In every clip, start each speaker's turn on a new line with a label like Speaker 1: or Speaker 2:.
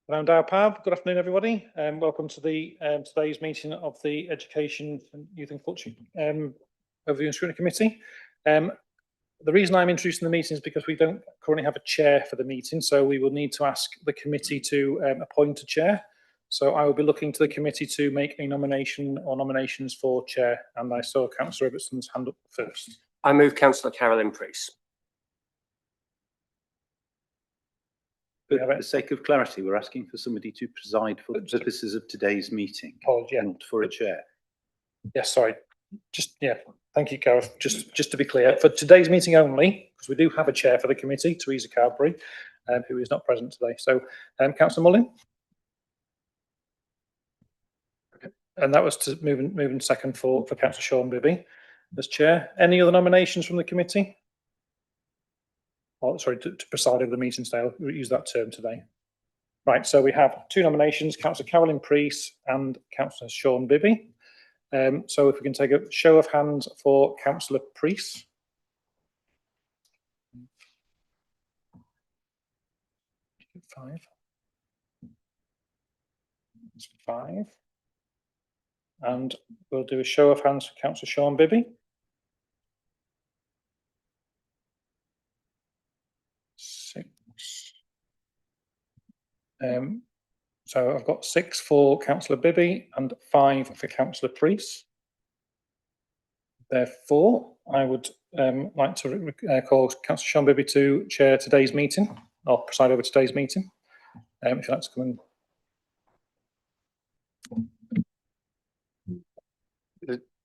Speaker 1: Around our pub. Good afternoon, everybody. Welcome to the today's meeting of the Education and Youth and Culture Overview and Scrutiny Committee. The reason I'm introducing the meeting is because we don't currently have a chair for the meeting, so we will need to ask the committee to appoint a chair. So I will be looking to the committee to make a nomination or nominations for chair, and I saw Councillor Robertson's hand up first.
Speaker 2: I move Councillor Carolyn Priest.
Speaker 3: For the sake of clarity, we're asking for somebody to preside for the purposes of today's meeting, not for a chair.
Speaker 1: Yes, sorry. Thank you, Gareth. Just to be clear, for today's meeting only, because we do have a chair for the committee, Teresa Carberry, who is not present today. So, Councillor Mullin. Okay. And that was to moving second for Councillor Sean Bibby as chair. Any other nominations from the committee? Oh, sorry, to preside over the meeting today. We'll use that term today. Right, so we have two nominations, Councillor Carolyn Priest and Councillor Sean Bibby. So if we can take a show of hands for Councillor Priest. Five. That's 5. And we'll do a show of hands for Councillor Sean Bibby. 6. So I've got 6 for Councillor Bibby and 5 for Councillor Priest. Therefore, I would like to call Councillor Sean Bibby to chair today's meeting, or preside over today's meeting. If you'd like to come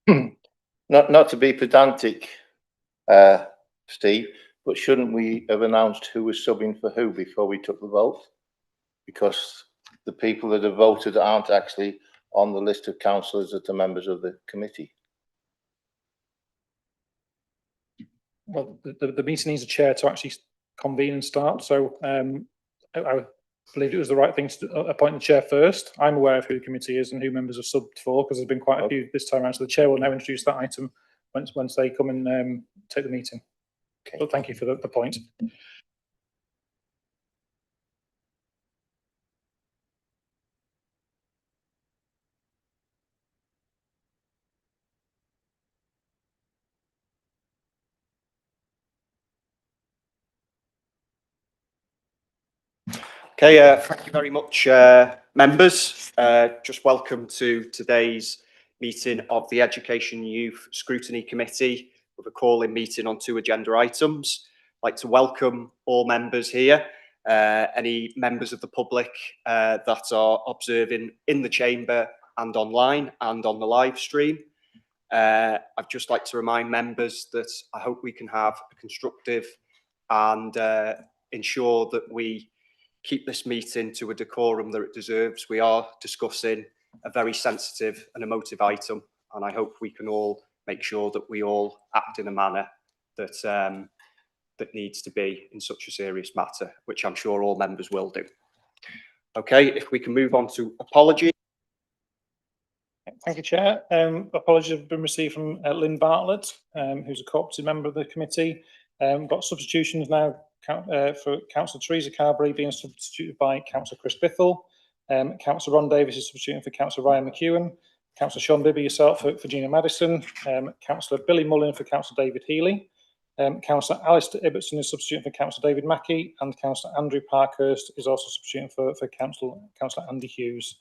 Speaker 4: in. Not to be pedantic, Steve, but shouldn't we have announced who was subbing for who before we took the vote? Because the people that have voted aren't actually on the list of councillors that are members of the committee.
Speaker 1: Well, the meeting needs a chair to actually convene and start. So I believe it was the right thing to appoint the chair first. I'm aware of who the committee is and who members have subbed for, because there's been quite a few this time around. So the chair will now introduce that item once they come and take the meeting. Okay. But thank you for the point.
Speaker 2: Okay, thank you very much, members. Just welcome to today's meeting of the Education Youth Scrutiny Committee with a call-in meeting on 2 agenda items. I'd like to welcome all members here, any members of the public that are observing in the chamber and online and on the live stream. I'd just like to remind members that I hope we can have a constructive and ensure that we keep this meeting to a decorum that it deserves. We are discussing a very sensitive and emotive item, and I hope we can all make sure that we all act in a manner that that needs to be in such a serious matter, which I'm sure all members will do. Okay, if we can move on to apologies.
Speaker 1: Thank you, Chair. Apologies have been received from Lynn Bartlett, who's a cooperative member of the committee. Got substitutions now for Councillor Teresa Carberry being substituted by Councillor Chris Bithell. Councillor Ron Davis is substituting for Councillor Ryan McEwen. Councillor Sean Bibby yourself for Gina Madison. Councillor Billy Mullin for Councillor David Healy. Councillor Alistair Ibbotson is substituting for Councillor David Mackey, and Councillor Andrew Parkhurst is also substituting for Councillor Andy Hughes.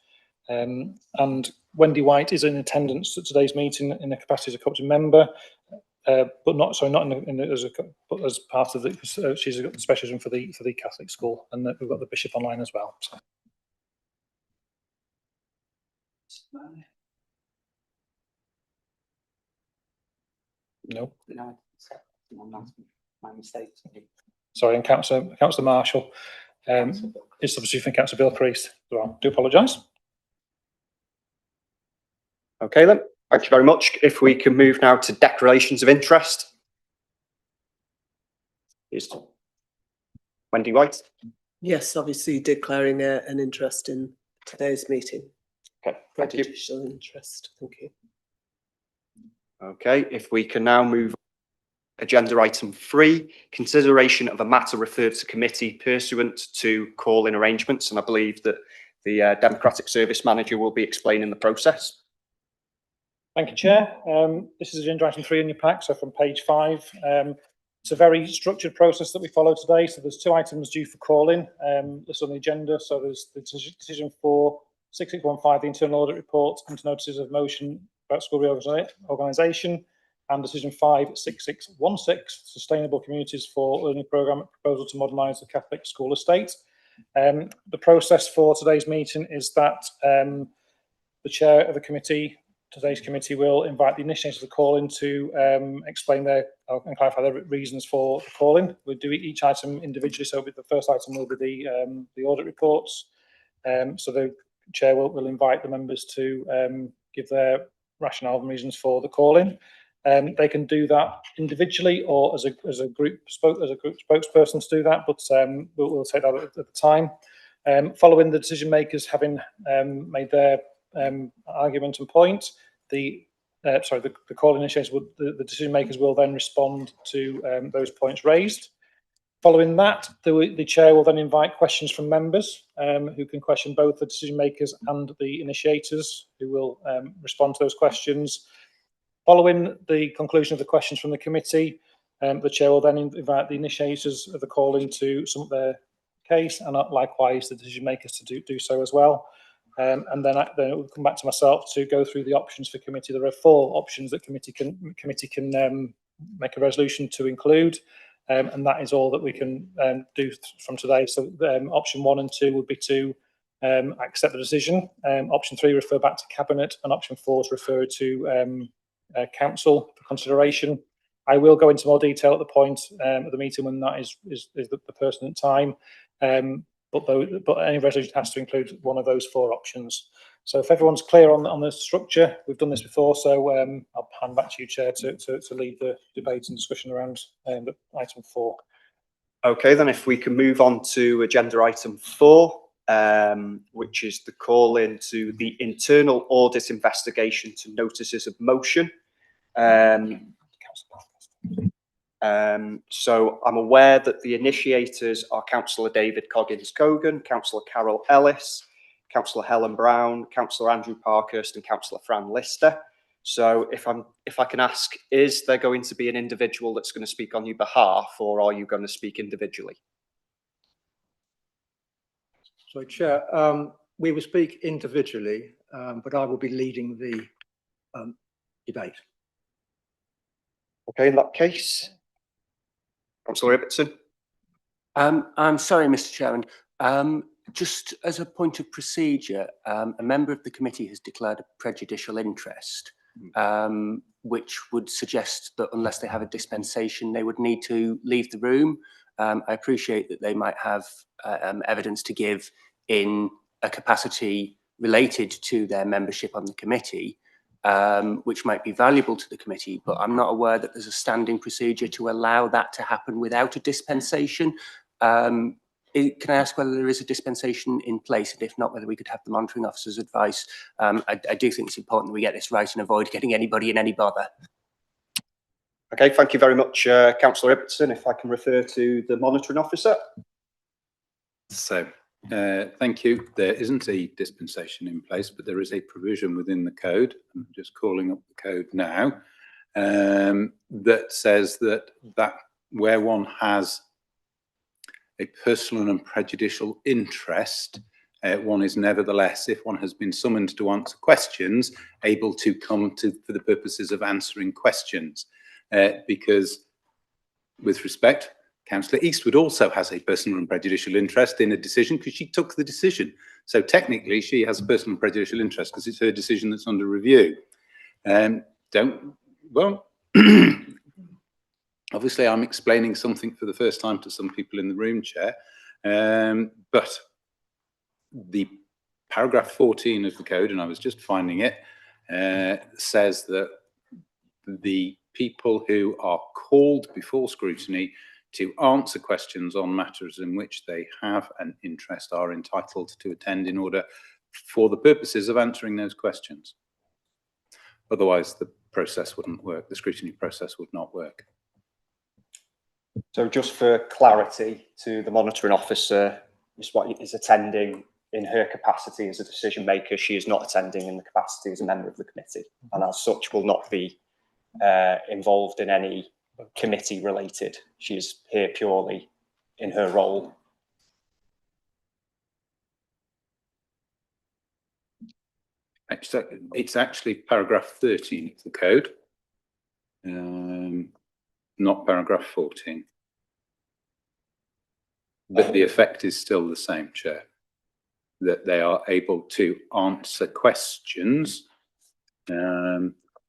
Speaker 1: And Wendy White is in attendance at today's meeting in the capacity as a cooperative member. But not as part of the. She's got the specialism for the Catholic school, and we've got the bishop online as well. So. No. My mistake. Sorry, and Councillor Marshall is substituting for Councillor Bill Priest as well. Do apologise.
Speaker 2: Okay then. Thank you very much. If we can move now to declarations of interest. Is Wendy White?
Speaker 5: Yes, obviously declaring an interest in today's meeting.
Speaker 2: Okay, thank you.
Speaker 5: Interest. Thank you.
Speaker 2: Okay, if we can now move Agenda item 3, consideration of a matter referred to committee pursuant to call-in arrangements. And I believe that the Democratic Service Manager will be explaining the process.
Speaker 1: Thank you, Chair. This is agenda item 3 in your pack, so from page 5. It's a very structured process that we follow today. So there's 2 items due for calling. This on the agenda. So there's the decision for 6615, the internal audit report, into notices of motion about school reorganisation, and decision 56616, sustainable communities for learning programme proposal to modernise the Catholic school estate. The process for today's meeting is that the chair of the committee, today's committee, will invite the initiators of the call-in to explain their and clarify their reasons for the call-in. We'll do each item individually. So the first item will be the audit reports. So the chair will invite the members to give their rationale and reasons for the call-in. They can do that individually or as a group spokesperson to do that, but we'll take that at the time. Following the decision makers having made their argument and point, the call initiators would, the decision makers will then respond to those points raised. Following that, the chair will then invite questions from members who can question both the decision makers and the initiators, who will respond to those questions. Following the conclusion of the questions from the committee, the chair will then invite the initiators of the call-in to sum up their case, and likewise the decision makers to do so as well. And then it will come back to myself to go through the options for committee. There are 4 options that committee can make a resolution to include, and that is all that we can do from today. So option 1 and 2 would be to accept the decision. Option 3, refer back to cabinet, and option 4 is refer to council for consideration. I will go into more detail at the point of the meeting when that is the pertinent time. But any resolution has to include one of those 4 options. So if everyone's clear on the structure, we've done this before, so I'll hand back to you, Chair, to lead the debate and discussion around item 4.
Speaker 2: Okay, then if we can move on to agenda item 4, which is the call into the internal audit investigation to notices of motion. So I'm aware that the initiators are Councillor David Coggins-Cogan, Councillor Carol Ellis, Councillor Helen Brown, Councillor Andrew Parkhurst, and Councillor Fran Lister. So if I can ask, is there going to be an individual that's going to speak on your behalf, or are you going to speak individually?
Speaker 6: So, Chair, we will speak individually, but I will be leading the debate.
Speaker 2: Okay, in that case, Councillor Ibbotson.
Speaker 7: I'm sorry, Mr. Chairman. Just as a point of procedure, a member of the committee has declared a prejudicial interest, which would suggest that unless they have a dispensation, they would need to leave the room. I appreciate that they might have evidence to give in a capacity related to their membership on the committee, which might be valuable to the committee, but I'm not aware that there's a standing procedure to allow that to happen without a dispensation. Can I ask whether there is a dispensation in place, and if not, whether we could have the monitoring officer's advice? I do think it's important that we get this right and avoid getting anybody in any bother.
Speaker 2: Okay, thank you very much, Councillor Ibbotson. If I can refer to the monitoring officer.
Speaker 3: So, thank you. There isn't a dispensation in place, but there is a provision within the code. I'm just calling up the code now, that says that where one has a personal and prejudicial interest, one is nevertheless, if one has been summoned to answer questions, able to come to for the purposes of answering questions. Because, with respect, Councillor Eastwood also has a personal and prejudicial interest in a decision because she took the decision. So technically, she has a personal and prejudicial interest because it's her decision that's under review. Obviously, I'm explaining something for the first time to some people in the room, Chair, but the paragraph 14 of the code, and I was just finding it, says that the people who are called before scrutiny to answer questions on matters in which they have an interest are entitled to attend in order for the purposes of answering those questions. Otherwise, the process wouldn't work, the scrutiny process would not work.
Speaker 2: So just for clarity to the monitoring officer, Ms. White is attending in her capacity as a decision maker. She is not attending in the capacity as a member of the committee, and as such will not be involved in any committee related. She is here purely in her role.
Speaker 3: It's actually paragraph 13 of the code, not paragraph 14. But the effect is still the same, Chair, that they are able to answer questions.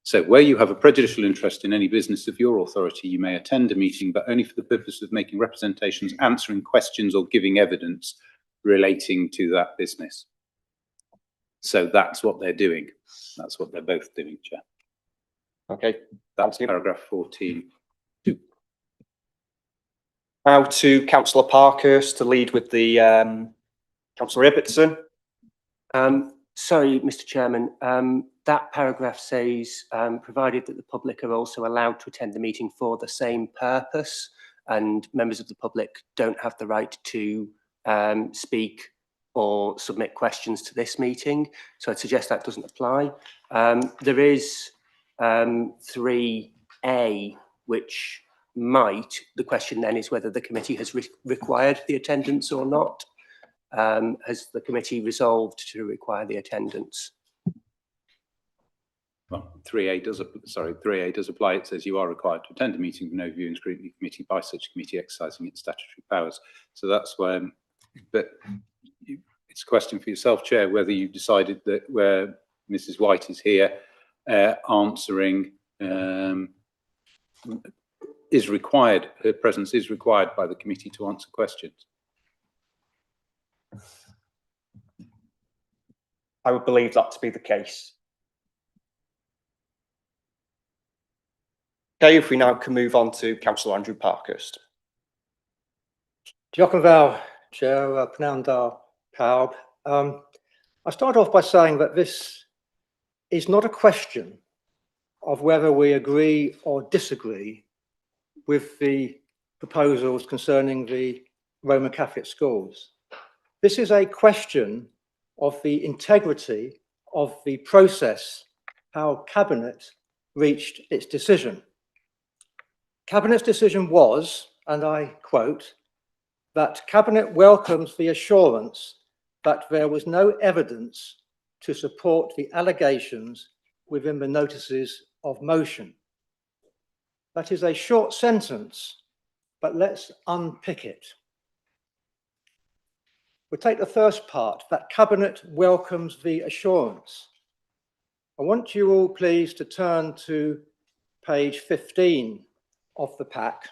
Speaker 3: So where you have a prejudicial interest in any business of your authority, you may attend a meeting, but only for the purpose of making representations, answering questions or giving evidence relating to that business. So that's what they're doing. That's what they're both doing, Chair.
Speaker 2: Okay,
Speaker 3: That's paragraph 14.
Speaker 2: Now to Councillor Parkhurst to lead with the Councillor Ibbotson.
Speaker 7: Sorry, Mr. Chairman, that paragraph says, provided that the public are also allowed to attend the meeting for the same purpose, and members of the public don't have the right to speak or submit questions to this meeting. So I'd suggest that doesn't apply. There is 3A, which might, the question then is whether the committee has required the attendance or not. Has the committee resolved to require the attendance?
Speaker 3: Well, 3A does apply. It says you are required to attend a meeting with no view and scrutiny committee by such committee exercising its statutory powers. So that's when, but it's a question for yourself, Chair, whether you decided that where Mrs. White is here answering is required, her presence is required by the committee to answer questions.
Speaker 2: I would believe that to be the case. Okay, if we now can move on to Councillor Andrew Parkhurst.
Speaker 6: Diolch yn fawr, Chair, pnawn da pawb. I start off by saying that this is not a question of whether we agree or disagree with the proposals concerning the Roman Catholic schools. This is a question of the integrity of the process, how Cabinet reached its decision. Cabinet's decision was, and I quote, that Cabinet welcomes the assurance that there was no evidence to support the allegations within the notices of motion. That is a short sentence, but let's unpick it. We'll take the first part, that Cabinet welcomes the assurance. I want you all, please, to turn to page 15 of the pack,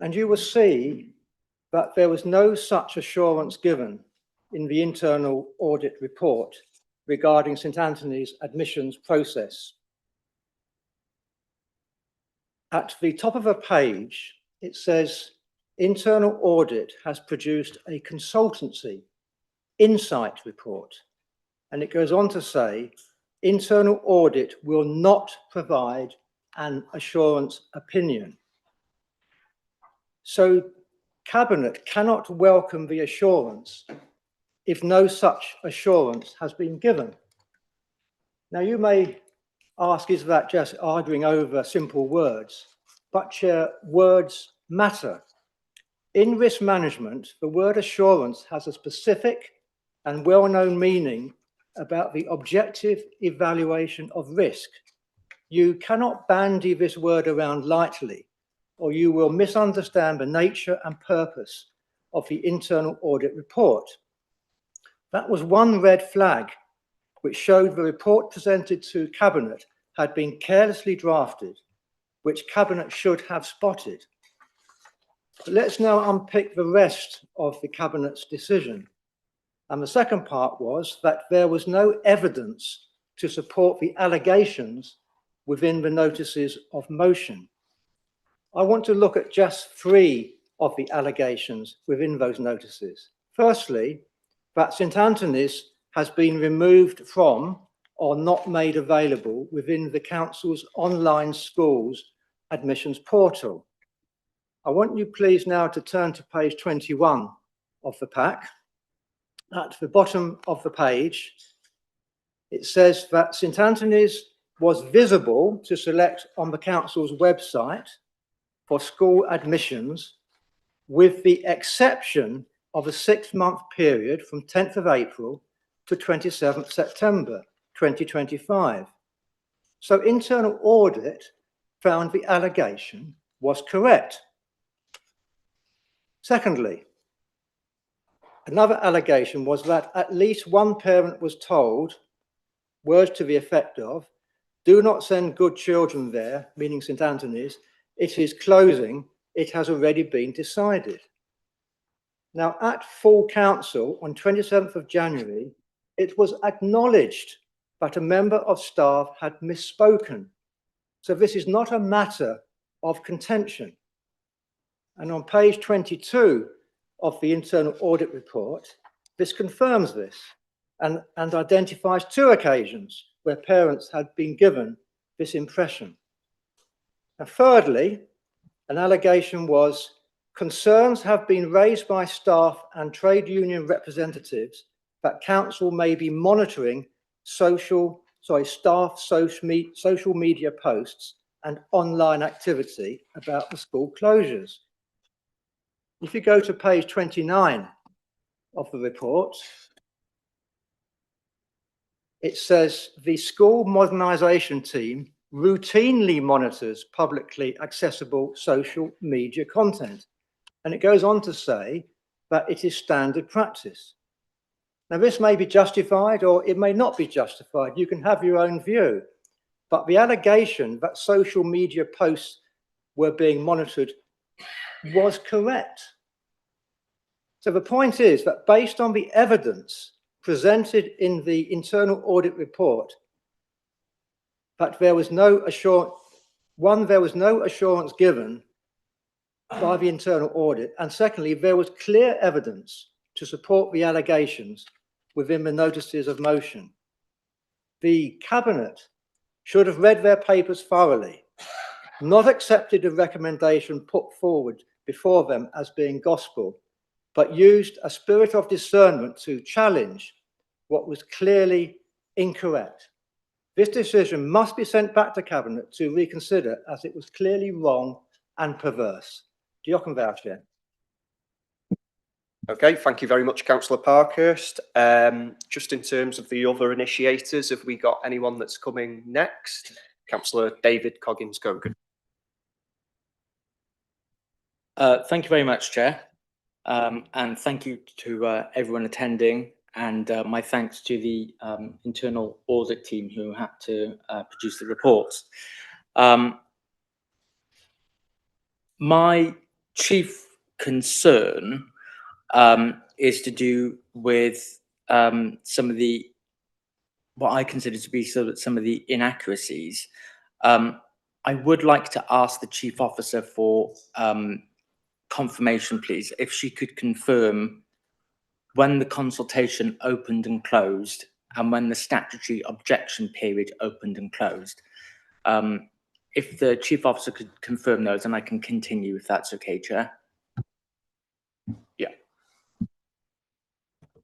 Speaker 6: and you will see that there was no such assurance given in the internal audit report regarding St Anthony's admissions process. At the top of the page, it says, internal audit has produced a consultancy insight report. And it goes on to say, internal audit will not provide an assurance opinion. So Cabinet cannot welcome the assurance if no such assurance has been given. Now you may ask, is that just arguing over simple words? But Chair, words matter. In risk management, the word assurance has a specific and well-known meaning about the objective evaluation of risk. You cannot bandy this word around lightly, or you will misunderstand the nature and purpose of the internal audit report. That was one red flag which showed the report presented to Cabinet had been carelessly drafted, which Cabinet should have spotted. But let's now unpick the rest of the Cabinet's decision. And the second part was that there was no evidence to support the allegations within the notices of motion. I want to look at just 3 of the allegations within those notices. Firstly, that St Anthony's has been removed from or not made available within the Council's online schools admissions portal. I want you please now to turn to page 21 of the pack. At the bottom of the page, it says that St Anthony's was visible to select on the council's website for school admissions, with the exception of a 6-month period from 10th of April to 27th September 2025. So internal audit found the allegation was correct. Secondly, another allegation was that at least one parent was told words to the effect of, "Do not send good children there," meaning St Anthony's, "it is closing, it has already been decided." Now, at full council on 27th of January, it was acknowledged that a member of staff had misspoken. So this is not a matter of contention. And on page 22 of the internal audit report, this confirms this and identifies 2 occasions where parents had been given this impression. And thirdly, an allegation was, concerns have been raised by staff and trade union representatives that council may be monitoring staff social media posts and online activity about the school closures. If you go to page 29 of the report, it says the school modernisation team routinely monitors publicly accessible social media content. And it goes on to say that it is standard practice. Now, this may be justified or it may not be justified. You can have your own view. But the allegation that social media posts were being monitored was correct. So the point is that based on the evidence presented in the internal audit report, that there was no assurance, there was no assurance given by the internal audit, and secondly, there was clear evidence to support the allegations within the notices of motion. The Cabinet should have read their papers thoroughly, not accepted a recommendation put forward before them as being gospel, but used a spirit of discernment to challenge what was clearly incorrect. This decision must be sent back to Cabinet to reconsider, as it was clearly wrong and perverse. Diolch yn fawr, Chair.
Speaker 2: Okay, thank you very much, Councillor Parkhurst. Just in terms of the other initiators, have we got anyone that's coming next? Councillor David Coggins-Cogan.
Speaker 8: Thank you very much, Chair. And thank you to everyone attending, and my thanks to the internal audit team who had to produce the reports. My chief concern is to do with some of the, what I consider to be some of the inaccuracies. I would like to ask the chief officer for confirmation, please, if she could confirm when the consultation opened and closed and when the statutory objection period opened and closed. If the chief officer could confirm those, and I can continue if that's okay, Chair.
Speaker 2: Yeah.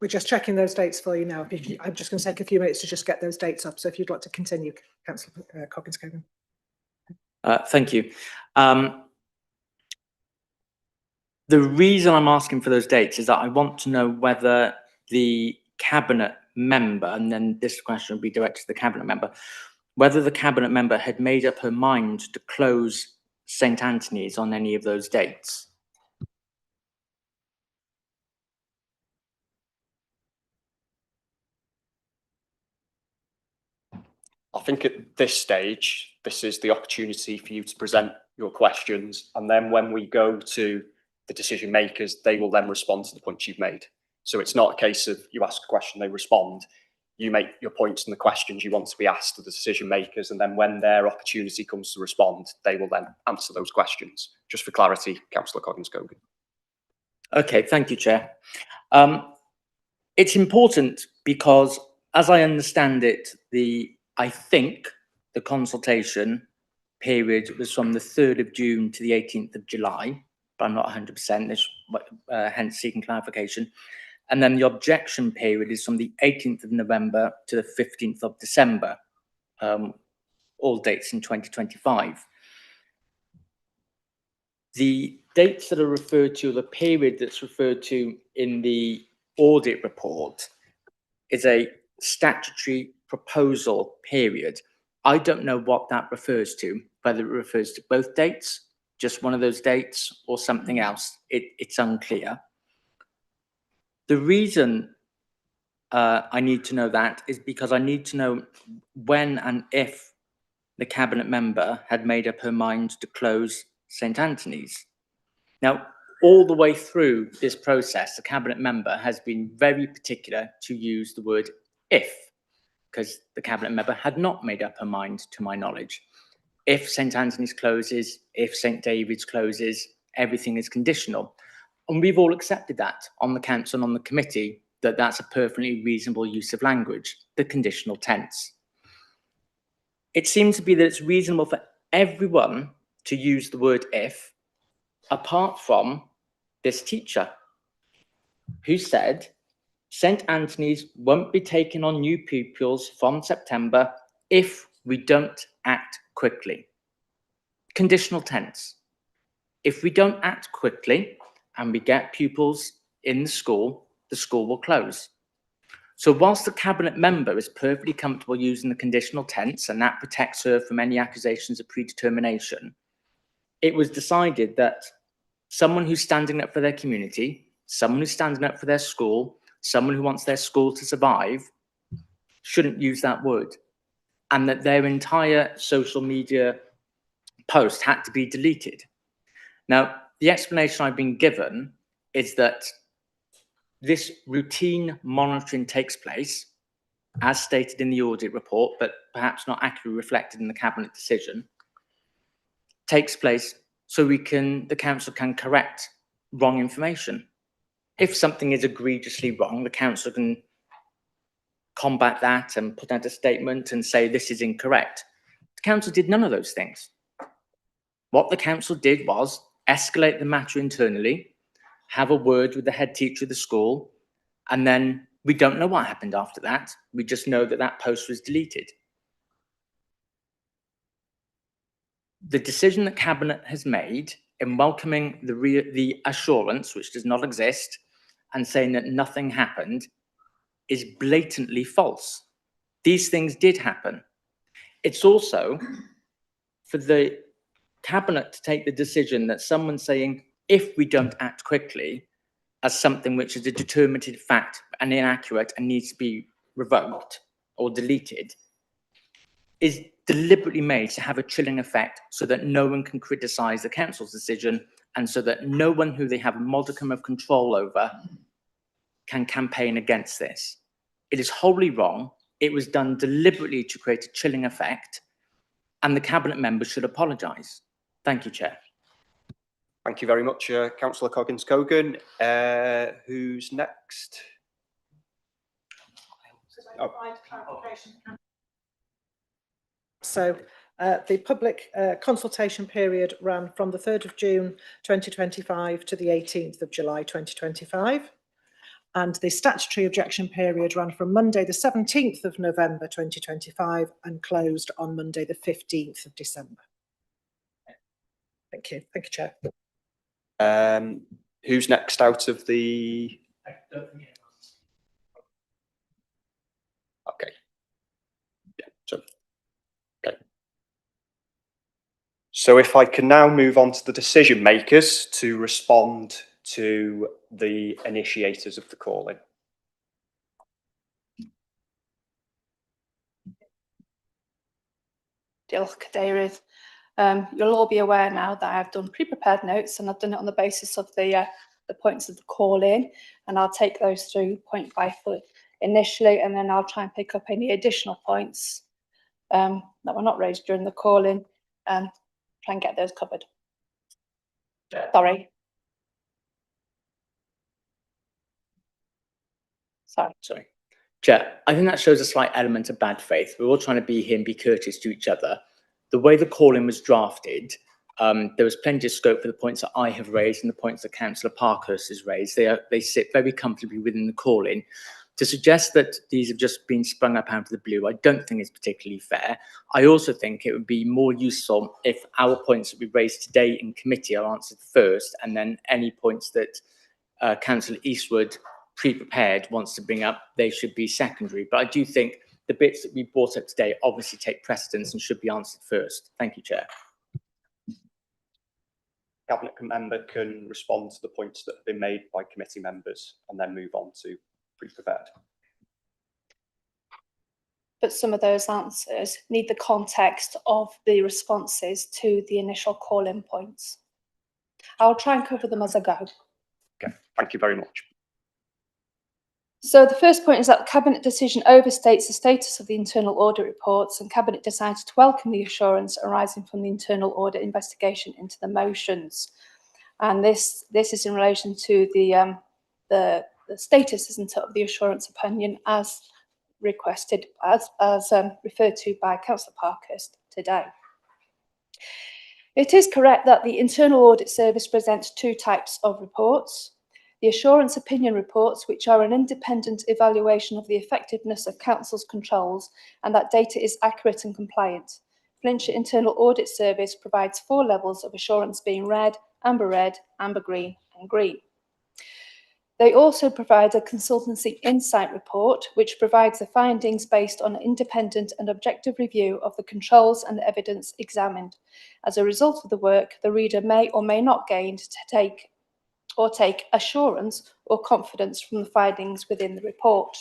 Speaker 9: We're just checking those dates for you now. I'm just going to take a few minutes to just get those dates up. So if you'd like to continue, Councillor Coggins-Cogan.
Speaker 8: Thank you. The reason I'm asking for those dates is that I want to know whether the Cabinet member, and then this question will be directed to the Cabinet member, whether the Cabinet member had made up her mind to close St Anthony's on any of those dates.
Speaker 2: I think at this stage, this is the opportunity for you to present your questions, and then when we go to the decision makers, they will then respond to the points you've made. So it's not a case of you ask a question, they respond. You make your points and the questions you want to be asked to the decision makers, and then when their opportunity comes to respond, they will then answer those questions. Just for clarity, Councillor Coggins-Cogan.
Speaker 8: Okay, thank you, Chair. It's important because, as I understand it, I think the consultation period was from the 3rd of June to the 18th of July. but I'm not 100%, hence seeking clarification. And then the objection period is from the 18th of November to the 15th of December, all dates in 2025. The dates that are referred to, the period that's referred to in the audit report, is a statutory proposal period. I don't know what that refers to, whether it refers to both dates, just one of those dates, or something else. It's unclear. The reason I need to know that is because I need to know when and if the cabinet member had made up her mind to close St Anthony's. Now, all the way through this process, the cabinet member has been very particular to use the word if, because the cabinet member had not made up her mind, to my knowledge. If St Anthony's closes, if St David's closes, everything is conditional. And we've all accepted that on the council and on the committee, that that's a perfectly reasonable use of language, the conditional tense. It seems to be that it's reasonable for everyone to use the word if, apart from this teacher, who said St Anthony's won't be taking on new pupils from September if we don't act quickly. Conditional tense. If we don't act quickly and we get pupils in the school will close. So whilst the cabinet member is perfectly comfortable using the conditional tense, and that protects her from any accusations of predetermination, it was decided that someone who's standing up for their community, someone who's standing up for their school, someone who wants their school to survive, shouldn't use that word, and that their entire social media post had to be deleted. Now, the explanation I've been given is that this routine monitoring takes place, as stated in the audit report, but perhaps not accurately reflected in the cabinet decision, takes place so the council can correct wrong information. If something is egregiously wrong, the council can combat that and put out a statement and say this is incorrect. The council did none of those things. What the council did was escalate the matter internally, have a word with the head teacher of the school, and then we don't know what happened after that. We just know that that post was deleted. The decision that Cabinet has made in welcoming the assurance, which does not exist, and saying that nothing happened, is blatantly false. These things did happen. It's also for the Cabinet to take the decision that someone saying, if we don't act quickly, as something which is a determinative fact and inaccurate and needs to be revoked or deleted, is deliberately made to have a chilling effect so that no one can criticise the council's decision, and so that no one who they have a modicum of control over can campaign against this. It is wholly wrong. It was done deliberately to create a chilling effect, and the cabinet members should apologise. Thank you, Chair.
Speaker 2: Thank you very much, Councillor Coggins-Cogan. Who's next? Oh.
Speaker 9: So the public consultation period ran from the 3rd of June 2025 to the 18th of July 2025. And the statutory objection period ran from Monday the 17th of November 2025 and closed on Monday the 15th of December. Thank you. Thank you, Chair.
Speaker 2: Who's next out of the... Okay. Yeah, okay. So if I can now move on to the decision makers to respond to the initiators of the calling.
Speaker 10: Diolch, Cadeirydd. You'll all be aware now that I've done pre-prepared notes, and I've done it on the basis of the points of the call-in, and I'll take those through point by point initially, and then I'll try and pick up any additional points that were not raised during the call-in, and try and get those covered. Sorry.
Speaker 8: Sorry. Chair, I think that shows a slight element of bad faith. We're all trying to be here and be courteous to each other. The way the calling was drafted, There was plenty of scope for the points that I have raised and the points that Councillor Parkhurst has raised. They sit very comfortably within the call-in. To suggest that these have just been sprung up out of the blue, I don't think is particularly fair. I also think it would be more useful if our points that we raised today in committee are answered first, and then any points that Councillor Eastwood pre-prepared wants to bring up, they should be secondary. But I do think the bits that we brought up today obviously take precedence and should be answered first. Thank you, Chair.
Speaker 2: Cabinet member can respond to the points that have been made by committee members and then move on to pre-prepared.
Speaker 10: But some of those answers need the context of the responses to the initial call-in points. I'll try and cover them as I go.
Speaker 2: Okay, thank you very much.
Speaker 10: So the first point is that the Cabinet decision overstates the status of the internal audit reports, and Cabinet decides to welcome the assurance arising from the internal audit investigation into the motions. And this is in relation to the status, isn't it, of the assurance opinion as requested, as referred to by Councillor Parkhurst today. It is correct that the Internal Audit Service presents two types of reports. The assurance opinion reports, which are an independent evaluation of the effectiveness of Council's controls and that data is accurate and compliant. Flintshire Internal Audit Service provides 4 levels of assurance, being red, amber, green and green. They also provide a consultancy insight report, which provides the findings based on an independent and objective review of the controls and the evidence examined. As a result of the work, the reader may or may not gain to take assurance or confidence from the findings within the report.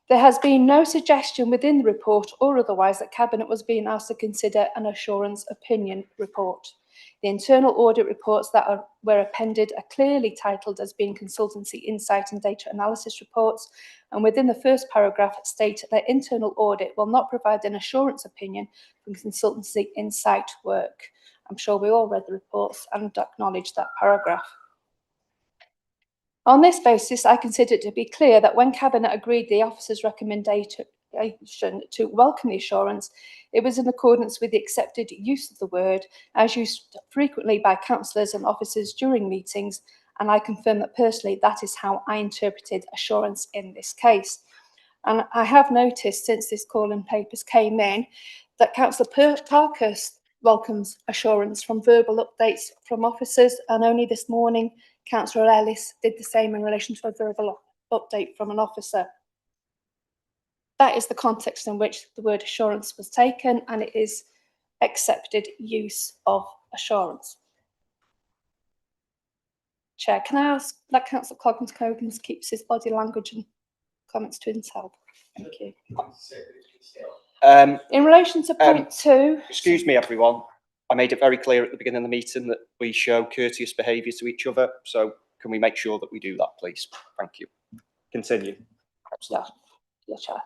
Speaker 10: There has been no suggestion within the report or otherwise that Cabinet was being asked to consider an assurance opinion report. The internal audit reports that were appended are clearly titled as being consultancy insight and data analysis reports, and within the first paragraph state that internal audit will not provide an assurance opinion from consultancy insight work. I'm sure we all read the reports and acknowledge that paragraph. On this basis, I consider it to be clear that when Cabinet agreed the officer's recommendation to welcome the assurance, it was in accordance with the accepted use of the word, as used frequently by councillors and officers during meetings, and I confirm that personally that is how I interpreted assurance in this case. And I have noticed since this call-in papers came in that Councillor Parkhurst welcomes assurance from verbal updates from officers, and only this morning Councillor Ellis did the same in relation to a verbal update from an officer. That is the context in which the word assurance was taken, and it is accepted use of assurance. Chair, can I ask that Councillor Coggins keeps his body language and comments to himself? Thank you. In relation to point 2...
Speaker 2: Excuse me, everyone. I made it very clear at the beginning of the meeting that we show courteous behaviour to each other. So can we make sure that we do that, please? Thank you. Continue.
Speaker 10: Yeah, Chair.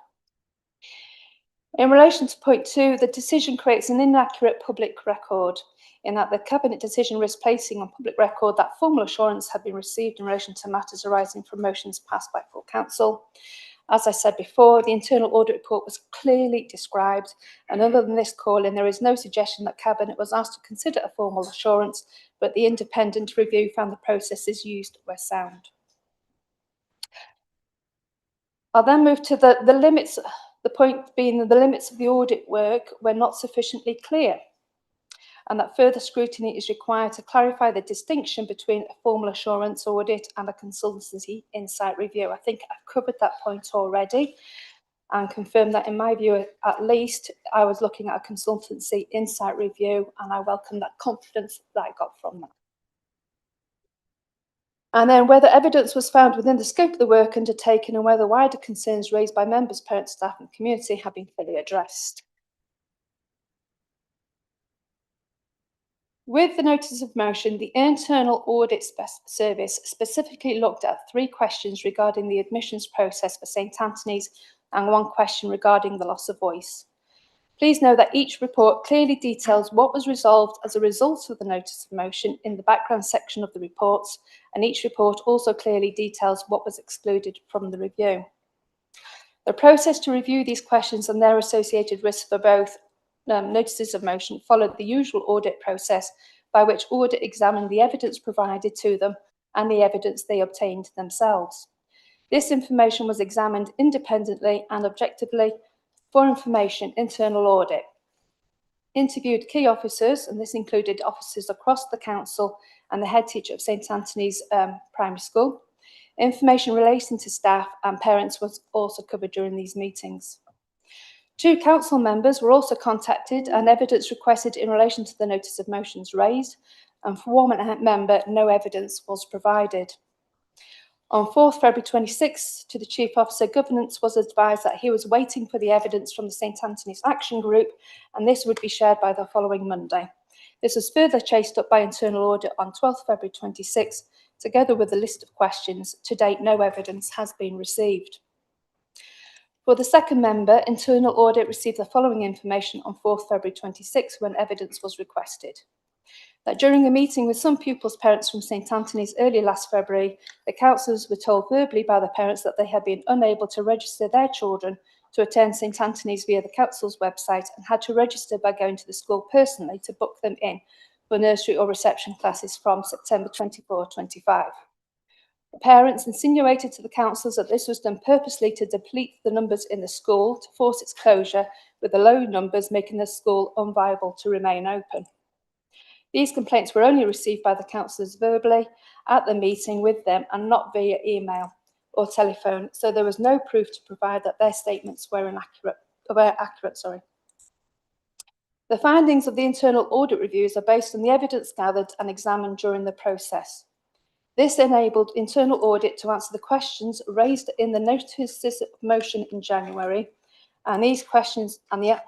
Speaker 10: In relation to point 2, the decision creates an inaccurate public record in that the Cabinet decision risks placing on public record that formal assurance had been received in relation to matters arising from motions passed by full council. As I said before, the internal audit report was clearly described, and other than this call-in, there is no suggestion that Cabinet was asked to consider a formal assurance, but the independent review found the processes used were sound. I'll then move to the limits, the point being that the limits of the audit work were not sufficiently clear, and that further scrutiny is required to clarify the distinction between a formal assurance audit and a consultancy insight review. I think I've covered that point already and confirmed that in my view, at least, I was looking at a consultancy insight review, and I welcome that confidence that I got from that. And then whether evidence was found within the scope of the work undertaken and whether wider concerns raised by members, parents, staff and community have been fully addressed. With the notice of motion, the Internal Audit Service specifically looked at 3 questions regarding the admissions process for St Anthony's and 1 question regarding the loss of voice. Please know that each report clearly details what was resolved as a result of the notice of motion in the background section of the reports, and each report also clearly details what was excluded from the review. The process to review these questions and their associated risks for both notices of motion followed the usual audit process by which audit examined the evidence provided to them and the evidence they obtained themselves. This information was examined independently and objectively for information internal audit. Interviewed key officers, and this included officers across the council and the head teacher of St Anthony's Primary School. Information relating to staff and parents was also covered during these meetings. 2 council members were also contacted and evidence requested in relation to the notice of motions raised, and for one member, no evidence was provided. On 4th February 26, to the Chief Officer, Governance was advised that he was waiting for the evidence from the St Anthony's Action Group, and this would be shared by the following Monday. This was further chased up by internal audit on 12th February 26, together with a list of questions. To date, no evidence has been received. For the second member, internal audit received the following information on 4th February 26 when evidence was requested. That during a meeting with some pupils' parents from St Anthony's early last February, the councillors were told verbally by the parents that they had been unable to register their children to attend St Anthony's via the council's website and had to register by going to the school personally to book them in for nursery or reception classes from September 24-25. The parents insinuated to the councillors that this was done purposely to deplete the numbers in the school to force its closure, with the low numbers making the school unviable to remain open. These complaints were only received by the councillors verbally at the meeting with them and not via email or telephone, so there was no proof to provide that their statements were accurate. The findings of the internal audit reviews are based on the evidence gathered and examined during the process. This enabled internal audit to answer the questions raised in the notices of motion in January, and these questions and the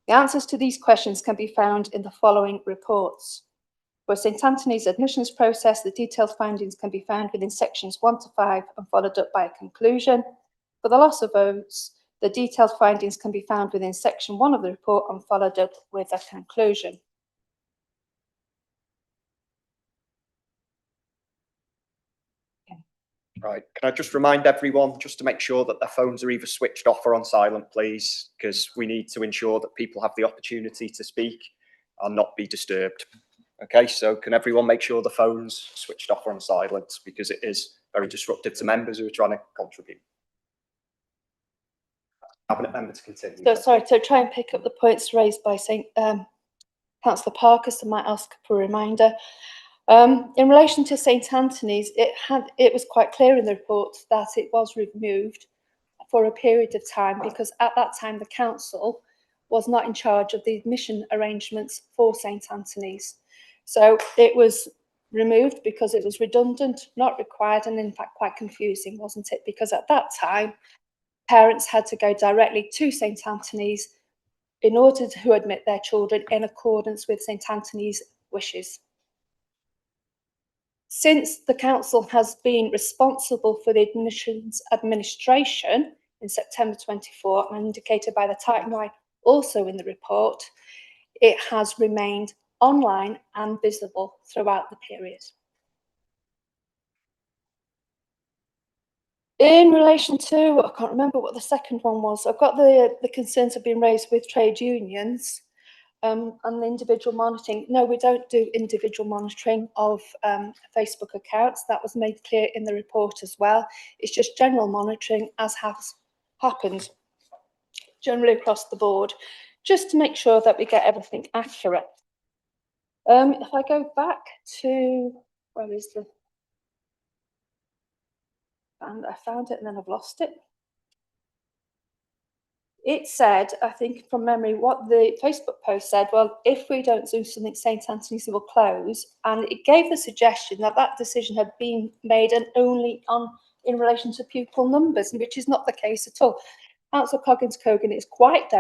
Speaker 10: answers to these questions can be found in the following reports. For St Anthony's admissions process, the detailed findings can be found within sections 1 to 5 and followed up by a conclusion. For the loss of votes, the detailed findings can be found within section 1 of the report and followed up with a conclusion.
Speaker 2: Right, can I just remind everyone just to make sure that their phones are either switched off or on silent, please, because we need to ensure that people have the opportunity to speak and not be disturbed. Okay, so can everyone make sure the phone's switched off or on silent, because it is very disruptive to members who are trying to contribute. Cabinet member to continue.
Speaker 10: So sorry, to try and pick up the points raised by Councillor Parker, so I might ask for a reminder. In relation to St Anthony's, it was quite clear in the report that it was removed for a period of time because at that time the council was not in charge of the admission arrangements for St Anthony's. So it was removed because it was redundant, not required, and in fact quite confusing, wasn't it? Because at that time, parents had to go directly to St Anthony's in order to admit their children in accordance with St Anthony's wishes. Since the council has been responsible for the admissions administration in September 24 and indicated by the timeline also in the report, it has remained online and visible throughout the period. In relation to, I can't remember what the second one was, I've got the concerns have been raised with trade unions and the individual monitoring. No, we don't do individual monitoring of Facebook accounts. That was made clear in the report as well. It's just general monitoring, as has happened generally across the board, just to make sure that we get everything accurate. If I go back to, where is the, and I found it and then I've lost it. It said, I think from memory, what the Facebook post said, well, if we don't do something, St Anthony's will close. And it gave the suggestion that that decision had been made and only in relation to pupil numbers, which is not the case at all. Councillor Coggins-Cogan is quite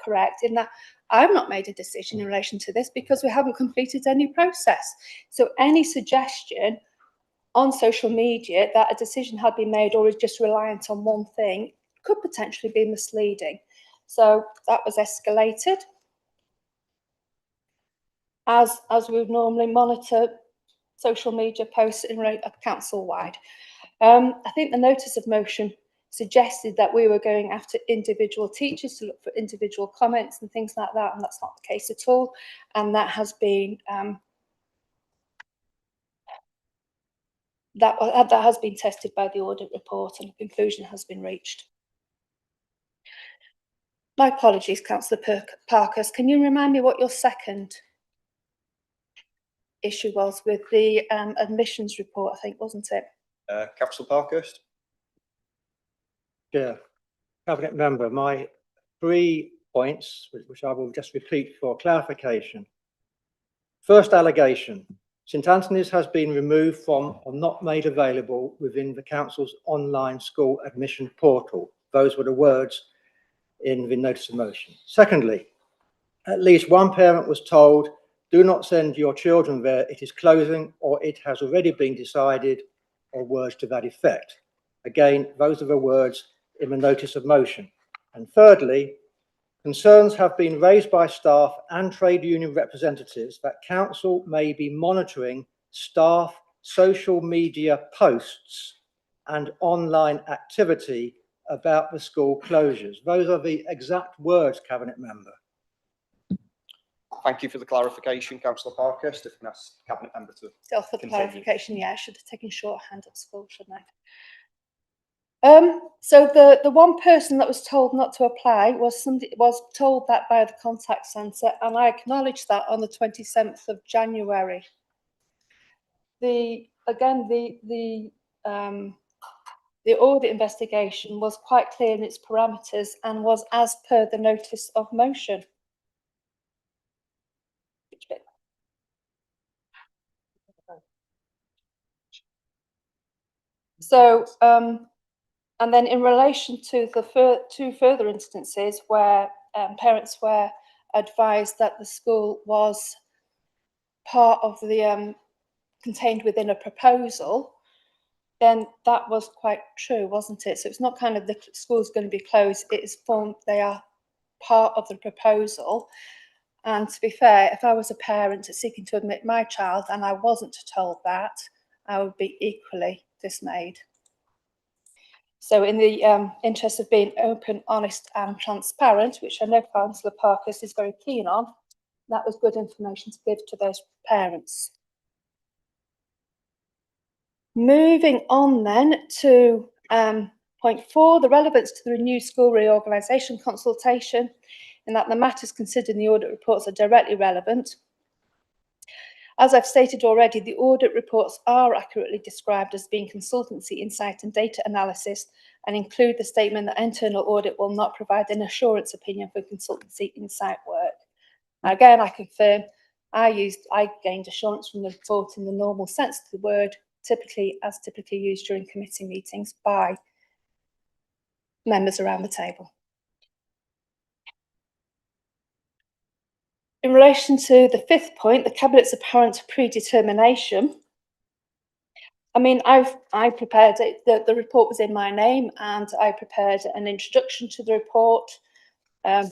Speaker 10: correct in that I've not made a decision in relation to this because we haven't completed any process. So any suggestion on social media that a decision had been made or is just reliant on one thing could potentially be misleading. So that was escalated. As we would normally monitor social media posts in council-wide. I think the notice of motion suggested that we were going after individual teachers to look for individual comments and things like that, and that's not the case at all. And that has been that has been tested by the audit report, and a conclusion has been reached. My apologies, Councillor Parkhurst. Can you remind me what your second issue was with the admissions report, I think, wasn't it?
Speaker 2: Councillor Parkhurst.
Speaker 6: Yeah, Cabinet Member, my 3 points, which I will just repeat for clarification. First allegation, St Anthony's has been removed from or not made available within the Council's online school admission portal. Those were the words in the notice of motion. Secondly, at least one parent was told, do not send your children there, it is closing or it has already been decided, or words to that effect. Again, those are the words in the notice of motion. And thirdly, concerns have been raised by staff and trade union representatives that council may be monitoring staff social media posts and online activity about the school closures. Those are the exact words, Cabinet Member.
Speaker 2: Thank you for the clarification, Councillor Parkhurst. If I can ask the Cabinet Member to
Speaker 10: Still for the
Speaker 2: continue.
Speaker 10: clarification, yeah, I should have taken shorthand at school, shouldn't I? So the one person that was told not to apply was told that by the contact centre, and I acknowledged that on the 27th of January. The audit investigation was quite clear in its parameters and was as per the notice of motion. So, and then in relation to the two further instances where parents were advised that the school was part of the contained within a proposal, then that was quite true, wasn't it? So it's not kind of the school's going to be closed, it is formed, they are part of the proposal. And to be fair, if I was a parent seeking to admit my child and I wasn't told that, I would be equally dismayed. So in the interest of being open, honest and transparent, which I know Councillor Parkhurst is very keen on, that was good information to give to those parents. Moving on then to point 4, the relevance to the new school reorganisation consultation, in that the matters considered in the audit reports are directly relevant. As I've stated already, the audit reports are accurately described as being consultancy, insight and data analysis, and include the statement that internal audit will not provide an assurance opinion for consultancy insight work. Now, again, I confirm I gained assurance from the report in the normal sense of the word, typically used during committee meetings by members around the table. In relation to the 5th point, the Cabinet's apparent predetermination, I mean, I prepared it, the report was in my name, and I prepared an introduction to the report. I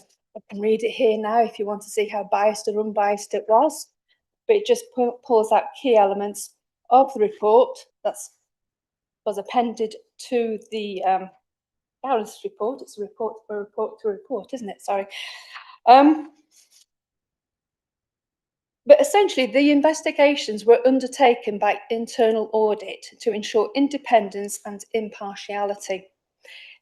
Speaker 10: can read it here now if you want to see how biased or unbiased it was, but it just pulls out key elements of the report that was appended to the balance report. It's a report to report, isn't it? Sorry. But essentially, the investigations were undertaken by internal audit to ensure independence and impartiality.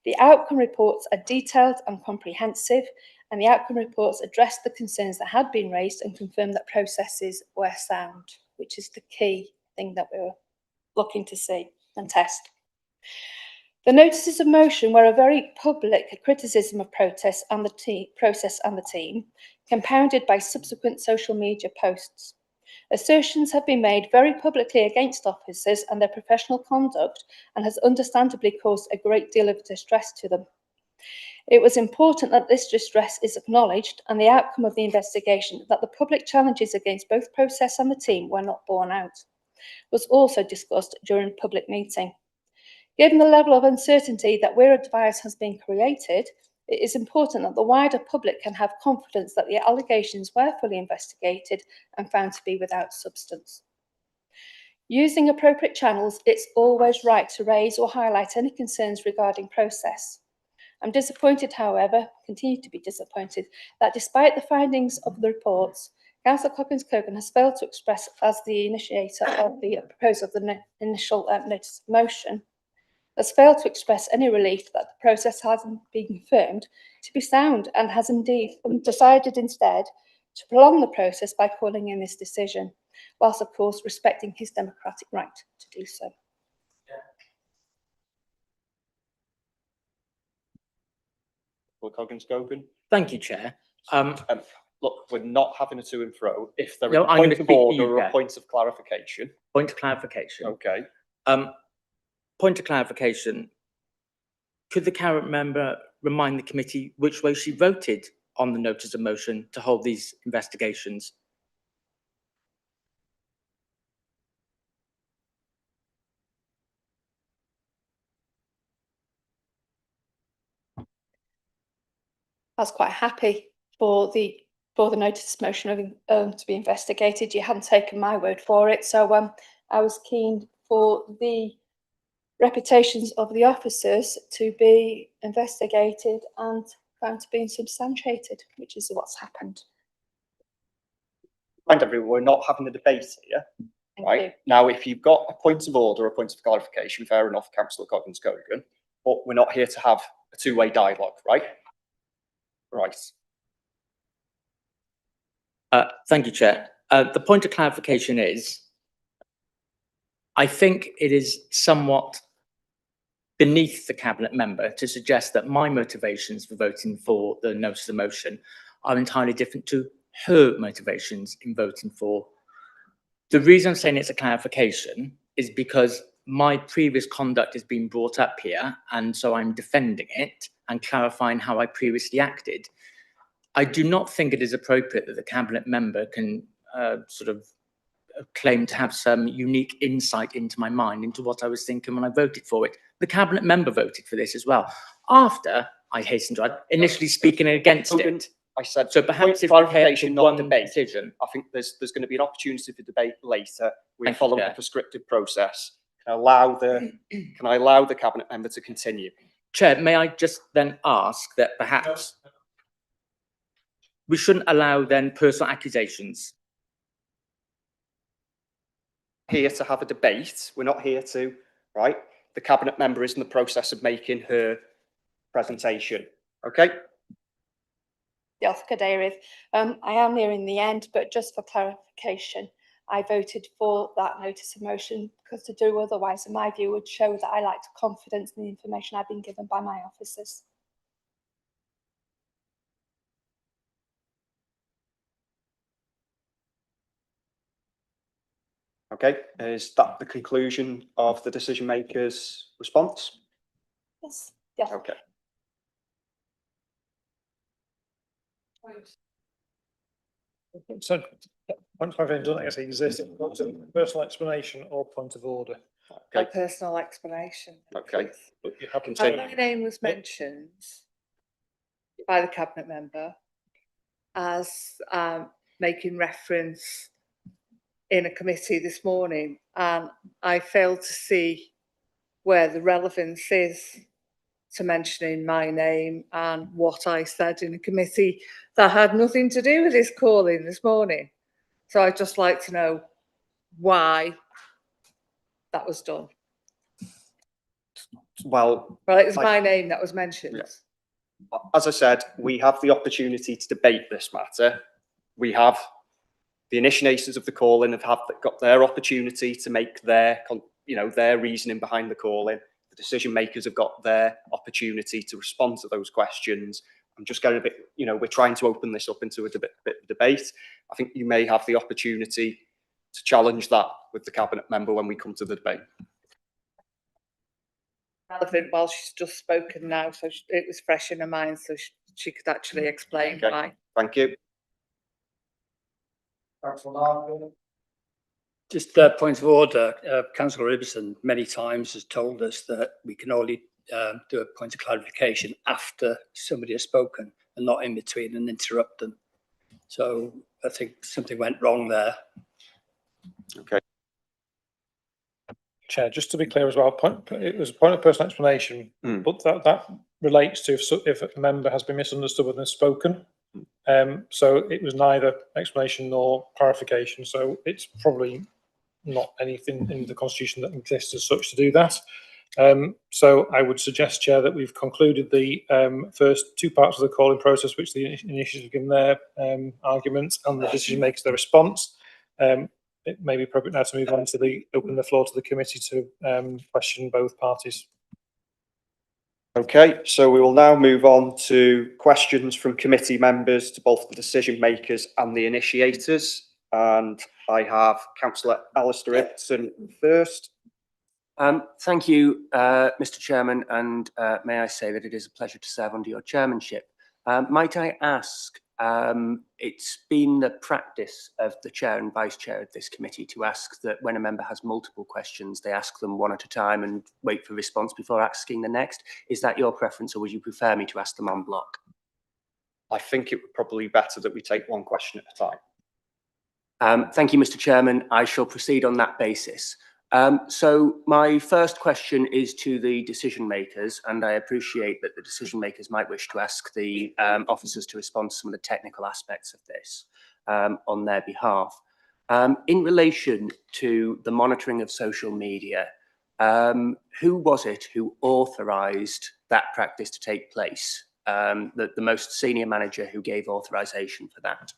Speaker 10: The outcome reports are detailed and comprehensive, and the outcome reports addressed the concerns that had been raised and confirmed that processes were sound, which is the key thing that we were looking to see and test. The notices of motion were a very public criticism of process and the team, compounded by subsequent social media posts. Assertions have been made very publicly against officers and their professional conduct, and has understandably caused a great deal of distress to them. It was important that this distress is acknowledged, and the outcome of the investigation, that the public challenges against both process and the team were not borne out, was also discussed during a public meeting. Given the level of uncertainty that we're advised has been created, it is important that the wider public can have confidence that the allegations were fully investigated and found to be without substance. Using appropriate channels, it's always right to raise or highlight any concerns regarding process. I'm disappointed, however, continue to be disappointed, that despite the findings of the reports, Councillor Coggins-Cogan has failed to express, as the initiator of the proposal of the initial notice of motion, has failed to express any relief that the process hasn't been confirmed to be sound, and has indeed decided instead to prolong the process by calling in this decision, whilst of course respecting his democratic right to do so.
Speaker 2: Coggins-Cogan.
Speaker 8: Thank you, Chair.
Speaker 2: Look, we're not having a to and fro. If there is
Speaker 8: No,
Speaker 2: a
Speaker 8: I'm
Speaker 2: point
Speaker 8: gonna
Speaker 2: of
Speaker 8: speak to
Speaker 2: order
Speaker 8: you,
Speaker 2: or a
Speaker 8: Chair.
Speaker 2: point of clarification.
Speaker 8: Point of clarification.
Speaker 2: Okay.
Speaker 8: Point of clarification. Could the current member remind the committee which way she voted on the notice of motion to hold these investigations?
Speaker 10: I was quite happy for the notice of motion to be investigated. You hadn't taken my word for it, so I was keen for the reputations of the officers to be investigated and found to be substantiated, which is what's happened.
Speaker 2: Mind everyone, we're not having a debate here,
Speaker 10: Thank
Speaker 2: right?
Speaker 10: you.
Speaker 2: Now, if you've got a point of order or a point of clarification, fair enough, Councillor Coggins-Cogan, but we're not here to have a two-way dialogue, right? Right.
Speaker 8: Thank you, Chair. The point of clarification is, I think it is somewhat beneath the cabinet member to suggest that my motivations for voting for the notice of motion are entirely different to her motivations in voting for. The reason I'm saying it's a clarification is because my previous conduct has been brought up here, and so I'm defending it and clarifying how I previously acted. I do not think it is appropriate that the cabinet member can sort of claim to have some unique insight into my mind, into what I was thinking when I voted for it. The cabinet member voted for this as well, after I hastened to add, initially speaking against it.
Speaker 2: I said,
Speaker 8: So perhaps if
Speaker 2: clarification, not
Speaker 8: one
Speaker 2: debate.
Speaker 8: decision.
Speaker 2: I think there's going to be an opportunity for debate later. We
Speaker 8: Thank you,
Speaker 2: follow the
Speaker 8: Chair.
Speaker 2: prescriptive process. Can I allow the cabinet member to continue?
Speaker 8: Chair, may I just then ask that perhaps we shouldn't allow then personal accusations?
Speaker 2: Here to have a debate. We're not here to, right? The cabinet member is in the process of making her presentation. Okay.
Speaker 10: Diolch, Cadeirydd. I am nearing the end, but just for clarification, I voted for that notice of motion because to do otherwise, in my view, would show that I lacked confidence in the information I've been given by my officers.
Speaker 2: Okay. Is that the conclusion of the decision maker's response?
Speaker 10: Yes. Yes.
Speaker 2: Okay.
Speaker 1: So, point of clarification doesn't actually exist. Personal explanation or point of order.
Speaker 11: A
Speaker 2: Okay.
Speaker 11: personal explanation.
Speaker 2: Okay.
Speaker 1: But you haven't
Speaker 11: And
Speaker 2: Continue.
Speaker 11: my name was mentioned by the cabinet member as making reference in a committee this morning, and I failed to see where the relevance is to mentioning my name and what I said in a committee that had nothing to do with this calling this morning. So I'd just like to know why that was done.
Speaker 2: Well,
Speaker 11: It was my name that was mentioned.
Speaker 2: Yeah. As I said, we have the opportunity to debate this matter. We have the initiators of the call-in have got their opportunity to make their reasoning behind the call-in. The decision makers have got their opportunity to respond to those questions. I'm just getting a bit, we're trying to open this up into a bit of debate. I think you may have the opportunity to challenge that with the cabinet member when we come to the debate.
Speaker 11: Relevant while she's just spoken now, so it was fresh in her mind, so she could actually explain
Speaker 2: Okay.
Speaker 11: why.
Speaker 2: Thank you.
Speaker 12: Just a point of order. Councillor Ibbotson many times has told us that we can only do a point of clarification after somebody has spoken and not in between and interrupt them. So I think something went wrong there.
Speaker 2: Okay.
Speaker 1: Chair, just to be clear as well, it was a point of personal explanation, but that relates to if a member has been misunderstood and has spoken. So it was neither explanation nor clarification. So it's probably not anything in the Constitution that exists as such to do that. So I would suggest, Chair, that we've concluded the first two parts of the calling process, which the initiatives have given their arguments and the decision makers their response. It may be appropriate now to move on to open the floor to the committee to question both parties.
Speaker 2: Okay, so we will now move on to questions from committee members to both the decision makers and the initiators. And I have Councillor Alistair Ibson first.
Speaker 7: Thank you, Mr. Chairman, and may I say that it is a pleasure to serve under your chairmanship. Might I ask, it's been the practice of the chair and vice chair of this committee to ask that when a member has multiple questions, they ask them one at a time and wait for response before asking the next. Is that your preference, or would you prefer me to ask them on block?
Speaker 2: I think it would probably be better that we take one question at a time.
Speaker 7: Thank you, Mr. Chairman. I shall proceed on that basis. So my first question is to the decision makers, and I appreciate that the decision makers might wish to ask the officers to respond to some of the technical aspects of this on their behalf. In relation to the monitoring of social media, who was it who authorised that practice to take place? The most senior manager who gave authorisation for that?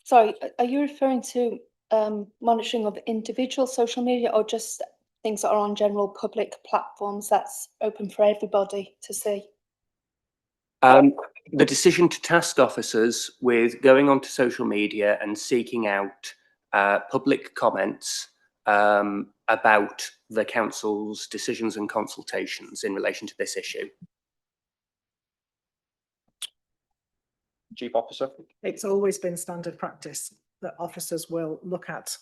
Speaker 10: Sorry, are you referring to monitoring of individual social media or just things that are on general public platforms that's open for everybody to see?
Speaker 7: The decision to task officers with going onto social media and seeking out public comments about the council's decisions and consultations in relation to this issue.
Speaker 2: Chief Officer.
Speaker 9: It's always been standard practice that officers will look at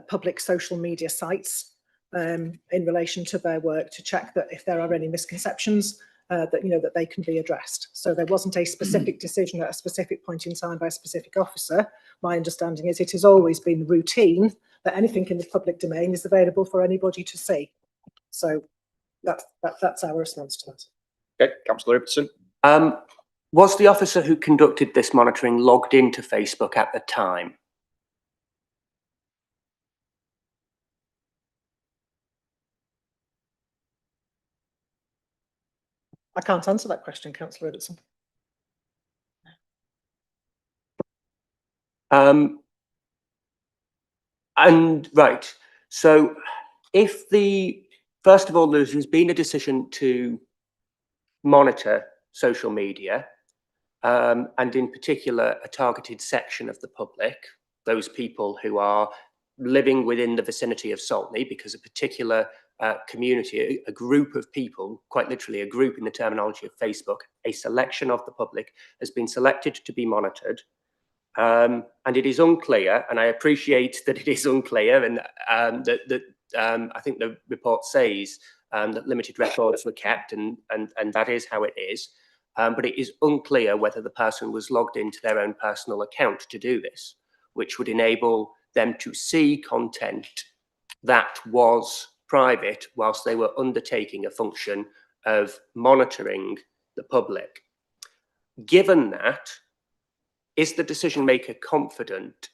Speaker 9: public social media sites in relation to their work to check that if there are any misconceptions, that they can be addressed. So there wasn't a specific decision at a specific point in time by a specific officer. My understanding is it has always been routine that anything in the public domain is available for anybody to see. So that's our response to that.
Speaker 2: Okay, Councillor Ibson.
Speaker 7: Was the officer who conducted this monitoring logged into Facebook at the time?
Speaker 9: I can't answer that question, Councillor Edison.
Speaker 7: And right, so if first of all, there's been a decision to monitor social media, and in particular, a targeted section of the public, those people who are living within the vicinity of Saltney, because a particular community, a group of people, quite literally a group in the terminology of Facebook, a selection of the public has been selected to be monitored. And it is unclear, and I appreciate that it is unclear, and I think the report says that limited records were kept, and that is how it is. But it is unclear whether the person was logged into their own personal account to do this, which would enable them to see content that was private whilst they were undertaking a function of monitoring the public. Given that, is the decision maker confident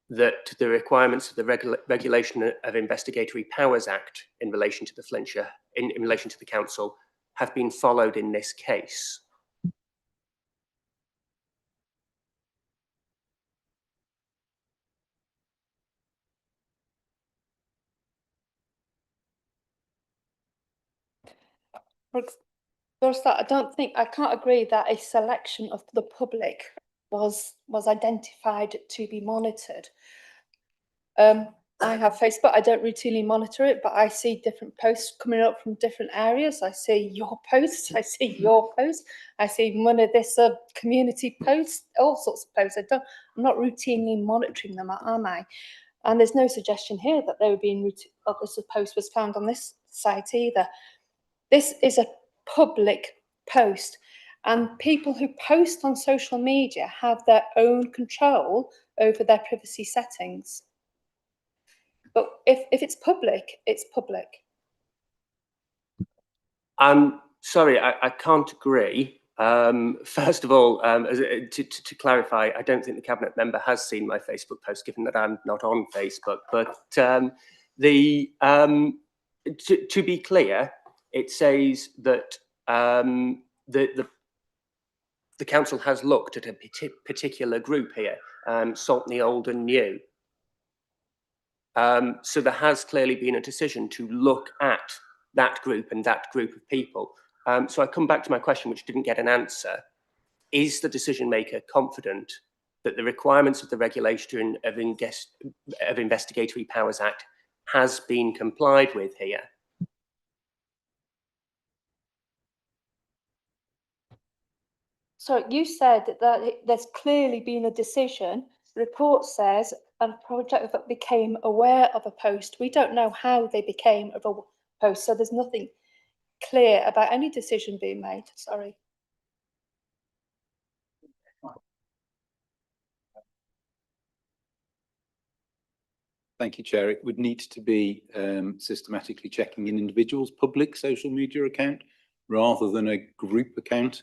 Speaker 7: that the requirements of the Regulation of Investigatory Powers Act in relation to the Flintshire, in relation to the council, have been followed in this case?
Speaker 10: First, I can't agree that a selection of the public was identified to be monitored. I have Facebook. I don't routinely monitor it, but I see different posts coming up from different areas. I see your posts. I see your posts. I see one of this community posts. All sorts of posts. I'm not routinely monitoring them, am I? And there's no suggestion here that they were being this post was found on this site either. This is a public post, and people who post on social media have their own control over their privacy settings. But if it's public, it's public.
Speaker 7: I'm sorry, I can't agree. First of all, to clarify, I don't think the Cabinet member has seen my Facebook post, given that I'm not on Facebook. But to be clear, it says that the council has looked at a particular group here, Saltney Old and New. So there has clearly been a decision to look at that group and that group of people. So I come back to my question, which didn't get an answer. Is the decision maker confident that the requirements of the Regulation of Investigatory Powers Act has been complied with here?
Speaker 10: So you said that there's clearly been a decision. The report says a project that became aware of a post. We don't know how they became of a post, so there's nothing clear about any decision being made. Sorry.
Speaker 3: Thank you, Chair. It would need to be systematically checking an individual's public social media account rather than a group account.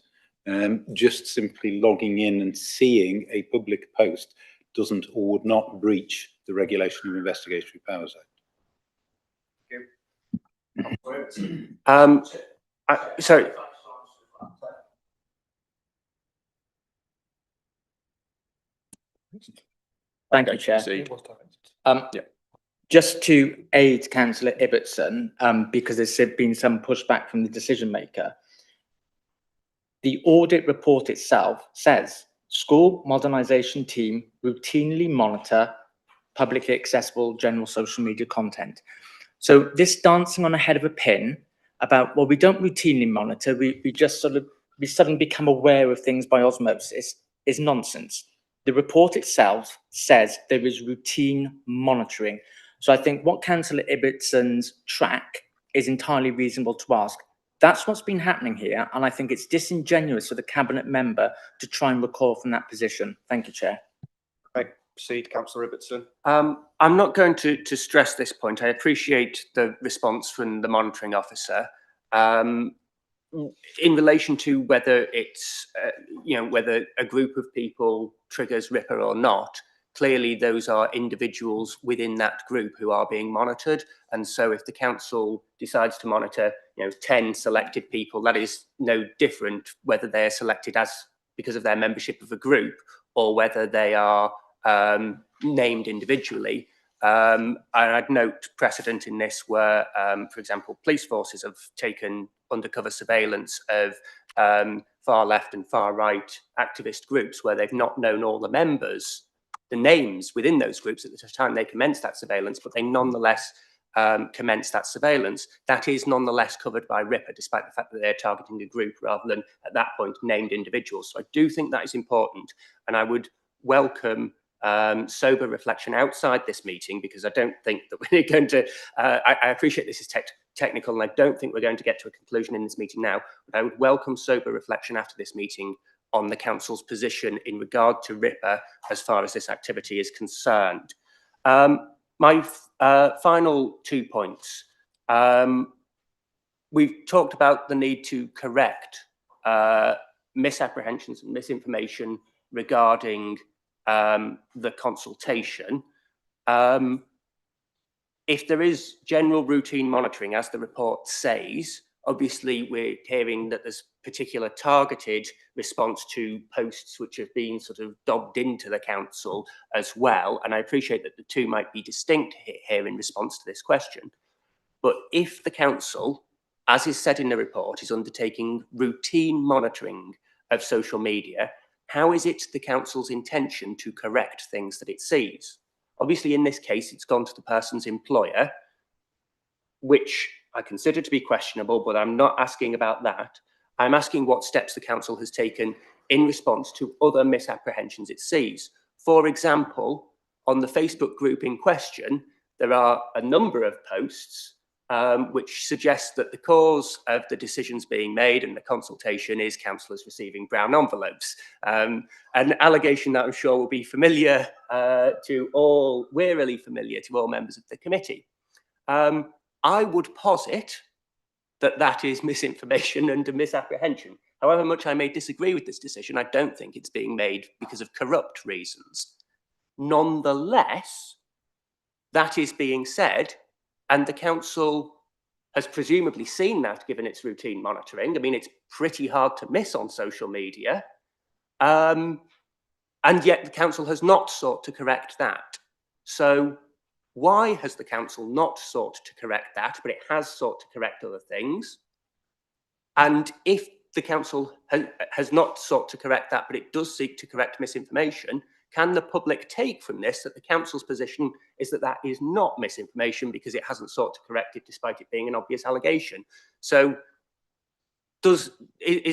Speaker 3: Just simply logging in and seeing a public post doesn't or would not breach the Regulation of Investigatory Powers Act.
Speaker 7: Sorry.
Speaker 8: Thank you, Chair. Just to aid Councillor Ibbotson, because there's been some pushback from the decision maker, the audit report itself says school modernisation team routinely monitor publicly accessible general social media content. So this dancing on the head of a pin about, well, we don't routinely monitor, we just we suddenly become aware of things by osmosis is nonsense. The report itself says there is routine monitoring. So I think what Councillor Ibbotson's track is entirely reasonable to ask. That's what's been happening here, and I think it's disingenuous for the Cabinet member to try and recoil from that position. Thank you, Chair.
Speaker 2: Okay, proceed, Councillor Ibbotson.
Speaker 7: I'm not going to stress this point. I appreciate the response from the monitoring officer. In relation to whether it's, whether a group of people triggers RIPA or not, clearly those are individuals within that group who are being monitored. And so if the council decides to monitor, 10 selected people, that is no different whether they're selected because of their membership of a group or whether they are named individually. And I'd note precedent in this where, for example, police forces have taken undercover surveillance of far left and far right activist groups where they've not known all the members, the names within those groups at the time they commenced that surveillance, but they nonetheless commenced that surveillance. That is nonetheless covered by RIPA, despite the fact that they're targeting a group rather than, at that point, named individuals. So I do think that is important, and I would welcome sober reflection outside this meeting, because I don't think that we're going to, I appreciate this is technical, and I don't think we're going to get to a conclusion in this meeting now, but I would welcome sober reflection after this meeting on the council's position in regard to RIPA as far as this activity is concerned. My final 2 points. We've talked about the need to correct misapprehensions and misinformation regarding the consultation. If there is general routine monitoring, as the report says, obviously we're hearing that there's particular targeted response to posts which have been sort of dobbed into the council as well. And I appreciate that the two might be distinct here in response to this question. But if the council, as is said in the report, is undertaking routine monitoring of social media, how is it the council's intention to correct things that it sees? Obviously, in this case, it's gone to the person's employer, which I consider to be questionable, but I'm not asking about that. I'm asking what steps the council has taken in response to other misapprehensions it sees. For example, on the Facebook group in question, there are a number of posts which suggests that the cause of the decisions being made and the consultation is councillors receiving brown envelopes. An allegation that I'm sure will be familiar wearily familiar to all members of the committee. I would posit that that is misinformation and a misapprehension. However much I may disagree with this decision, I don't think it's being made because of corrupt reasons. Nonetheless, that is being said, and the council has presumably seen that given its routine monitoring. I mean, it's pretty hard to miss on social media. And yet the council has not sought to correct that. So why has the council not sought to correct that, but it has sought to correct other things? And if the council has not sought to correct that, but it does seek to correct misinformation, can the public take from this that the council's position is that that is not misinformation because it hasn't sought to correct it despite it being an obvious allegation? So is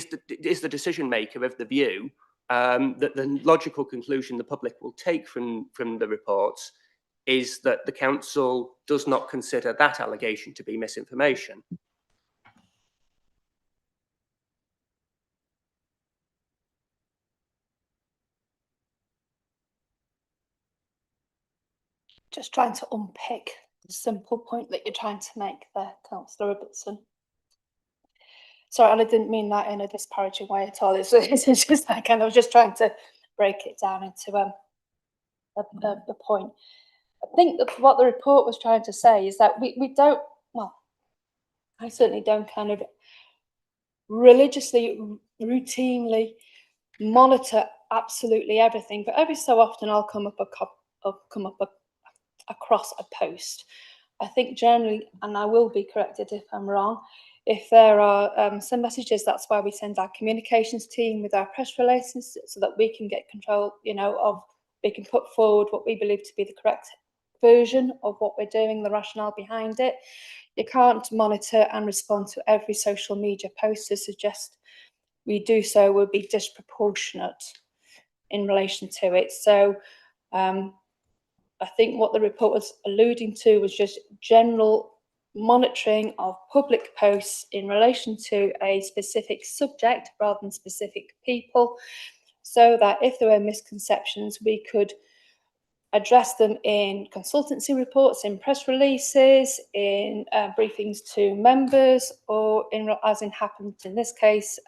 Speaker 7: the decision maker of the view that the logical conclusion the public will take from the reports is that the council does not consider that allegation to be misinformation?
Speaker 10: Just trying to unpick the simple point that you're trying to make there, Councillor Robertson. Sorry, and I didn't mean that in a disparaging way at all. It's just like, I was just trying to break it down into the point. I think that what the report was trying to say is that we don't, well, I certainly don't kind of religiously, routinely monitor absolutely everything, but every so often I'll come up across a post. I think generally, and I will be corrected if I'm wrong, if there are some messages, that's why we send our communications team with our press releases so that we can get control, you know, we can put forward what we believe to be the correct version of what we're doing, the rationale behind it. You can't monitor and respond to every social media post to suggest we do so would be disproportionate in relation to it. So I think what the report was alluding to was just general monitoring of public posts in relation to a specific subject rather than specific people, so that if there were misconceptions, we could address them in consultancy reports, in press releases, in briefings to members, or as happened in this case,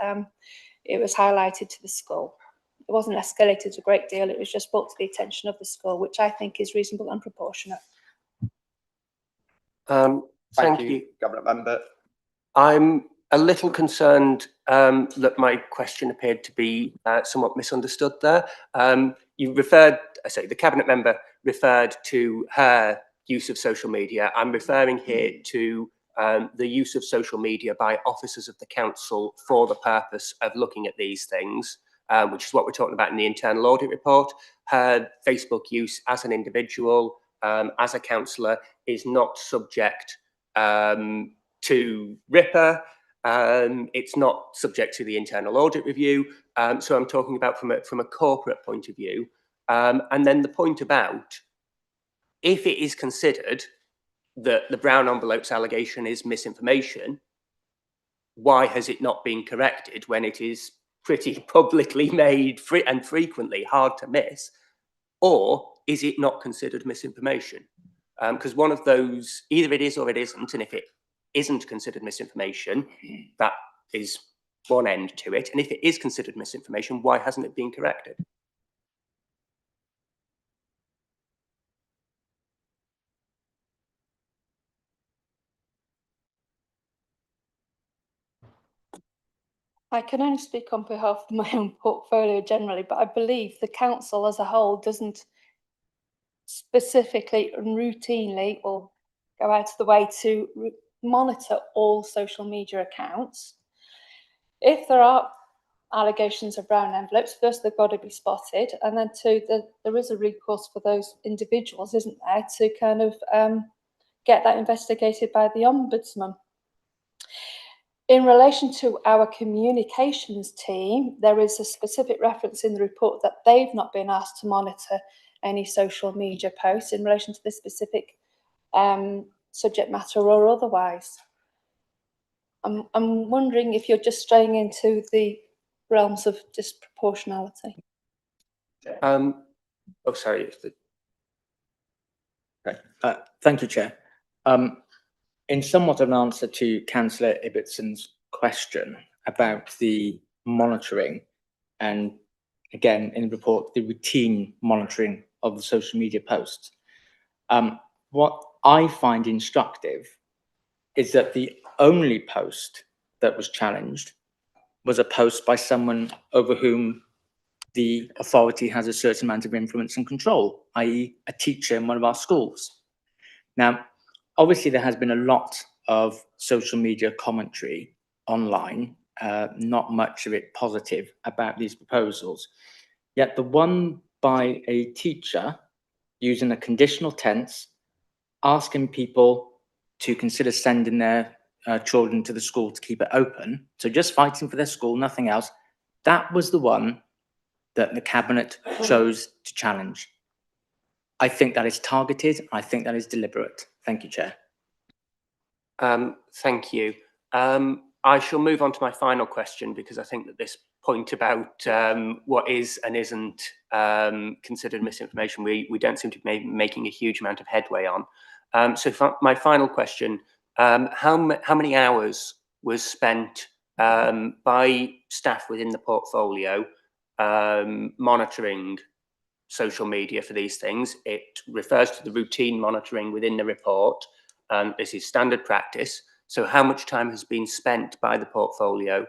Speaker 10: it was highlighted to the school. It wasn't escalated a great deal, it was just brought to the attention of the school, which I think is reasonable and proportionate.
Speaker 2: Thank you, Cabinet Member.
Speaker 7: I'm a little concerned that my question appeared to be somewhat misunderstood there. You referred, the Cabinet Member referred to her use of social media. I'm referring here to the use of social media by officers of the council for the purpose of looking at these things, which is what we're talking about in the internal audit report. Her Facebook use as an individual, as a councillor, is not subject to RIPA. It's not subject to the internal audit review. So I'm talking about from a corporate point of view. And then the point about if it is considered that the brown envelopes allegation is misinformation, why has it not been corrected when it is pretty publicly made and frequently hard to miss? Or is it not considered misinformation? Because one of those, either it is or it isn't, and if it isn't considered misinformation, that is one end to it. And if it is considered misinformation, why hasn't it been corrected?
Speaker 10: I can only speak on behalf of my own portfolio generally, but I believe the council as a whole doesn't specifically and routinely or go out of the way to monitor all social media accounts. If there are allegations of brown envelopes, first they've got to be spotted, and then two, there is a recourse for those individuals, isn't there, to kind of get that investigated by the Ombudsman. In relation to our communications team, there is a specific reference in the report that they've not been asked to monitor any social media posts in relation to this specific subject matter or otherwise. I'm wondering if you're just straying into the realms of disproportionality.
Speaker 7: Oh, sorry.
Speaker 8: Thank you, Chair. In somewhat of an answer to Councillor Ibbetson's question about the monitoring, and again in the report, the routine monitoring of the social media posts, what I find instructive is that the only post that was challenged was a post by someone over whom the authority has a certain amount of influence and control, i.e. a teacher in one of our schools. Now, obviously there has been a lot of social media commentary online, not much of it positive about these proposals. Yet the one by a teacher using a conditional tense, asking people to consider sending their children to the school to keep it open, so just fighting for their school, nothing else, that was the one that the Cabinet chose to challenge. I think that is targeted. I think that is deliberate. Thank you, Chair.
Speaker 7: Thank you. I shall move on to my final question, because I think that this point about what is and isn't considered misinformation, we don't seem to be making a huge amount of headway on. So for my final question, how many hours was spent by staff within the portfolio monitoring social media for these things? It refers to the routine monitoring within the report, and this is standard practice. So how much time has been spent by the portfolio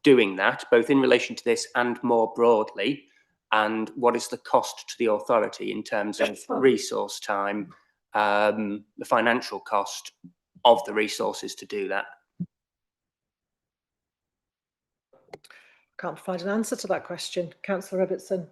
Speaker 7: doing that, both in relation to this and more broadly? And what is the cost to the authority in terms of resource time, the financial cost of the resources to do that?
Speaker 9: Can't provide an answer to that question, Councillor Ibbetson.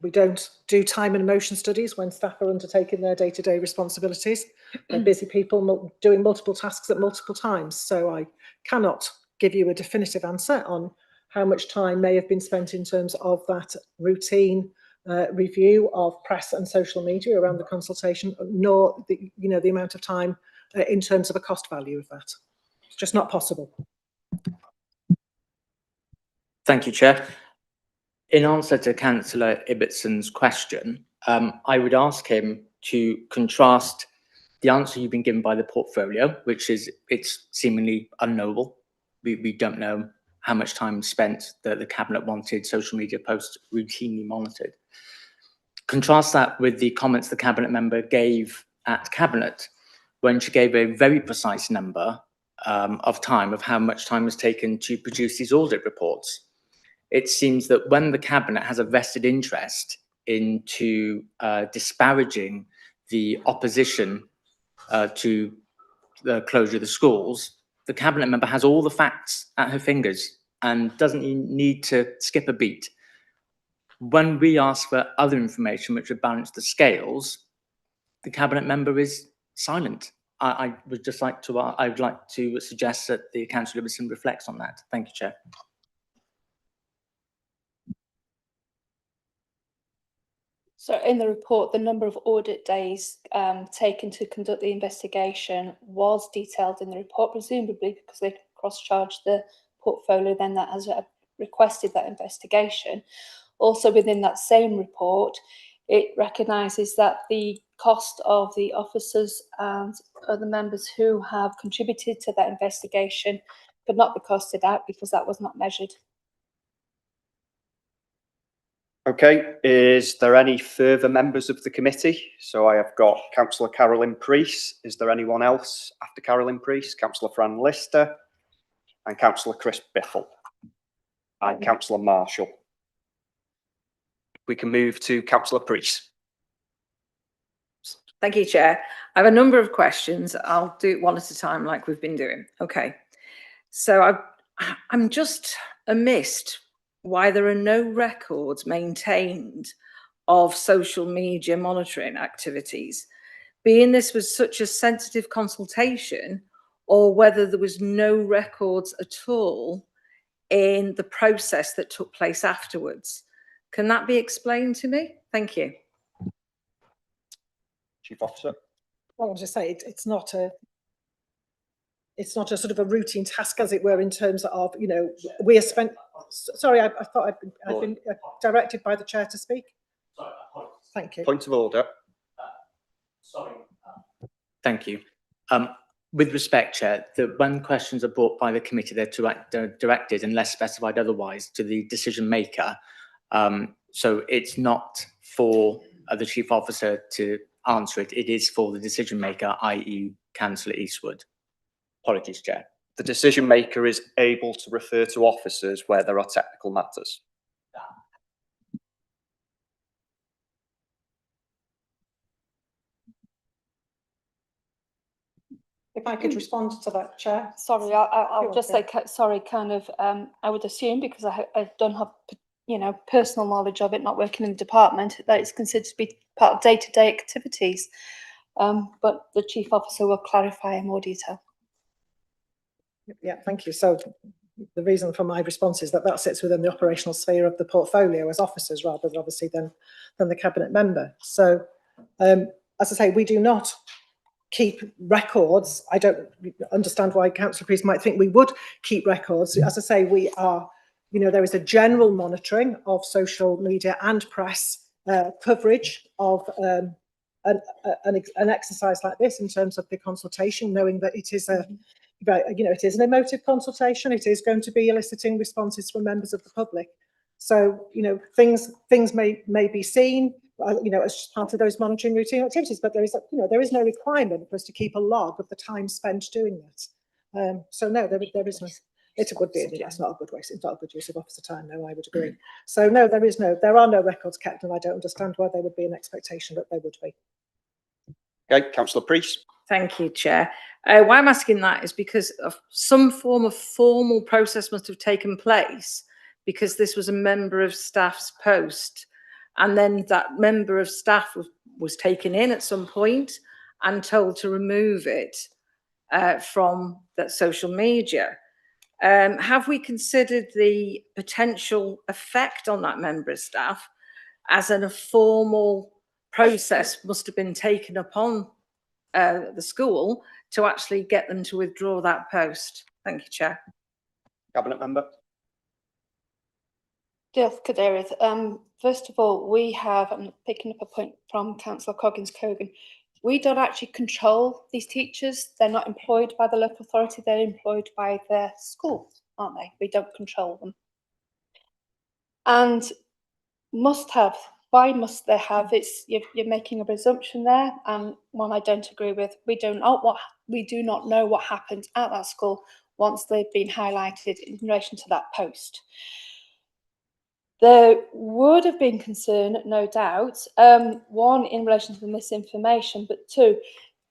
Speaker 9: We don't do time and emotion studies when staff are undertaking their day-to-day responsibilities. They're busy people doing multiple tasks at multiple times. So I cannot give you a definitive answer on how much time may have been spent in terms of that routine review of press and social media around the consultation, nor the amount of time in terms of a cost value of that. It's just not possible.
Speaker 8: Thank you, Chair. In answer to Councillor Ibbetson's question, I would ask him to contrast the answer you've been given by the portfolio, which is it's seemingly unknowable. We don't know how much time spent that the Cabinet wanted social media posts routinely monitored. Contrast that with the comments the Cabinet member gave at Cabinet, when she gave a very precise number of time of how much time was taken to produce these audit reports. It seems that when the Cabinet has a vested interest into disparaging the opposition to the closure of the schools, the Cabinet member has all the facts at her fingers and doesn't need to skip a beat. When we ask for other information which would balance the scales, the Cabinet member is silent. I would like to suggest that the Councillor Ibbetson reflects on that. Thank you, Chair.
Speaker 10: So in the report, the number of audit days taken to conduct the investigation was detailed in the report, presumably because they cross-charged the portfolio then that has requested that investigation. Also within that same report, it recognises that the cost of the officers and other members who have contributed to that investigation could not be costed out because that was not measured.
Speaker 2: Okay, is there any further members of the committee? So I have got Councillor Carolyn Preece. Is there anyone else after Carolyn Preece? Councillor Fran Lister and Councillor Chris Biffle and Councillor Marshall. We can move to Councillor Preece.
Speaker 13: Thank you, Chair. I have a number of questions. I'll do it one at a time like we've been doing. Okay. So I'm just amazed why there are no records maintained of social media monitoring activities, being this was such a sensitive consultation, or whether there was no records at all in the process that took place afterwards. Can that be explained to me? Thank you.
Speaker 2: Chief Officer.
Speaker 9: I want to say it's not a sort of a routine task, as it were, in terms of, you know, we are spent. Sorry, I thought I'd been directed by the chair to speak. Thank you.
Speaker 2: Point of order.
Speaker 8: Thank you. With respect, Chair, that when questions are brought by the committee, they're directed, unless specified otherwise, to the decision maker. So it's not for the chief officer to answer it. It is for the decision maker, i.e. Councillor Eastwood. Apologies, Chair.
Speaker 2: The decision maker is able to refer to officers where there are technical matters.
Speaker 9: If I could respond to that, Chair.
Speaker 10: Sorry, I'll just say, sorry, kind of, I would assume, because I don't have, you know, personal knowledge of it, not working in the department, that it's considered to be part of day-to-day activities. But the chief officer will clarify in more detail.
Speaker 9: Yeah, thank you. So the reason for my response is that sits within the operational sphere of the portfolio as officers, rather than obviously than the cabinet member. So as I say, we do not keep records. I don't understand why Councillor Priest might think we would keep records. As I say, we are, you know, there is a general monitoring of social media and press coverage of an exercise like this in terms of the consultation, knowing that it is you know, it is an emotive consultation. It is going to be eliciting responses from members of the public. So, you know, things may be seen, you know, as part of those monitoring routine activities, but there is, you know, there is no requirement for us to keep a log of the time spent doing that. So no, there is no. It would be. That's not a good way. It's not a good use of officer time. No, I would agree. So no, there are no records kept, and I don't understand why there would be an expectation that there would be.
Speaker 2: Okay, Councillor Priest.
Speaker 13: Thank you, Chair. Why I'm asking that is because of some form of formal process must have taken place, because this was a member of staff's post, and then that member of staff was taken in at some point and told to remove it from that social media. Have we considered the potential effect on that member of staff, as in a formal process must have been taken upon the school to actually get them to withdraw that post? Thank you, Chair.
Speaker 2: Cabinet member.
Speaker 10: Diolch, Cadeirydd. First of all, we have, I'm picking up a point from Councillor Coggins-Cogan, we don't actually control these teachers. They're not employed by the local authority, they're employed by their school, aren't they? We don't control them. And must have, why must they have? It's you're making a presumption there, and one I don't agree with. We do not know what happened at that school once they've been highlighted in relation to that post. There would have been concern, no doubt, one, in relation to the misinformation, but two,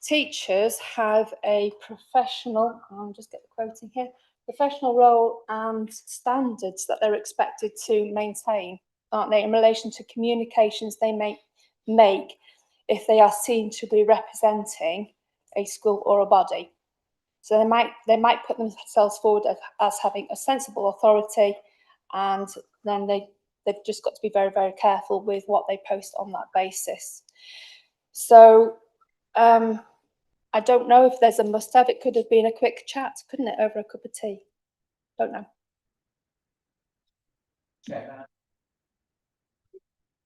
Speaker 10: teachers have a professional, I'll just get the quoting here, professional role and standards that they're expected to maintain, aren't they, in relation to communications they may make if they are seen to be representing a school or a body. So they might put themselves forward as having a sensible authority, and then they've just got to be very, very careful with what they post on that basis. So I don't know if there's a must-have. It could have been a quick chat, couldn't it, over a cup of tea? Don't know.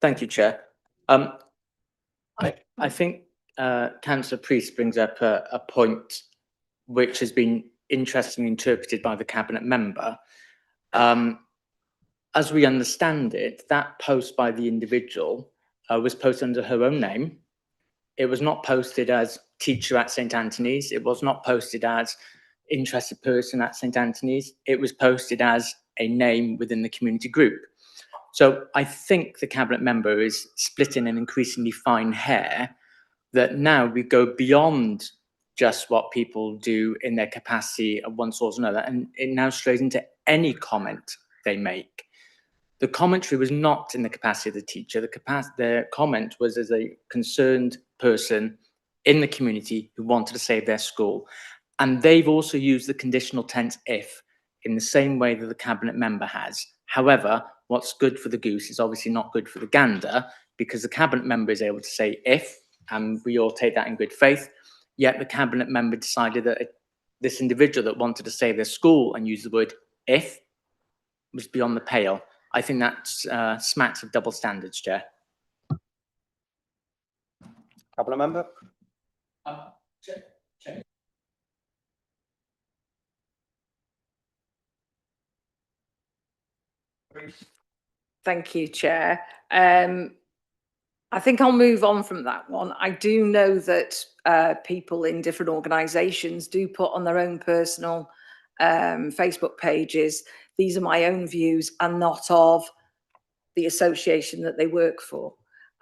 Speaker 8: Thank you, Chair. I think Councillor Priest brings up a point which has been interestingly interpreted by the cabinet member. As we understand it, that post by the individual was posted under her own name. It was not posted as teacher at St Anthony's. It was not posted as interested person at St Anthony's. It was posted as a name within the community group. So I think the cabinet member is splitting an increasingly fine hair, that now we go beyond just what people do in their capacity of one sort or another, and it now strays into any comment they make. The commentary was not in the capacity of the teacher. The comment was as a concerned person in the community who wanted to save their school. And they've also used the conditional tense if in the same way that the cabinet member has. However, what's good for the goose is obviously not good for the gander, because the cabinet member is able to say if, and we all take that in good faith. yet the cabinet member decided that this individual that wanted to save their school and use the word if was beyond the pale. I think that smacks of double standards, Chair.
Speaker 2: Cabinet member.
Speaker 13: Thank you, Chair. I think I'll move on from that one. I do know that people in different organisations do put on their own personal Facebook pages, these are my own views and not of the association that they work for.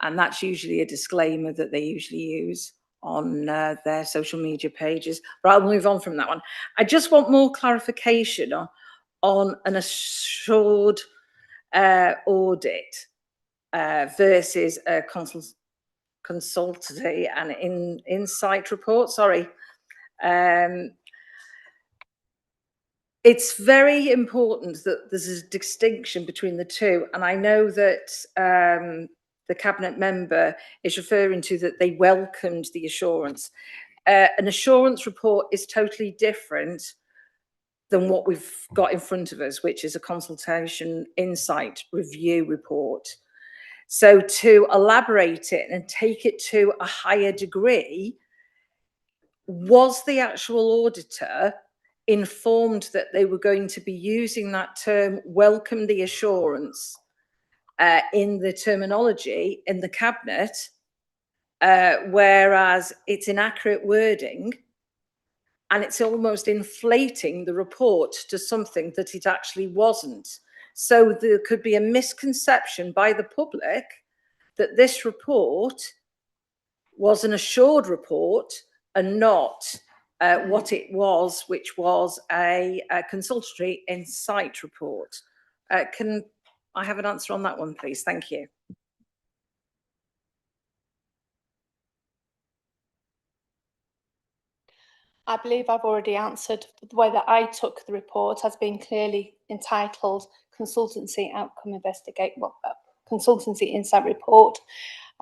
Speaker 13: And that's usually a disclaimer that they usually use on their social media pages. But I'll move on from that one. I just want more clarification on an assured audit versus a consultancy and insight report. Sorry. It's very important that there's a distinction between the two. And I know that the cabinet member is referring to that they welcomed the assurance. An assurance report is totally different than what we've got in front of us, which is a consultation insight review report. So to elaborate it and take it to a higher degree, was the actual auditor informed that they were going to be using that term, welcome the assurance, in the terminology in the cabinet, whereas it's inaccurate wording and it's almost inflating the report to something that it actually wasn't. So there could be a misconception by the public that this report was an assured report and not what it was, which was a consultancy insight report. Can I have an answer on that one, please? Thank you.
Speaker 10: I believe I've already answered. The way that I took the report has been clearly entitled Consultancy Outcome Consultancy Insight Report.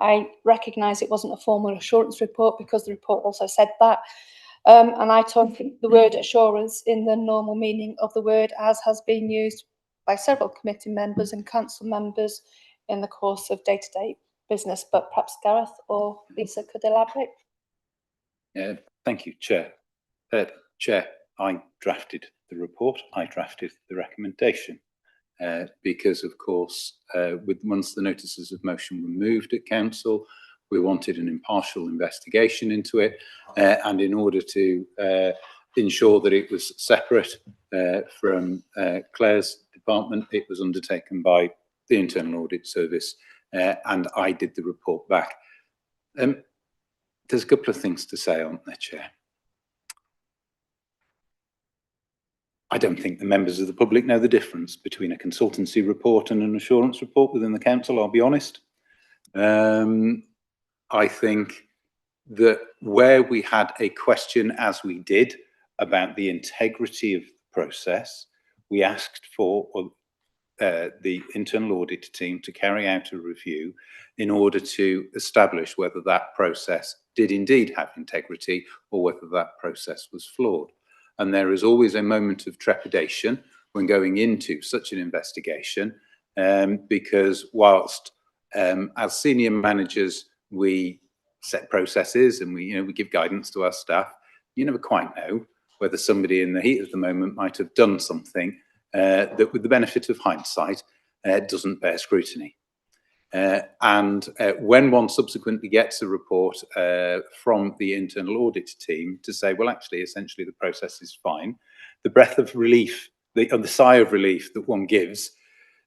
Speaker 10: I recognise it wasn't a formal assurance report because the report also said that. And I took the word assurance in the normal meaning of the word as has been used by several committee members and council members in the course of day-to-day business. But perhaps Gareth or Lisa could elaborate.
Speaker 3: Thank you, Chair. Chair, I drafted the report. I drafted the recommendation because, of course, once the notices of motion were moved at council, we wanted an impartial investigation into it, and in order to ensure that it was separate from Claire's department, it was undertaken by the Internal Audit Service, and I did the report back. There's a couple of things to say, aren't there, Chair? I don't think the members of the public know the difference between a consultancy report and an assurance report within the council, I'll be honest. I think that where we had a question, as we did, about the integrity of the process, we asked for the internal audit team to carry out a review in order to establish whether that process did indeed have integrity or whether that process was flawed. And there is always a moment of trepidation when going into such an investigation, because whilst as senior managers we set processes and we give guidance to our staff, you never quite know whether somebody in the heat of the moment might have done something that, with the benefit of hindsight, doesn't bear scrutiny. And when one subsequently gets a report from the internal audit team to say, well, actually, essentially the process is fine, the breath of relief, the sigh of relief that one gives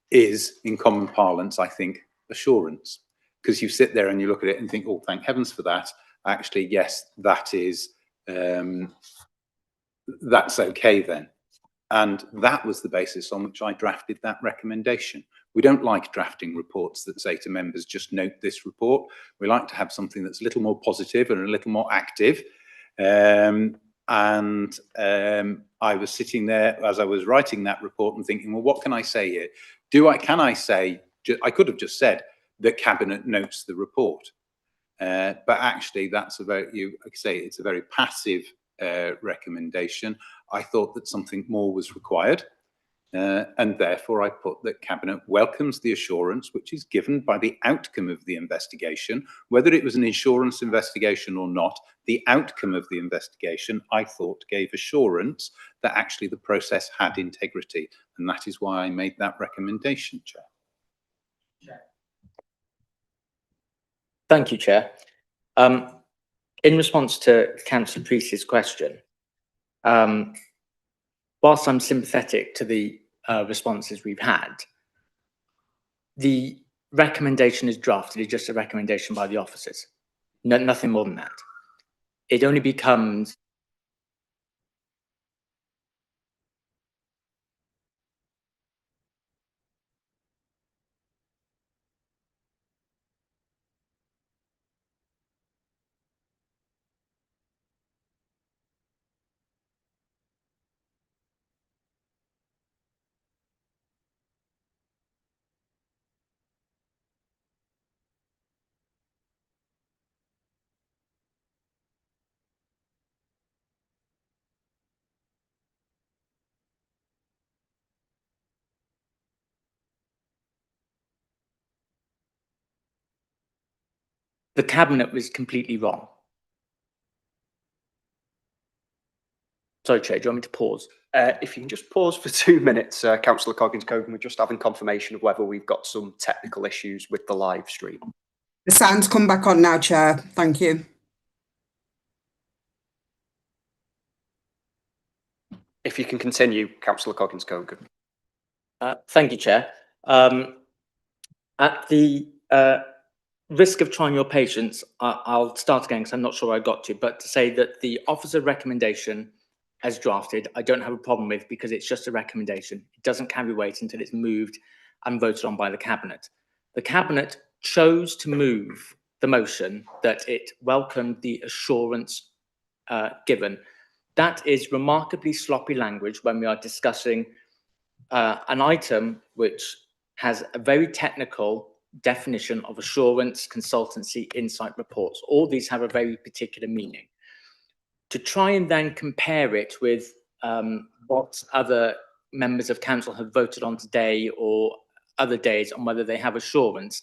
Speaker 3: is, in common parlance, I think, assurance. Because you sit there and you look at it and think, oh, thank heavens for that. Actually, yes, that is, that's okay then. And that was the basis on which I drafted that recommendation. We don't like drafting reports that say to members, just note this report. We like to have something that's a little more positive and a little more active. I was sitting there as I was writing that report and thinking, well, what can I say here? Can I say, I could have just said, the cabinet notes the report. But actually, that's like I say, it's a very passive recommendation. I thought that something more was required. And therefore, I put that Cabinet welcomes the assurance which is given by the outcome of the investigation. Whether it was an insurance investigation or not, the outcome of the investigation, I thought, gave assurance that actually the process had integrity. And that is why I made that recommendation, Chair.
Speaker 8: Thank you, Chair. In response to Councillor Priest's question, whilst I'm sympathetic to the responses we've had, the recommendation is drafted. It's just a recommendation by the officers. No, nothing more than that. It only becomes the Cabinet was completely wrong. Sorry, Chair, do you want me to pause?
Speaker 2: If you can just pause for 2 minutes, Councillor Coggins-Cogan, we're just having confirmation of whether we've got some technical issues with the live stream.
Speaker 14: The sound's come back on now, Chair. Thank you.
Speaker 2: If you can continue, Councillor Coggins-Cogan.
Speaker 8: Thank you, Chair. At the risk of trying your patience, I'll start again because I'm not sure I got to, but to say that the officer recommendation as drafted, I don't have a problem with because it's just a recommendation. It doesn't carry weight until it's moved and voted on by the Cabinet. The Cabinet chose to move the motion that it welcomed the assurance given. That is remarkably sloppy language when we are discussing an item which has a very technical definition of assurance, consultancy, insight reports. All these have a very particular meaning. To try and then compare it with what other members of council have voted on today or other days on whether they have assurance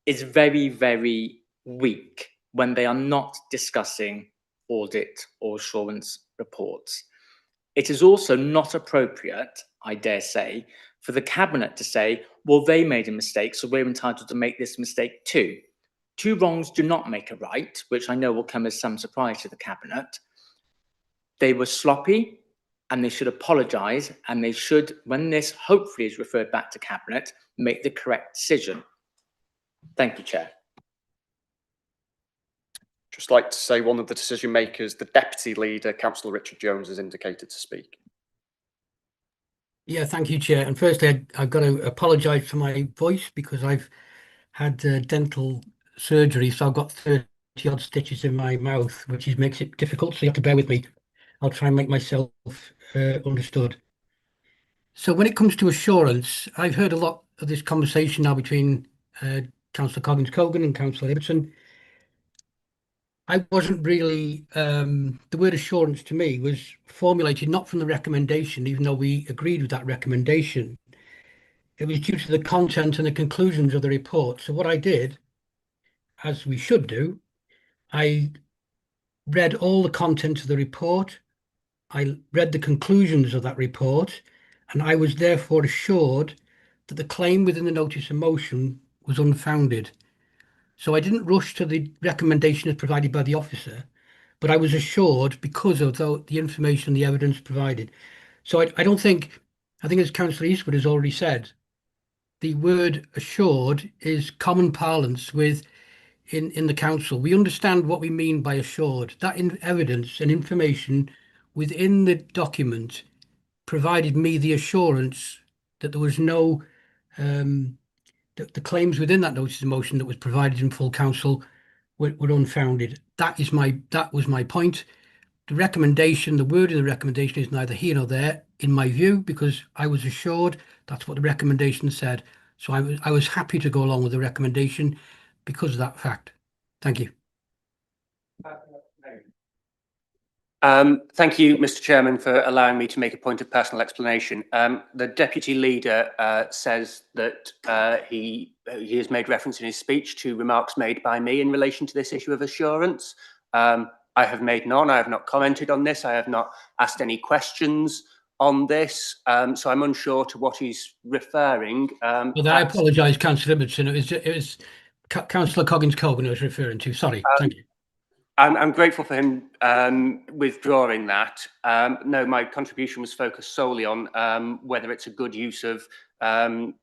Speaker 8: is very, very weak when they are not discussing audit or assurance reports. It is also not appropriate, I dare say, for the Cabinet to say, well, they made a mistake, so we're entitled to make this mistake too. Two wrongs do not make a right, which I know will come as some surprise to the Cabinet. They were sloppy and they should apologise, and they should, when this hopefully is referred back to Cabinet, make the correct decision. Thank you, Chair.
Speaker 2: Just like to say one of the decision makers, the Deputy Leader, Councillor Richard Jones, has indicated to speak.
Speaker 15: Yeah, thank you, Chair. And firstly, I've got to apologise for my voice because I've had dental surgery, so I've got 30 odd stitches in my mouth, which makes it difficult, so you have to bear with me. I'll try and make myself understood. So when it comes to assurance, I've heard a lot of this conversation now between Councillor Coggins-Cogan and Councillor Ibbotson. I wasn't really, the word assurance to me was formulated not from the recommendation, even though we agreed with that recommendation. It was due to the content and the conclusions of the report. So what I did, as we should do, I read all the content of the report. I read the conclusions of that report, and I was therefore assured that the claim within the notice of motion was unfounded. So I didn't rush to the recommendation as provided by the officer, but I was assured because of the information and the evidence provided. So I don't think, I think as Councillor Eastwood has already said, the word assured is common parlance in the council. We understand what we mean by assured. That evidence and information within the document provided me the assurance that there was no the claims within that notice of motion that was provided in full council were unfounded. That was my point. The recommendation, the word in the recommendation is neither here nor there, in my view, because I was assured that's what the recommendation said. So I was happy to go along with the recommendation because of that fact. Thank you.
Speaker 7: Thank you, Mr. Chairman, for allowing me to make a point of personal explanation. The Deputy Leader says that he has made reference in his speech to remarks made by me in relation to this issue of assurance. I have made none. I have not commented on this. I have not asked any questions on this. So I'm unsure to what he's referring.
Speaker 15: Well, then I apologise, Councillor Ibbotson. It was Councillor Coggins-Colgan I was referring to. Sorry. Thank you.
Speaker 7: I'm grateful for him withdrawing that. No, my contribution was focused solely on whether it's a good use of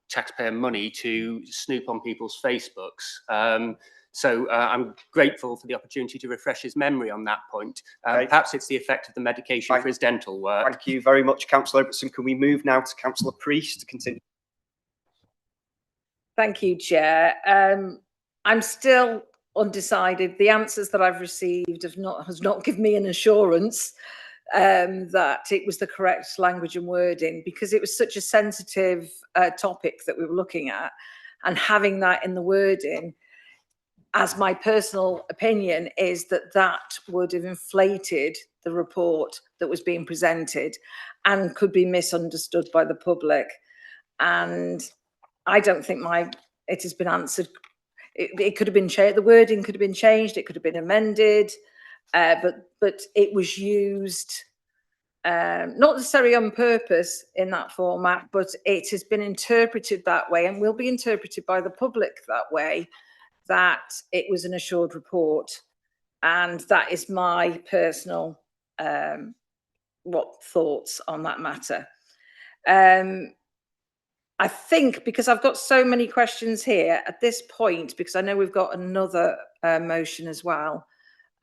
Speaker 7: taxpayer money to snoop on people's Facebooks. So I'm grateful for the opportunity to refresh his memory on that point.
Speaker 2: Okay.
Speaker 7: Perhaps it's the effect of the medication for his dental work.
Speaker 2: Thank you very much, Councillor Ibbotson. Can we move now to Councillor Priest to continue?
Speaker 13: Thank you, Chair. I'm still undecided. The answers that I've received has not given me an assurance that it was the correct language and wording, because it was such a sensitive topic that we were looking at, and having that in the wording, as my personal opinion, is that that would have inflated the report that was being presented and could be misunderstood by the public. And I don't think it has been answered. It could have been changed. The wording could have been changed. It could have been amended, but it was used not necessarily on purpose in that format, but it has been interpreted that way and will be interpreted by the public that way, that it was an assured report. And that is my personal thoughts on that matter. I think, because I've got so many questions here at this point, because I know we've got another motion as well,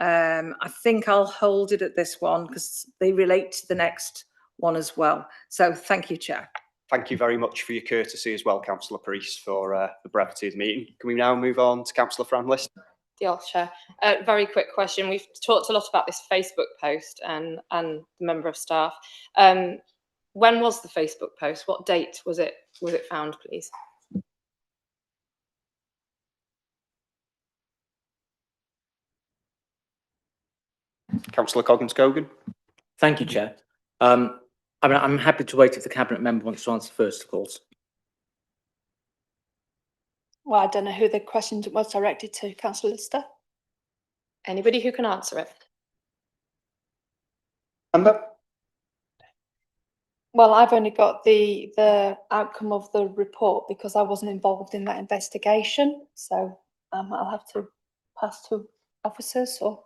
Speaker 13: I think I'll hold it at this one because they relate to the next one as well. So thank you, Chair.
Speaker 2: Thank you very much for your courtesy as well, Councillor Priest, for the brevity of the meeting. Can we now move on to Councillor Framley?
Speaker 16: Chair. Very quick question. We've talked a lot about this Facebook post and the member of staff. When was the Facebook post? What date was it found, please?
Speaker 2: Councillor Coggins-Colgan.
Speaker 8: Thank you, Chair. I'm happy to wait if the Cabinet member wants to answer first, of course.
Speaker 10: Well, I don't know who the question was directed to, Councillor Lister.
Speaker 16: Anybody who can answer it.
Speaker 2: Amber?
Speaker 10: Well, I've only got the outcome of the report because I wasn't involved in that investigation. So I'll have to pass to officers or.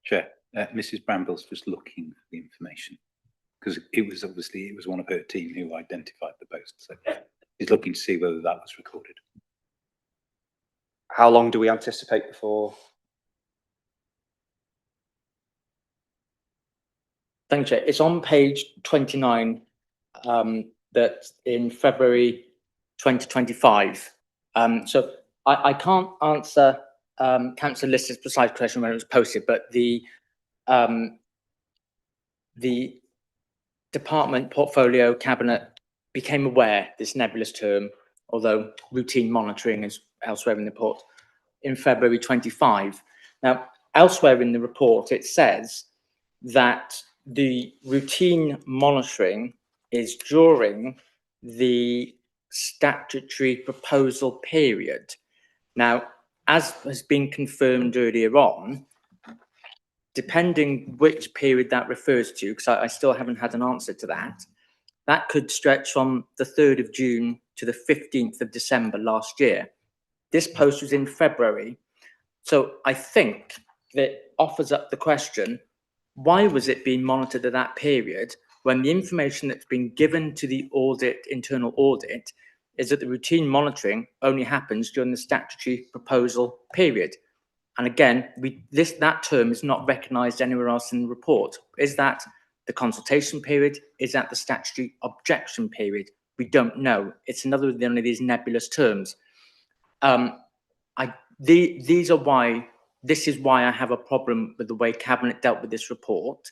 Speaker 3: Chair, Mrs. Bramble's just looking for the information because it was one of her team who identified the post. So he's looking to see whether that was recorded.
Speaker 2: How long do we anticipate before?
Speaker 8: Thank you, Chair. It's on page 29, that in February 2025. So I can't answer Councillor Lister's precise question when it was posted, but the department portfolio cabinet became aware this nebulous term, although routine monitoring is elsewhere in the report, in February 25. Now, elsewhere in the report, it says that the routine monitoring is during the statutory proposal period. Now, as has been confirmed earlier on, depending which period that refers to, because I still haven't had an answer to that, that could stretch from the 3rd of June to the 15th of December last year. This post was in February. So I think that offers up the question, why was it being monitored at that period when the information that's been given to the internal audit is that the routine monitoring only happens during the statutory proposal period? And again, that term is not recognised anywhere else in the report. Is that the consultation period? Is that the statutory objection period? We don't know. It's another of these nebulous terms. This is why I have a problem with the way Cabinet dealt with this report.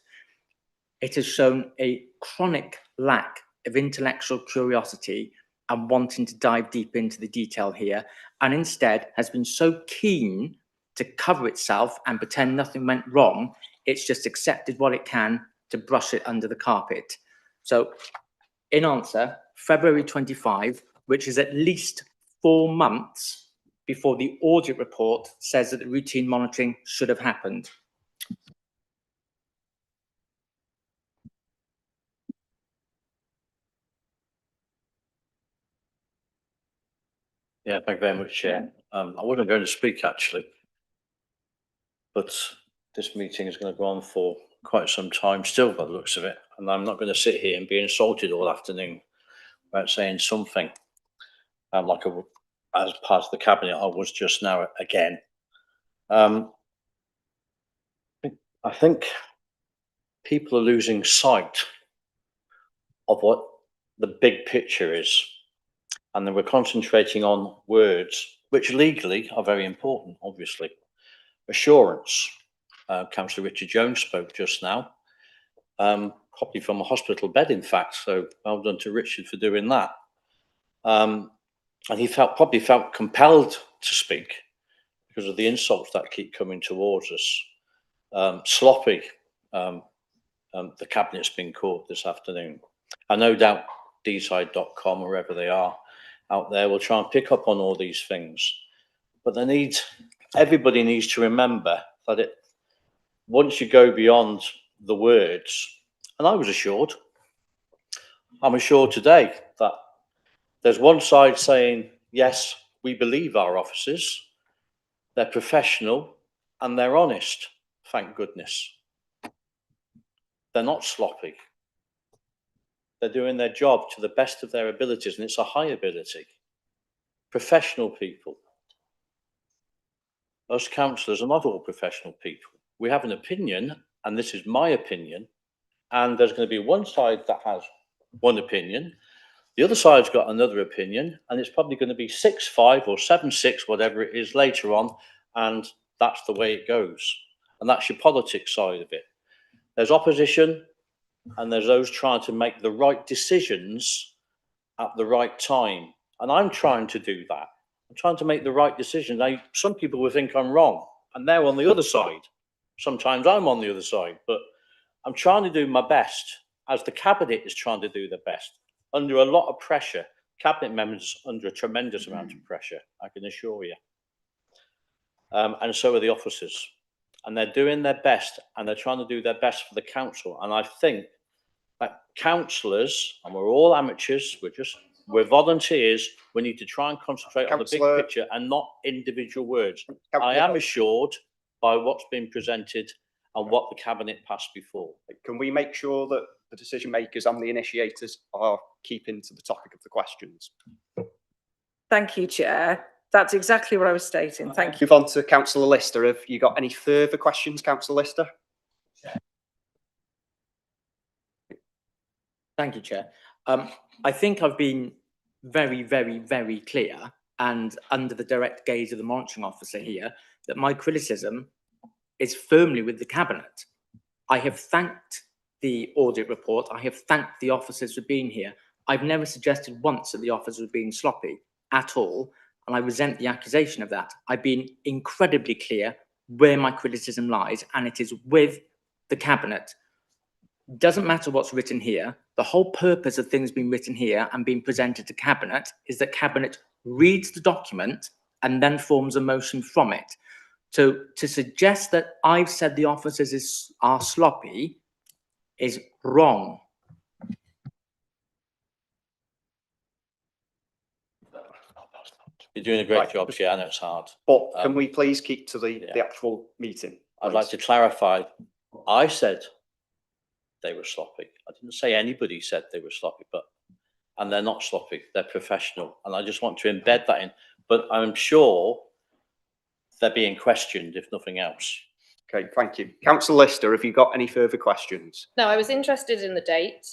Speaker 8: It has shown a chronic lack of intellectual curiosity and wanting to dive deep into the detail here. and instead has been so keen to cover itself and pretend nothing went wrong, it's just accepted what it can to brush it under the carpet. So in answer, February 25, which is at least 4 months before the audit report says that the routine monitoring should have happened.
Speaker 17: Yeah, thank you very much, Chair. I wasn't going to speak actually, but this meeting is going to go on for quite some time still by the looks of it, and I'm not going to sit here and be insulted all afternoon about saying something like as part of the cabinet I was just now again. I think people are losing sight of what the big picture is, and then we're concentrating on words which legally are very important, obviously. Assurance. Councillor Richard Jones spoke just now, probably from a hospital bed, in fact, so well done to Richard for doing that. And he probably felt compelled to speak because of the insults that keep coming towards us. Sloppy, the cabinet's been caught this afternoon. And no doubt preside.com, wherever they are out there, will try and pick up on all these things. But everybody needs to remember that once you go beyond the words, and I was assured, I'm assured today that there's one side saying, yes, we believe our officers, they're professional and they're honest, thank goodness. They're not sloppy. They're doing their job to the best of their abilities, and it's a high ability. Professional people. Us councillors are not all professional people. We have an opinion, and this is my opinion, and there's going to be one side that has one opinion, the other side's got another opinion, and it's probably going to be 6-5 or 7-6, whatever it is later on, and that's the way it goes. And that's your politics side of it. There's opposition, and there's those trying to make the right decisions at the right time. And I'm trying to do that. I'm trying to make the right decision. Now, some people will think I'm wrong, and they're on the other side. Sometimes I'm on the other side, but I'm trying to do my best, as the cabinet is trying to do their best, under a lot of pressure. Cabinet members under a tremendous amount of pressure, I can assure you. And so are the officers. And they're doing their best, and they're trying to do their best for the council. And I think that councillors, and we're all amateurs, we're volunteers, we need to try and concentrate on the big picture and not individual words. I am assured by what's been presented and what the cabinet passed before.
Speaker 2: Can we make sure that the decision makers and the initiators are keeping to the topic of the questions?
Speaker 13: Thank you, Chair. That's exactly what I was stating. Thank you.
Speaker 2: Move on to Councillor Lister. Have you got any further questions, Councillor Lister?
Speaker 8: Thank you, Chair. I think I've been very, very, very clear, and under the direct gaze of the monitoring officer here, that my criticism is firmly with the cabinet. I have thanked the audit report. I have thanked the officers for being here. I've never suggested once that the officers were being sloppy at all, and I resent the accusation of that. I've been incredibly clear where my criticism lies, and it is with the cabinet. Doesn't matter what's written here. The whole purpose of things being written here and being presented to cabinet is that cabinet reads the document and then forms a motion from it. So to suggest that I've said the officers are sloppy is wrong.
Speaker 17: You're doing a great job, Chair, and it's hard.
Speaker 2: But can we please keep to the actual meeting?
Speaker 17: I'd like to clarify. I said they were sloppy. I didn't say anybody said they were sloppy, and they're not sloppy. They're professional, and I just want to embed that in. But I'm sure they're being questioned, if nothing else.
Speaker 2: Okay, thank you. Councillor Lister, have you got any further questions?
Speaker 16: No, I was interested in the date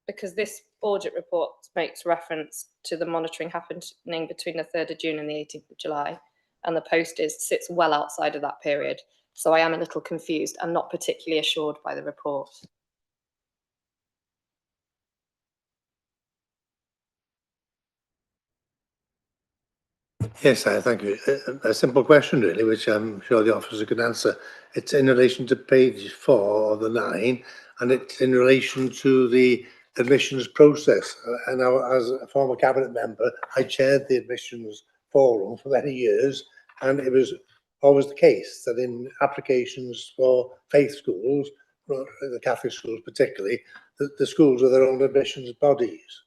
Speaker 16: because this audit report makes reference to the monitoring happening between the 3rd of June and the 18th of July, and the post sits well outside of that period. So I am a little confused and not particularly assured by the report.
Speaker 18: Yes, thank you. A simple question, really, which I'm sure the officer can answer. It's in relation to page 4 of the 9, and it's in relation to the admissions process. And now, as a former cabinet member, I chaired the admissions forum for many years, and it was always the case that in applications for faith schools, the Catholic schools particularly, the schools are their own admissions bodies.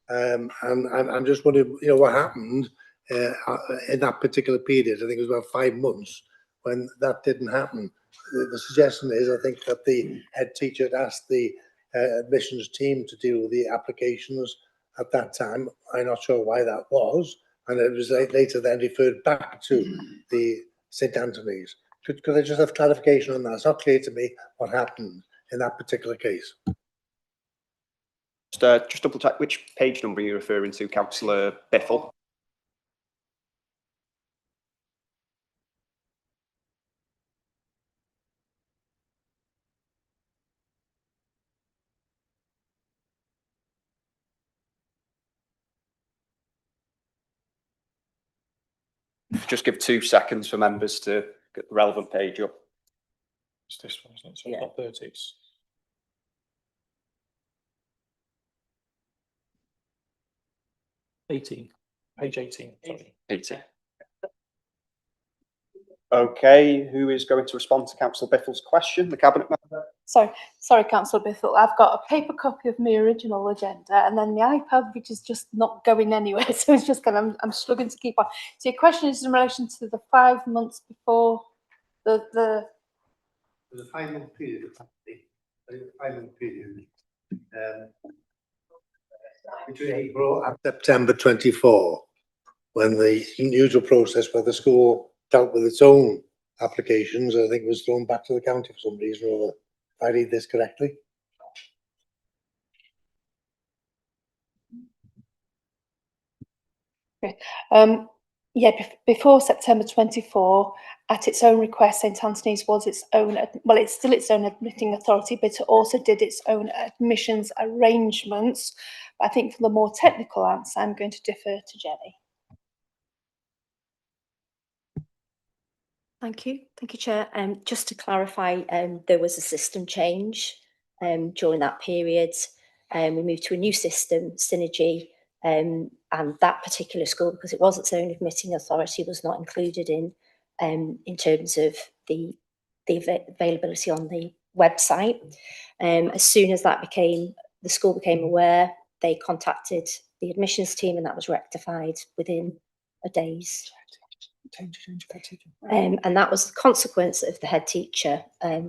Speaker 18: And I'm just wondering, what happened in that particular period. I think it was about 5 months when that didn't happen. The suggestion is, I think, that the head teacher had asked the admissions team to deal with the applications at that time. I'm not sure why that was, and it was later then referred back to the St Anthony's. Could I just have clarification on that? It's not clear to me what happened in that particular case.
Speaker 2: Just double check which page number you're referring to, Councillor Biffle. Just give 2 seconds for members to get the relevant page up.
Speaker 1: It's this one, isn't it? So it's not 30s. Page 18. Sorry.
Speaker 2: 18. Okay, who is going to respond to Councillor Biffle's question? The cabinet member.
Speaker 10: Sorry, Councillor Biffle. I've got a paper copy of my original agenda, and then the iPad, which is just not going anywhere. So it's just kind of, I'm struggling to keep on. So your question is in relation to the 5 months before the.
Speaker 18: There's a 5-month period, between April and September 24, when the usual process where the school dealt with its own applications, I think, was thrown back to the county for some reason or other. If I read this correctly.
Speaker 10: Yeah, before September 24, at its own request, St Anthony's was its own, well, it's still its own admitting authority, but it also did its own admissions arrangements. But I think for the more technical answer, I'm going to defer to Jenny.
Speaker 19: Thank you, Chair. Just to clarify, there was a system change during that period. We moved to a new system, Synergy, and that particular school, because it was its own admitting authority, was not included in terms of the availability on the website. As soon as that the school became aware, they contacted the admissions team, and that was rectified within a day's. And that was the consequence of the head teacher,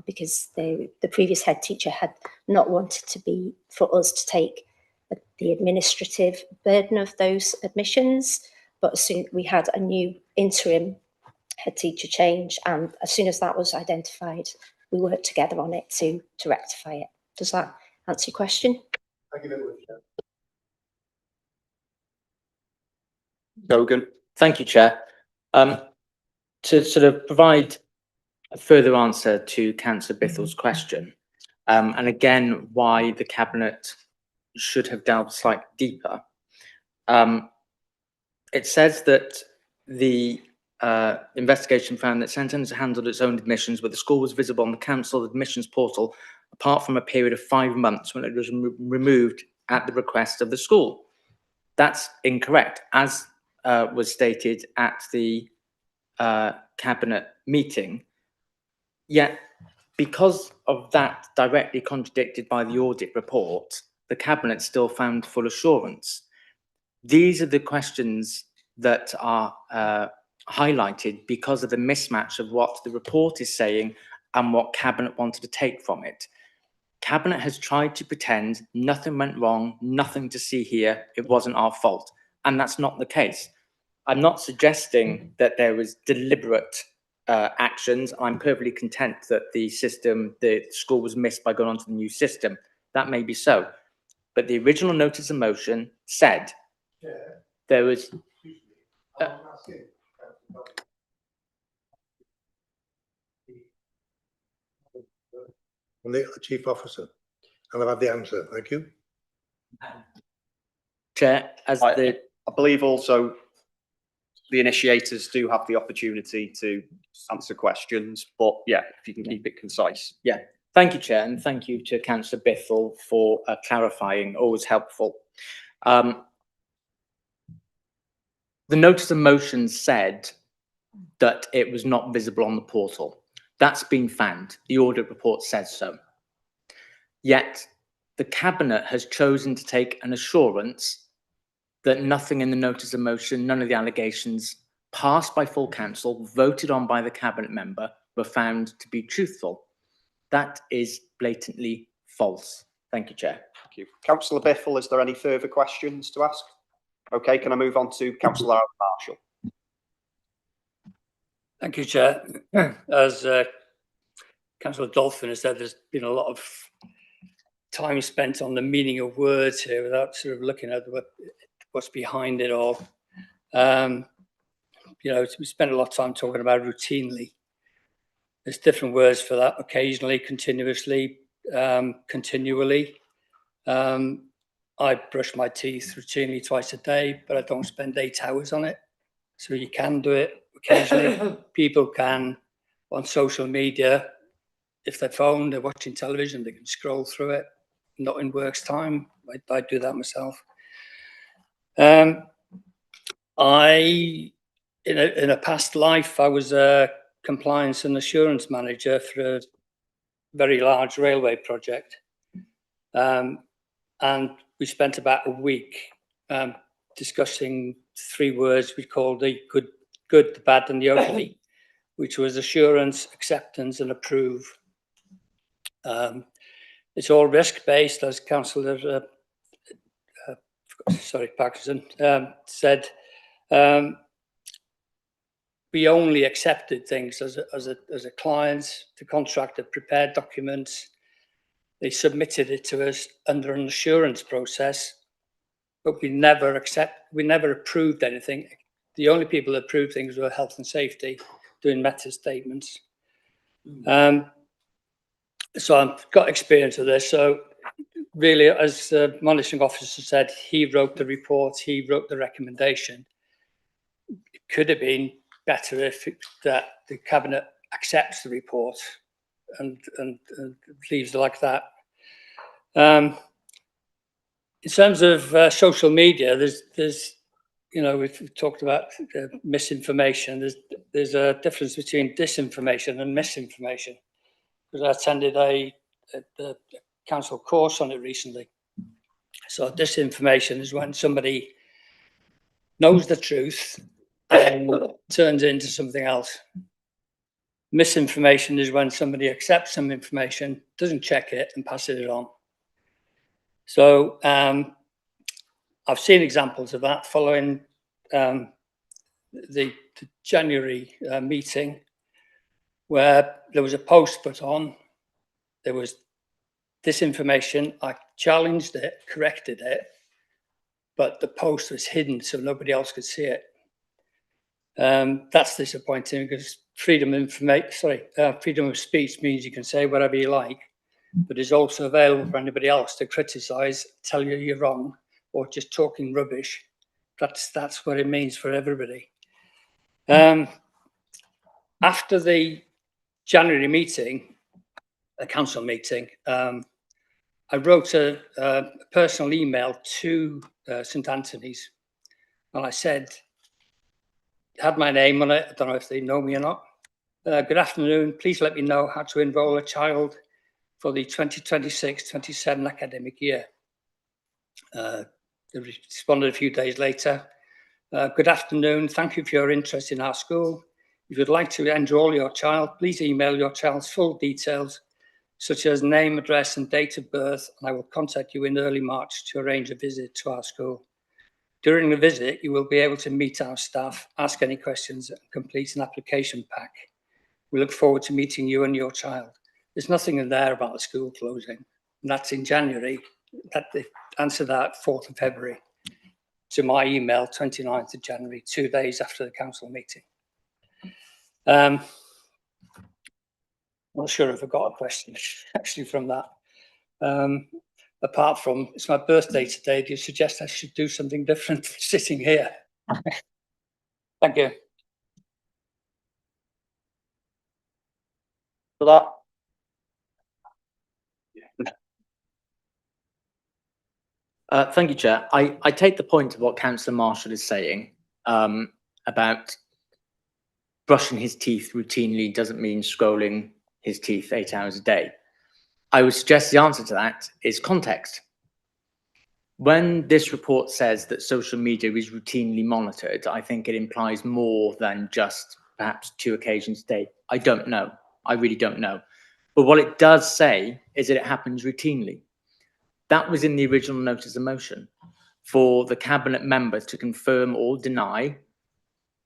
Speaker 19: because the previous head teacher had not wanted for us to take the administrative burden of those admissions. But as soon we had a new interim head teacher change, and as soon as that was identified, we worked together on it to rectify it. Does that answer your question?
Speaker 18: Thank you very much.
Speaker 2: Dogan.
Speaker 8: Thank you, Chair. To sort of provide a further answer to Councillor Biffle's question, and again, why the Cabinet should have delved slightly deeper. It says that the investigation found that St Anthony's handled its own admissions, but the school was visible on the council admissions portal, apart from a period of 5 months when it was removed at the request of the school. That's incorrect, as was stated at the Cabinet meeting. Yet, because of that directly contradicted by the audit report, the Cabinet still found full assurance. These are the questions that are highlighted because of the mismatch of what the report is saying and what Cabinet wanted to take from it. Cabinet has tried to pretend nothing went wrong, nothing to see here, it wasn't our fault. And that's not the case. I'm not suggesting that there was deliberate actions. I'm perfectly content that the school was missed by going on to the new system. That may be so. But the original notice of motion said there was...
Speaker 18: The Chief Officer, and I've had the answer. Thank you.
Speaker 8: Chair,
Speaker 2: I believe also the initiators do have the opportunity to answer questions, but yeah, if you can keep it concise.
Speaker 8: Yeah, thank you, Chair, and thank you to Councillor Biffle for clarifying, always helpful. The notice of motion said that it was not visible on the portal. That's been found. The audit report says so. Yet the Cabinet has chosen to take an assurance that nothing in the notice of motion, none of the allegations passed by full council, voted on by the Cabinet member, were found to be truthful. That is blatantly false. Thank you, Chair.
Speaker 2: Thank you. Councillor Biffle, is there any further questions to ask? Okay, can I move on to Councillor Marshall?
Speaker 12: Thank you, Chair. As Councillor Dolphin has said, there's been a lot of time spent on the meaning of words here without sort of looking at what's behind it all. You know, we spent a lot of time talking about routinely. There's different words for that: occasionally, continuously, continually. I brush my teeth routinely twice a day, but I don't spend 8 hours on it. So you can do it occasionally. People can, on social media, if they're phone, they're watching television, they can scroll through it, not in work's time. I do that myself. In a past life, I was a compliance and assurance manager for a very large railway project. And we spent about a week discussing 3 words we called the good, the bad and the ugly, which was assurance, acceptance and approve. It's all risk-based, as Councillor Parkinson said. We only accepted things as a client. The contractor prepared documents. They submitted it to us under an assurance process, but we never approved anything. The only people that approved things were health and safety, doing meta statements. So I've got experience of this. So really, as the monitoring officer said, he wrote the report, he wrote the recommendation. It could have been better if that the Cabinet accepts the report and leaves it like that. In terms of social media, there's you know, we've talked about misinformation. There's a difference between disinformation and misinformation. Because I attended a council course on it recently. So disinformation is when somebody knows the truth and turns it into something else. Misinformation is when somebody accepts some information, doesn't check it and passes it on. So I've seen examples of that following the January meeting, where there was a post put on. There was disinformation. I challenged it, corrected it, but the post was hidden so nobody else could see it. That's disappointing because freedom of speech means you can say whatever you like, but it's also available for anybody else to criticise, tell you you're wrong, or just talking rubbish. That's what it means for everybody. After the January meeting, a council meeting, I wrote a personal email to St Anthony's, and I said, had my name on it. I don't know if they know me or not. Good afternoon. Please let me know how to enrol a child for the 2026-27 academic year. They responded a few days later. Good afternoon. Thank you for your interest in our school. If you'd like to enrol your child, please email your child's full details, such as name, address, and date of birth, and I will contact you in early March to arrange a visit to our school. During the visit, you will be able to meet our staff, ask any questions, and complete an application pack. We look forward to meeting you and your child. There's nothing in there about the school closing, and that's in January. They answered that 4th of February to my email, 29th of January, 2 days after the council meeting. I'm not sure if I got a question actually from that. Apart from, it's my birthday today, do you suggest I should do something different sitting here? Thank you.
Speaker 2: For that.
Speaker 8: Thank you, Chair. I take the point of what Councillor Marshall is saying about brushing his teeth routinely doesn't mean scrolling his teeth 8 hours a day. I would suggest the answer to that is context. When this report says that social media is routinely monitored, I think it implies more than just perhaps 2 occasions a day. I don't know. I really don't know. But what it does say is that it happens routinely. That was in the original notice of motion for the cabinet member to confirm or deny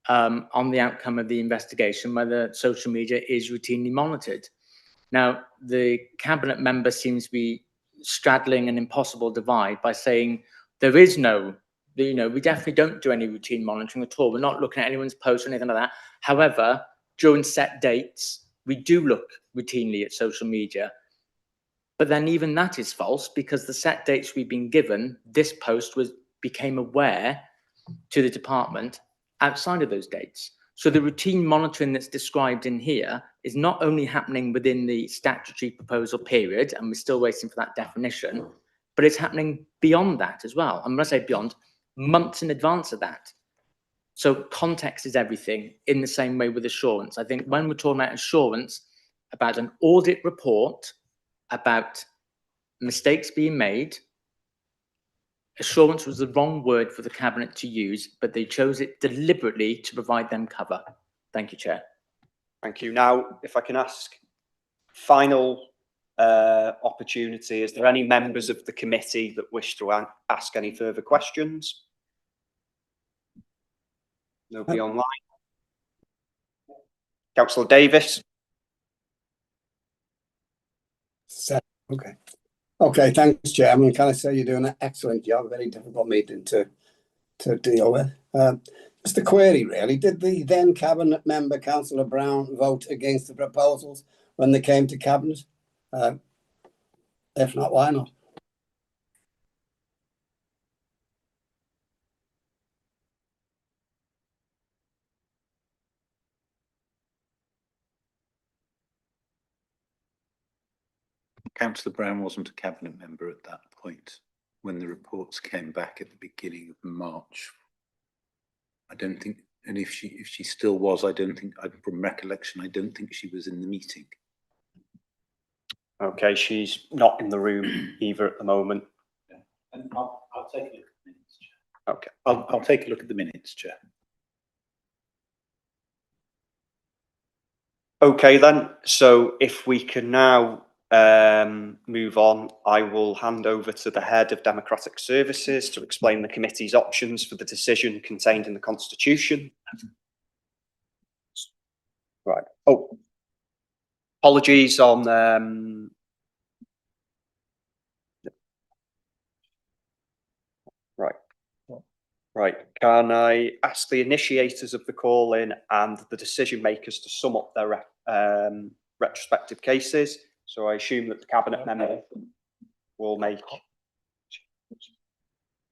Speaker 8: on the outcome of the investigation whether social media is routinely monitored. Now, the cabinet member seems to be straddling an impossible divide by saying there is no, we definitely don't do any routine monitoring at all. We're not looking at anyone's posts or anything like that. However, during set dates, we do look routinely at social media. But then even that is false, because the set dates we've been given, this post became aware to the department outside of those dates. So the routine monitoring that's described in here is not only happening within the statutory proposal period, and we're still waiting for that definition, but it's happening beyond that as well. And when I say beyond, months in advance of that. So context is everything, in the same way with assurance. I think when we're talking about assurance, about an audit report, about mistakes being made, assurance was the wrong word for the cabinet to use, but they chose it deliberately to provide them cover. Thank you, Chair.
Speaker 2: Thank you. Now, if I can ask, final opportunity, is there any members of the committee that wish to ask any further questions? Nobody online? Councillor Davis?
Speaker 20: Okay. Okay, thanks, Chairman. Can I say you're doing an excellent job? A very difficult meeting to deal with. Just a query, really. Did the then Cabinet member, Councillor Brown, vote against the proposals when they came to Cabinet? If not, why not?
Speaker 3: Councillor Brown wasn't a cabinet member at that point when the reports came back at the beginning of March. I don't think, and if she still was, I don't think, from recollection, I don't think she was in the meeting.
Speaker 2: Okay, she's not in the room either at the moment.
Speaker 3: Yeah. And I'll take a look at the minutes, Chair.
Speaker 2: Okay.
Speaker 3: I'll take a look at the minutes, Chair.
Speaker 2: Okay then, so if we can now move on, I will hand over to the Head of Democratic Services to explain the committee's options for the decision contained in the Constitution. Right. Oh, apologies on Right. Can I ask the initiators of the call-in and the decision makers to sum up their retrospective cases? So I assume that the cabinet member will make,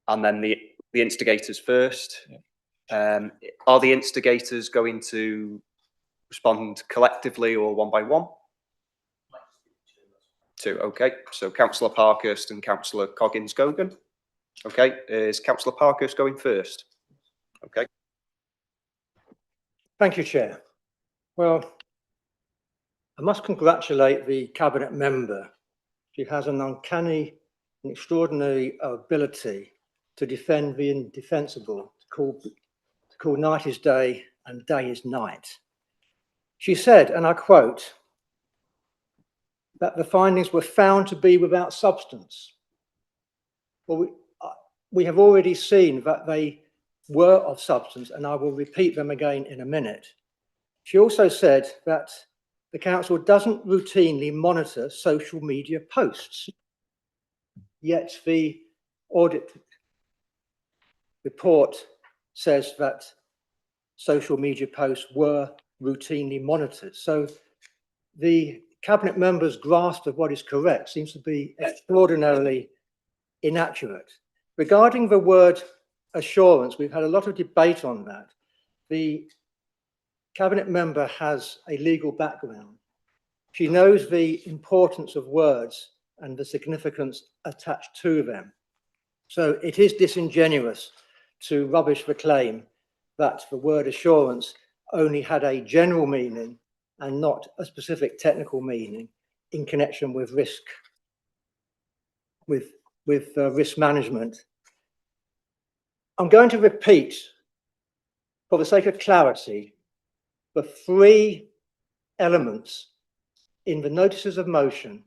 Speaker 2: and then the instigators first. Are the instigators going to respond collectively or one by one? 2. Okay. So Councillor Parkhurst and Councillor Coggins-Gogan. Okay, is Councillor Parkhurst going first? Okay.
Speaker 6: Thank you, Chair. Well, I must congratulate the cabinet member. She has an uncanny and extraordinary ability to defend the indefensible, to call night is day and day is night. She said, and I quote, that the findings were found to be without substance. Well, we have already seen that they were of substance, and I will repeat them again in a minute. She also said that the council doesn't routinely monitor social media posts, yet the audit report says that social media posts were routinely monitored. So the cabinet member's grasp of what is correct seems to be extraordinarily inaccurate. Regarding the word assurance, we've had a lot of debate on that. the Cabinet member has a legal background. She knows the importance of words and the significance attached to them. So it is disingenuous to rubbish the claim that the word assurance only had a general meaning and not a specific technical meaning in connection with risk, with risk management. I'm going to repeat, for the sake of clarity, the three elements in the notices of motion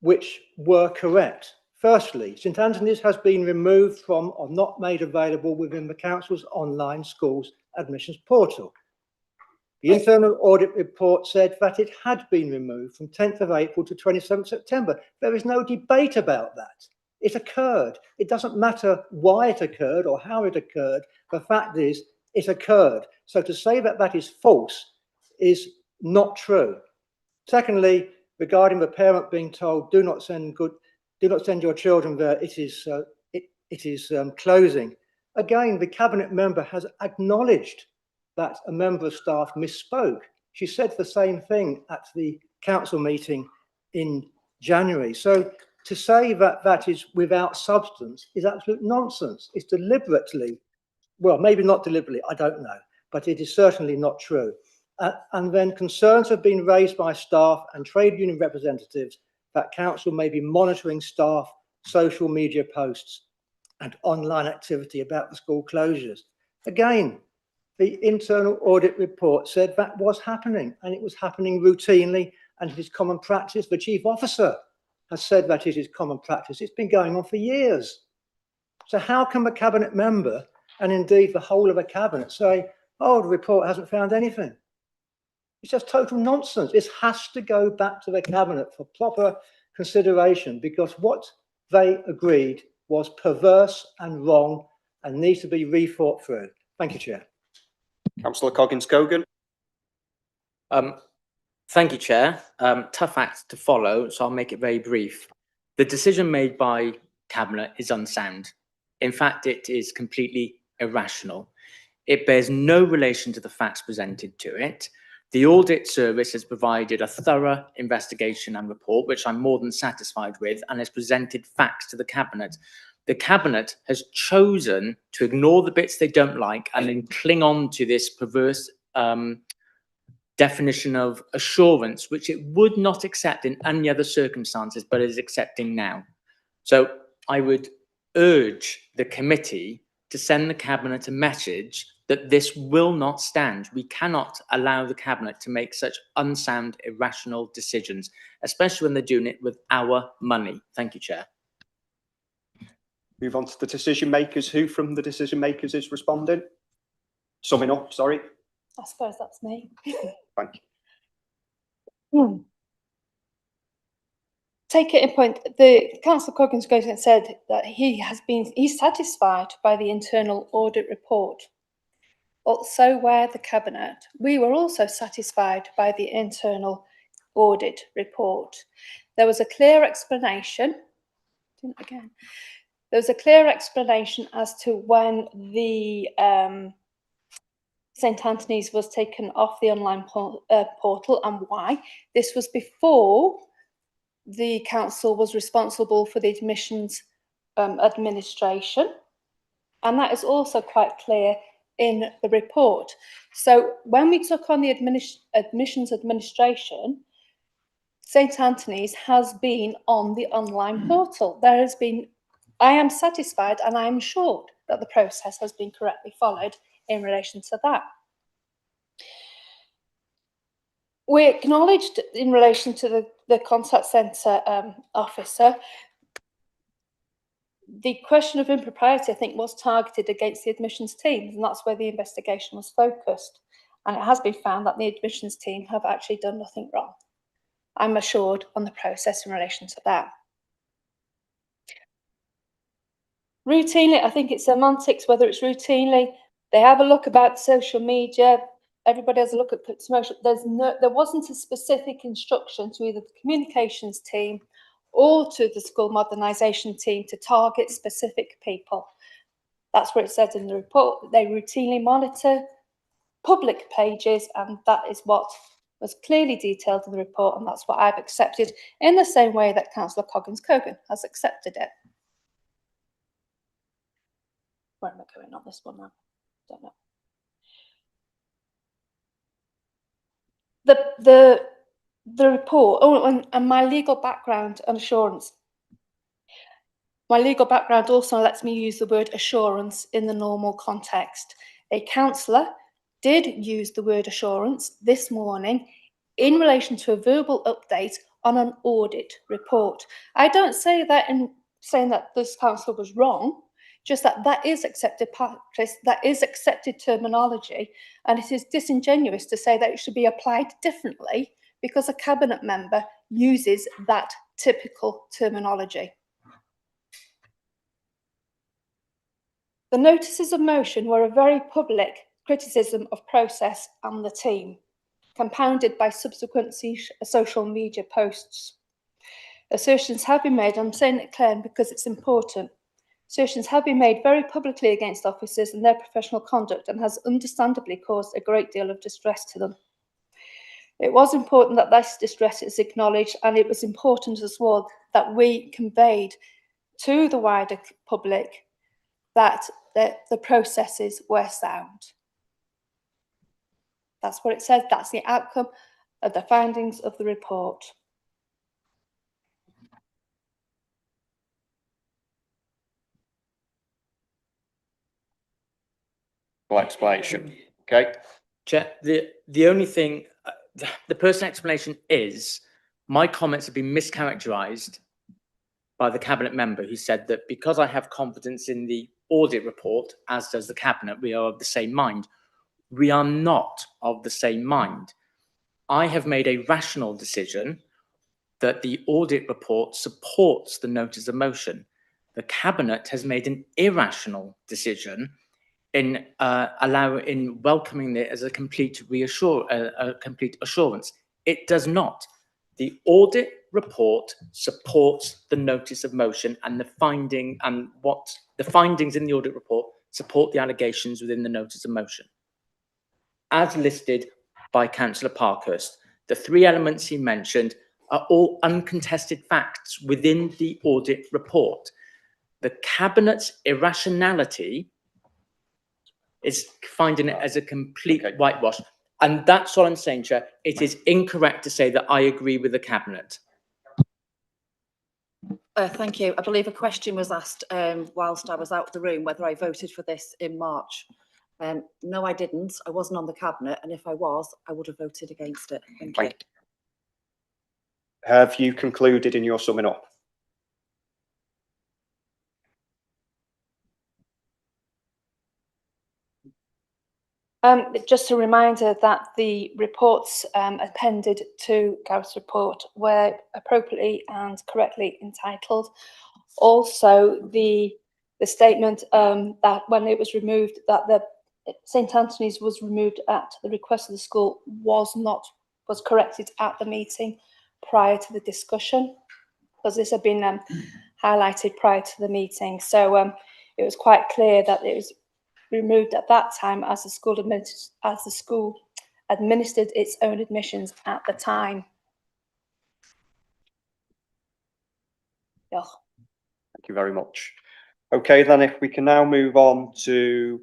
Speaker 6: which were correct. Firstly, St Anthony's has been removed from or not made available within the Council's online schools admissions portal. The internal audit report said that it had been removed from 10th of April to 27th September. There is no debate about that. It occurred. It doesn't matter why it occurred or how it occurred. The fact is, it occurred. So to say that that is false is not true. Secondly, regarding the parent being told, do not send your children there, it is closing. Again, the Cabinet member has acknowledged that a member of staff misspoke. She said the same thing at the council meeting in January. So to say that that is without substance is absolute nonsense. It's deliberately, well, maybe not deliberately, I don't know, but it is certainly not true. And then concerns have been raised by staff and trade union representatives that council may be monitoring staff, social media posts and online activity about the school closures. Again, the internal audit report said that was happening and it was happening routinely and it is common practice. The chief officer has said that it is common practice. It's been going on for years. So how can the Cabinet member and indeed the whole of the Cabinet say, oh, the report hasn't found anything? It's just total nonsense. This has to go back to the Cabinet for proper consideration because what they agreed was perverse and wrong and needs to be rethought through. Thank you, Chair.
Speaker 2: Councillor Coggins-Cogan.
Speaker 8: Thank you, Chair. Tough act to follow, so I'll make it very brief. The decision made by Cabinet is unsound. In fact, it is completely irrational. It bears no relation to the facts presented to it. The Audit Service has provided a thorough investigation and report, which I'm more than satisfied with, and has presented facts to the Cabinet. The Cabinet has chosen to ignore the bits they don't like and then cling on to this perverse definition of assurance, which it would not accept in any other circumstances, but is accepting now. So I would urge the committee to send the Cabinet a message that this will not stand. We cannot allow the Cabinet to make such unsound, irrational decisions, especially when they're doing it with our money. Thank you, Chair.
Speaker 2: Move on to the decision makers. Who from the decision makers is responding? Summing up, sorry.
Speaker 10: I suppose that's me.
Speaker 2: Thank you.
Speaker 10: Take it in point, the Councillor Coggins-Cogan said that he's satisfied by the internal audit report. Well, so were the Cabinet. We were also satisfied by the internal audit report. There was a clear explanation. There was a clear explanation as to when the St Anthony's was taken off the online portal and why. This was before the council was responsible for the admissions administration, and that is also quite clear in the report. So when we took on the admissions administration, St Anthony's has been on the online portal. There has been, I am satisfied and I am assured that the process has been correctly followed in relation to that. We acknowledged in relation to the contact centre officer, the question of impropriety, I think, was targeted against the admissions teams, and that's where the investigation was focused. And it has been found that the admissions team have actually done nothing wrong. I'm assured on the process in relation to that. Routinely, I think it's semantics, whether it's routinely, they have a look about social media, everybody has a look at social. There wasn't a specific instruction to either the communications team or to the school modernisation team to target specific people. That's what it says in the report, that they routinely monitor public pages, and that is what was clearly detailed in the report, and that's what I've accepted in the same way that Councillor Coggins-Cogan has accepted it. Where am I going on this one now? Don't know. The report, and my legal background and assurance. My legal background also lets me use the word assurance in the normal context. A councillor did use the word assurance this morning in relation to a verbal update on an audit report. I don't say that in saying that this councillor was wrong, just that that is accepted practice, that is accepted terminology, and it is disingenuous to say that it should be applied differently because a cabinet member uses that typical terminology. The notices of motion were a very public criticism of process and the team, compounded by subsequent social media posts. Assertions have been made, I'm saying it clear because it's important, assertions have been made very publicly against officers and their professional conduct, and has understandably caused a great deal of distress to them. It was important that this distress is acknowledged, and it was important as well that we conveyed to the wider public that the processes were sound. That's what it says, that's the outcome of the findings of the report.
Speaker 2: Explanation. Okay.
Speaker 8: Chair, the only thing, the personal explanation is my comments have been mischaracterised by the cabinet member who said that because I have confidence in the audit report, as does the cabinet, we are of the same mind. We are not of the same mind. I have made a rational decision that the audit report supports the notice of motion. The cabinet has made an irrational decision in welcoming it as a complete assurance. It does not. The audit report supports the notice of motion, and the findings in the audit report support the allegations within the notice of motion, as listed by Councillor Parkhurst. The three elements he mentioned are all uncontested facts within the audit report. The cabinet's irrationality is finding it as a complete whitewash. And that's all I'm saying, Chair. It is incorrect to say that I agree with the cabinet.
Speaker 21: Thank you. I believe a question was asked whilst I was out of the room, whether I voted for this in March. No, I didn't. I wasn't on the cabinet, and if I was, I would have voted against it. Thank you.
Speaker 2: Have you concluded in your summing up?
Speaker 10: Just a reminder that the reports appended to Gareth's report were appropriately and correctly entitled. Also, the statement that when it was removed, that the St Anthony's was removed at the request of the school was corrected at the meeting prior to the discussion, because this had been highlighted prior to the meeting. So it was quite clear that it was removed at that time as the school administered its own admissions at the time. Yeah.
Speaker 2: Thank you very much. Okay, then if we can now move on to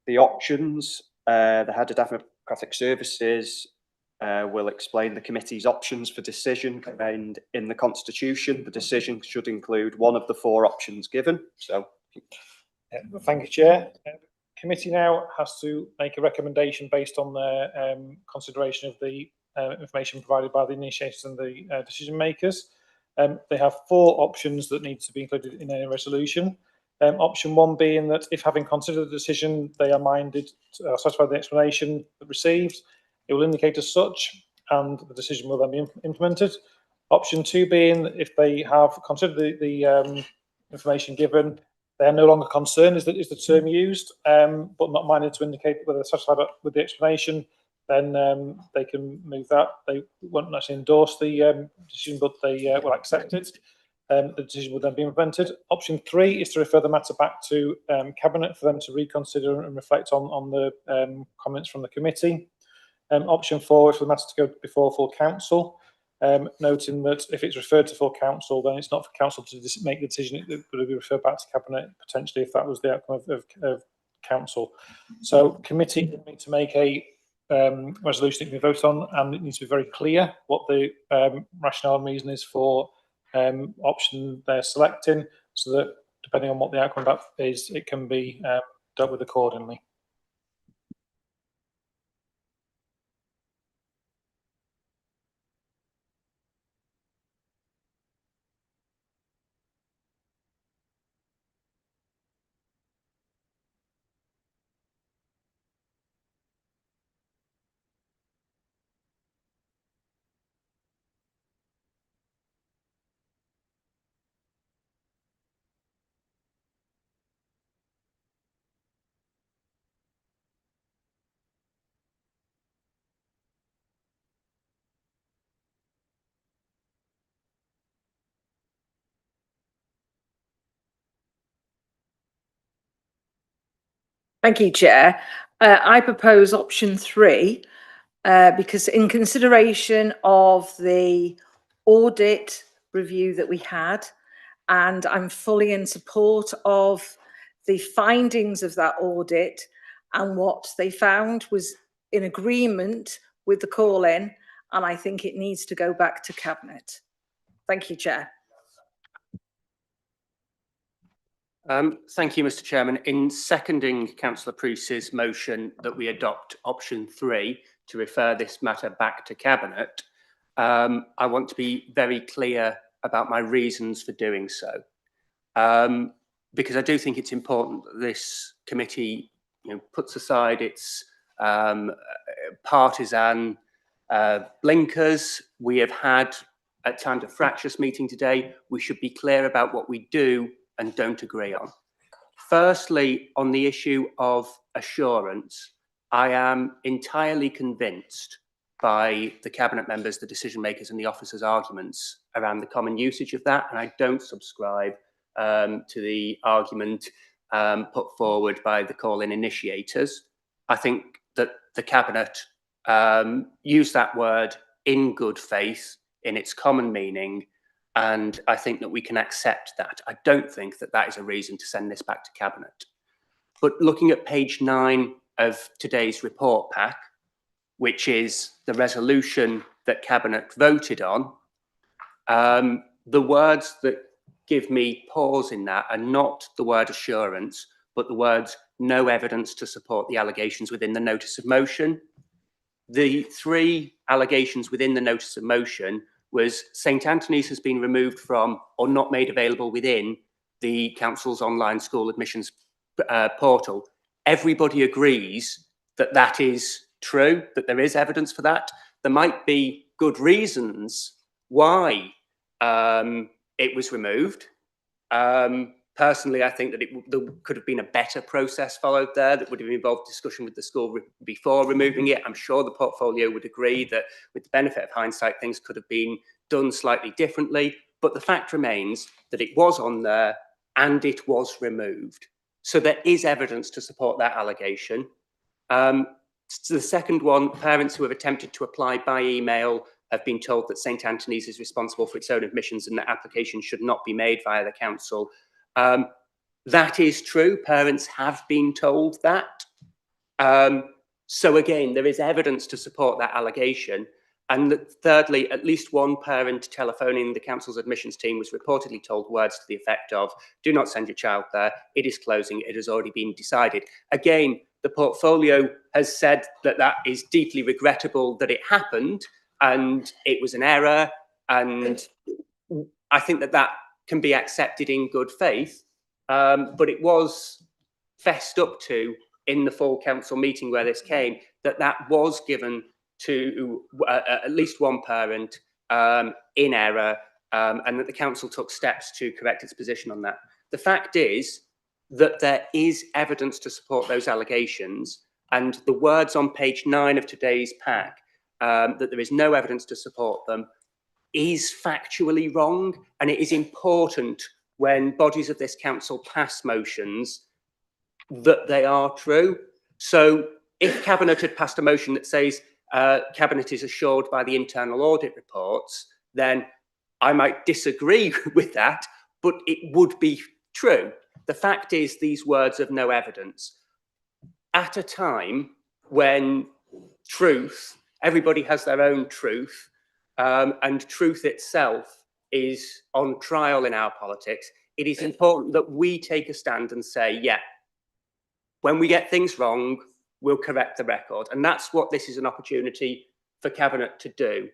Speaker 2: the options. The Head of Democratic Services will explain the committee's options for decision contained in the Constitution. The decision should include one of the four options given. So,
Speaker 1: thank you, Chair. The committee now has to make a recommendation based on their consideration of the information provided by the initiators and the decision makers. They have four options that need to be included in a resolution. Option one being that if, having considered the decision, they are minded to satisfy the explanation received, it will indicate as such, and the decision will then be implemented. Option two being that if they have considered the information given, they are no longer concerned, is the term used, but not minded to indicate whether they're satisfied with the explanation, then they can move that. They won't actually endorse the decision, but they will accept it. the decision will then be implemented. Option 3 is to refer the matter back to Cabinet for them to reconsider and reflect on the comments from the committee. Option 4 is for the matter to go before full council, noting that if it's referred to full council, then it's not for council to make the decision, it would be referred back to Cabinet, potentially, if that was the outcome of council. So committee will need to make a resolution that can be voted on, and it needs to be very clear what the rationale and reason is for option they're selecting, so that depending on what the outcome of that is, it can be dealt with accordingly.
Speaker 13: Thank you, Chair. I propose option 3 because in consideration of the audit review that we had, and I'm fully in support of the findings of that audit, and what they found was in agreement with the call-in, and I think it needs to go back to Cabinet. Thank you, Chair.
Speaker 7: Thank you, Mr. Chairman. In seconding Councillor Priest's motion that we adopt option 3 to refer this matter back to Cabinet, I want to be very clear about my reasons for doing so, because I do think it's important that this committee, puts aside its partisan blinkers. We have had at times a fractious meeting today. We should be clear about what we do and don't agree on. Firstly, on the issue of assurance, I am entirely convinced by the Cabinet members, the decision makers and the officers' arguments around the common usage of that, and I don't subscribe to the argument put forward by the call-in initiators. I think that the Cabinet used that word in good faith in its common meaning, and I think that we can accept that. I don't think that that is a reason to send this back to Cabinet. But looking at page 9 of today's report pack, which is the resolution that Cabinet voted on, the words that give me pause in that are not the word assurance, but the words no evidence to support the allegations within the notice of motion. The 3 allegations within the notice of motion was St Anthony's has been removed from or not made available within the council's online school admissions portal. Everybody agrees that that is true, that there is evidence for that. There might be good reasons why it was removed. Personally, I think that there could have been a better process followed there that would have involved discussion with the school before removing it. I'm sure the portfolio would agree that with the benefit of hindsight, things could have been done slightly differently. But the fact remains that it was on there and it was removed. So there is evidence to support that allegation. The second one, parents who have attempted to apply by email have been told that St Anthony's is responsible for its own admissions and that application should not be made via the council. That is true. Parents have been told that. So again, there is evidence to support that allegation. And thirdly, at least one parent telephoning the council's admissions team was reportedly told words to the effect of, do not send your child there, it is closing, it has already been decided. Again, the portfolio has said that that is deeply regrettable that it happened and it was an error. And I think that that can be accepted in good faith, but it was fessed up to in the full council meeting where this came, that was given to at least one parent in error, and that the council took steps to correct its position on that. The fact is that there is evidence to support those allegations, and the words on page 9 of today's pack, that there is no evidence to support them, is factually wrong, and it is important when bodies of this council pass motions that they are true. So if Cabinet had passed a motion that says Cabinet is assured by the internal audit reports, then I might disagree with that, but it would be true. The fact is, these words have no evidence. At a time when truth, everybody has their own truth, and truth itself is on trial in our politics, it is important that we take a stand and say, yeah, when we get things wrong, we'll correct the record. And that's what this is an opportunity for Cabinet to do.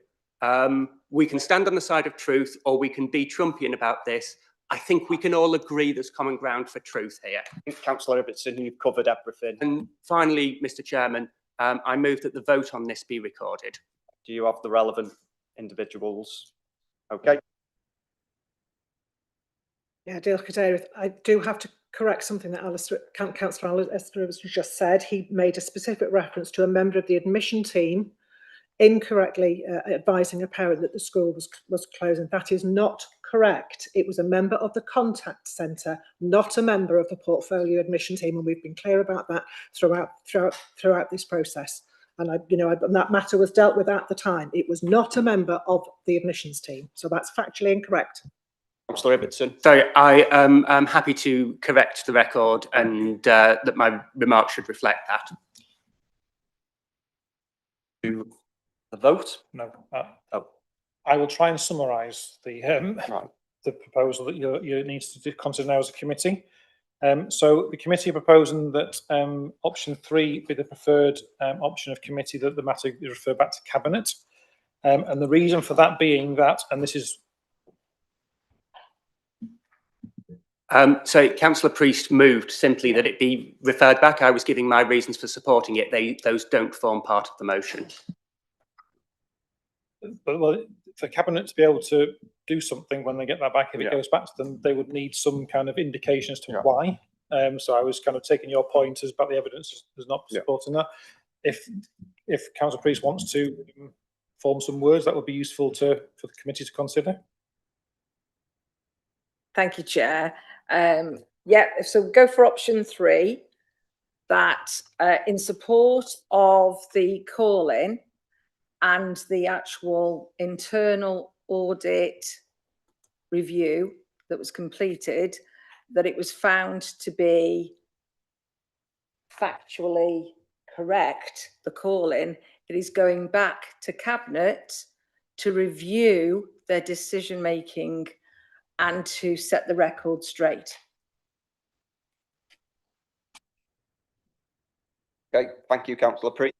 Speaker 7: We can stand on the side of truth, or we can be Trumpian about this. I think we can all agree there's common ground for truth here.
Speaker 2: Councillor Ibbotson, you've covered everything.
Speaker 7: And finally, Mr. Chairman, I move that the vote on this be recorded.
Speaker 2: Do you have the relevant individuals? Okay.
Speaker 9: Yeah, I do have to correct something that Councillor Alistair has just said. He made a specific reference to a member of the admission team incorrectly advising a parent that the school was closing. That is not correct. It was a member of the contact centre, not a member of the portfolio admission team, and we've been clear about that throughout this process. And that matter was dealt with at the time. It was not a member of the admissions team, so that's factually incorrect.
Speaker 2: Councillor Ibbotson.
Speaker 7: Sorry, I am happy to correct the record, and that my remarks should reflect that.
Speaker 2: To the vote?
Speaker 1: No. I will try and summarise the proposal that you need to consider now as a committee. So the committee are proposing that option 3 be the preferred option of committee, that the matter is referred back to Cabinet. And the reason for that being that, and this is...
Speaker 7: So Councillor Priest moved simply that it be referred back. I was giving my reasons for supporting it. Those don't form part of the motion.
Speaker 1: But well, for Cabinet to be able to do something when they get that back, if it goes back to them, they would need some kind of indication as to why. So I was kind of taking your point as about the evidence is not supporting that. If Councillor Priest wants to form some words, that would be useful for the committee to consider.
Speaker 13: Thank you, Chair. Yeah, so go for option 3, that in support of the call-in and the actual internal audit review that was completed, that it was found to be factually correct, the call-in. It is going back to Cabinet to review their decision-making and to set the record straight.
Speaker 2: Okay, thank you, Councillor Priest.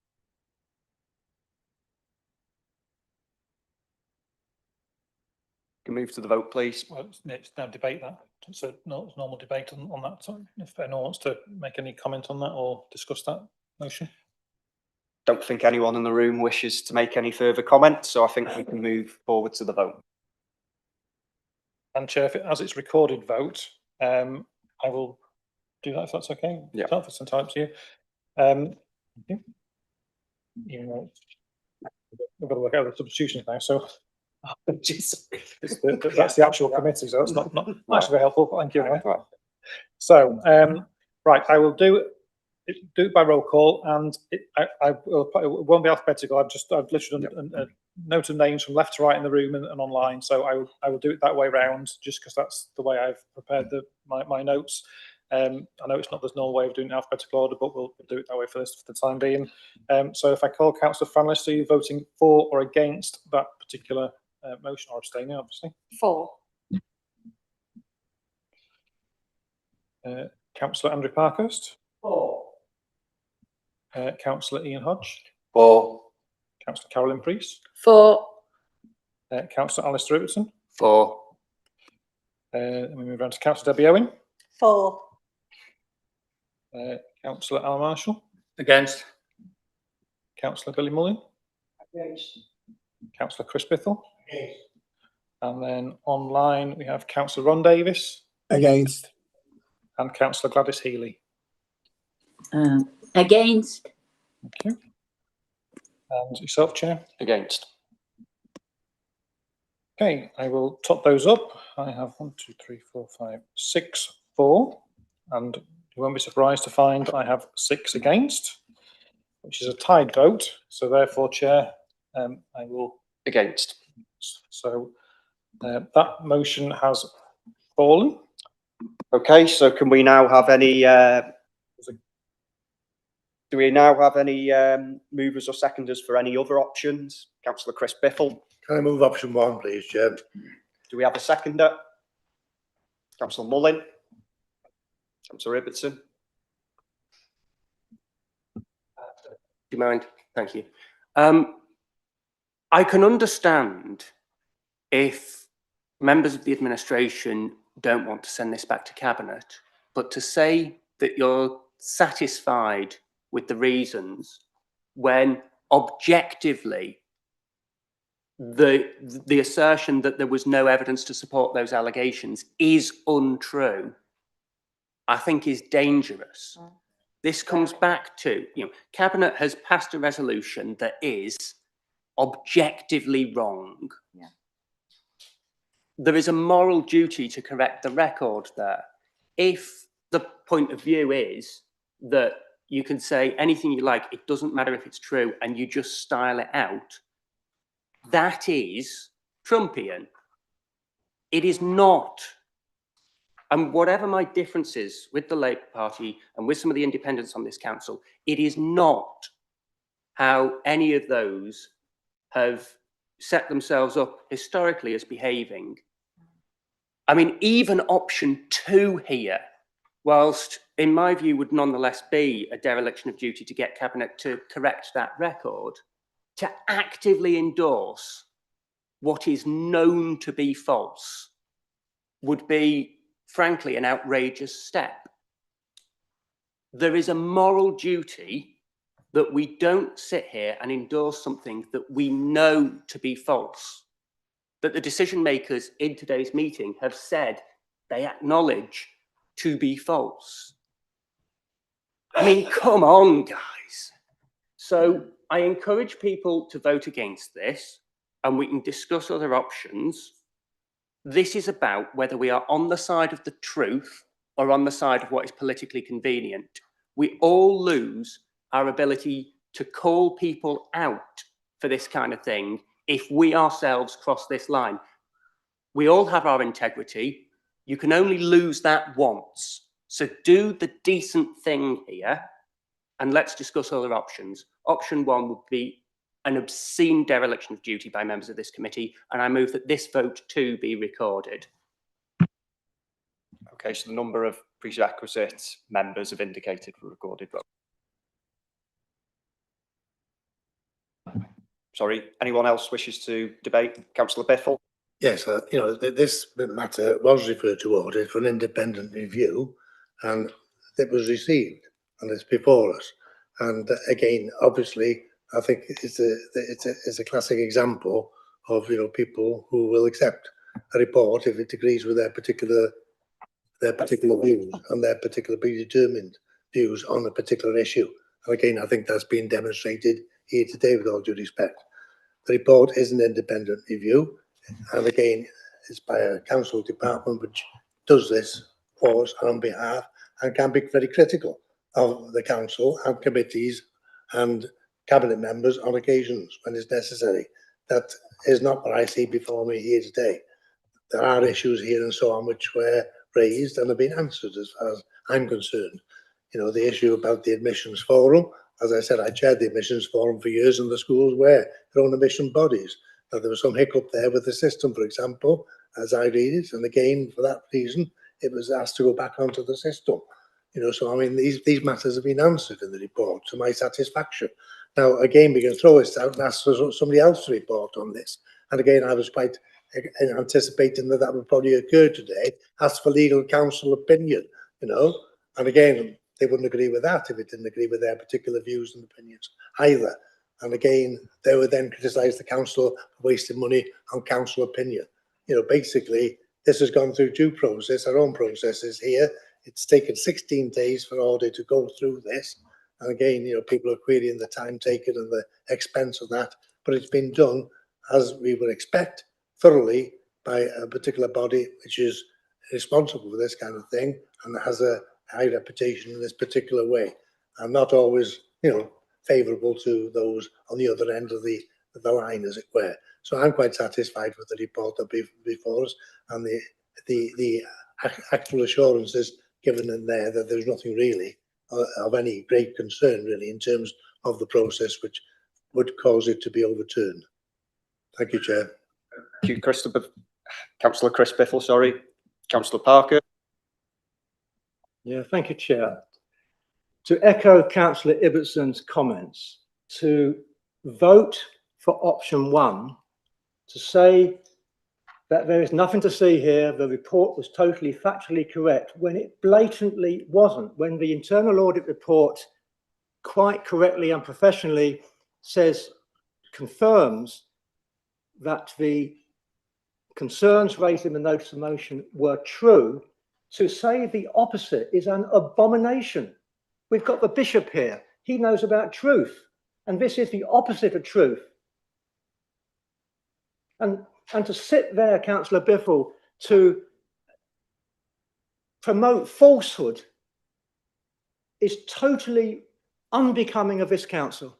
Speaker 2: Can move to the vote, please.
Speaker 1: Well, it's now debate that. So no, it's normal debate on that. So if anyone wants to make any comment on that or discuss that motion.
Speaker 2: Don't think anyone in the room wishes to make any further comment, so I think we can move forward to the vote.
Speaker 1: And Chair, as it's recorded vote, I will do that if that's okay.
Speaker 2: Yeah.
Speaker 1: If it's entirely up to you. Even though we've got to work out the substitutions now, so that's the actual committee, so it's not actually very helpful. But thank you anyway.
Speaker 2: Right.
Speaker 1: So right, I will do it by roll call, and it won't be alphabetical. I've literally done a note of names from left to right in the room and online. So I will do it that way round, just because that's the way I've prepared my notes. I know it's not the normal way of doing alphabetical order, but we'll do it that way for the time being. So if I call Councillor Franlis, are you voting for or against that particular motion, or abstaining, obviously?
Speaker 10: For.
Speaker 1: Councillor Andrew Parkhurst? For. Councillor Ian Hodge?
Speaker 17: For.
Speaker 1: Councillor Carolyn Priest?
Speaker 13: For.
Speaker 1: Councillor Alistair Ibbotson?
Speaker 7: For.
Speaker 1: Then we move on to Councillor Debbie Owen?
Speaker 10: For.
Speaker 1: Councillor Alan Marshall?
Speaker 12: Against.
Speaker 1: Councillor Billy Mullin?
Speaker 6: Against.
Speaker 1: Councillor Chris Bithell?
Speaker 6: Against.
Speaker 1: And then online we have Councillor Ron Davis?
Speaker 20: Against.
Speaker 1: And Councillor Gladys Healy?
Speaker 4: Against.
Speaker 1: Thank you. And yourself, Chair?
Speaker 2: Against.
Speaker 1: Okay, I will top those up. I have 1, 2, 3, 4, 5, 6 for, and you won't be surprised to find I have 6 against, which is a tied vote. So therefore, Chair, I will
Speaker 2: against.
Speaker 1: So that motion has fallen.
Speaker 2: Okay, so can we now have any? Do we now have any movers or seconders for any other options? Councillor Chris Biffle.
Speaker 18: Can I move option 1, please, Chair?
Speaker 2: Do we have a seconder? Councillor Mullin. Councillor Ibbotson.
Speaker 7: Do you mind? Thank you. I can understand if members of the administration don't want to send this back to Cabinet, but to say that you're satisfied with the reasons when objectively the assertion that there was no evidence to support those allegations is untrue, I think is dangerous. This comes back to, Cabinet has passed a resolution that is objectively wrong.
Speaker 21: Yeah.
Speaker 7: There is a moral duty to correct the record there. If the point of view is that you can say anything you like, it doesn't matter if it's true, and you just style it out, that is Trumpian. It is not. And whatever my differences with the Labour Party and with some of the independents on this council, it is not how any of those have set themselves up historically as behaving. I mean, even option 2 here, whilst in my view would nonetheless be a dereliction of duty to get Cabinet to correct that record, to actively endorse what is known to be false would be, frankly, an outrageous step. There is a moral duty that we don't sit here and endorse something that we know to be false, that the decision makers in today's meeting have said they acknowledge to be false. I mean, come on, guys. So I encourage people to vote against this, and we can discuss other options. This is about whether we are on the side of the truth or on the side of what is politically convenient. We all lose our ability to call people out for this kind of thing if we ourselves cross this line. We all have our integrity. You can only lose that once. So do the decent thing here, and let's discuss other options. Option 1 would be an obscene dereliction of duty by members of this committee, and I move that this vote too be recorded.
Speaker 2: Okay, so the number of prerequisite members have indicated for recorded vote. Sorry, anyone else wishes to debate? Councillor Biffle.
Speaker 18: Yes, this matter was referred to Audit for an independent review, and it was received, and it's before us. And again, obviously, I think it's a classic example of people who will accept a report if it agrees with their particular views and their particular predetermined views on a particular issue. And again, I think that's been demonstrated here today, with all due respect. The report is an independent review, and again, it's by a council department which does this for us on behalf and can be very critical of the council and committees and cabinet members on occasions when it's necessary. That is not what I see before me here today. There are issues here and so on which were raised and have been answered as far as I'm concerned. The issue about the admissions forum, as I said, I chaired the admissions forum for years, and the schools were their own admission bodies. Now, there was some hiccup there with the system, for example, as I read it, and again, for that reason, it was asked to go back onto the system. So I mean, these matters have been answered in the report to my satisfaction. Now, again, we can throw this out and ask for somebody else to report on this. And again, I was quite anticipating that would probably occur today. Ask for legal counsel opinion, and again, they wouldn't agree with that if it didn't agree with their particular views and opinions either. And again, they would then criticise the council for wasting money on council opinion. Basically, this has gone through due process, our own processes here. It's taken 16 days for Audit to go through this. And again, people are querying the time taken and the expense of that, but it's been done as we would expect thoroughly by a particular body which is responsible for this kind of thing and has a high reputation in this particular way, and not always, favourable to those on the other end of the line, as it were. So I'm quite satisfied with the report that before us, and the actual assurances given in there that there's nothing really of any great concern really in terms of the process which would cause it to be overturned. Thank you, Chair.
Speaker 2: Thank you, Councillor Chris Biffle, sorry. Councillor Parker.
Speaker 6: Yeah, thank you, Chair. To echo Councillor Ibbetson's comments, to vote for option 1, to say that there is nothing to see here, the report was totally factually correct, when it blatantly wasn't, when the internal audit report quite correctly and professionally confirms that the concerns raised in the notice of motion were true. To say the opposite is an abomination. We've got the Bishop here. He knows about truth, and this is the opposite of truth. And to sit there, Councillor Biffle, to promote falsehood is totally unbecoming of this council.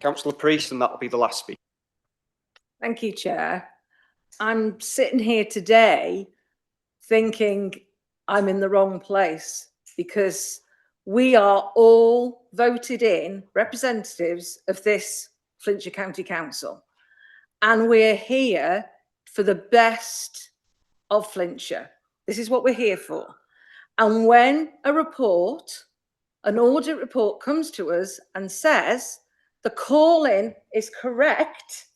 Speaker 2: Councillor Priest, and that'll be the last speaker.
Speaker 13: Thank you, Chair. I'm sitting here today thinking I'm in the wrong place, because we are all voted in representatives of this Flintshire County Council, and we're here for the best of Flintshire. This is what we're here for. And when a report, an audit report, comes to us and says the call-in is correct,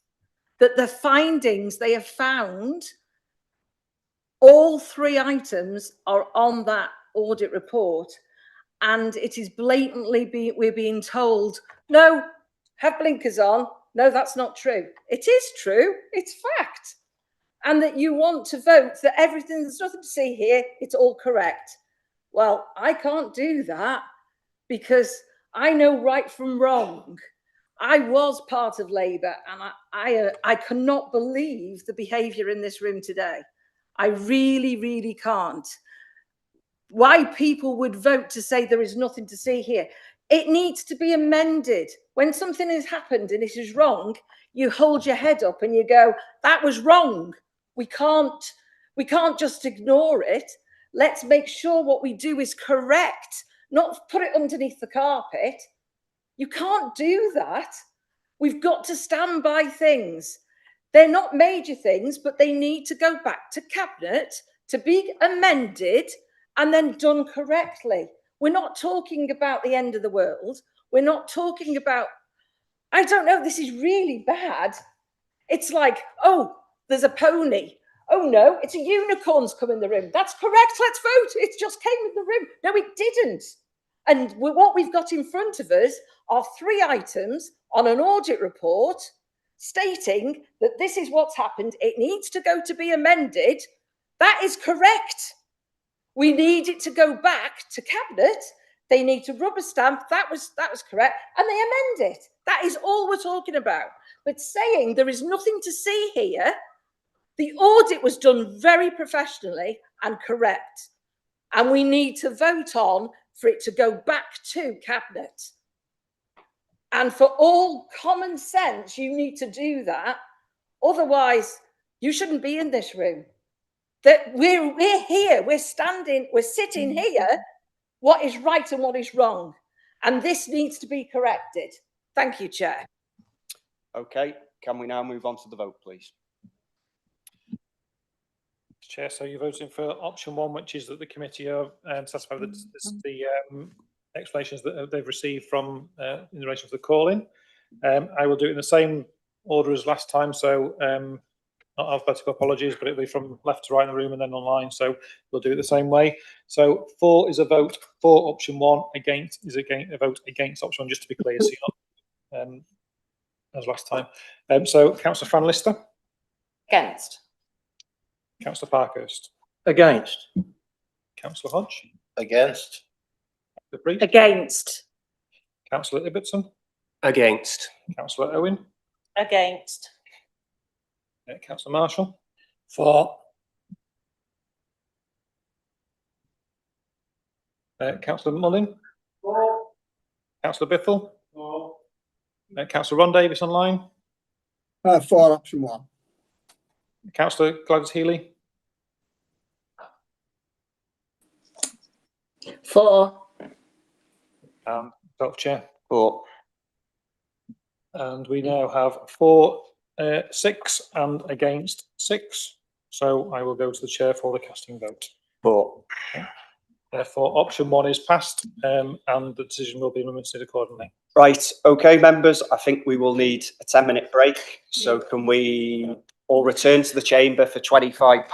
Speaker 13: that the findings they have found, all 3 items are on that audit report, and it is blatantly we're being told, no, have blinkers on. No, that's not true. It is true. It's fact. And that you want to vote that everything, there's nothing to see here, it's all correct. Well, I can't do that, because I know right from wrong. I was part of Labour, and I cannot believe the behaviour in this room today. I really, really can't. Why people would vote to say there is nothing to see here. It needs to be amended. When something has happened and it is wrong, you hold your head up and you go, that was wrong. We can't just ignore it. Let's make sure what we do is correct, not put it underneath the carpet. You can't do that. We've got to stand by things. They're not major things, but they need to go back to Cabinet to be amended and then done correctly. We're not talking about the end of the world. We're not talking about, I don't know, this is really bad. It's like, oh, there's a pony. Oh no, it's a unicorn's come in the room. That's correct, let's vote. It just came in the room. No, it didn't. And what we've got in front of us are 3 items on an audit report stating that this is what's happened. It needs to go to be amended. That is correct. We need it to go back to Cabinet. They need to rubber stamp. That was correct. And they amend it. That is all we're talking about. But saying there is nothing to see here, the audit was done very professionally and correct. And we need to vote on for it to go back to Cabinet. And for all common sense, you need to do that. Otherwise, you shouldn't be in this room. That we're here, we're sitting here, what is right and what is wrong. And this needs to be corrected. Thank you, Chair.
Speaker 2: Okay, can we now move on to the vote, please?
Speaker 1: Chair, so you're voting for option 1, which is that the committee are satisfied with the explanations that they've received from in relation to the call-in. I will do it in the same order as last time, so not alphabetical apologies, but it'll be from left to right in the room and then online, so we'll do it the same way. So 4 is a vote for option 1, against is a vote against option 1, just to be clear, so you're not as last time. So Councillor Fran Lister?
Speaker 16: Against.
Speaker 1: Councillor Parkhurst?
Speaker 6: Against.
Speaker 1: Councillor Hodge?
Speaker 18: Against.
Speaker 1: Councillor Priest?
Speaker 13: Against.
Speaker 1: Councillor Ibbotson?
Speaker 7: Against.
Speaker 1: Councillor Owen,
Speaker 21: Against.
Speaker 1: Councillor Marshall,
Speaker 12: For.
Speaker 1: Councillor Mullin, Councillor Bithell, Councillor Ron Davis online,
Speaker 20: For option 1.
Speaker 1: Councillor Gladys Healy,
Speaker 21: For.
Speaker 1: Self Chair.
Speaker 2: For.
Speaker 1: And we now have 4, 6 and against 6. So I will go to the chair for the casting vote.
Speaker 2: For.
Speaker 1: Okay. Therefore, option 1 is passed, and the decision will be limited accordingly.
Speaker 2: Right, okay, members, I think we will need a 10-minute break. So can we all return to the chamber for 4:25?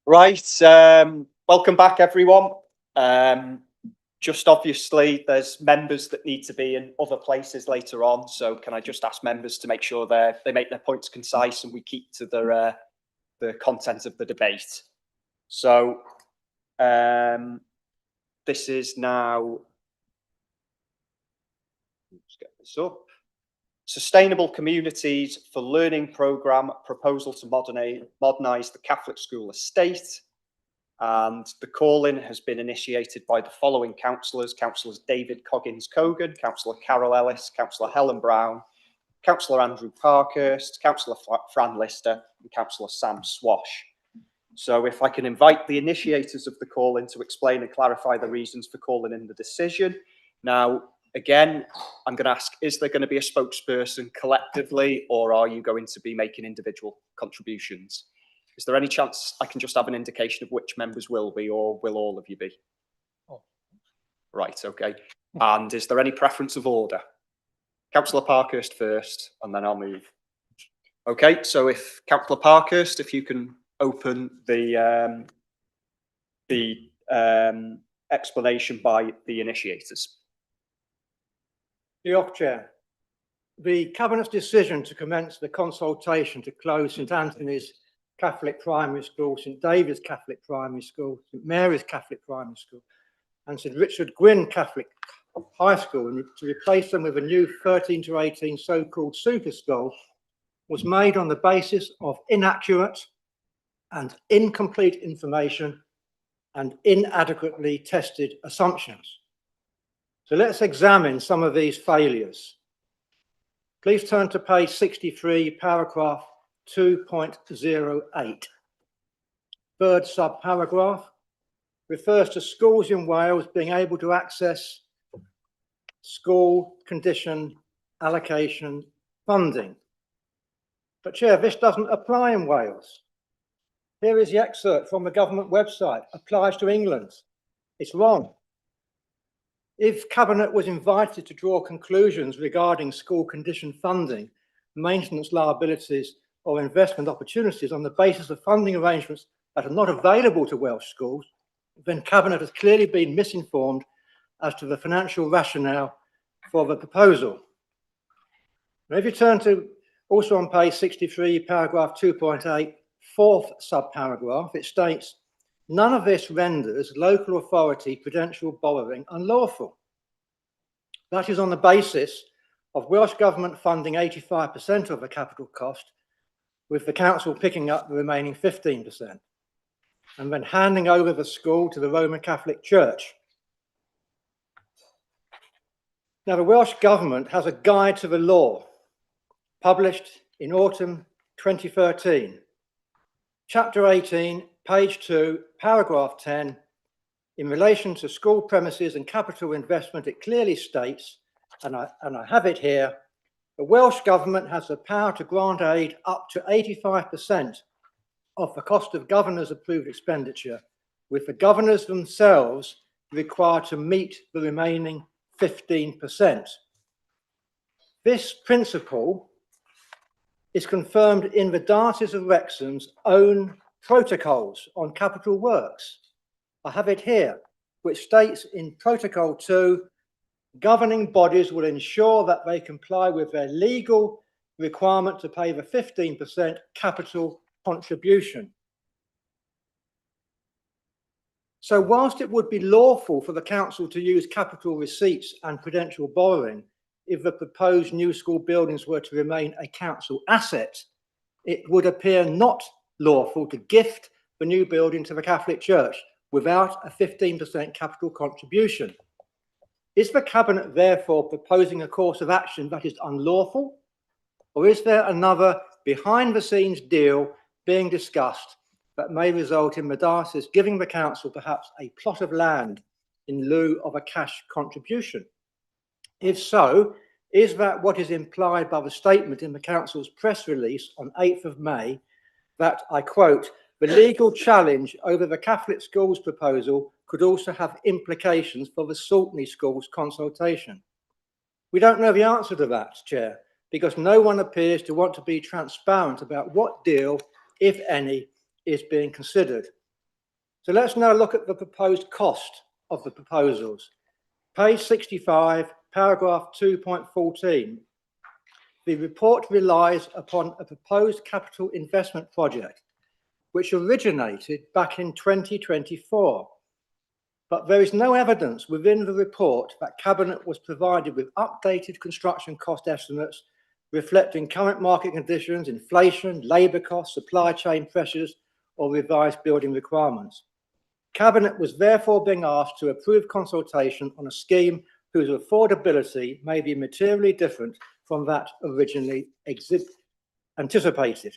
Speaker 2: Right, welcome back everyone. Just obviously there's members that need to be in other places later on, so can I just ask members to make sure they make their points concise and we keep to the content of the debate. So this is now, let's get this up. Sustainable Communities for Learning Programme proposal to modernise the Catholic school estate. And the call-in has been initiated by the following councillors: Councillors David Coggins-Cogan, Councillor Carol Ellis, Councillor Helen Brown, Councillor Andrew Parkhurst, Councillor Fran Lister, and Councillor Sam Swash. So if I can invite the initiators of the call-in to explain and clarify the reasons for calling in the decision. Now, again, I'm going to ask, is there going to be a spokesperson collectively, or are you going to be making individual contributions? Is there any chance I can just have an indication of which members will be, or will all of you be? Oh. Right, okay. And is there any preference of order? Councillor Parkhurst first, and then I'll move. Okay, so if Councillor Parkhurst, if you can open the explanation by the initiators.
Speaker 6: The Chair. The Cabinet's decision to commence the consultation to close St Anthony's Catholic Primary School, St David's Catholic Primary School, St Mary's Catholic Primary School, and St Richard Gwynn Catholic High School, and to replace them with a new 13 to 18 so-called super school, was made on the basis of inaccurate and incomplete information and inadequately tested assumptions. So let's examine some of these failures. Please turn to page 63, paragraph 2.08. Third subparagraph refers to schools in Wales being able to access school condition allocation funding. But Chair, this doesn't apply in Wales. Here is the excerpt from the government website, applies to England. It's wrong. If Cabinet was invited to draw conclusions regarding school condition funding, maintenance liabilities, or investment opportunities on the basis of funding arrangements that are not available to Welsh schools, then Cabinet has clearly been misinformed as to the financial rationale for the proposal. Now, if you turn to, also on page 63, paragraph 2.8, fourth subparagraph, it states, none of this renders local authority prudential borrowing unlawful. That is on the basis of Welsh Government funding 85% of the capital cost, with the council picking up the remaining 15%, and then handing over the school to the Roman Catholic Church. Now, the Welsh Government has a guide to the law, published in autumn 2013. Chapter 18, page 2, paragraph 10, in relation to school premises and capital investment, it clearly states, and I have it here, the Welsh Government has the power to grant aid up to 85% of the cost of governors' approved expenditure, with the governors themselves required to meet the remaining 15%. This principle is confirmed in the Diocese of Wrexham's own protocols on capital works. I have it here, which states in Protocol 2, governing bodies will ensure that they comply with their legal requirement to pay the 15% capital contribution. So whilst it would be lawful for the council to use capital receipts and prudential borrowing if the proposed new school buildings were to remain a council asset, it would appear not lawful to gift the new building to the Catholic Church without a 15% capital contribution. Is the Cabinet therefore proposing a course of action that is unlawful, or is there another behind-the-scenes deal being discussed that may result in the diocese giving the council perhaps a plot of land in lieu of a cash contribution? If so, is that what is implied by the statement in the council's press release on 8th of May that, I quote, the legal challenge over the Catholic schools proposal could also have implications for the Scrutiny schools consultation? We don't know the answer to that, Chair, because no one appears to want to be transparent about what deal, if any, is being considered. So let's now look at the proposed cost of the proposals. Page 65, paragraph 2.14. The report relies upon a proposed capital investment project, which originated back in 2024. But there is no evidence within the report that Cabinet was provided with updated construction cost estimates reflecting current market conditions, inflation, labour costs, supply chain pressures, or revised building requirements. Cabinet was therefore being asked to approve consultation on a scheme whose affordability may be materially different from that originally anticipated.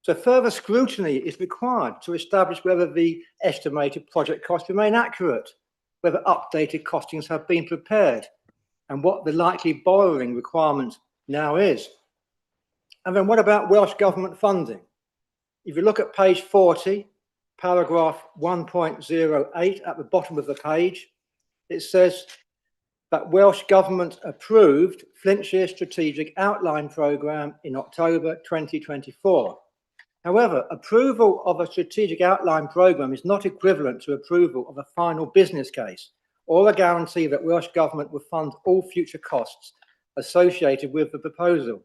Speaker 6: So further scrutiny is required to establish whether the estimated project costs remain accurate, whether updated costings have been prepared, and what the likely borrowing requirement now is. And then what about Welsh Government funding? If you look at page 40, paragraph 1.08 at the bottom of the page, it says that Welsh Government approved Flintshire Strategic Outline Programme in October 2024. However, approval of a strategic outline programme is not equivalent to approval of a final business case or a guarantee that Welsh Government will fund all future costs associated with the proposal.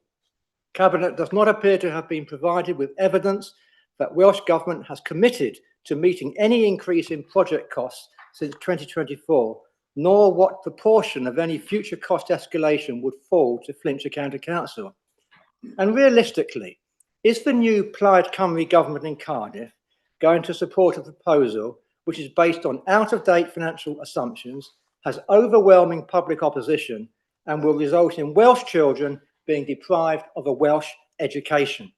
Speaker 6: Cabinet does not appear to have been provided with evidence that Welsh Government has committed to meeting any increase in project costs since 2024, nor what proportion of any future cost escalation would fall to Flintshire County Council. And realistically, is the new Plaid Cymru government in Cardiff going to support a proposal which is based on out-of-date financial assumptions, has overwhelming public opposition, and will result in Welsh children being deprived of a Welsh education?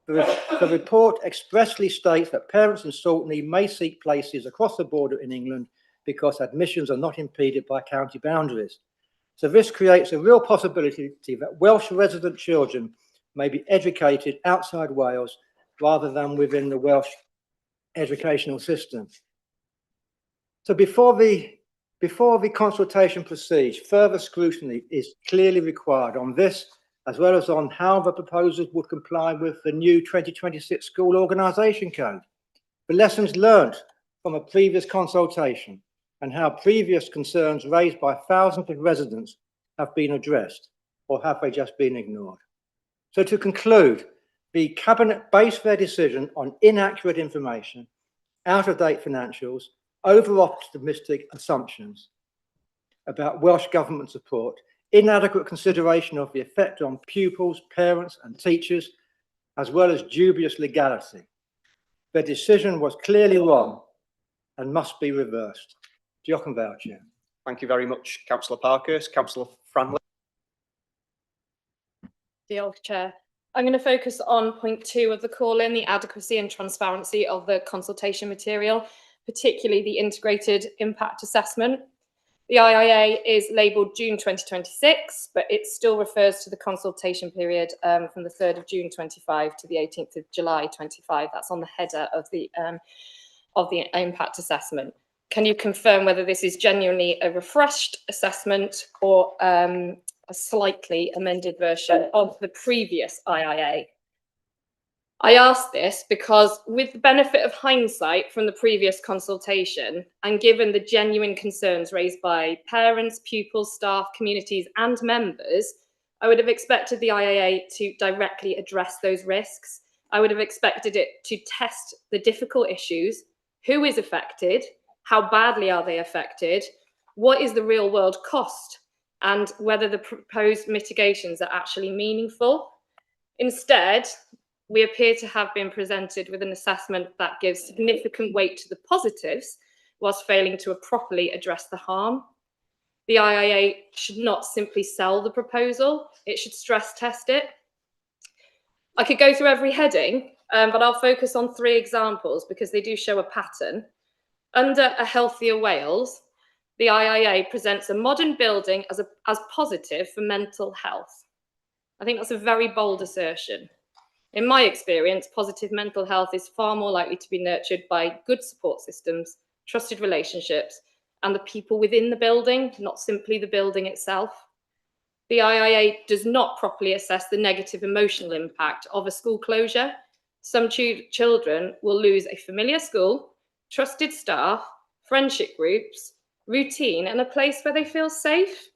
Speaker 6: The report expressly states that parents in Scrutiny may seek places across the border in England because admissions are not impeded by county boundaries. So this creates a real possibility that Welsh resident children may be educated outside Wales rather than within the Welsh educational system. So before the consultation proceeds, further scrutiny is clearly required on this, as well as on how the proposals would comply with the new 2026 School Organisation Code, the lessons learned from a previous consultation, and how previous concerns raised by thousands of residents have been addressed, or have they just been ignored? So to conclude, the Cabinet based their decision on inaccurate information, out-of-date financials, over-optimistic assumptions about Welsh Government support, inadequate consideration of the effect on pupils, parents and teachers, as well as dubious legality. Their decision was clearly wrong and must be reversed. Diolch yn fawr, Chair.
Speaker 2: Thank you very much, Councillor Parkhurst. Councillor Franley.
Speaker 16: Diolch, Chair. I'm going to focus on point 2 of the call-in, the adequacy and transparency of the consultation material, particularly the integrated impact assessment. The IIA is labelled June 2026, but it still refers to the consultation period from the 3rd of June 25 to the 18th of July 25. That's on the header of the impact assessment. Can you confirm whether this is genuinely a refreshed assessment or a slightly amended version of the previous IIA? I ask this because, with the benefit of hindsight from the previous consultation, and given the genuine concerns raised by parents, pupils, staff, communities and members, I would have expected the IIA to directly address those risks. I would have expected it to test the difficult issues: who is affected, how badly are they affected, what is the real world cost, and whether the proposed mitigations are actually meaningful. Instead, we appear to have been presented with an assessment that gives significant weight to the positives whilst failing to properly address the harm. The IIA should not simply sell the proposal, it should stress test it. I could go through every heading, but I'll focus on 3 examples because they do show a pattern. Under A Healthier Wales, the IIA presents a modern building as positive for mental health. I think that's a very bold assertion. In my experience, positive mental health is far more likely to be nurtured by good support systems, trusted relationships, and the people within the building, not simply the building itself. The IIA does not properly assess the negative emotional impact of a school closure. Some children will lose a familiar school, trusted staff, friendship groups, routine, and a place where they feel safe.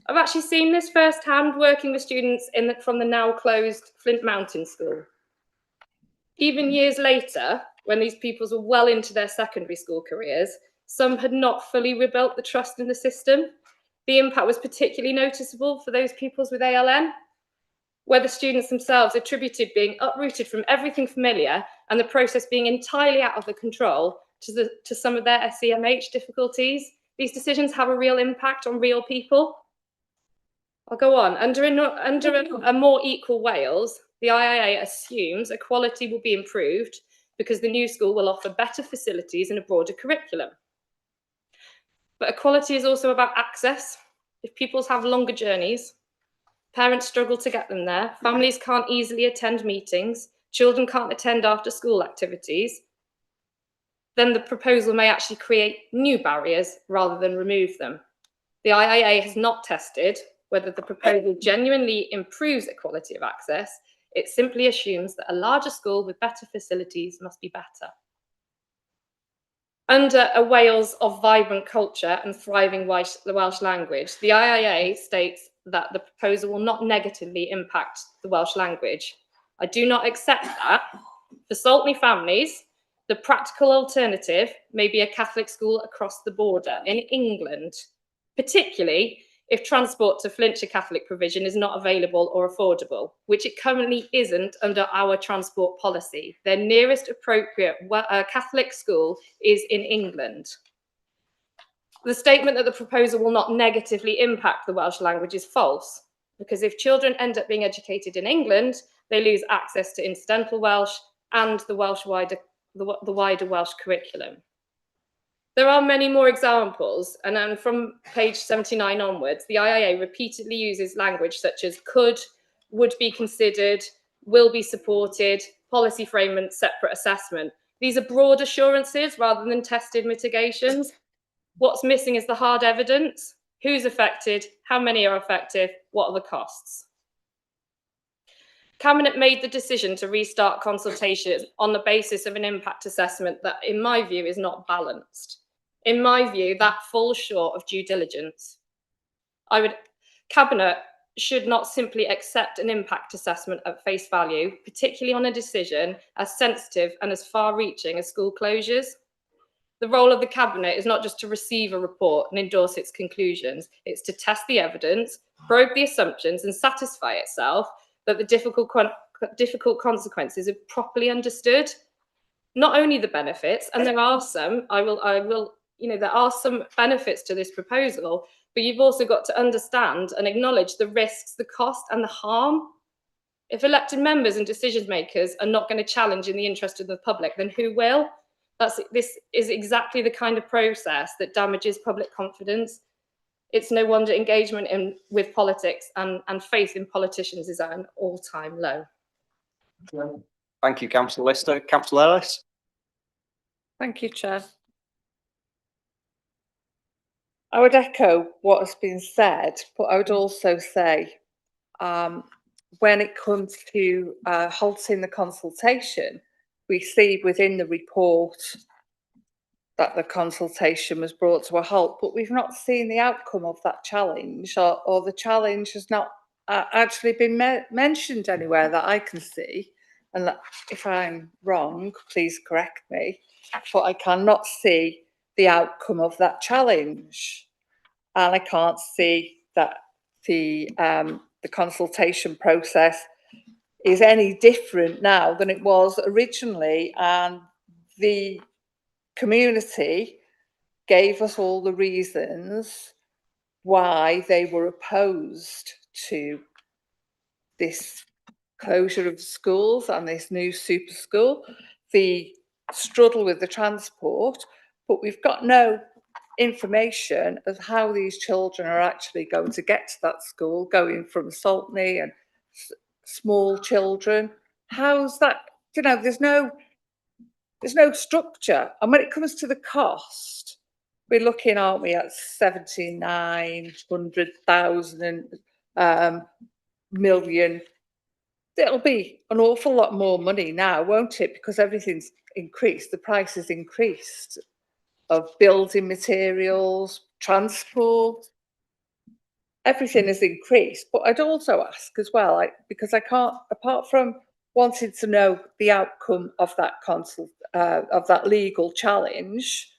Speaker 16: I've actually seen this firsthand working with students from the now closed Flint Mountain School. Even years later, when these pupils were well into their secondary school careers, some had not fully rebuilt the trust in the system. The impact was particularly noticeable for those pupils with ALN, where the students themselves attributed being uprooted from everything familiar and the process being entirely out of their control to some of their SEMH difficulties. These decisions have a real impact on real people. I'll go on. Under a more equal Wales, the IIA assumes equality will be improved because the new school will offer better facilities and a broader curriculum. But equality is also about access. If pupils have longer journeys, parents struggle to get them there, families can't easily attend meetings, children can't attend after school activities, then the proposal may actually create new barriers rather than remove them. The IIA has not tested whether the proposal genuinely improves equality of access. It simply assumes that a larger school with better facilities must be better. Under a Wales of vibrant culture and thriving the Welsh language, the IIA states that the proposal will not negatively impact the Welsh language. I do not accept that. For Saltney families, the practical alternative may be a Catholic school across the border in England, particularly if transport to Flintshire Catholic provision is not available or affordable, which it currently isn't under our transport policy. Their nearest appropriate Catholic school is in England. The statement that the proposal will not negatively impact the Welsh language is false, because if children end up being educated in England, they lose access to incidental Welsh and the wider Welsh curriculum. There are many more examples, and from page 79 onwards, the IIA repeatedly uses language such as could, would be considered, will be supported, policy framework, separate assessment. These are broad assurances rather than tested mitigations. What's missing is the hard evidence. Who's affected? How many are affected? What are the costs? Cabinet made the decision to restart consultation on the basis of an impact assessment that, in my view, is not balanced. In my view, that falls short of due diligence. Cabinet should not simply accept an impact assessment at face value, particularly on a decision as sensitive and as far-reaching as school closures. The role of the Cabinet is not just to receive a report and endorse its conclusions, it's to test the evidence, probe the assumptions, and satisfy itself that the difficult consequences are properly understood. Not only the benefits, and there are some, there are some benefits to this proposal, but you've also got to understand and acknowledge the risks, the cost, and the harm. If elected members and decision makers are not going to challenge in the interest of the public, then who will? This is exactly the kind of process that damages public confidence. It's no wonder engagement with politics and faith in politicians is at an all-time low.
Speaker 2: Thank you, Councillor Lister. Councillor Ellis.
Speaker 11: Thank you, Chair. I would echo what has been said, but I would also say when it comes to halting the consultation, we see within the report that the consultation was brought to a halt, but we've not seen the outcome of that challenge, or the challenge has not actually been mentioned anywhere that I can see. And if I'm wrong, please correct me, but I cannot see the outcome of that challenge. And I can't see that the consultation process is any different now than it was originally. And the community gave us all the reasons why they were opposed to this closure of schools and this new super school, the struggle with the transport, but we've got no information of how these children are actually going to get to that school, going from Saltney and small children. How's that? You know, there's no structure. And when it comes to the cost, we're looking, aren't we, at 7,900,000 million. It'll be an awful lot more money now, won't it? Because everything's increased, the price has increased of building materials, transport, everything has increased. But I'd also ask as well, because I can't, apart from wanting to know the outcome of that of that legal challenge,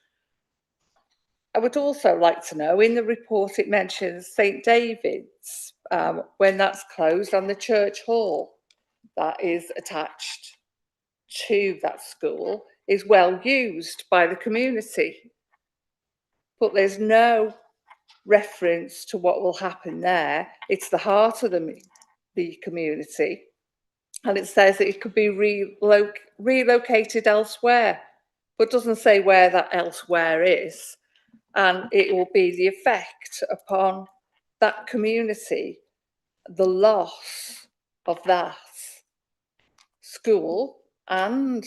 Speaker 11: I would also like to know, in the report it mentions St David's, when that's closed, and the church hall that is attached to that school is well used by the community. But there's no reference to what will happen there. It's the heart of the community. And it says that it could be relocated elsewhere, but doesn't say where that elsewhere is. And it will be the effect upon that community, the loss of that school and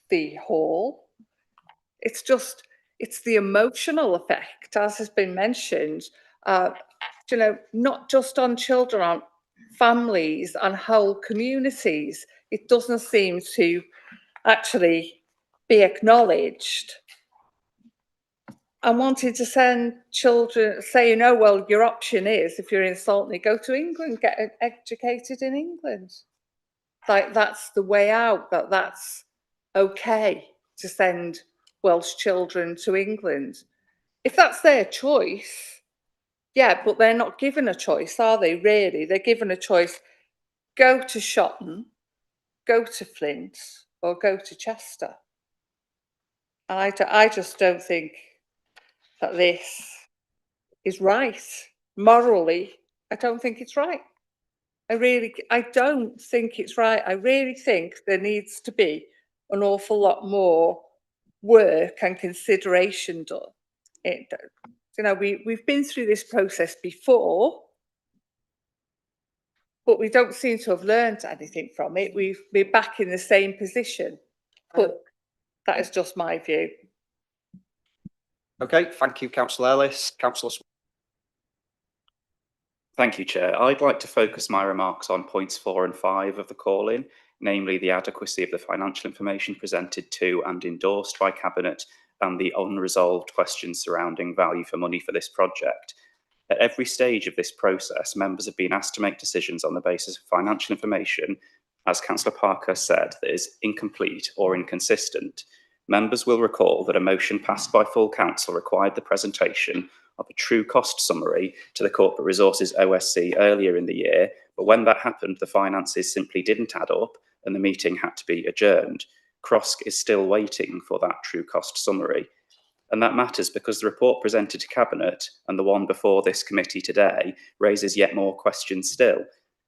Speaker 11: the hall. It's the emotional effect, as has been mentioned, you know, not just on children, on families and whole communities. It doesn't seem to actually be acknowledged. I wanted to send children saying, oh, well, your option is, if you're in Saltney, go to England, get educated in England. Like, that's the way out, that's okay to send Welsh children to England. If that's their choice, yeah, but they're not given a choice, are they, really? They're given a choice, go to Shotton, go to Flint, or go to Chester. And I just don't think that this is right. Morally, I don't think it's right. I don't think it's right. I really think there needs to be an awful lot more work and consideration done. You know, we've been through this process before, but we don't seem to have learned anything from it. We're back in the same position. But that is just my view.
Speaker 2: Okay, thank you, Councillor Ellis. Councillor Swan.
Speaker 4: Thank you, Chair. I'd like to focus my remarks on points 4 and 5 of the call-in, namely the adequacy of the financial information presented to and endorsed by Cabinet and the unresolved questions surrounding value for money for this project. At every stage of this process, members have been asked to make decisions on the basis of financial information, as Councillor Parker said, that is incomplete or inconsistent. Members will recall that a motion passed by full council required the presentation of a true cost summary to the Corporate Resources OSC earlier in the year, but when that happened, the finances simply didn't add up and the meeting had to be adjourned. CROSC is still waiting for that true cost summary. And that matters because the report presented to Cabinet and the one before this committee today raises yet more questions still.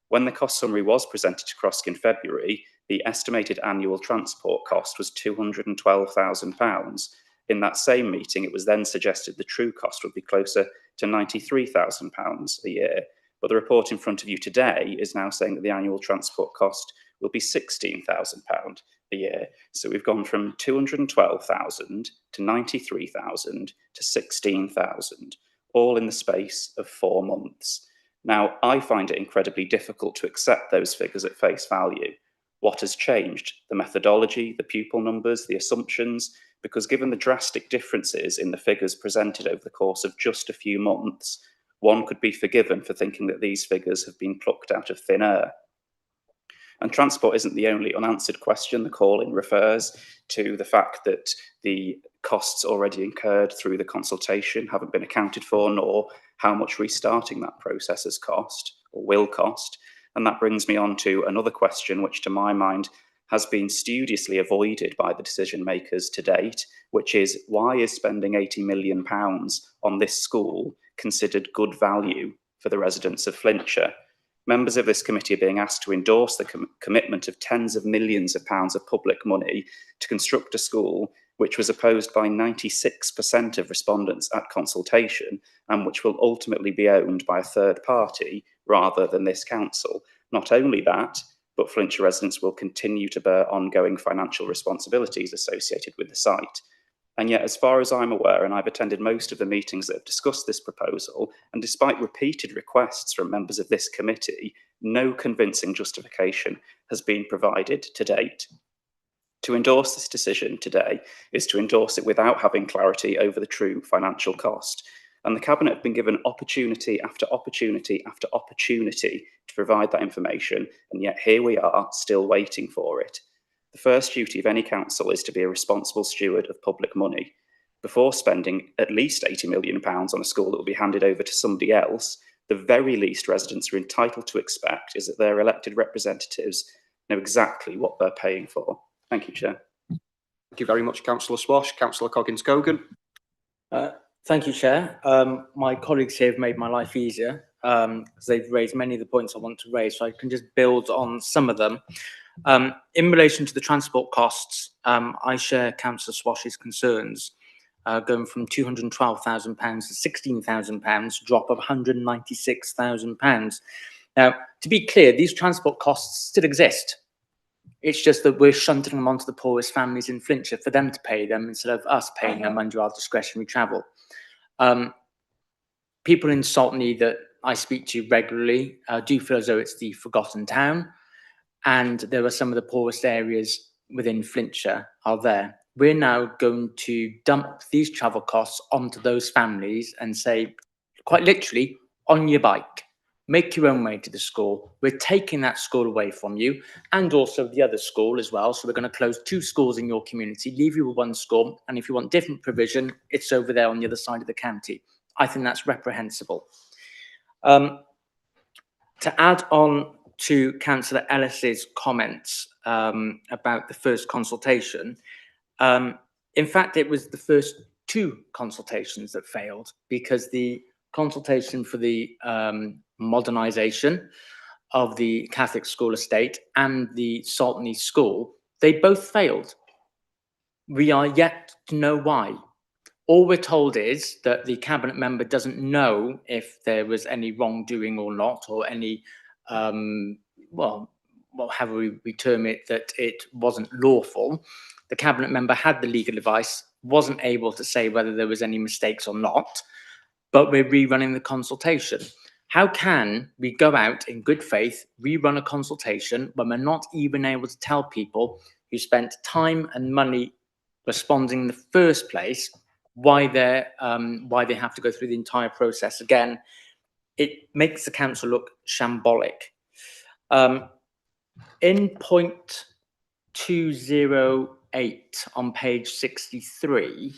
Speaker 4: When the cost summary was presented to CROSC in February, the estimated annual transport cost was £212,000. In that same meeting, it was then suggested the true cost would be closer to £93,000 a year. But the report in front of you today is now saying that the annual transport cost will be £16,000 a year. So we've gone from 212,000 to 93,000 to 16,000, all in the space of 4 months. Now, I find it incredibly difficult to accept those figures at face value. What has changed? The methodology, the pupil numbers, the assumptions, because given the drastic differences in the figures presented over the course of just a few months, one could be forgiven for thinking that these figures have been plucked out of thin air. And transport isn't the only unanswered question. The call-in refers to the fact that the costs already incurred through the consultation haven't been accounted for, nor how much restarting that process has cost or will cost. And that brings me on to another question, which to my mind has been studiously avoided by the decision makers to date, which is why is spending £80 million on this school considered good value for the residents of Flintshire? Members of this committee are being asked to endorse the commitment of tens of millions of pounds of public money to construct a school which was opposed by 96% of respondents at consultation and which will ultimately be owned by a third party rather than this council. Not only that, but Flintshire residents will continue to bear ongoing financial responsibilities associated with the site. And yet, as far as I'm aware, and I've attended most of the meetings that have discussed this proposal, and despite repeated requests from members of this committee, no convincing justification has been provided to date. To endorse this decision today is to endorse it without having clarity over the true financial cost. And the Cabinet have been given opportunity after opportunity after opportunity to provide that information, and yet here we are still waiting for it. The first duty of any council is to be a responsible steward of public money. Before spending at least £80 million on a school that will be handed over to somebody else, the very least residents are entitled to expect is that their elected representatives know exactly what they're paying for. Thank you, Chair.
Speaker 2: Thank you very much, Councillor Swash. Councillor Coggins-Cogan.
Speaker 8: Thank you, Chair. My colleagues here have made my life easier because they've raised many of the points I want to raise, so I can just build on some of them. In relation to the transport costs, I share Councillor Swash's concerns, going from £212,000 to £16,000, drop of £196,000. Now, to be clear, these transport costs still exist. It's just that we're shunting them onto the poorest families in Flintshire for them to pay them instead of us paying them under our discretionary travel. People in Saltney that I speak to regularly do feel as though it's the forgotten town, and there are some of the poorest areas within Flintshire are there. We're now going to dump these travel costs onto those families and say, quite literally, on your bike. Make your own way to the school. We're taking that school away from you, and also the other school as well. So we're going to close 2 schools in your community, leave you with 1 school, and if you want different provision, it's over there on the other side of the county. I think that's reprehensible. To add on to Councillor Ellis's comments about the first consultation, in fact, it was the first 2 consultations that failed, because the consultation for the modernisation of the Catholic school estate and the Saltney school, they both failed. We are yet to know why. All we're told is that the Cabinet member doesn't know if there was any wrongdoing or not, or any, well, however we term it, that it wasn't lawful. The Cabinet member had the legal advice, wasn't able to say whether there was any mistakes or not, but we're rerunning the consultation. How can we go out in good faith, rerun a consultation when we're not even able to tell people who spent time and money responding in the first place why they have to go through the entire process again? It makes the council look shambolic. In point 208 on page 63,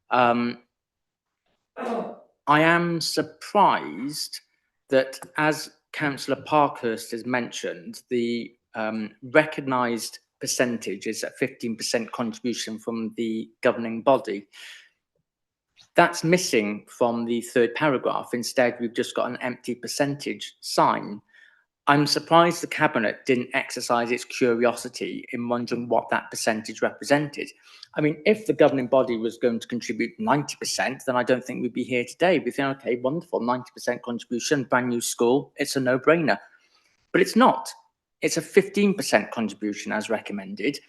Speaker 8: I am surprised that, as Councillor Parkhurst has mentioned, the recognised percentage is at 15% contribution from the governing body. That's missing from the 3rd paragraph. Instead, we've just got an empty percentage sign. I'm surprised the Cabinet didn't exercise its curiosity in wondering what that percentage represented. I mean, if the governing body was going to contribute 90%, then I don't think we'd be here today. We'd think, okay, wonderful, 90% contribution, brand new school, it's a no-brainer. But it's not. It's a 15% contribution as recommended,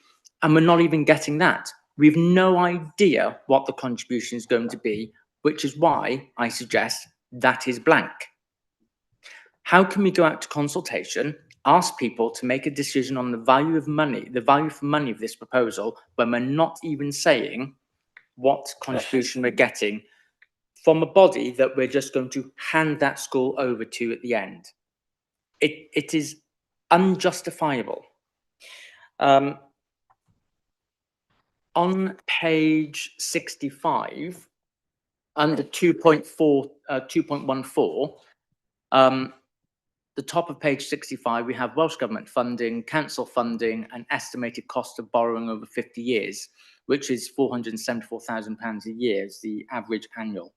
Speaker 8: and we're not even getting that. We've no idea what the contribution is going to be, which is why I suggest that is blank. How can we go out to consultation, ask people to make a decision on the value of money, the value for money of this proposal, when we're not even saying what contribution we're getting from a body that we're just going to hand that school over to at the end? It is unjustifiable. On page 65, under 2.14, the top of page 65, we have Welsh Government funding, council funding, and estimated cost of borrowing over 50 years, which is £474,000 a year is the average annual.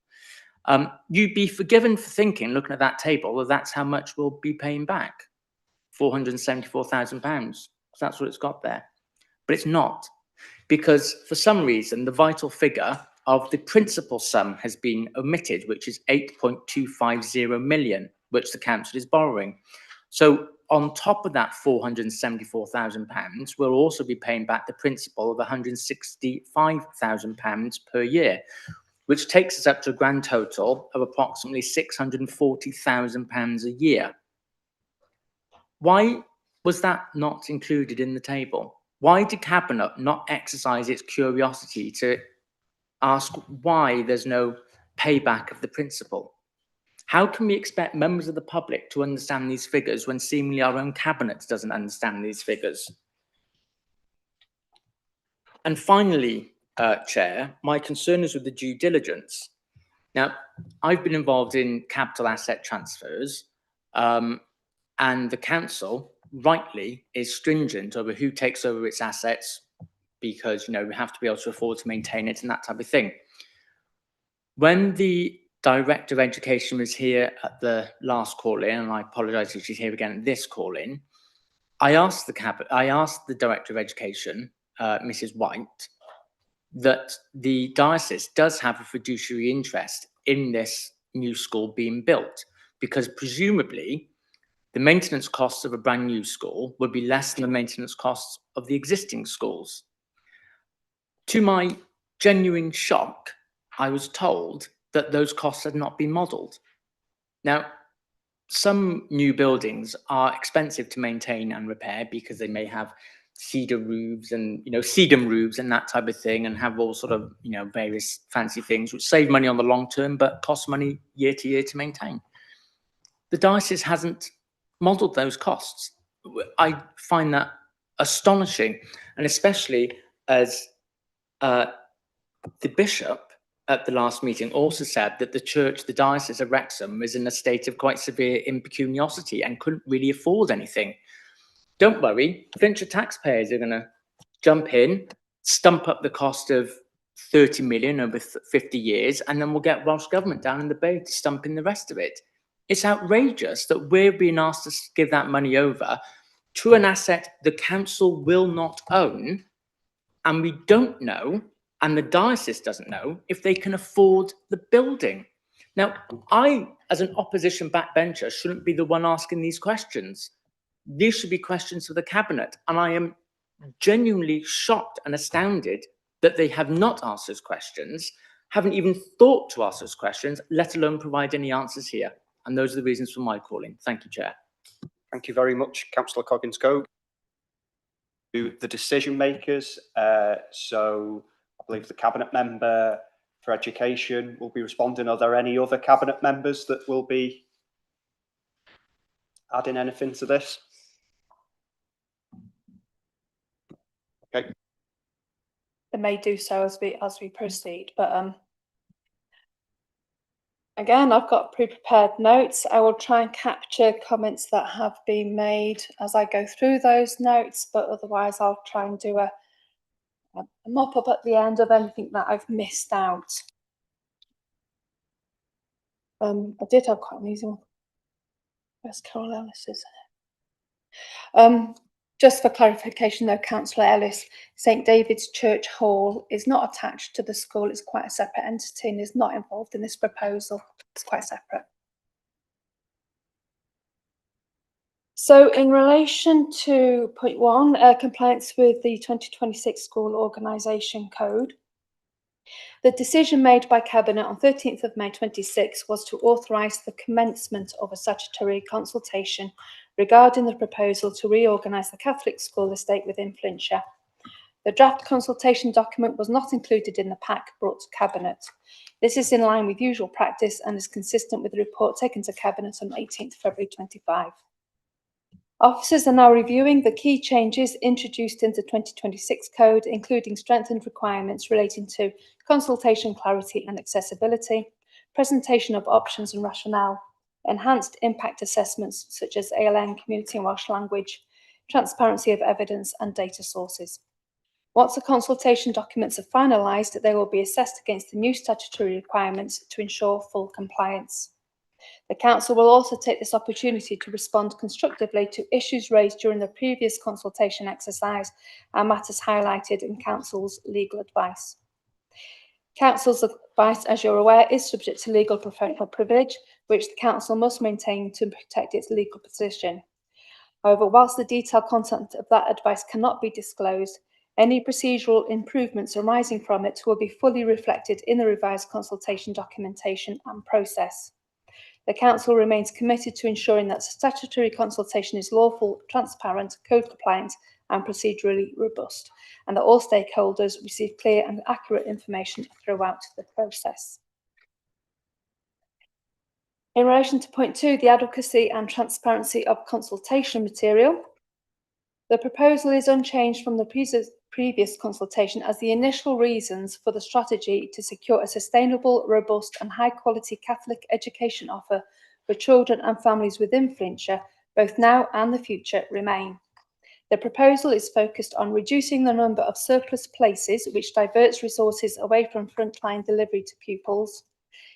Speaker 8: You'd be forgiven for thinking, looking at that table, that that's how much we'll be paying back, £474,000. That's what it's got there. But it's not, because for some reason, the vital figure of the principal sum has been omitted, which is 8.250 million, which the council is borrowing. So on top of that £474,000, we'll also be paying back the principal of £165,000 per year, which takes us up to a grand total of approximately £640,000 a year. Why was that not included in the table? Why did Cabinet not exercise its curiosity to ask why there's no payback of the principal? How can we expect members of the public to understand these figures when seemingly our own Cabinet doesn't understand these figures? And finally, Chair, my concern is with the due diligence. Now, I've been involved in capital asset transfers, and the council rightly is stringent over who takes over its assets because, you know, we have to be able to afford to maintain it and that type of thing. When the Director of Education was here at the last call-in, and I apologise if she's here again at this call-in, I asked the Director of Education, Mrs. White, that the diocese does have a fiduciary interest in this new school being built, because presumably the maintenance costs of a brand new school would be less than the maintenance costs of the existing schools. To my genuine shock, I was told that those costs had not been modelled. Now, some new buildings are expensive to maintain and repair because they may have cedar roofs and, you know, sedum roofs and that type of thing, and have all sort of, you know, various fancy things which save money on the long term but cost money year to year to maintain. The diocese hasn't modelled those costs. I find that astonishing, and especially as the bishop at the last meeting also said that the church, the diocese of Wrexham, is in a state of quite severe impecuniosity and couldn't really afford anything. Don't worry, Flintshire taxpayers are going to jump in, stump up the cost of 30 million over 50 years, and then we'll get Welsh Government down in the bay to stump in the rest of it. It's outrageous that we're being asked to give that money over to an asset the council will not own, and we don't know, and the diocese doesn't know, if they can afford the building. Now, I, as an opposition backbencher, shouldn't be the one asking these questions. These should be questions for the Cabinet, and I am genuinely shocked and astounded that they have not asked those questions, haven't even thought to ask those questions, let alone provide any answers here. And those are the reasons for my calling. Thank you, Chair.
Speaker 2: Thank you very much, Councillor Coggins-Cogue. To the decision makers, so I believe the Cabinet Member for Education will be responding. Are there any other Cabinet Members that will be adding anything to this? Okay.
Speaker 10: They may do so as we proceed, but again, I've got pre-prepared notes. I will try and capture comments that have been made as I go through those notes, but otherwise I'll try and do a mop up at the end of anything that I've missed out. I did have quite an easy one. Where's Carol Ellis's? Just for clarification though, Councillor Ellis, St David's Church Hall is not attached to the school. It's quite a separate entity and is not involved in this proposal. It's quite separate. So in relation to point 1, compliance with the 2026 School Organisation Code, the decision made by Cabinet on 13th of May 26 was to authorise the commencement of a statutory consultation regarding the proposal to reorganise the Catholic school estate within Flintshire. The draft consultation document was not included in the pack brought to Cabinet. This is in line with usual practice and is consistent with the report taken to Cabinet on 18th February 25. Officers are now reviewing the key changes introduced into 2026 code, including strengthened requirements relating to consultation clarity and accessibility, presentation of options and rationale, enhanced impact assessments such as ALN, community and Welsh language, transparency of evidence and data sources. Once the consultation documents are finalised, they will be assessed against the new statutory requirements to ensure full compliance. The Council will also take this opportunity to respond constructively to issues raised during the previous consultation exercise and matters highlighted in Council's legal advice. Council's advice, as you're aware, is subject to legal professional privilege, which the Council must maintain to protect its legal position. However, whilst the detailed content of that advice cannot be disclosed, any procedural improvements arising from it will be fully reflected in the revised consultation documentation and process. The Council remains committed to ensuring that statutory consultation is lawful, transparent, code compliant and procedurally robust, and that all stakeholders receive clear and accurate information throughout the process. In relation to point 2, the adequacy and transparency of consultation material, the proposal is unchanged from the previous consultation, as the initial reasons for the strategy to secure a sustainable, robust and high-quality Catholic education offer for children and families within Flintshire, both now and the future, remain. The proposal is focused on reducing the number of surplus places, which diverts resources away from frontline delivery to pupils,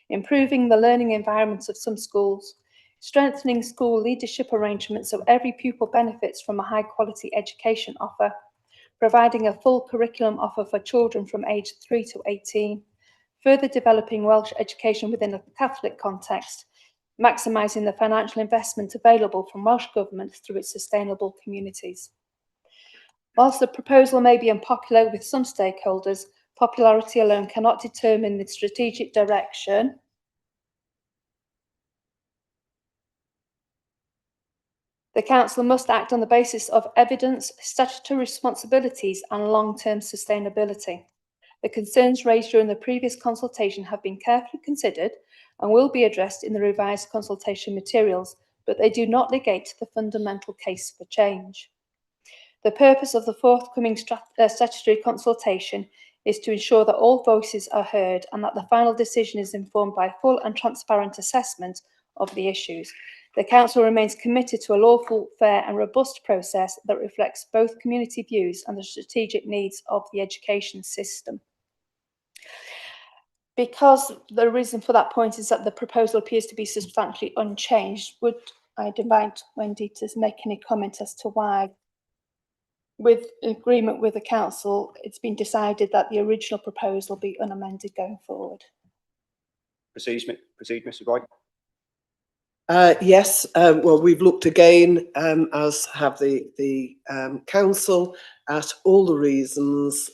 Speaker 10: improving the learning environments of some schools, strengthening school leadership arrangements so every pupil benefits from a high-quality education offer, providing a full curriculum offer for children from age 3 to 18, further developing Welsh education within a Catholic context, maximising the financial investment available from Welsh Government through its sustainable communities. Whilst the proposal may be unpopular with some stakeholders, popularity alone cannot determine the strategic direction the Council must act on the basis of evidence, statutory responsibilities and long-term sustainability. The concerns raised during the previous consultation have been carefully considered and will be addressed in the revised consultation materials, but they do not negate the fundamental case for change. The purpose of the forthcoming statutory consultation is to ensure that all voices are heard and that the final decision is informed by full and transparent assessment of the issues. The Council remains committed to a lawful, fair and robust process that reflects both community views and the strategic needs of the education system. Because the reason for that point is that the proposal appears to be substantially unchanged, would I invite Wendy to make any comment as to why, with agreement with the Council, it's been decided that the original proposal be unamended going forward?
Speaker 2: Proceed, Mr. Roy.
Speaker 5: Yes, well, we've looked again, as have the Council, at all the reasons.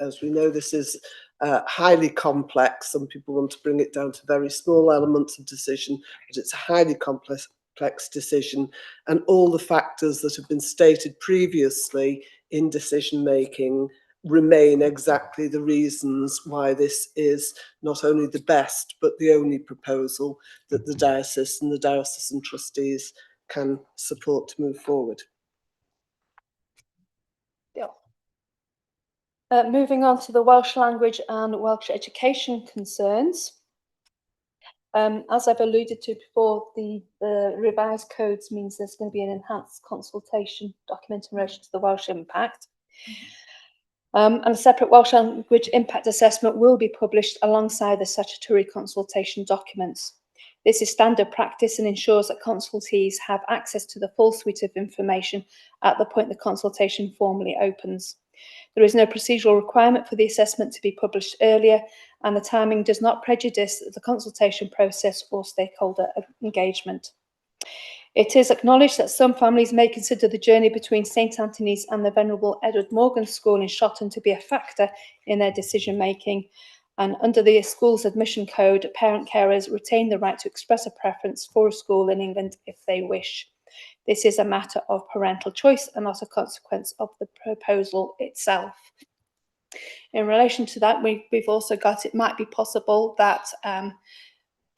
Speaker 5: As we know, this is highly complex. Some people want to bring it down to very small elements of decision, but it's a highly complex decision, and all the factors that have been stated previously in decision making remain exactly the reasons why this is not only the best but the only proposal that the diocese and the diocesan trustees can support to move forward.
Speaker 10: Yeah. Moving on to the Welsh language and Welsh education concerns. As I've alluded to before, the revised codes means there's going to be an enhanced consultation document in relation to the Welsh impact. And a separate Welsh language impact assessment will be published alongside the statutory consultation documents. This is standard practice and ensures that consultees have access to the full suite of information at the point the consultation formally opens. There is no procedural requirement for the assessment to be published earlier, and the timing does not prejudice the consultation process or stakeholder engagement. It is acknowledged that some families may consider the journey between St Anthony's and the Venerable Edward Morgan School in Shotton to be a factor in their decision making, and under the school's admission code, parent carers retain the right to express a preference for a school in England if they wish. This is a matter of parental choice and not a consequence of the proposal itself. In relation to that, we've also got, it might be possible that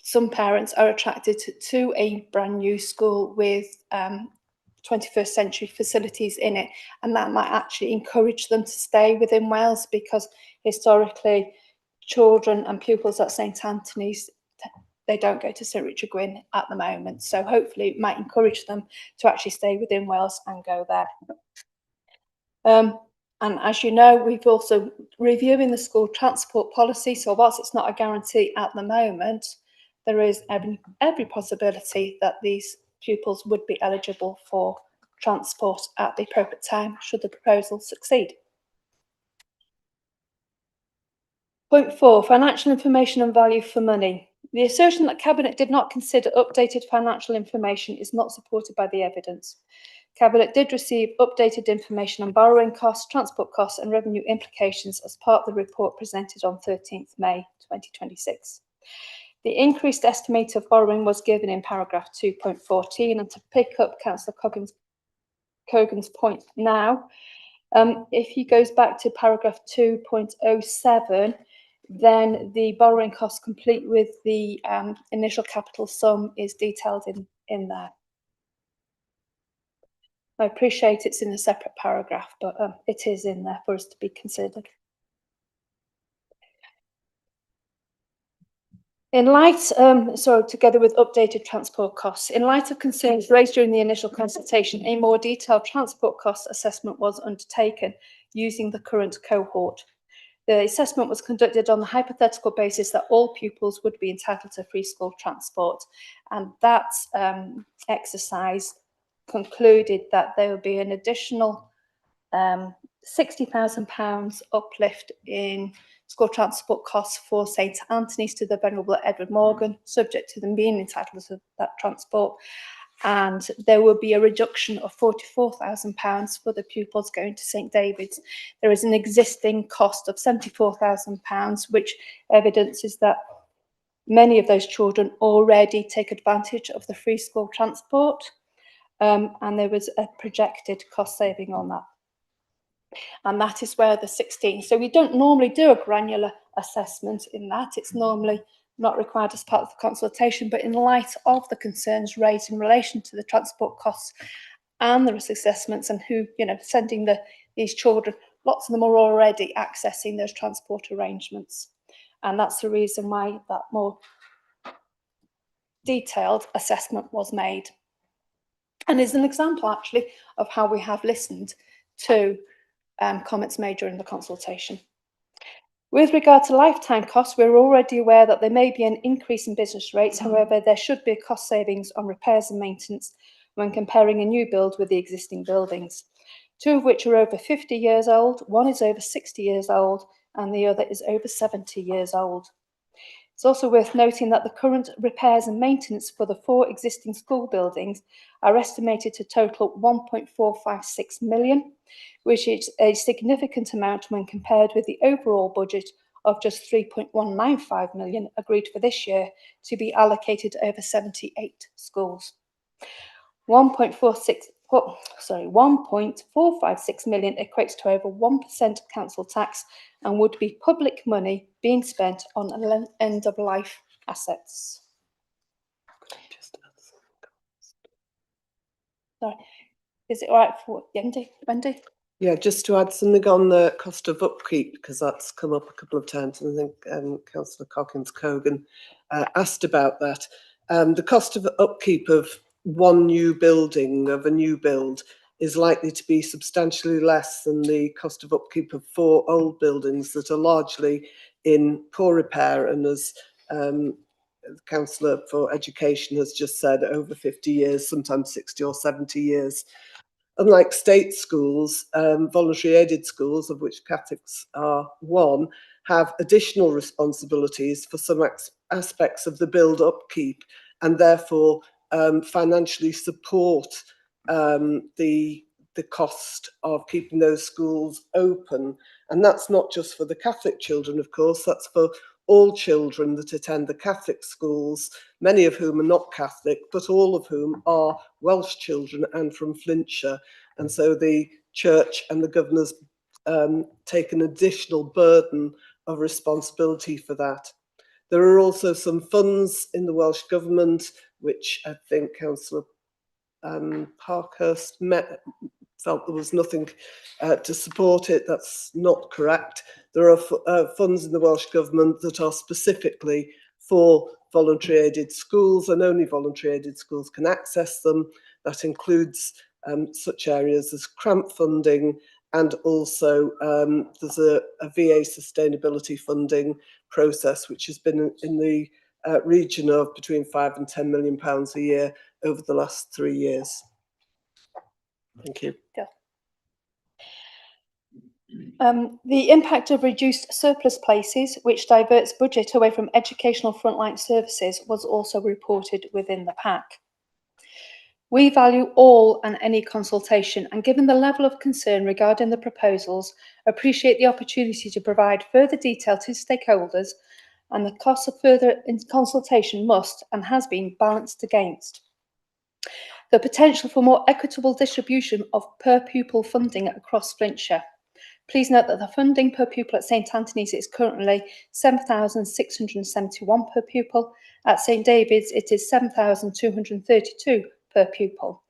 Speaker 10: some parents are attracted to a brand new school with 21st century facilities in it, and that might actually encourage them to stay within Wales, because historically children and pupils at St Anthony's, they don't go to St Richard Gwyn at the moment, so hopefully it might encourage them to actually stay within Wales and go there. And as you know, we've also reviewing the school transport policy, so whilst it's not a guarantee at the moment, there is every possibility that these pupils would be eligible for transport at the appropriate time should the proposal succeed. Point 4, financial information and value for money. The assertion that Cabinet did not consider updated financial information is not supported by the evidence. Cabinet did receive updated information on borrowing costs, transport costs and revenue implications as part of the report presented on 13th May 2026. The increased estimate of borrowing was given in paragraph 2.14, and to pick up Councillor Coggin's Cogan's point now. If he goes back to paragraph 2.07, then the borrowing costs complete with the initial capital sum is detailed in there. I appreciate it's in a separate paragraph, but it is in there for us to be considered. In light, together with updated transport costs, in light of concerns raised during the initial consultation, a more detailed transport cost assessment was undertaken using the current cohort. The assessment was conducted on the hypothetical basis that all pupils would be entitled to free school transport, and that exercise concluded that there would be an additional £60,000 uplift in school transport costs for St Anthony's to the Venerable Edward Morgan, subject to them being entitled to that transport. And there will be a reduction of £44,000 for the pupils going to St David's. There is an existing cost of £74,000, which evidences that many of those children already take advantage of the free school transport, and there was a projected cost saving on that. And that is where the 16. So we don't normally do a granular assessment in that. It's normally not required as part of the consultation, but in light of the concerns raised in relation to the transport costs and the risk assessments and who, sending these children, lots of them are already accessing those transport arrangements. And that's the reason why that more detailed assessment was made. And is an example actually of how we have listened to comments made during the consultation. With regard to lifetime costs, we're already aware that there may be an increase in business rates. However, there should be a cost savings on repairs and maintenance when comparing a new build with the existing buildings, two of which are over 50 years old, one is over 60 years old, and the other is over 70 years old. It's also worth noting that the current repairs and maintenance for the 4 existing school buildings are estimated to total £1.456 million, which is a significant amount when compared with the overall budget of just £3.195 million agreed for this year to be allocated over 78 schools. £1.456 million equates to over 1% council tax and would be public money being spent on end-of-life assets. Sorry, is it all right for Wendy?
Speaker 5: Yeah, just to add something on the cost of upkeep, because that's come up a couple of times, and I think Councillor Coggins-Cogan asked about that. The cost of upkeep of one new building, of a new build, is likely to be substantially less than the cost of upkeep of 4 old buildings that are largely in poor repair, and as the Councillor for Education has just said, over 50 years, sometimes 60 or 70 years. Unlike state schools, voluntary aided schools, of which Catholics are one, have additional responsibilities for some aspects of the build upkeep, and therefore financially support the cost of keeping those schools open. And that's not just for the Catholic children, of course, that's for all children that attend the Catholic schools, many of whom are not Catholic, but all of whom are Welsh children and from Flintshire. And so the Church and the Governor's take an additional burden of responsibility for that. There are also some funds in the Welsh Government, which I think Councillor Parkhurst felt there was nothing to support it. That's not correct. There are funds in the Welsh Government that are specifically for voluntary aided schools, and only voluntary aided schools can access them. That includes such areas as cramp funding, and also there's a VA sustainability funding process, which has been in the region of between £5 and £10 million a year over the last 3 years. Thank you.
Speaker 10: Yeah. The impact of reduced surplus places, which diverts budget away from educational frontline services, was also reported within the pack. We value all and any consultation, and given the level of concern regarding the proposals, appreciate the opportunity to provide further detail to stakeholders, and the cost of further consultation must and has been balanced against The potential for more equitable distribution of per pupil funding across Flintshire. Please note that the funding per pupil at St Anthony's is currently £7,671 per pupil. At St David's, it is £7,232 per pupil,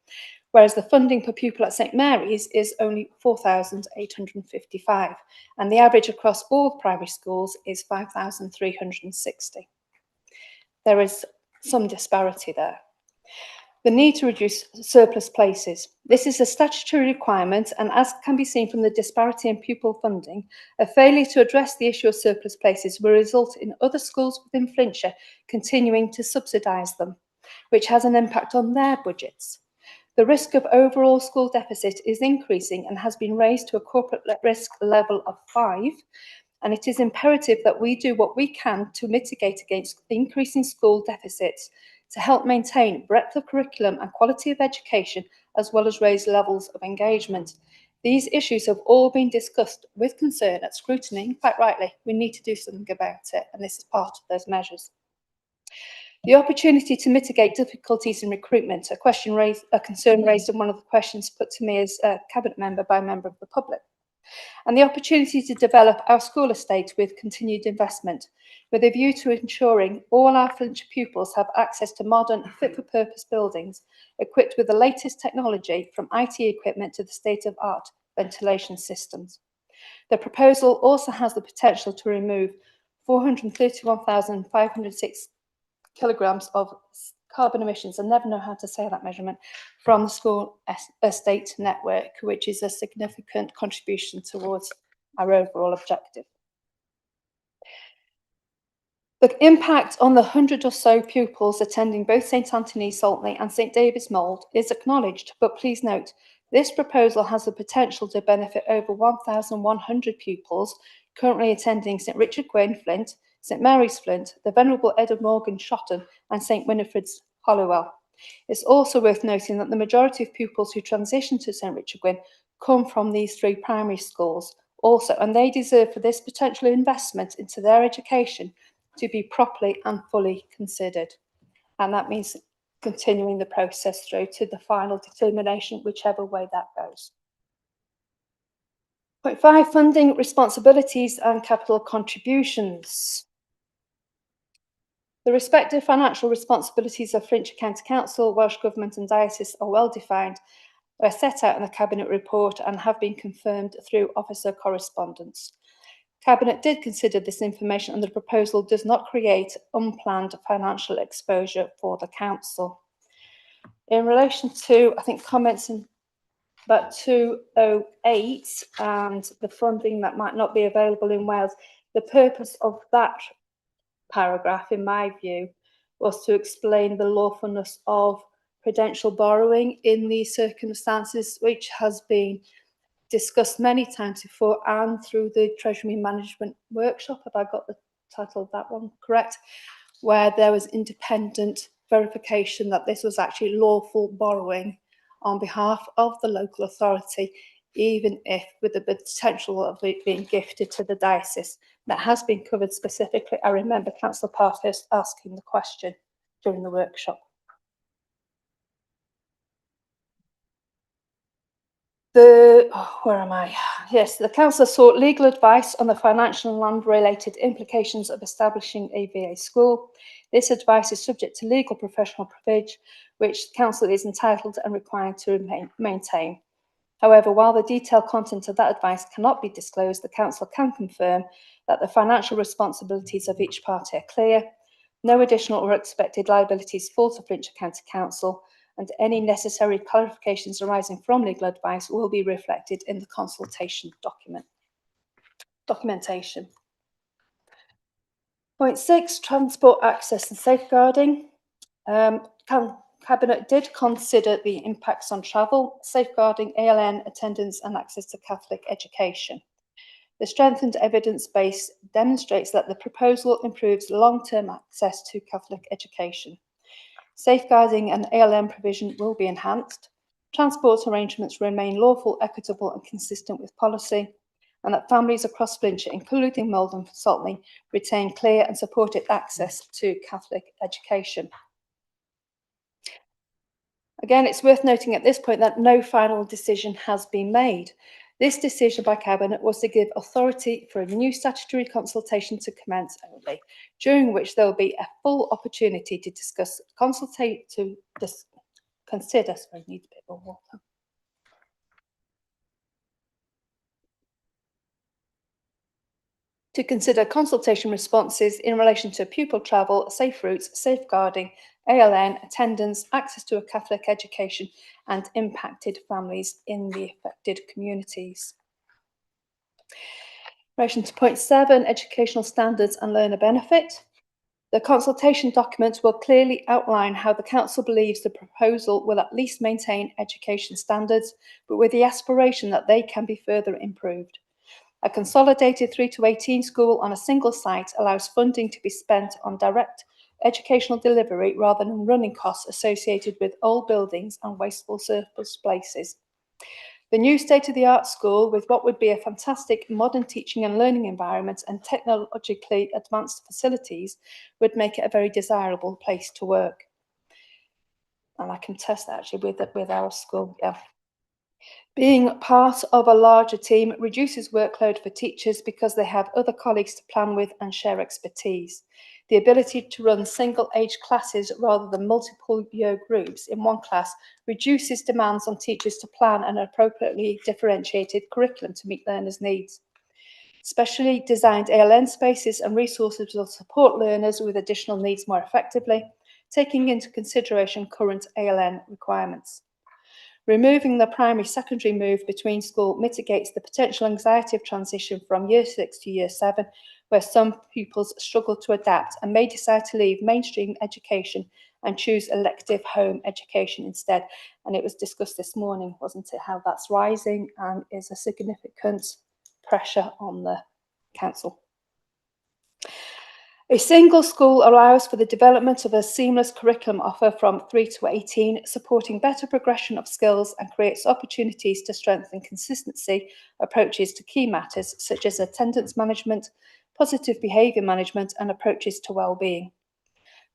Speaker 10: whereas the funding per pupil at St Mary's is only £4,855, and the average across all primary schools is £5,360. There is some disparity there. The need to reduce surplus places. This is a statutory requirement, and as can be seen from the disparity in pupil funding, a failure to address the issue of surplus places will result in other schools within Flintshire continuing to subsidise them, which has an impact on their budgets. The risk of overall school deficit is increasing and has been raised to a corporate risk level of 5, and it is imperative that we do what we can to mitigate against increasing school deficits, to help maintain breadth of curriculum and quality of education, as well as raise levels of engagement. These issues have all been discussed with concern at Scrutiny, and quite rightly, we need to do something about it, and this is part of those measures. The opportunity to mitigate difficulties in recruitment, a concern raised in one of the questions put to me as a Cabinet member by a member of the public. And the opportunity to develop our school estate with continued investment, with a view to ensuring all our Flintshire pupils have access to modern, fit-for-purpose buildings, equipped with the latest technology, from IT equipment to the state-of-art ventilation systems. The proposal also has the potential to remove 431,506 kilograms of carbon emissions, I never know how to say that measurement, from the school estate network, which is a significant contribution towards our overall objective. The impact on the 100 or so pupils attending both St Anthony's Saltney and St David's Mould is acknowledged, but please note, this proposal has the potential to benefit over 1,100 pupils currently attending St Richard Gwyn, Flint, St Mary's Flint, the Venerable Edward Morgan Shotton and St Winifred's Hollywell. It's also worth noting that the majority of pupils who transition to St Richard Gwyn come from these 3 primary schools also, and they deserve for this potential investment into their education to be properly and fully considered. And that means continuing the process through to the final determination, whichever way that goes. Point 5, funding responsibilities and capital contributions. The respective financial responsibilities of Flintshire County Council, Welsh Government and Diocese are well defined, are set out in the Cabinet report and have been confirmed through officer correspondence. Cabinet did consider this information, and the proposal does not create unplanned financial exposure for the Council. In relation to, I think, comments in about 208 and the funding that might not be available in Wales, the purpose of that paragraph, in my view, was to explain the lawfulness of prudential borrowing in these circumstances, which has been discussed many times before and through the Treasury Management Workshop, have I got the title of that one correct, where there was independent verification that this was actually lawful borrowing on behalf of the local authority, even if with the potential of it being gifted to the diocese. That has been covered specifically. I remember Councillor Parkhurst asking the question during the workshop. Where am I? Yes, the Council sought legal advice on the financial and land-related implications of establishing a VA school. This advice is subject to legal professional privilege, which the Council is entitled and required to maintain. However, while the detailed content of that advice cannot be disclosed, the Council can confirm that the financial responsibilities of each party are clear, no additional or expected liabilities fall to Flintshire County Council, and any necessary clarifications arising from legal advice will be reflected in the consultation documentation. Point 6, transport access and safeguarding. Cabinet did consider the impacts on travel, safeguarding, ALN, attendance and access to Catholic education. The strengthened evidence base demonstrates that the proposal improves long-term access to Catholic education. Safeguarding and ALM provision will be enhanced. Transport arrangements remain lawful, equitable and consistent with policy, and that families across Flintshire, including Mould and Saltney, retain clear and supported access to Catholic education. Again, it's worth noting at this point that no final decision has been made. This decision by Cabinet was to give authority for a new statutory consultation to commence only, during which there will be a full opportunity to discuss, consider, sorry, I need a bit more water. To consider consultation responses in relation to pupil travel, safe routes, safeguarding, ALN, attendance, access to a Catholic education and impacted families in the affected communities. In relation to point 7, educational standards and learner benefit. The consultation document will clearly outline how the Council believes the proposal will at least maintain education standards, but with the aspiration that they can be further improved. A consolidated 3 to 18 school on a single site allows funding to be spent on direct educational delivery rather than running costs associated with old buildings and wasteful surplus places. The new state-of-the-art school, with what would be a fantastic modern teaching and learning environment and technologically advanced facilities, would make it a very desirable place to work. And I can test that actually with our school, yeah. Being part of a larger team reduces workload for teachers because they have other colleagues to plan with and share expertise. The ability to run single-age classes rather than multiple year groups in one class reduces demands on teachers to plan an appropriately differentiated curriculum to meet learners' needs. Specially designed ALN spaces and resources will support learners with additional needs more effectively, taking into consideration current ALN requirements. Removing the primary-secondary move between school mitigates the potential anxiety of transition from Year 6 to Year 7, where some pupils struggle to adapt and may decide to leave mainstream education and choose elective home education instead. And it was discussed this morning, wasn't it, how that's rising and is a significant pressure on the Council. A single school allows for the development of a seamless curriculum offer from 3 to 18, supporting better progression of skills and creates opportunities to strengthen consistency approaches to key matters such as attendance management, positive behaviour management and approaches to well-being.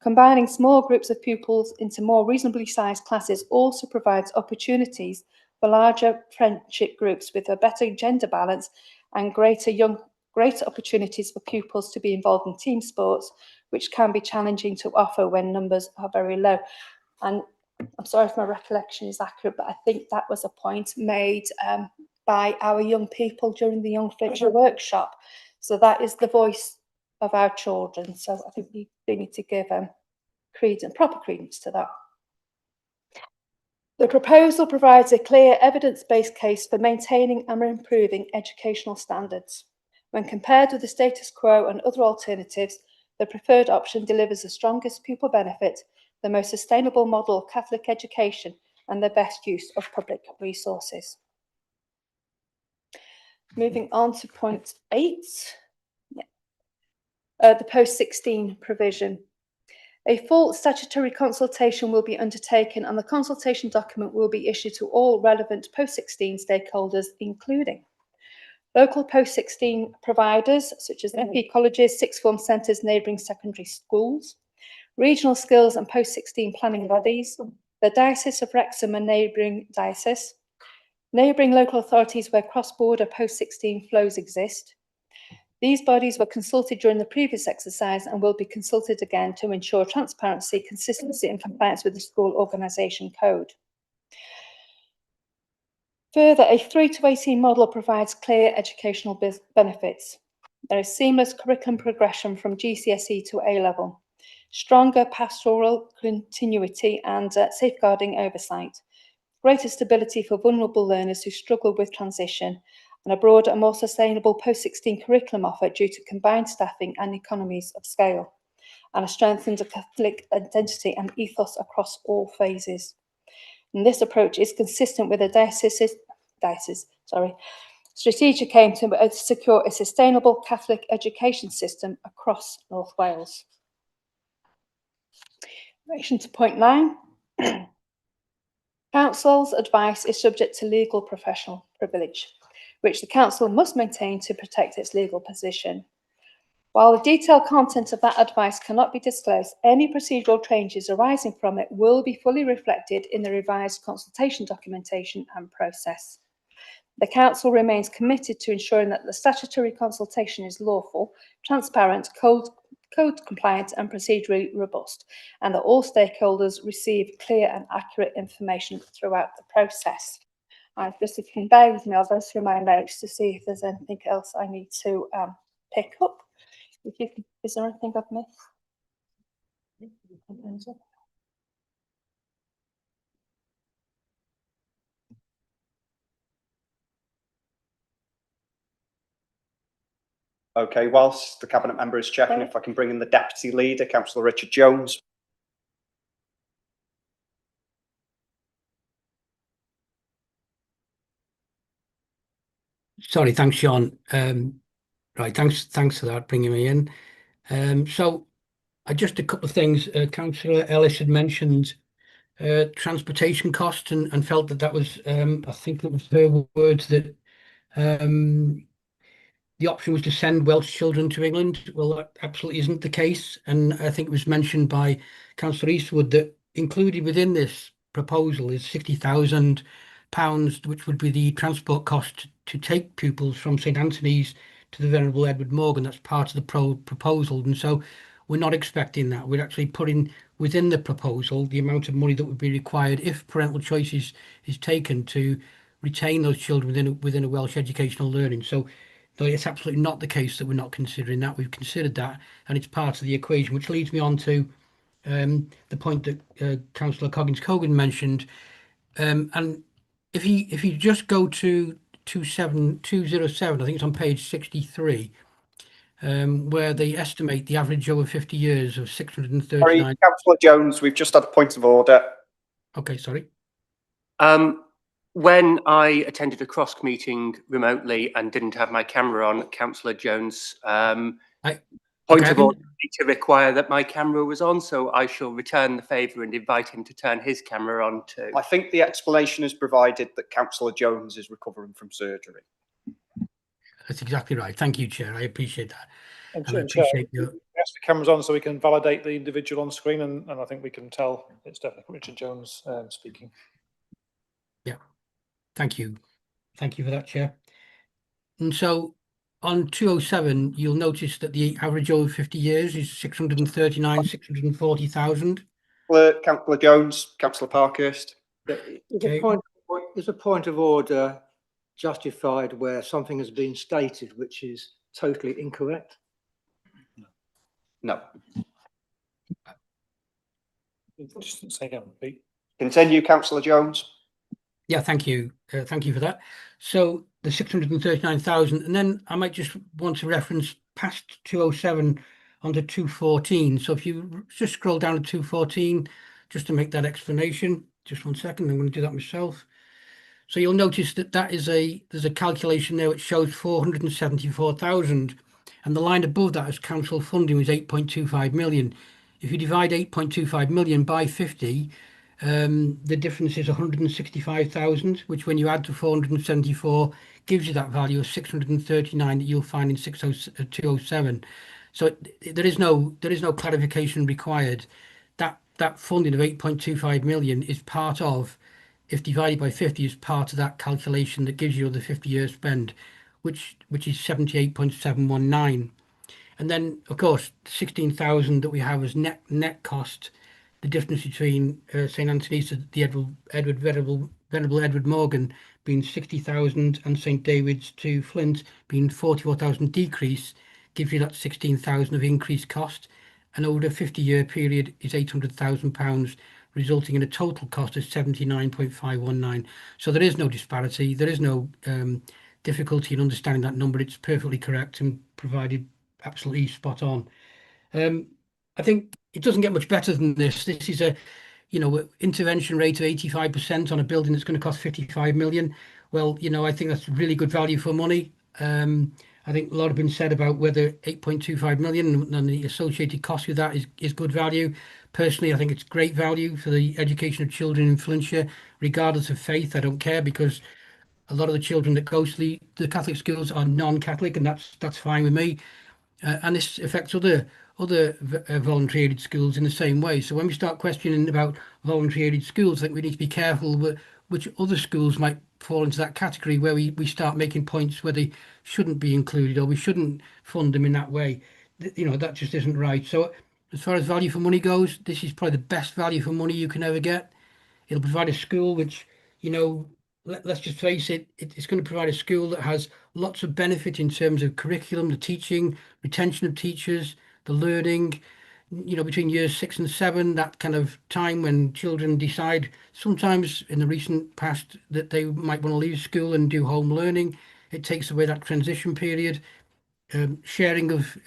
Speaker 10: Combining small groups of pupils into more reasonably sized classes also provides opportunities for larger friendship groups with a better gender balance and greater opportunities for pupils to be involved in team sports, which can be challenging to offer when numbers are very low. And I'm sorry if my recollection is accurate, but I think that was a point made by our young people during the Young Future workshop. So that is the voice of our children. So I think we do need to give proper credence to that. The proposal provides a clear evidence-based case for maintaining and improving educational standards. When compared with the status quo and other alternatives, the preferred option delivers the strongest pupil benefit, the most sustainable model of Catholic education, and the best use of public resources. Moving on to point 8, the post-16 provision. A full statutory consultation will be undertaken and the consultation document will be issued to all relevant post-16 stakeholders, including local post-16 providers such as MP colleges, sixth form centres, neighbouring secondary schools, regional skills and post-16 planning bodies, the Diocese of Wrexham and neighbouring diocese, neighbouring local authorities where cross-border post-16 flows exist. These bodies were consulted during the previous exercise and will be consulted again to ensure transparency, consistency and compliance with the school organisation code. Further, a 3 to 18 model provides clear educational benefits. There is seamless curriculum progression from GCSE to A-level, stronger pastoral continuity and safeguarding oversight, greater stability for vulnerable learners who struggle with transition, and a broader and more sustainable post-16 curriculum offer due to combined staffing and economies of scale, and a strengthened Catholic identity and ethos across all phases. And this approach is consistent with the strategic aim to secure a sustainable Catholic education system across North Wales. In relation to point 9, Council's advice is subject to legal professional privilege, which the Council must maintain to protect its legal position. While the detailed content of that advice cannot be disclosed, any procedural changes arising from it will be fully reflected in the revised consultation documentation and process. The Council remains committed to ensuring that the statutory consultation is lawful, transparent, code compliant and procedurally robust, and that all stakeholders receive clear and accurate information throughout the process. Just if you can bear with me, I'll go through my notes to see if there's anything else I need to pick up. Is there anything I've missed?
Speaker 2: Okay, whilst the Cabinet member is checking, if I can bring in the Deputy Leader, Councillor Richard Jones.
Speaker 15: Sorry, thanks, Sean. Right, thanks for that, bringing me in. So, just a couple of things. Councillor Ellis had mentioned transportation costs and felt that was, I think it was her words, that the option was to send Welsh children to England. Well, that absolutely isn't the case. And I think it was mentioned by Councillor Eastwood that included within this proposal is £60,000, which would be the transport cost to take pupils from St Anthony's to the Venerable Edward Morgan. That's part of the proposal. And so we're not expecting that. We're actually putting within the proposal the amount of money that would be required if parental choice is taken to retain those children within a Welsh educational learning. So no, it's absolutely not the case that we're not considering that. We've considered that, and it's part of the equation, which leads me on to the point that Councillor Coggins-Cogan mentioned. And if you just go to 207, I think it's on page 63, where they estimate the average over 50 years of 639.
Speaker 2: Sorry, Councillor Jones, we've just had a point of order.
Speaker 15: Okay, sorry.
Speaker 7: When I attended a cross meeting remotely and didn't have my camera on, Councillor Jones point of order to require that my camera was on, so I shall return the favour and invite him to turn his camera on too.
Speaker 2: I think the explanation is provided that Councillor Jones is recovering from surgery.
Speaker 15: That's exactly right. Thank you, Chair. I appreciate that.
Speaker 1: And
Speaker 15: I
Speaker 1: Chair,
Speaker 15: appreciate your...
Speaker 1: yes, the camera's on so we can validate the individual on screen, and I think we can tell it's definitely Richard Jones speaking.
Speaker 15: Yeah, thank you. Thank you for that, Chair. And so on 207, you'll notice that the average over 50 years is 640,000.
Speaker 2: Councillor Jones, Councillor Parkhurst.
Speaker 6: Is a point of order justified where something has been stated which is totally incorrect?
Speaker 2: No.
Speaker 1: Just say again, Pete.
Speaker 2: Continue, Councillor Jones.
Speaker 15: Yeah, thank you. Thank you for that. So the 639,000, and then I might just want to reference past 207 onto 214. So if you just scroll down to 214, just to make that explanation, just 1 second, I'm going to do that myself. So you'll notice that there's a calculation there which shows 474,000, and the line above that as council funding was 8.25 million. If you divide 8.25 million by 50, the difference is 165,000, which when you add to 474 gives you that value of 639 that you'll find in 207. So there is no clarification required. That funding of 8.25 million is part of, if divided by 50, is part of that calculation that gives you the 50-year spend, which is 78.719. And then, of course, 16,000 that we have as net cost, the difference between St Anthony's, the Venerable Edward Morgan being 60,000 and St David's to Flint being 44,000 decrease, gives you that 16,000 of increased cost. And over a 50-year period is £800,000, resulting in a total cost of 79.519. So there is no disparity. There is no difficulty in understanding that number. It's perfectly correct and provided absolutely spot on. I think it doesn't get much better than this. This is a, intervention rate of 85% on a building that's going to cost 55 million. Well, I think that's really good value for money. I think a lot have been said about whether 8.25 million and the associated cost with that is good value. Personally, I think it's great value for the education of children in Flintshire, regardless of faith. I don't care, because a lot of the children that go to the Catholic schools are non-Catholic, and that's fine with me. and this affects other voluntary aided schools in the same way. So when we start questioning about voluntary aided schools, I think we need to be careful which other schools might fall into that category, where we start making points where they shouldn't be included, or we shouldn't fund them in that way. You know, that just isn't right. So as far as value for money goes, this is probably the best value for money you can ever get. It'll provide a school which, you know, let's just face it, it's going to provide a school that has lots of benefit in terms of curriculum, the teaching, retention of teachers, the learning, you know, between years 6 and 7, that kind of time when children decide, sometimes in the recent past, that they might want to leave school and do home learning. It takes away that transition period. Sharing of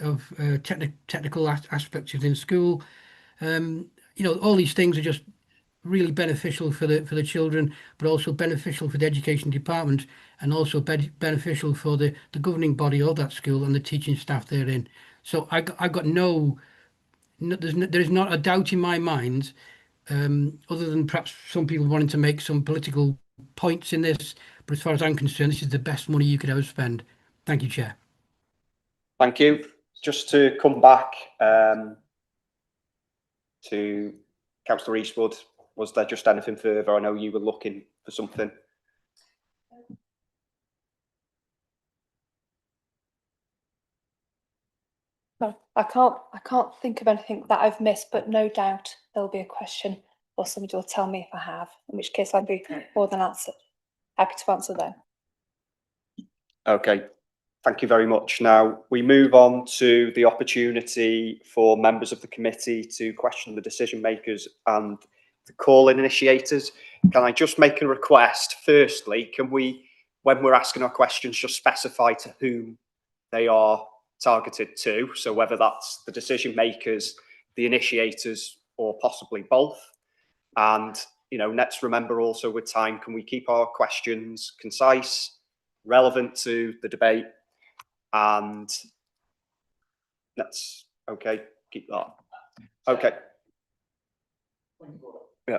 Speaker 15: technical aspects within school. You know, all these things are just really beneficial for the children, but also beneficial for the education department, and also beneficial for the governing body of that school and the teaching staff therein. So I've got there is not a doubt in my mind, other than perhaps some people wanting to make some political points in this. But as far as I'm concerned, this is the best money you could ever spend. Thank you, Chair.
Speaker 2: Thank you. Just to come back to Councillor Eastwood, was there just anything further? I know you were looking for something.
Speaker 10: No, I can't think of anything that I've missed, but no doubt there'll be a question or somebody will tell me if I have, in which case I'd be more than happy to answer them.
Speaker 2: Okay, thank you very much. Now we move on to the opportunity for members of the committee to question the decision makers and the call-in initiators. Can I just make a request? Firstly, can we, when we're asking our questions, just specify to whom they are targeted to? So whether that's the decision makers, the initiators, or possibly both. And, you know, let's remember also with time, can we keep our questions concise, relevant to the debate, and let's, okay, keep that. Okay. Yeah.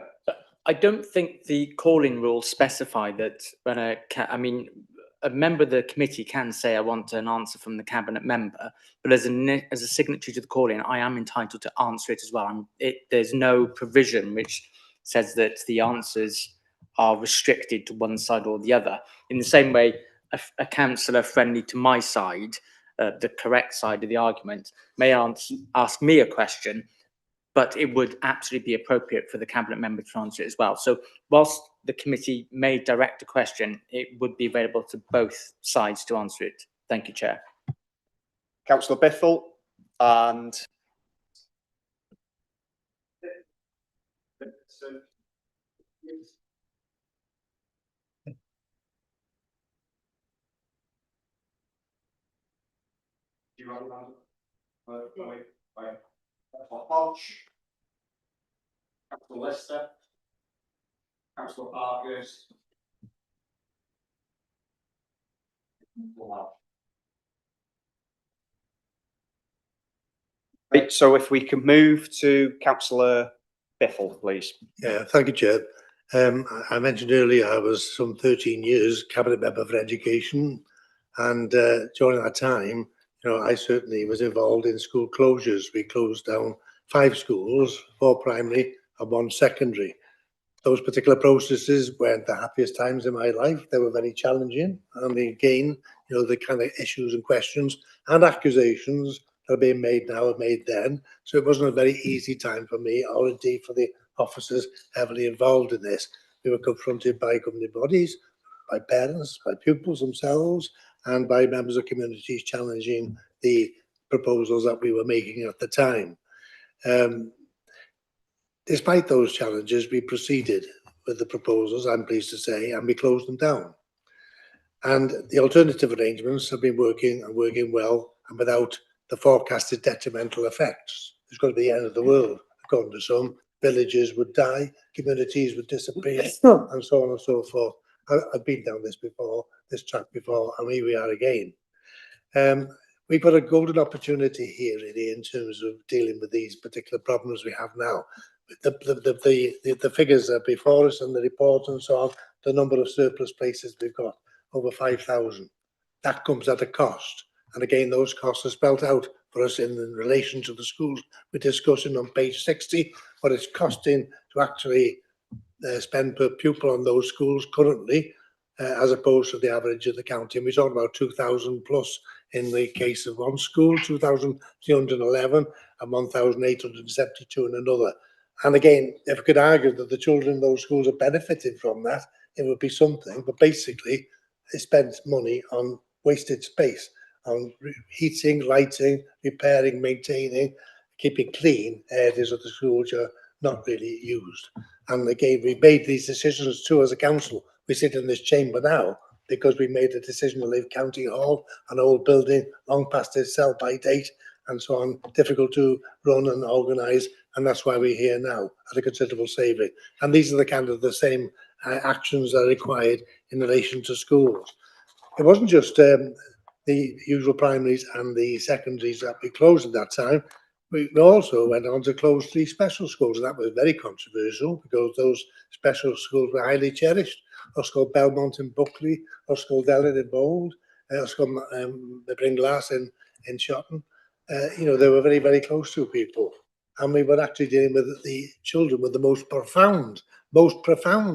Speaker 8: I don't think the calling rules specify that when I mean, a member of the committee can say, I want an answer from the cabinet member, but as a signatory to the call-in, I am entitled to answer it as well. There's no provision which says that the answers are restricted to one side or the other. In the same way, a councillor friendly to my side, the correct side of the argument, may ask me a question, but it would absolutely be appropriate for the cabinet member to answer it as well. So whilst the committee may direct a question, it would be available to both sides to answer it. Thank you, Chair.
Speaker 2: Councillor Biffle and Hodge, Councillor Lister, Councillor Parkhurst. Right, so if we can move to Councillor Biffle, please.
Speaker 18: Yeah, thank you, Chair. I mentioned earlier I was some 13 years Cabinet Member for Education, and during that time, you know, I certainly was involved in school closures. We closed down 5 schools, 4 primary and 1 secondary. Those particular processes weren't the happiest times in my life. They were very challenging, and again, you know, the kind of issues and questions and accusations that are being made now are made then. So it wasn't a very easy time for me, or indeed for the officers heavily involved in this. We were confronted by governing bodies, by parents, by pupils themselves, and by members of communities challenging the proposals that we were making at the time. Despite those challenges, we proceeded with the proposals, I'm pleased to say, and we closed them down. And the alternative arrangements have been working and working well and without the forecasted detrimental effects. It's going to be the end of the world. According to some, villages would die, communities would disappear, and so on and so forth. I've been down this track before, and here we are again. We've got a golden opportunity here, really, in terms of dealing with these particular problems we have now. The figures are before us and the report and so on, the number of surplus places we've got, over 5,000. That comes at a cost. And again, those costs are spelt out for us in relation to the schools we're discussing on page 60, what it's costing to actually spend per pupil on those schools currently, as opposed to the average of the county. And we talk about 2,000 plus in the case of one school, 2,311 and 1,872 in another. And again, if we could argue that the children in those schools are benefiting from that, it would be something. But basically, they spent money on wasted space, on heating, lighting, repairing, maintaining, keeping clean areas of the schools which are not really used. And again, we made these decisions too as a council. We sit in this chamber now because we made a decision to leave County Hall, an old building, long past its sell-by date, and so on, difficult to run and organise, and that's why we're here now at a considerable saving. And these are the kind of the same actions that are required in relation to schools. It wasn't just the usual primaries and the secondaries that we closed at that time. We also went on to close 3 special schools, and that was very controversial because those special schools were highly cherished. Ysgol Belmont in Buckley, Ysgol Delyn in Bold, Ysgol Bringlas in Shotton. You know, they were very, very close to people. And we were actually dealing with the children with the most profound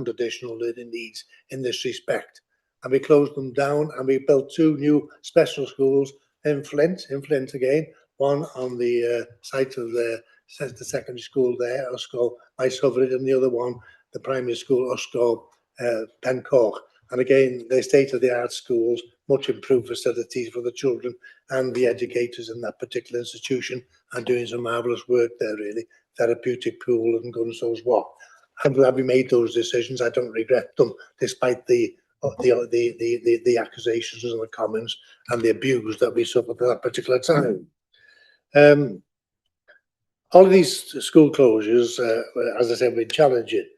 Speaker 18: additional learning needs in this respect. And we closed them down, and we built 2 new special schools in Flint again, one on the site of the secondary school there, Ysgol Maes Hyfryd, and the other one, the primary school, Ysgol Pencoch. And again, they're state-of-the-art schools, much improved facilities for the children and the educators in that particular institution, and doing some marvellous work there, really. Therapeutic pool and goodness knows what. I'm glad we made those decisions. I don't regret them, despite the accusations and the comments and the abuse that we suffered at that particular time. All of these school closures, as I said, we're challenging,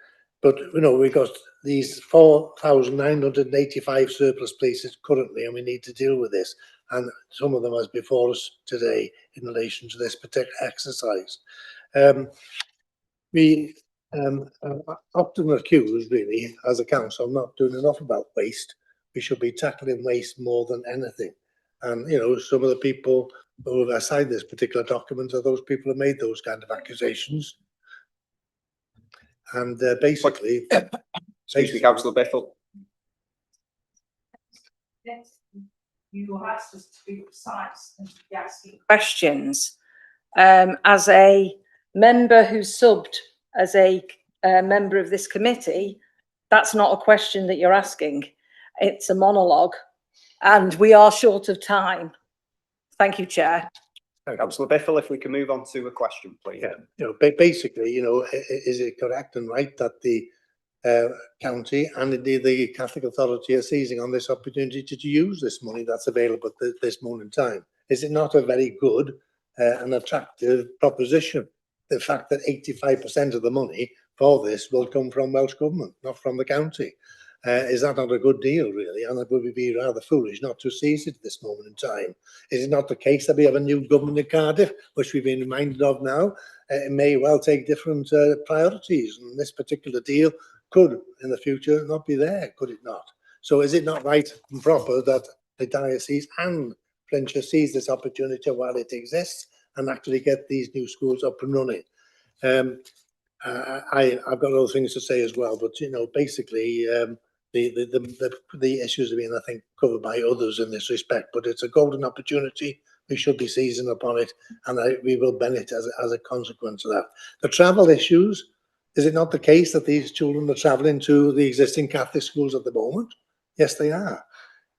Speaker 18: but you know, we've got these 4,985 surplus places currently, and we need to deal with this. And some of them are before us today in relation to this particular exercise. We often accused, really, as a council, of not doing enough about waste. We should be tackling waste more than anything. And, you know, some of the people who have signed this particular document are those people who made those kind of accusations. And basically...
Speaker 2: Excuse me, Councillor Biffle.
Speaker 13: Yes, you asked us to be precise and to be asking questions. As a member who subbed as a member of this committee, that's not a question that you're asking. It's a monologue, and we are short of time. Thank you, Chair.
Speaker 2: Councillor Biffle, if we can move on to a question, please.
Speaker 18: Yeah, you know, basically, you know, is it correct and right that the county and indeed the Catholic Authority are seizing on this opportunity to use this money that's available at this moment in time? Is it not a very good and attractive proposition? The fact that 85% of the money for this will come from Welsh Government, not from the county. Is that not a good deal, really? And it would be rather foolish not to seize it at this moment in time. Is it not the case that we have a new government in Cardiff, which we've been reminded of now? It may well take different priorities, and this particular deal could, in the future, not be there, could it not? So is it not right and proper that the diocese and Flintshire seize this opportunity while it exists and actually get these new schools up and running? I've got other things to say as well, but, you know, basically, the issues have been, I think, covered by others in this respect, but it's a golden opportunity. We should be seizing upon it, and we will benefit as a consequence of that. The travel issues, is it not the case that these children are travelling to the existing Catholic schools at the moment? Yes, they are.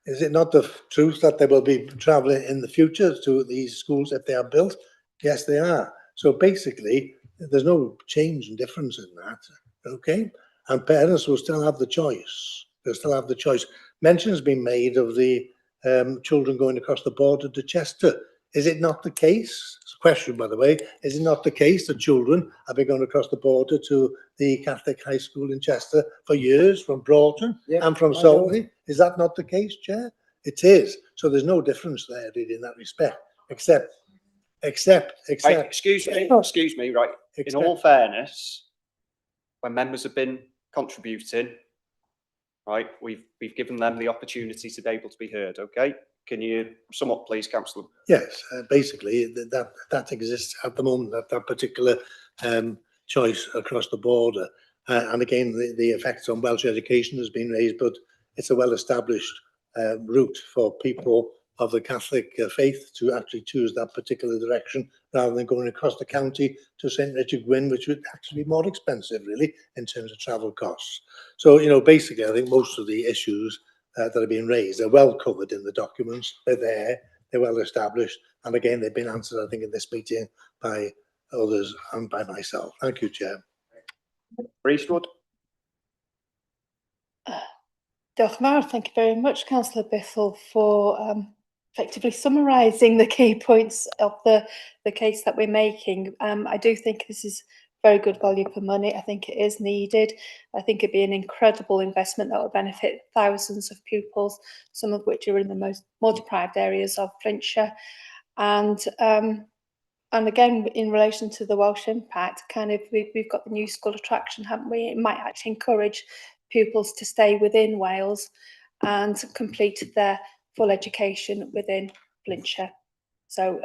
Speaker 18: Is it not the truth that they will be travelling in the future to these schools if they are built? Yes, they are. So basically, there's no change and difference in that, okay? And parents will still have the choice. They'll still have the choice. Mention has been made of the children going across the border to Chester. Is it not the case? It's a question, by the way. Is it not the case that children have been going across the border to the Catholic high school in Chester for years, from Broughton and from Saltney? Is that not the case, Chair? It is. So there's no difference there, really, in that respect, except.
Speaker 2: Right, excuse me, right. In all fairness, when members have been contributing, right, we've given them the opportunity to be able to be heard, okay? Can you sum up, please, Councillor?
Speaker 18: Yes, basically that exists at the moment, that particular choice across the border. And again, the effects on Welsh education has been raised, but it's a well-established route for people of the Catholic faith to actually choose that particular direction rather than going across the county to St Richard Gwyn, which would actually be more expensive, really, in terms of travel costs. So, you know, basically, I think most of the issues that have been raised are well covered in the documents. They're there, they're well established, and again, they've been answered, I think, in this meeting by others and by myself. Thank you, Chair.
Speaker 2: Eastwood.
Speaker 10: Diolch yn fawr. Thank you very much, Councillor Bithell, for effectively summarising the key points of the case that we're making. I do think this is very good value for money. I think it is needed. I think it'd be an incredible investment that will benefit thousands of pupils, some of which are in the more deprived areas of Flintshire. And again, in relation to the Welsh impact, kind of we've got the new school attraction, haven't we? It might actually encourage pupils to stay within Wales and complete their full education within Flintshire. So,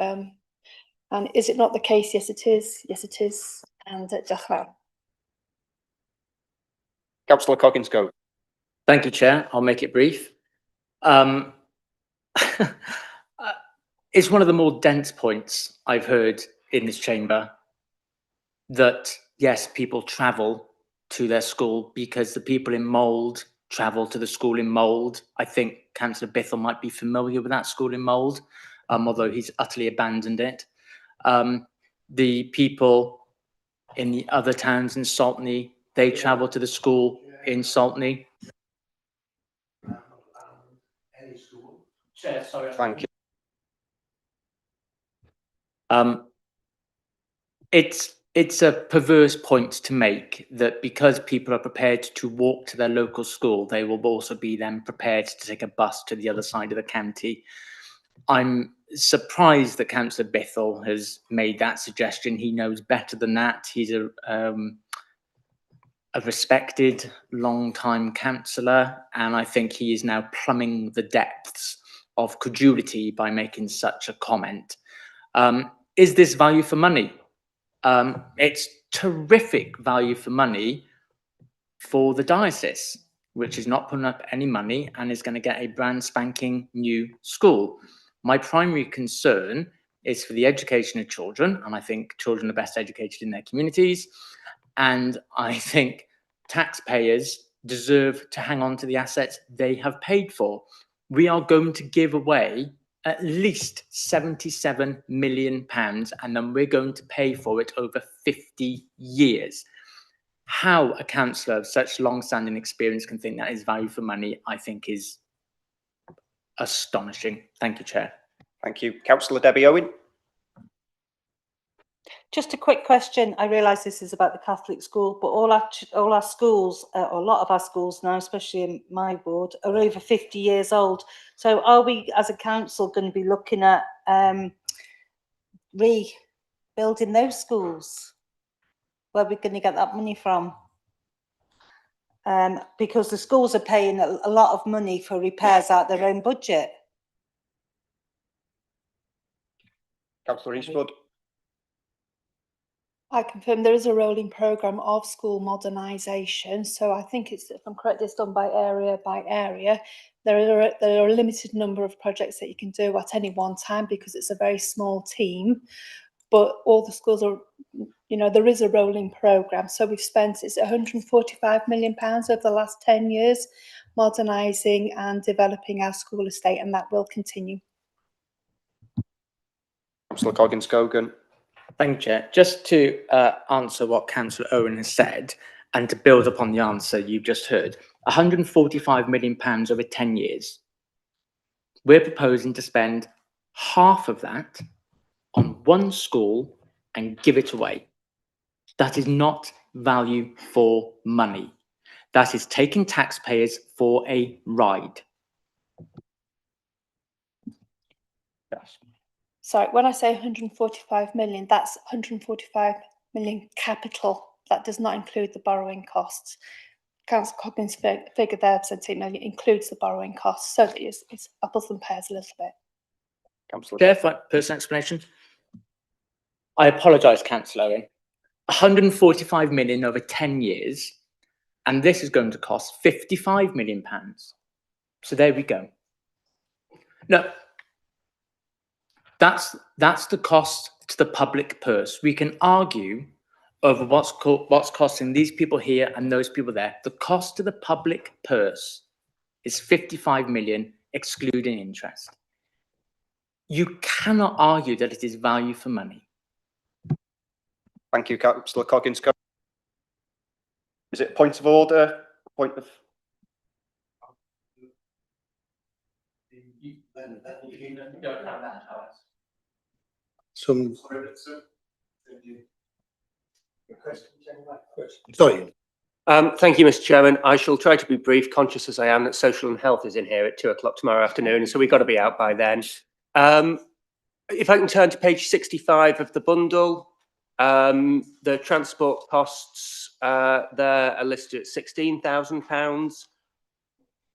Speaker 10: and is it not the case? Yes, it is. Yes, it is. And diolch yn fawr.
Speaker 2: Councillor Coggins, go.
Speaker 8: Thank you, Chair. I'll make it brief. It's one of the more dense points I've heard in this chamber that, yes, people travel to their school because the people in Mould travel to the school in Mould. I think Councillor Bithell might be familiar with that school in Mould, although he's utterly abandoned it. The people in the other towns in Saltney, they travel to the school in Saltney. Chair, sorry.
Speaker 2: Thank you.
Speaker 8: It's a perverse point to make that because people are prepared to walk to their local school, they will also be then prepared to take a bus to the other side of the county. I'm surprised that Councillor Bithell has made that suggestion. He knows better than that. He's a respected, long-time councillor, and I think he is now plumbing the depths of credulity by making such a comment. Is this value for money? It's terrific value for money for the diocese, which is not putting up any money and is going to get a brand spanking new school. My primary concern is for the education of children, and I think children are best educated in their communities, and I think taxpayers deserve to hang on to the assets they have paid for. We are going to give away at least £77 million, and then we're going to pay for it over 50 years. How a councillor of such long-standing experience can think that is value for money, I think is astonishing. Thank you, Chair.
Speaker 2: Thank you. Councillor Debbie Owen.
Speaker 14: Just a quick question. I realise this is about the Catholic school, but all our schools, or a lot of our schools now, especially in my ward, are over 50 years old. So are we, as a council, going to be looking at rebuilding those schools? Where are we going to get that money from? Because the schools are paying a lot of money for repairs out their own budget.
Speaker 2: Councillor Eastwood.
Speaker 10: I confirm there is a rolling programme of school modernisation. So I think it's, if I'm correct, it's done by area by area. There are a limited number of projects that you can do at any one time because it's a very small team. But all the schools are, you know, there is a rolling programme. So we've spent, it's £145 million over the last 10 years modernising and developing our school estate, and that will continue.
Speaker 2: Councillor Coggins-Cogan.
Speaker 8: Thank you, Chair. Just to answer what Councillor Owen has said, and to build upon the answer you've just heard, £145 million over 10 years. We're proposing to spend half of that on one school and give it away. That is not value for money. That is taking taxpayers for a ride. Yes.
Speaker 10: Sorry, when I say 145 million, that's 145 million capital. That does not include the borrowing costs. Councillor Coggins' figure there, 17 million, includes the borrowing costs, so that it's apples and pears a little bit.
Speaker 8: Chair, personal explanation. I apologise, Councillor Owen. 145 million over 10 years, and this is going to cost £55 million. So there we go. No, that's the cost to the public purse. We can argue over what's costing these people here and those people there. The cost to the public purse is 55 million, excluding interest. You cannot argue that it is value for money.
Speaker 2: Thank you, Councillor Coggins. Is it a point of order? Point of...
Speaker 18: Sorry.
Speaker 19: Thank you, Mr. Chairman. I shall try to be brief, conscious as I am that social and health is in here at 2 o'clock tomorrow afternoon, so we've got to be out by then. If I can turn to page 65 of the bundle, the transport costs there are listed at £16,000.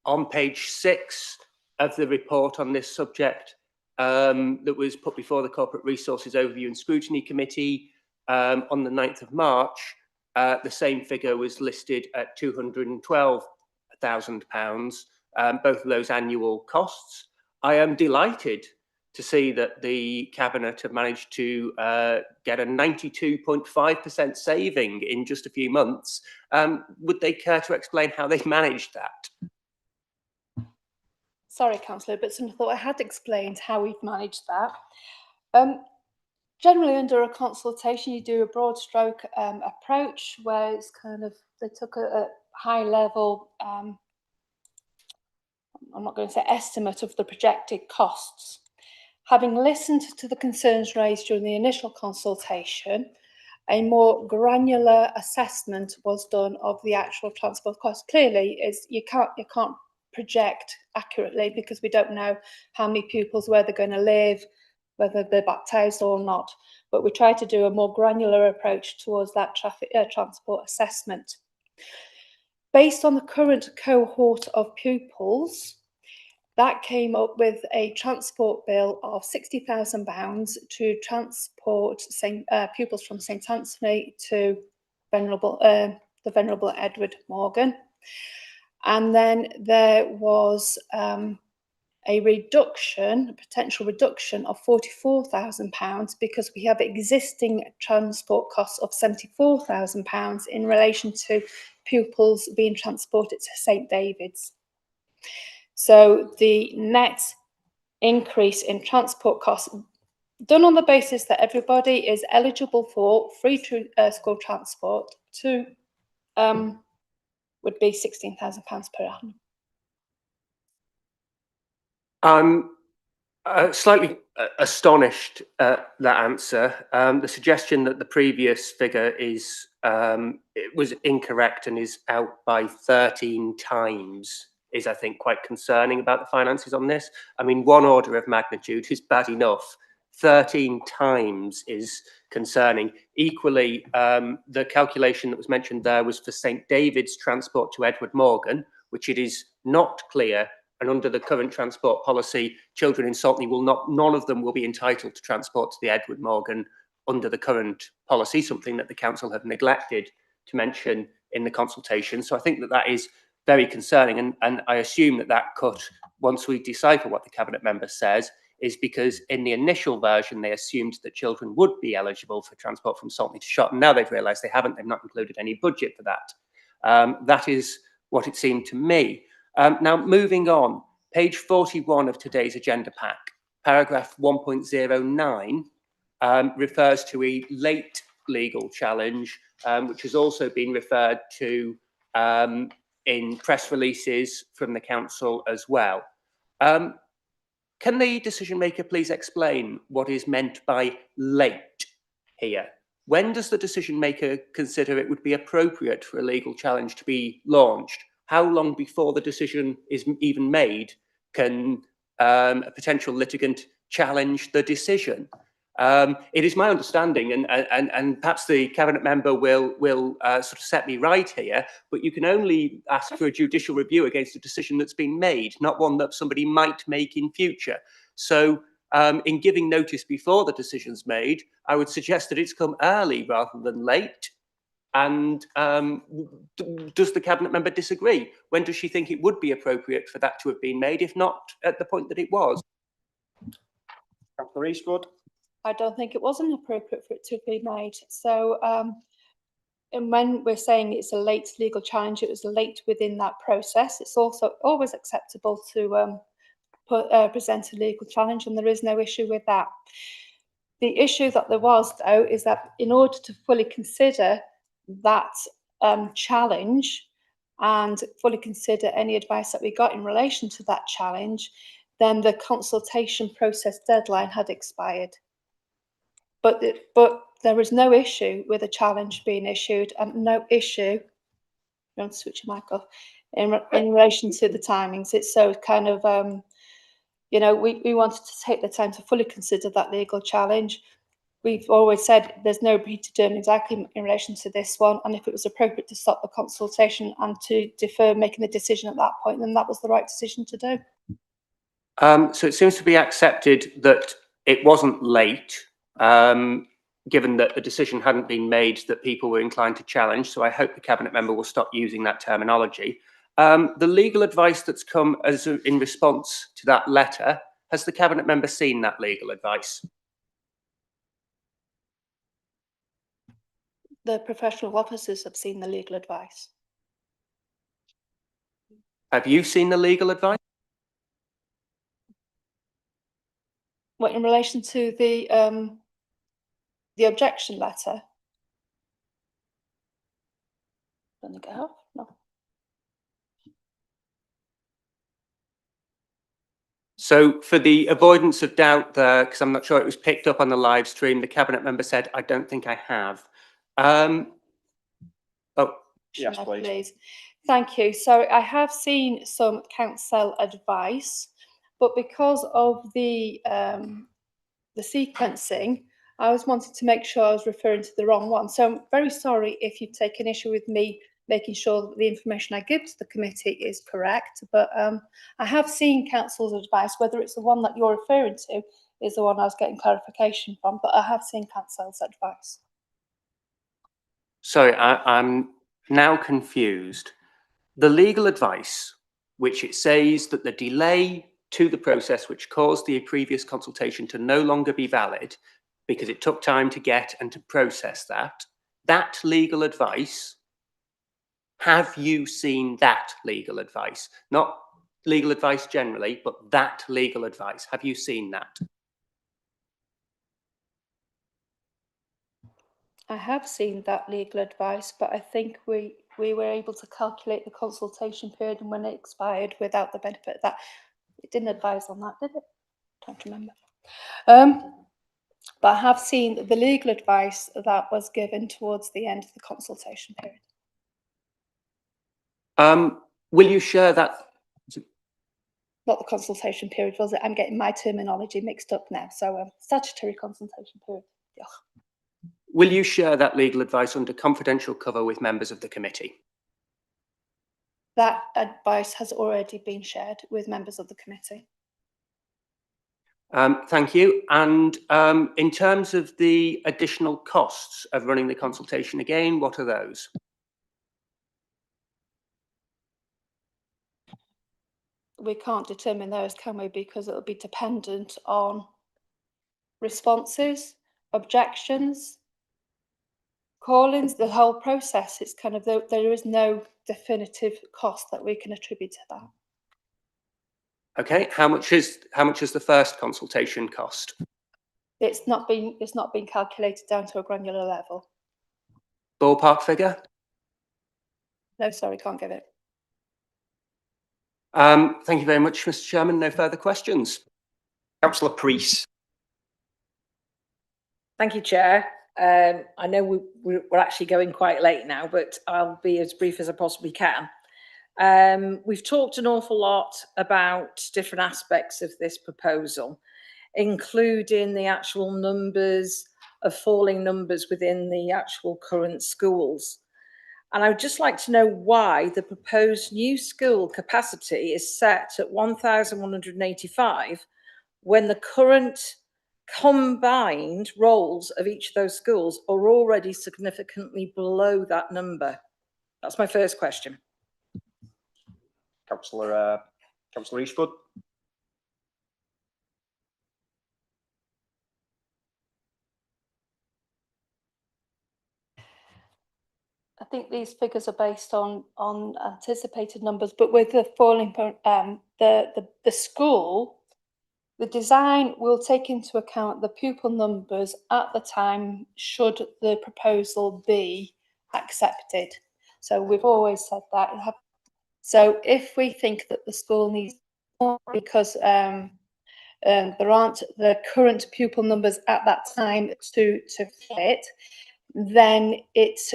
Speaker 19: On page 6 of the report on this subject that was put before the Corporate Resources Overview and Scrutiny Committee on the 9th of March, the same figure was listed at £212,000, both of those annual costs. I am delighted to see that the Cabinet have managed to get a 92.5% saving in just a few months. Would they care to explain how they managed that?
Speaker 10: Sorry, Councillor, but I thought I had explained how we've managed that. Generally, under a consultation, you do a broad stroke approach where it's kind of, they took a high level, I'm not going to say estimate of the projected costs. Having listened to the concerns raised during the initial consultation, a more granular assessment was done of the actual transport cost. Clearly, you can't project accurately because we don't know how many pupils, where they're going to live, whether they're baptised or not. But we try to do a more granular approach towards that transport assessment. Based on the current cohort of pupils, that came up with a transport bill of £60,000 to transport pupils from St Anthony to the Venerable Edward Morgan. And then there was a potential reduction of £44,000 because we have existing transport costs of £74,000 in relation to pupils being transported to St David's. So the net increase in transport costs, done on the basis that everybody is eligible for free school transport, would be £16,000 per annum. I'm
Speaker 19: slightly astonished at that answer. The suggestion that the previous figure was incorrect and is out by 13 times is, I think, quite concerning about the finances on this. I mean, one order of magnitude is bad enough. 13 times is concerning. Equally, the calculation that was mentioned there was for St David's transport to Edward Morgan, which it is not clear, and under the current transport policy, children in Saltney none of them will be entitled to transport to the Edward Morgan under the current policy, something that the council have neglected to mention in the consultation. So I think that is very concerning, and I assume that cut, once we decipher what the Cabinet member says, is because in the initial version they assumed that children would be eligible for transport from Saltney to Shotton. Now they've realised they haven't. They've not included any budget for that. That is what it seemed to me. Now, moving on, page 41 of today's agenda pack, paragraph 1.09 refers to a late legal challenge, which has also been referred to in press releases from the council as well. Can the decision maker please explain what is meant by late here? When does the decision maker consider it would be appropriate for a legal challenge to be launched? How long before the decision is even made can a potential litigant challenge the decision? It is my understanding, and perhaps the cabinet member will sort of set me right here, but you can only ask for a judicial review against a decision that's been made, not one that somebody might make in future. So in giving notice before the decision's made, I would suggest that it's come early rather than late. And does the cabinet member disagree? When does she think it would be appropriate for that to have been made, if not at the point that it was?
Speaker 2: Councillor Eastwood.
Speaker 10: I don't think it wasn't appropriate for it to be made. So, and when we're saying it's a late legal challenge, it was late within that process. It's also always acceptable to present a legal challenge, and there is no issue with that. The issue that there was, though, is that in order to fully consider that challenge and fully consider any advice that we got in relation to that challenge, then the consultation process deadline had expired. But there was no issue with a challenge being issued, and no issue, don't switch your mic off, in relation to the timings. It's so kind of, you know, we wanted to take the time to fully consider that legal challenge. We've always said there's no predetermined exactly in relation to this one, and if it was appropriate to stop the consultation and to defer making the decision at that point, then that was the right decision to do.
Speaker 19: So it seems to be accepted that it wasn't late, given that the decision hadn't been made that people were inclined to challenge. So I hope the cabinet member will stop using that terminology. The legal advice that's come as in response to that letter, has the cabinet member seen that legal advice?
Speaker 10: The professional officers have seen the legal advice.
Speaker 19: Have you seen the legal advice?
Speaker 10: What, in relation to the objection letter? Let me go. No.
Speaker 19: So for the avoidance of doubt there, because I'm not sure it was picked up on the live stream, the cabinet member said, I don't think I have. Oh,
Speaker 2: yes, please.
Speaker 10: Thank you. So I have seen some council advice, but because of the sequencing, I was wanting to make sure I was referring to the wrong one. So I'm very sorry if you've taken issue with me making sure that the information I give to the committee is correct. But I have seen council's advice. Whether it's the one that you're referring to is the one I was getting clarification from, but I have seen council's advice.
Speaker 19: sorry, I'm now confused. The legal advice, which it says that the delay to the process which caused the previous consultation to no longer be valid because it took time to get and to process that legal advice, have you seen that legal advice? Not legal advice generally, but that legal advice. Have you seen that?
Speaker 10: I have seen that legal advice, but I think we were able to calculate the consultation period and when it expired without the benefit of that. It didn't advise on that, did it? Don't remember. But I have seen the legal advice that was given towards the end of the consultation period.
Speaker 19: Will you share that?
Speaker 10: Not the consultation period, was it? I'm getting my terminology mixed up now. So statutory consultation period. Yeah.
Speaker 19: Will you share that legal advice under confidential cover with members of the committee?
Speaker 10: That advice has already been shared with members of the committee.
Speaker 19: Thank you. And in terms of the additional costs of running the consultation again, what are those?
Speaker 10: We can't determine those, can we? Because it'll be dependent on responses, objections, call-ins, the whole process. It's kind of, there is no definitive cost that we can attribute to that.
Speaker 19: Okay, how much is the first consultation cost?
Speaker 10: It's not been calculated down to a granular level.
Speaker 19: Ballpark figure?
Speaker 10: No, sorry, can't give it.
Speaker 19: Thank you very much, Mr. Chairman. No further questions.
Speaker 2: Councillor Priest.
Speaker 13: Thank you, Chair. I know we're actually going quite late now, but I'll be as brief as I possibly can. We've talked an awful lot about different aspects of this proposal. including the actual numbers of falling numbers within the actual current schools. And I would just like to know why the proposed new school capacity is set at 1,185 when the current combined roles of each of those schools are already significantly below that number. That's my first question.
Speaker 2: Councillor Eastwood.
Speaker 10: I think these figures are based on anticipated numbers, but with the falling the school, the design will take into account the pupil numbers at the time should the proposal be accepted. So we've always said that. So if we think that the school needs more because there aren't the current pupil numbers at that time to fit, then it's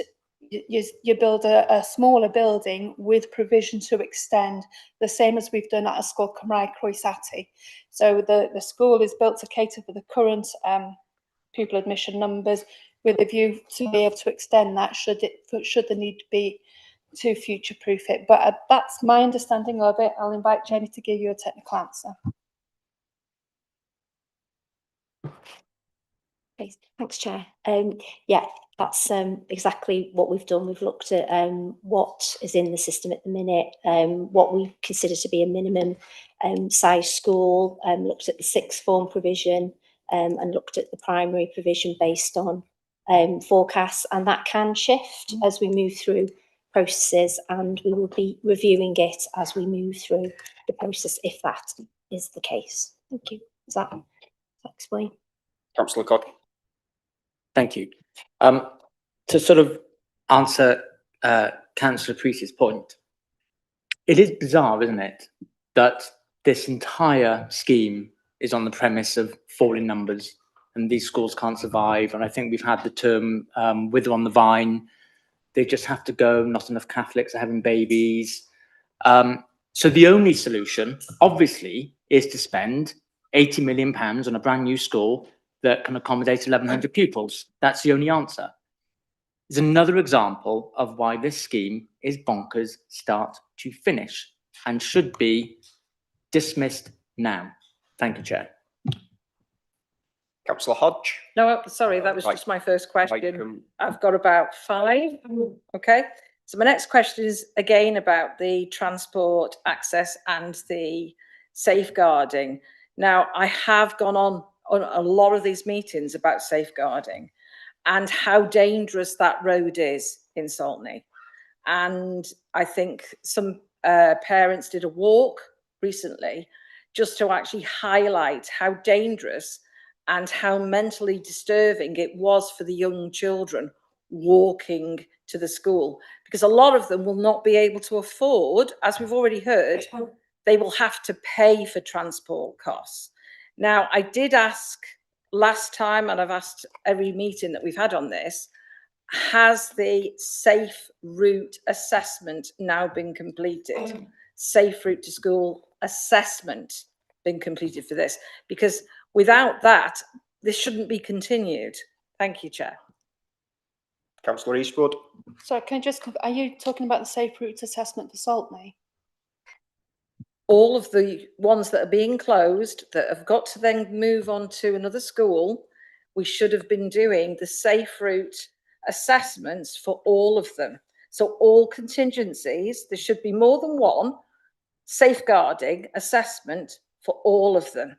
Speaker 10: you build a smaller building with provision to extend, the same as we've done at a school Cymraeg Croesati. So the school is built to cater for the current pupil admission numbers with a view to be able to extend that should the need be to future-proof it. But that's my understanding of it. I'll invite Jenny to give you a technical answer.
Speaker 3: Okay, thanks, Chair. Yeah, that's exactly what we've done. We've looked at what is in the system at the minute, what we consider to be a minimum size school, looked at the sixth form provision and looked at the primary provision based on forecasts, and that can shift as we move through processes, and we will be reviewing it as we move through the process if that is the case. Thank you. Does that explain?
Speaker 2: Councillor Codd.
Speaker 8: Thank you. To sort of answer Councillor Priest's point, it is bizarre, isn't it, that this entire scheme is on the premise of falling numbers and these schools can't survive. And I think we've had the term wither on the vine. They just have to go, not enough Catholics are having babies. So the only solution, obviously, is to spend £80 million on a brand new school that can accommodate 1,100 pupils. That's the only answer. It's another example of why this scheme is bonkers start to finish and should be dismissed now. Thank you, Chair.
Speaker 2: Councillor Hodge.
Speaker 13: No, sorry, that was just my first question. I've got about 5. Okay. So my next question is again about the transport access and the safeguarding. Now, I have gone on a lot of these meetings about safeguarding and how dangerous that road is in Saltney. And I think some parents did a walk recently just to actually highlight how dangerous and how mentally disturbing it was for the young children walking to the school, because a lot of them will not be able to afford, as we've already heard, they will have to pay for transport costs. Now, I did ask last time, and I've asked every meeting that we've had on this, has the safe route assessment now been completed? Safe route to school assessment been completed for this? Because without that, this shouldn't be continued. Thank you, Chair.
Speaker 2: Councillor Eastwood.
Speaker 10: So can I just, are you talking about the safe routes assessment for Saltney?
Speaker 13: All of the ones that are being closed, that have got to then move on to another school, we should have been doing the safe route assessments for all of them. So all contingencies, there should be more than one safeguarding assessment for all of them.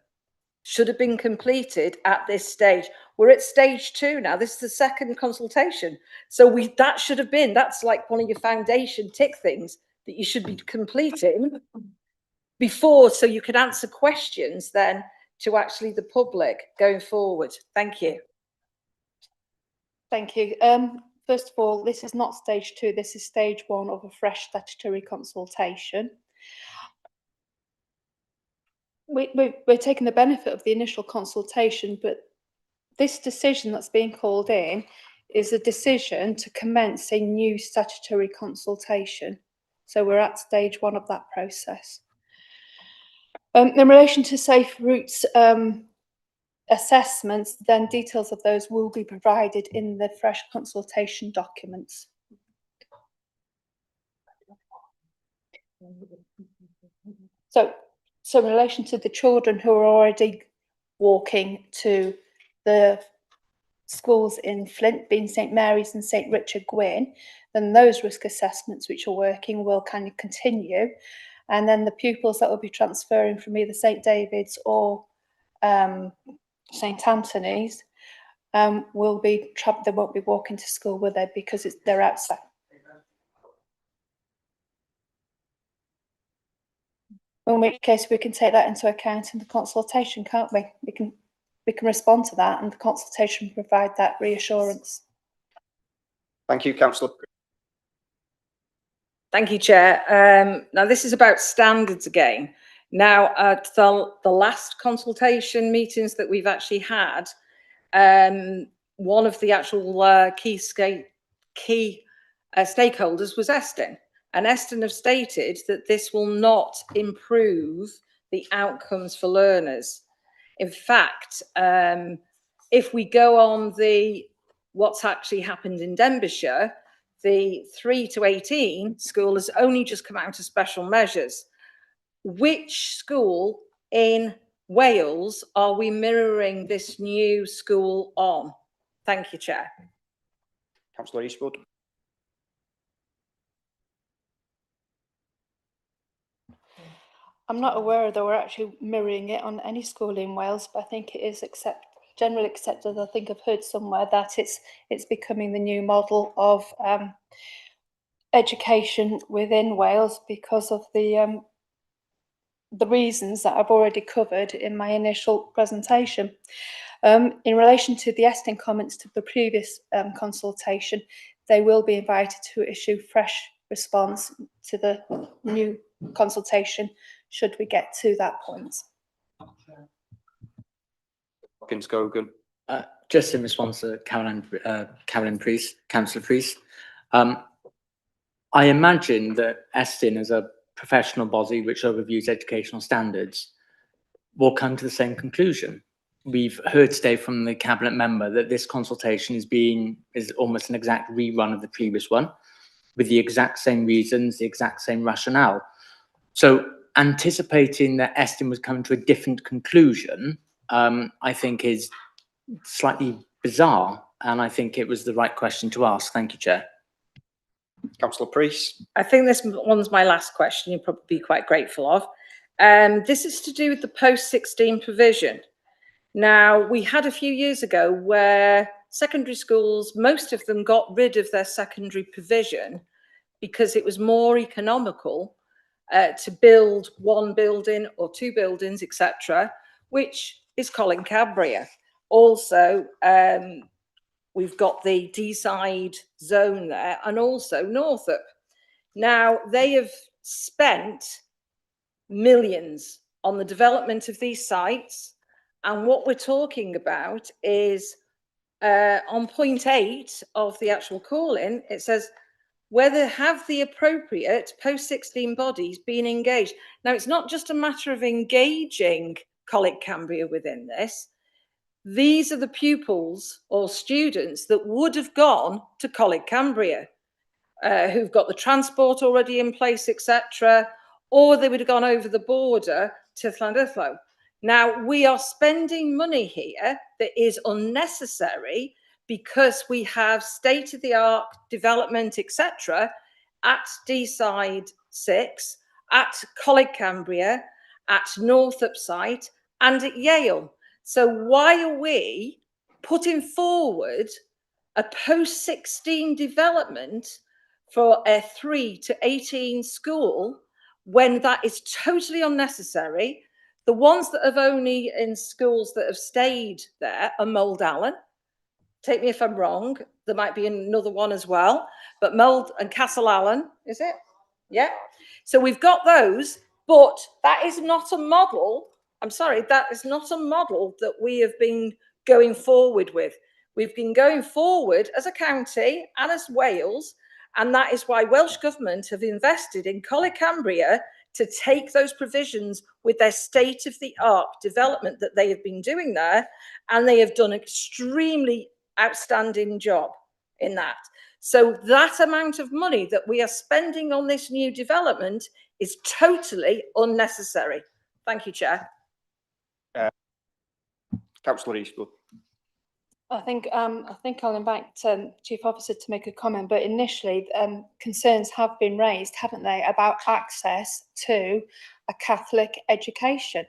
Speaker 13: Should have been completed at this stage. We're at stage 2 now. This is the second consultation. So that should have been, that's like one of your foundation tick things that you should be completing before, so you can answer questions then to actually the public going forward. Thank you.
Speaker 10: Thank you. First of all, this is not stage 2. This is stage 1 of a fresh statutory consultation. We're taking the benefit of the initial consultation, but this decision that's being called in is a decision to commence a new statutory consultation. So we're at stage 1 of that process. In relation to safe routes assessments, then details of those will be provided in the fresh consultation documents. So in relation to the children who are already walking to the schools in Flint, being St Mary's and St Richard Gwyn, then those risk assessments which are working will kind of continue. And then the pupils that will be transferring from either St David's or St Anthony's will be they won't be walking to school, will they? Because they're outside. In which case we can take that into account in the consultation, can't we? We can respond to that, and the consultation provide that reassurance.
Speaker 2: Thank you, Councillor.
Speaker 13: Thank you, Chair. Now, this is about standards again. Now, at the last consultation meetings that we've actually had, one of the actual key stakeholders was Eston. And Eston have stated that this will not improve the outcomes for learners. In fact, if we go on what's actually happened in Denbighshire, the 3 to 18 school has only just come out of special measures. Which school in Wales are we mirroring this new school on? Thank you, Chair.
Speaker 2: Councillor Eastwood.
Speaker 10: I'm not aware that we're actually mirroring it on any school in Wales, but I think it is generally accepted. I think I've heard somewhere that it's becoming the new model of education within Wales because of the reasons that I've already covered in my initial presentation. In relation to the Eston comments to the previous consultation, they will be invited to issue fresh response to the new consultation should we get to that point.
Speaker 8: Just in response to Councillor Priest, I imagine that Eston, as a professional body which overviews educational standards, will come to the same conclusion. We've heard today from the Cabinet member that this consultation is almost an exact rerun of the previous one, with the exact same reasons, the exact same rationale. So anticipating that Eston was coming to a different conclusion, I think is slightly bizarre, and I think it was the right question to ask. Thank you, Chair.
Speaker 2: Councillor Priest.
Speaker 13: I think this one's my last question. You'll probably be quite grateful of. This is to do with the post-16 provision. Now, we had a few years ago where secondary schools, most of them got rid of their secondary provision because it was more economical to build one building or two buildings, etc., which is Colin Cabria. Also, we've got the Deeside zone there and also Northup. Now, they have spent millions on the development of these sites. And what we're talking about is on point 8 of the actual call-in, it says, whether have the appropriate post-16 bodies been engaged. Now, it's not just a matter of engaging Coleg Cambria within this. These are the pupils or students that would have gone to Coleg Cambria, who've got the transport already in place, etc., or they would have gone over the border to Llandudno. Now, we are spending money here that is unnecessary because we have state-of-the-art development, etc., at Deeside 6, at Coleg Cambria, at Northup site, and at Yale. So why are we putting forward a post-16 development for a 3 to 18 school when that is totally unnecessary? The ones that have only in schools that have stayed there are Mold Allen. Take me if I'm wrong, there might be another one as well, but Mold and Castle Allen, is it? Yeah. So we've got those, but that is not a model. I'm sorry, that is not a model that we have been going forward with. We've been going forward as a county and as Wales, and that is why Welsh Government have invested in Coleg Cambria to take those provisions with their state-of-the-art development that they have been doing there, and they have done an extremely outstanding job in that. So that amount of money that we are spending on this new development is totally unnecessary. Thank you, Chair.
Speaker 2: Councillor Eastwood.
Speaker 10: I think I'll invite Chief Officer to make a comment, but initially concerns have been raised, haven't they, about access to a Catholic education.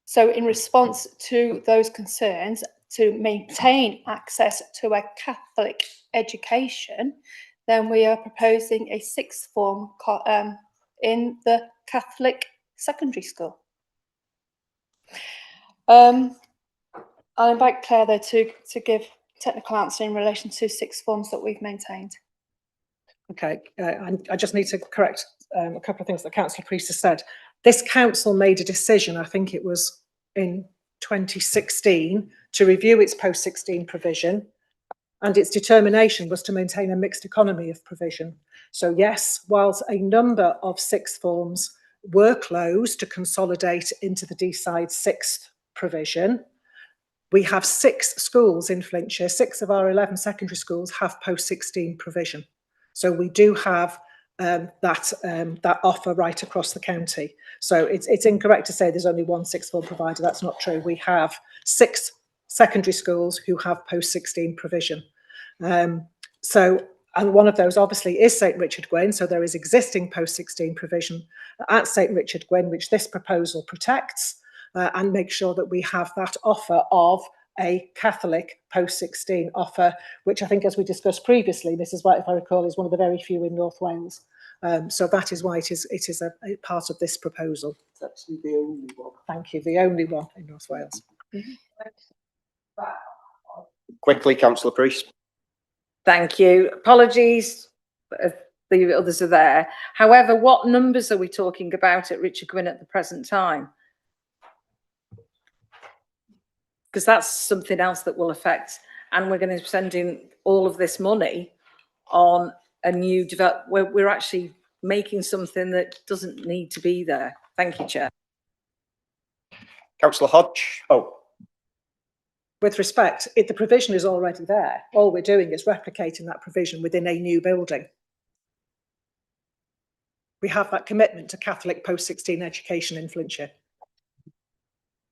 Speaker 10: So in response to those concerns, to maintain access to a Catholic education, then we are proposing a sixth form in the Catholic secondary school. I'll invite Claire though to give technical answer in relation to sixth forms that we've maintained.
Speaker 9: Okay, I just need to correct a couple of things that Councillor Priest has said. This council made a decision, I think it was in 2016, to review its post-16 provision, and its determination was to maintain a mixed economy of provision. So yes, whilst a number of sixth forms were closed to consolidate into the D-side sixth provision, we have 6 schools in Flintshire. 6 of our 11 secondary schools have post-16 provision. So we do have that offer right across the county. So it's incorrect to say there's only one sixth form provider. That's not true. We have 6 secondary schools who have post-16 provision. And one of those obviously is St Richard Gwyn. So there is existing post-16 provision at St Richard Gwyn, which this proposal protects and makes sure that we have that offer of a Catholic post-16 offer, which I think, as we discussed previously, Mrs. White, if I recall, is one of the very few in North Wales. So that is why it is a part of this proposal.
Speaker 5: It's actually the only one.
Speaker 9: Thank you, the only one in North Wales.
Speaker 2: Quickly, Councillor Priest.
Speaker 13: Thank you. Apologies, the others are there. However, what numbers are we talking about at Richard Gwyn at the present time? Because that's something else that will affect, and we're going to be spending all of this money on a new develop. We're actually making something that doesn't need to be there. Thank you, Chair.
Speaker 2: Councillor Hodge. Oh.
Speaker 9: With respect, the provision is already there. All we're doing is replicating that provision within a new building. We have that commitment to Catholic post-16 education in Flintshire.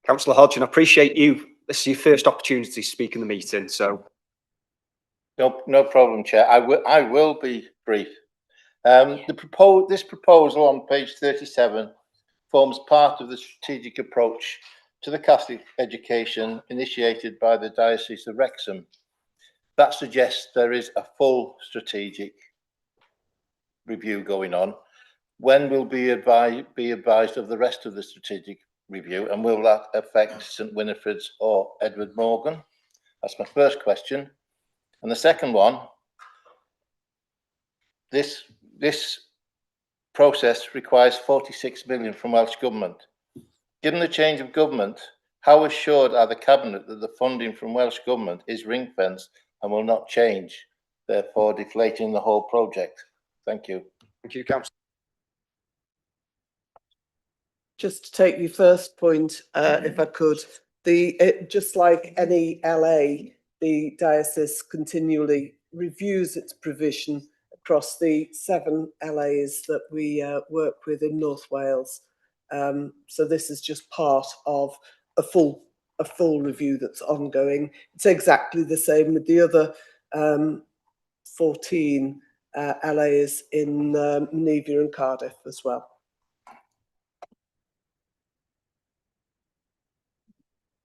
Speaker 2: Councillor Hodge, and I appreciate you. This is your first opportunity to speak in the meeting, so.
Speaker 18: No problem, Chair. I will be brief. This proposal on page 37 forms part of the strategic approach to the Catholic education initiated by the Diocese of Wrexham. That suggests there is a full strategic review going on. When will be advised of the rest of the strategic review, and will that affect St Winifred's or Edward Morgan? That's my first question. And the second one, this process requires 46 million from Welsh Government. Given the change of government, how assured are the Cabinet that the funding from Welsh Government is ring-fenced and will not change, therefore deflating the whole project? Thank you.
Speaker 2: Thank you, Councillor.
Speaker 5: Just to take your first point, if I could, just like any LA, the diocese continually reviews its provision across the 7 LAs that we work with in North Wales. So this is just part of a full review that's ongoing. It's exactly the same with the other 14 LAs in Menevia and Cardiff as well.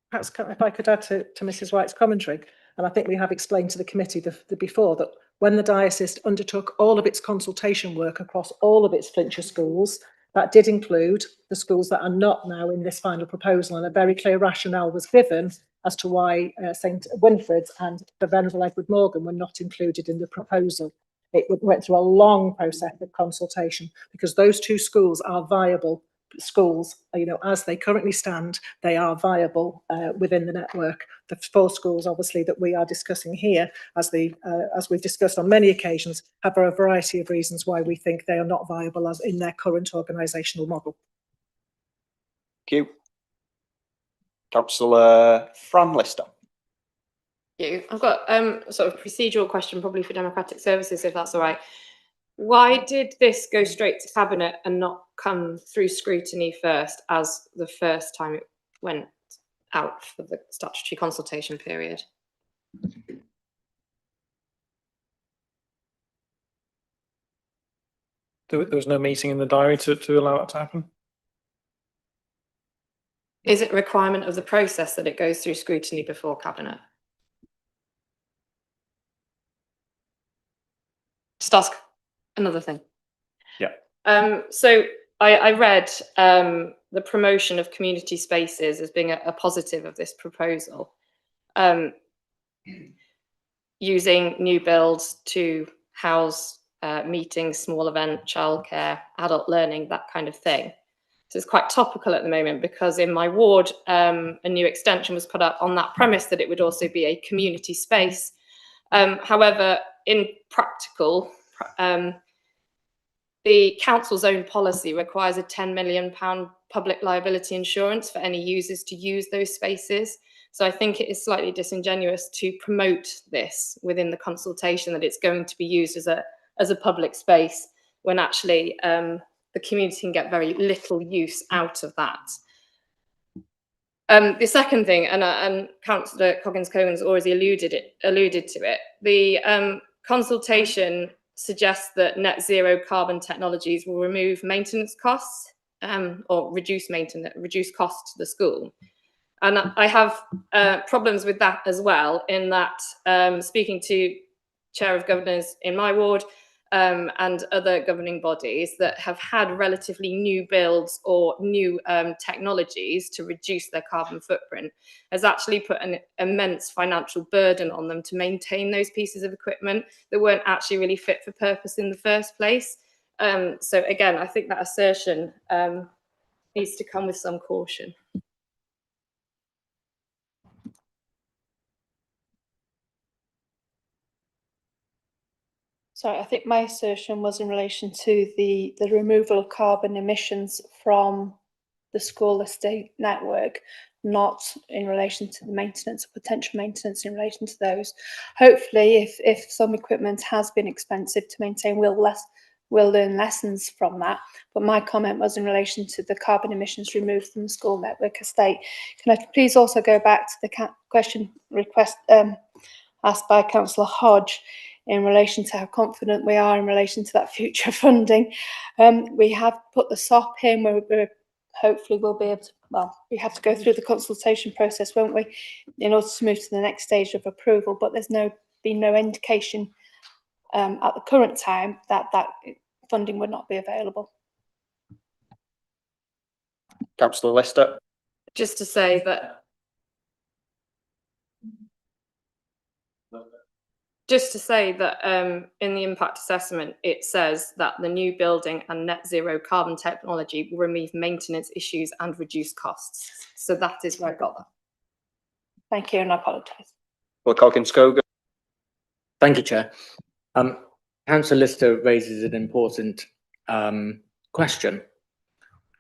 Speaker 9: Perhaps if I could add to Mrs. White's commentary, and I think we have explained to the committee before that when the diocese undertook all of its consultation work across all of its Flintshire schools, that did include the schools that are not now in this final proposal, and a very clear rationale was given as to why St Winifred's and the Venerable Edward Morgan were not included in the proposal. It went through a long process of consultation because those 2 schools are viable schools, as they currently stand, they are viable within the network. The 4 schools, obviously, that we are discussing here, as we've discussed on many occasions, have a variety of reasons why we think they are not viable as in their current organisational model.
Speaker 2: Thank you. Councillor Fran Lister.
Speaker 16: Thank you. I've got sort of procedural question, probably for Democratic Services, if that's all right. Why did this go straight to Cabinet and not come through scrutiny first, as the first time it went out for the statutory consultation period?
Speaker 1: There was no meeting in the diary to allow that to happen.
Speaker 16: Is it a requirement of the process that it goes through scrutiny before Cabinet? Just ask another thing.
Speaker 2: Yeah.
Speaker 16: So I read the promotion of community spaces as being a positive of this proposal, using new builds to house meetings, small event, childcare, adult learning, that kind of thing. So it's quite topical at the moment, because in my ward, a new extension was put up on that premise that it would also be a community space. However, in practical, the council's own policy requires a £10 million public liability insurance for any users to use those spaces. So I think it is slightly disingenuous to promote this within the consultation, that it's going to be used as a public space, when actually the community can get very little use out of that. The second thing, and Councillor Coggins-Cohen's already alluded to it, the consultation suggests that net zero carbon technologies will remove maintenance costs, or reduce costs to the school. And I have problems with that as well, in that speaking to Chair of Governors in my ward and other governing bodies that have had relatively new builds or new technologies to reduce their carbon footprint, has actually put an immense financial burden on them to maintain those pieces of equipment that weren't actually really fit for purpose in the first place. So again, I think that assertion needs to come with some caution.
Speaker 10: Sorry, I think my assertion was in relation to the removal of carbon emissions from the school estate network, not in relation to the maintenance or potential maintenance in relation to those. Hopefully, if some equipment has been expensive to maintain, we'll learn lessons from that. But my comment was in relation to the carbon emissions removed from the school network estate. Can I please also go back to the question asked by Councillor Hodge in relation to how confident we are in relation to that future funding? We have put the SOP in, where we're hopefully we'll be able to, well, we have to go through the consultation process, won't we, in order to move to the next stage of approval. But there's been no indication at the current time that funding would not be available.
Speaker 2: Councillor Lister.
Speaker 16: Just to say that in the impact assessment, it says that the new building and net zero carbon technology will remove maintenance issues and reduce costs. So that is where I got that.
Speaker 10: Thank you, and I apologise.
Speaker 2: Well, Coggins-Cogan.
Speaker 8: Thank you, Chair. Councillor Lister raises an important question,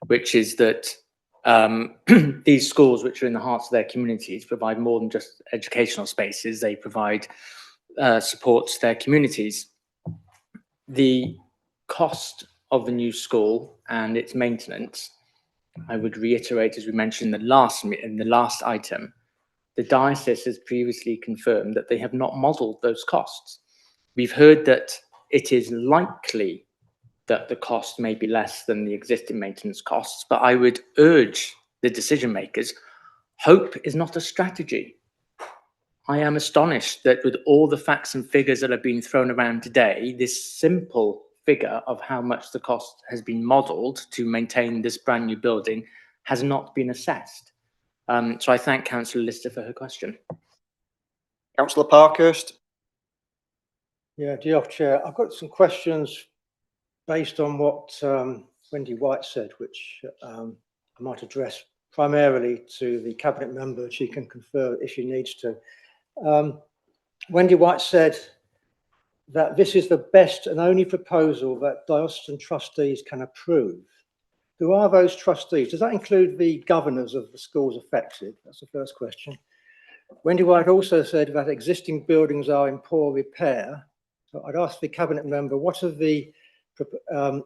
Speaker 8: which is that these schools, which are in the hearts of their communities, provide more than just educational spaces. They provide support to their communities. The cost of the new school and its maintenance, I would reiterate, as we mentioned in the last item, the diocese has previously confirmed that they have not modelled those costs. We've heard that it is likely that the cost may be less than the existing maintenance costs, but I would urge the decision makers, hope is not a strategy. I am astonished that with all the facts and figures that have been thrown around today, this simple figure of how much the cost has been modelled to maintain this brand new building has not been assessed. So I thank Councillor Lister for her question.
Speaker 2: Councillor Parkhurst.
Speaker 6: Yeah, Chair, I've got some questions based on what Wendy White said, which I might address primarily to the cabinet member. She can confer if she needs to. Wendy White said that this is the best and only proposal that diocesan trustees can approve. Who are those trustees? Does that include the governors of the schools affected? That's the first question. Wendy White also said that existing buildings are in poor repair. So I'd ask the cabinet member, what are the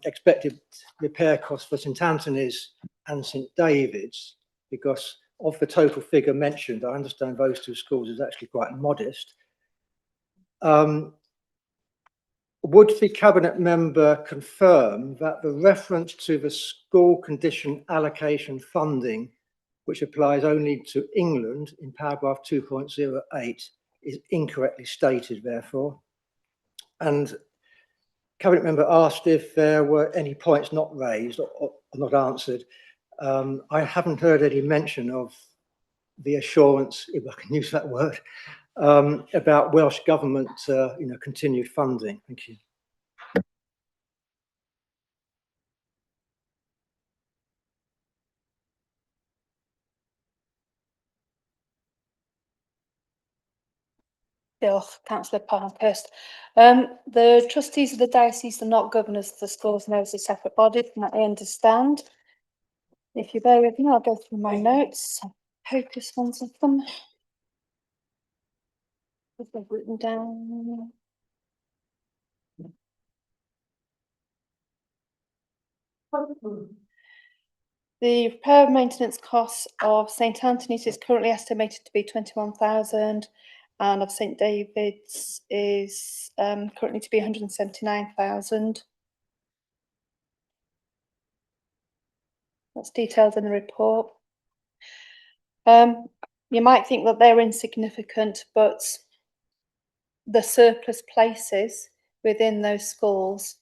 Speaker 6: expected repair costs for St Anthony's and St David's? Because of the total figure mentioned, I understand those two schools is actually quite modest. Would the cabinet member confirm that the reference to the school condition allocation funding, which applies only to England in paragraph 2.08, is incorrectly stated, therefore? And cabinet member asked if there were any points not raised or not answered. I haven't heard any mention of the assurance, if I can use that word, about Welsh Government continued funding. Thank you.
Speaker 10: Councillor Parkhurst. The trustees of the diocese are not governors of the schools and as a separate body, from what I understand. If you bear with me, I'll go through my notes. Focus ones of them. I've written down. The repair and maintenance costs of St Anthony's is currently estimated to be 21,000, and of St David's is currently to be 179,000. That's detailed in the report. You might think that they're insignificant, but the surplus places within those schools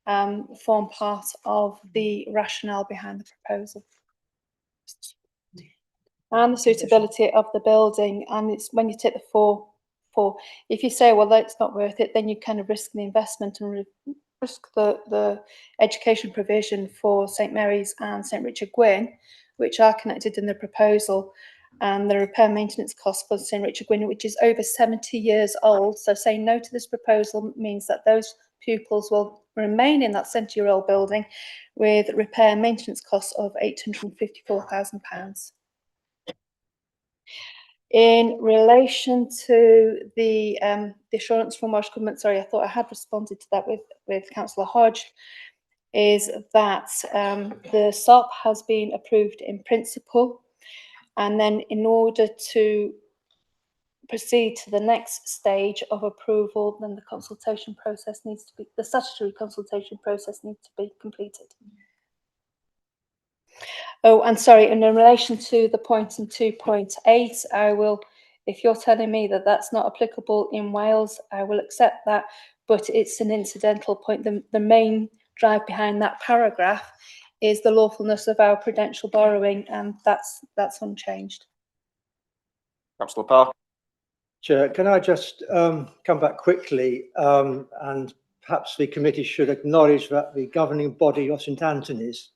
Speaker 10: form part of the rationale behind the proposal. And the suitability of the building, and it's when you take the four, if you say, well, that's not worth it, then you kind of risk the investment and risk the education provision for St Mary's and St Richard Gwyn, which are connected in the proposal, and the repair maintenance cost for St Richard Gwyn, which is over 70 years old. So saying no to this proposal means that those pupils will remain in that 70-year-old building with repair and maintenance costs of £854,000. In relation to the assurance from Welsh Government, sorry, I thought I had responded to that with Councillor Hodge, is that the SOP has been approved in principle, and then in order to proceed to the next stage of approval, then the consultation process needs to be, the statutory consultation process needs to be completed. Oh, and sorry, and in relation to the point in 2.8, I will, if you're telling me that that's not applicable in Wales, I will accept that, but it's an incidental point. The main drive behind that paragraph is the lawfulness of our prudential borrowing, and that's unchanged.
Speaker 2: Councillor Park.
Speaker 6: Chair, can I just come back quickly, and perhaps the committee should acknowledge that the governing body of St Anthony's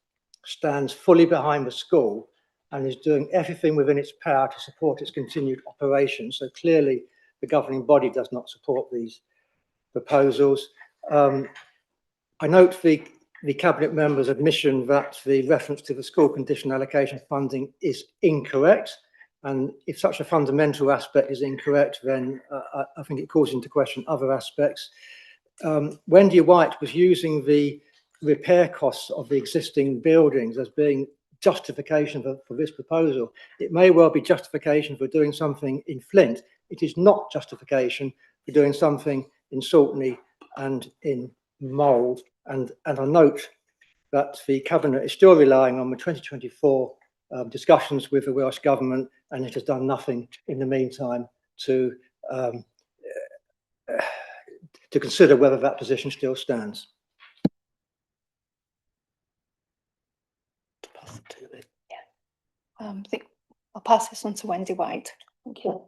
Speaker 6: stands fully behind the school and is doing everything within its power to support its continued operation. So clearly the governing body does not support these proposals. I note the cabinet member's admission that the reference to the school condition allocation funding is incorrect. And if such a fundamental aspect is incorrect, then I think it calls into question other aspects. Wendy White was using the repair costs of the existing buildings as being justification for this proposal. It may well be justification for doing something in Flint. It is not justification for doing something in Saltney and in Mould. And I note that the Cabinet is still relying on the 2024 discussions with the Welsh Government, and it has done nothing in the meantime to consider whether that position still stands.
Speaker 10: I think I'll pass this on to Wendy White. Thank you.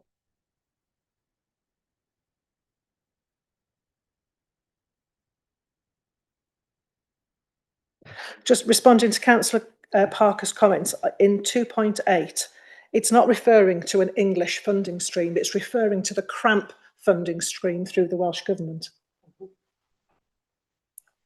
Speaker 9: just responding to Councillor Parker's comments, in 2.8, it's not referring to an English funding stream, it's referring to the CRAMP funding stream through the Welsh Government.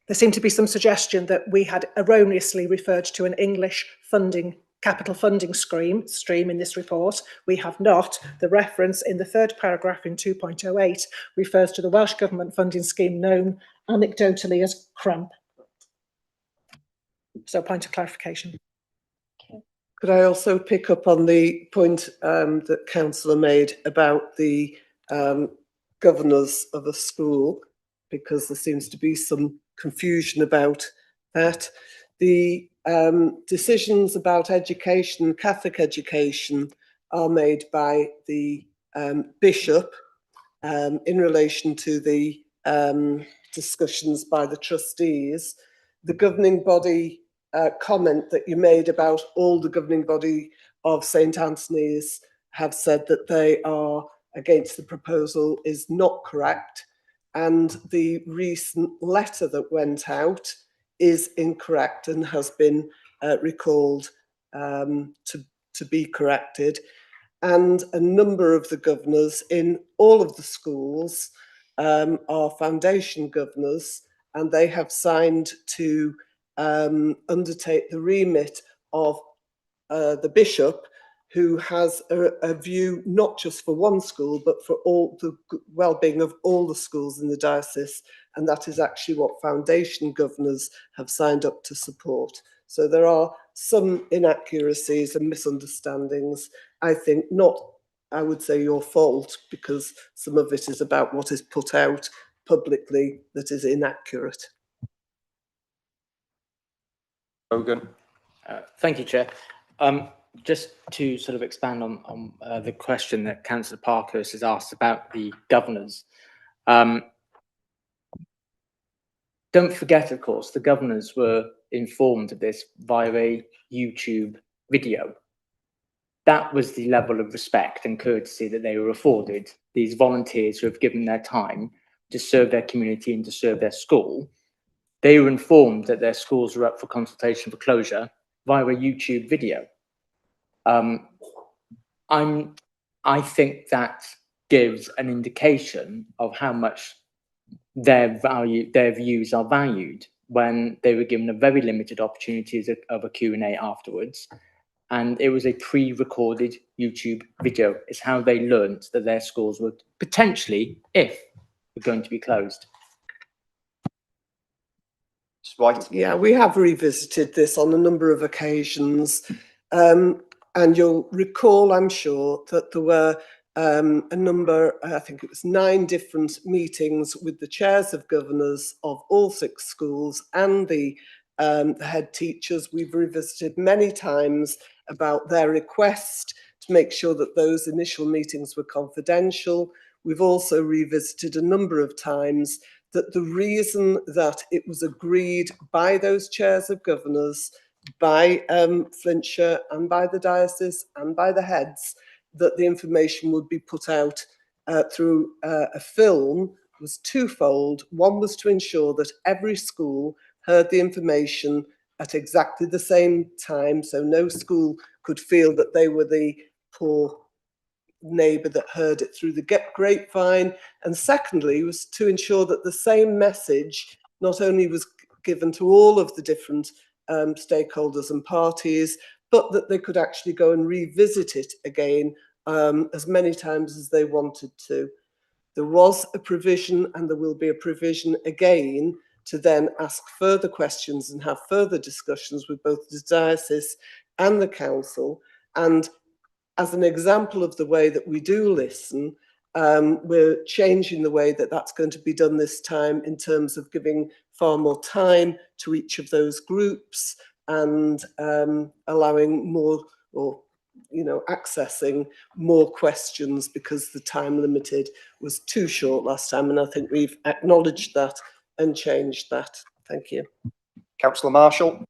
Speaker 9: There seemed to be some suggestion that we had erroneously referred to an English funding, capital funding stream in this report. We have not. The reference in the third paragraph in 2.08 refers to the Welsh Government funding scheme known anecdotally as CRAMP. So, point of clarification.
Speaker 5: Could I also pick up on the point that Councillor made about the governors of a school, because there seems to be some confusion about that. The decisions about education, Catholic education, are made by the bishop in relation to the discussions by the trustees. The governing body comment that you made about all the governing body of St Anthony's have said that they are against the proposal is not correct, and the recent letter that went out is incorrect and has been recalled to be corrected. And a number of the governors in all of the schools are foundation governors, and they have signed to undertake the remit of the bishop, who has a view not just for one school, but for all the well-being of all the schools in the diocese. And that is actually what foundation governors have signed up to support. So there are some inaccuracies and misunderstandings. I think not, I would say, your fault, because some of it is about what is put out publicly that is inaccurate.
Speaker 2: Hogan.
Speaker 8: Thank you, Chair. Just to sort of expand on the question that Councillor Parkhurst has asked about the governors. Don't forget, of course, the governors were informed of this via a YouTube video. That was the level of respect and courtesy that they were afforded. These volunteers who have given their time to serve their community and to serve their school, they were informed that their schools were up for consultation for closure via a YouTube video. I think that gives an indication of how much their views are valued when they were given a very limited opportunities of a Q&A afterwards. And it was a pre-recorded YouTube video. It's how they learnt that their schools were potentially, if were going to be closed.
Speaker 2: Right.
Speaker 5: Yeah, we have revisited this on a number of occasions. And you'll recall, I'm sure, that there were a number, I think it was 9 different meetings with the chairs of governors of all 6 schools and the head teachers. We've revisited many times about their request to make sure that those initial meetings were confidential. We've also revisited a number of times that the reason that it was agreed by those chairs of governors, by Flintshire and by the diocese and by the heads, that the information would be put out through a film was twofold. One was to ensure that every school heard the information at exactly the same time, so no school could feel that they were the poor neighbour that heard it through the grapevine. And secondly was to ensure that the same message not only was given to all of the different stakeholders and parties, but that they could actually go and revisit it again as many times as they wanted to. There was a provision, and there will be a provision again, to then ask further questions and have further discussions with both the diocese and the council. And as an example of the way that we do listen, we're changing the way that that's going to be done this time in terms of giving far more time to each of those groups and allowing more, or accessing more questions, because the time limited was too short last time, and I think we've acknowledged that and changed that. Thank you.
Speaker 2: Councillor Marshall.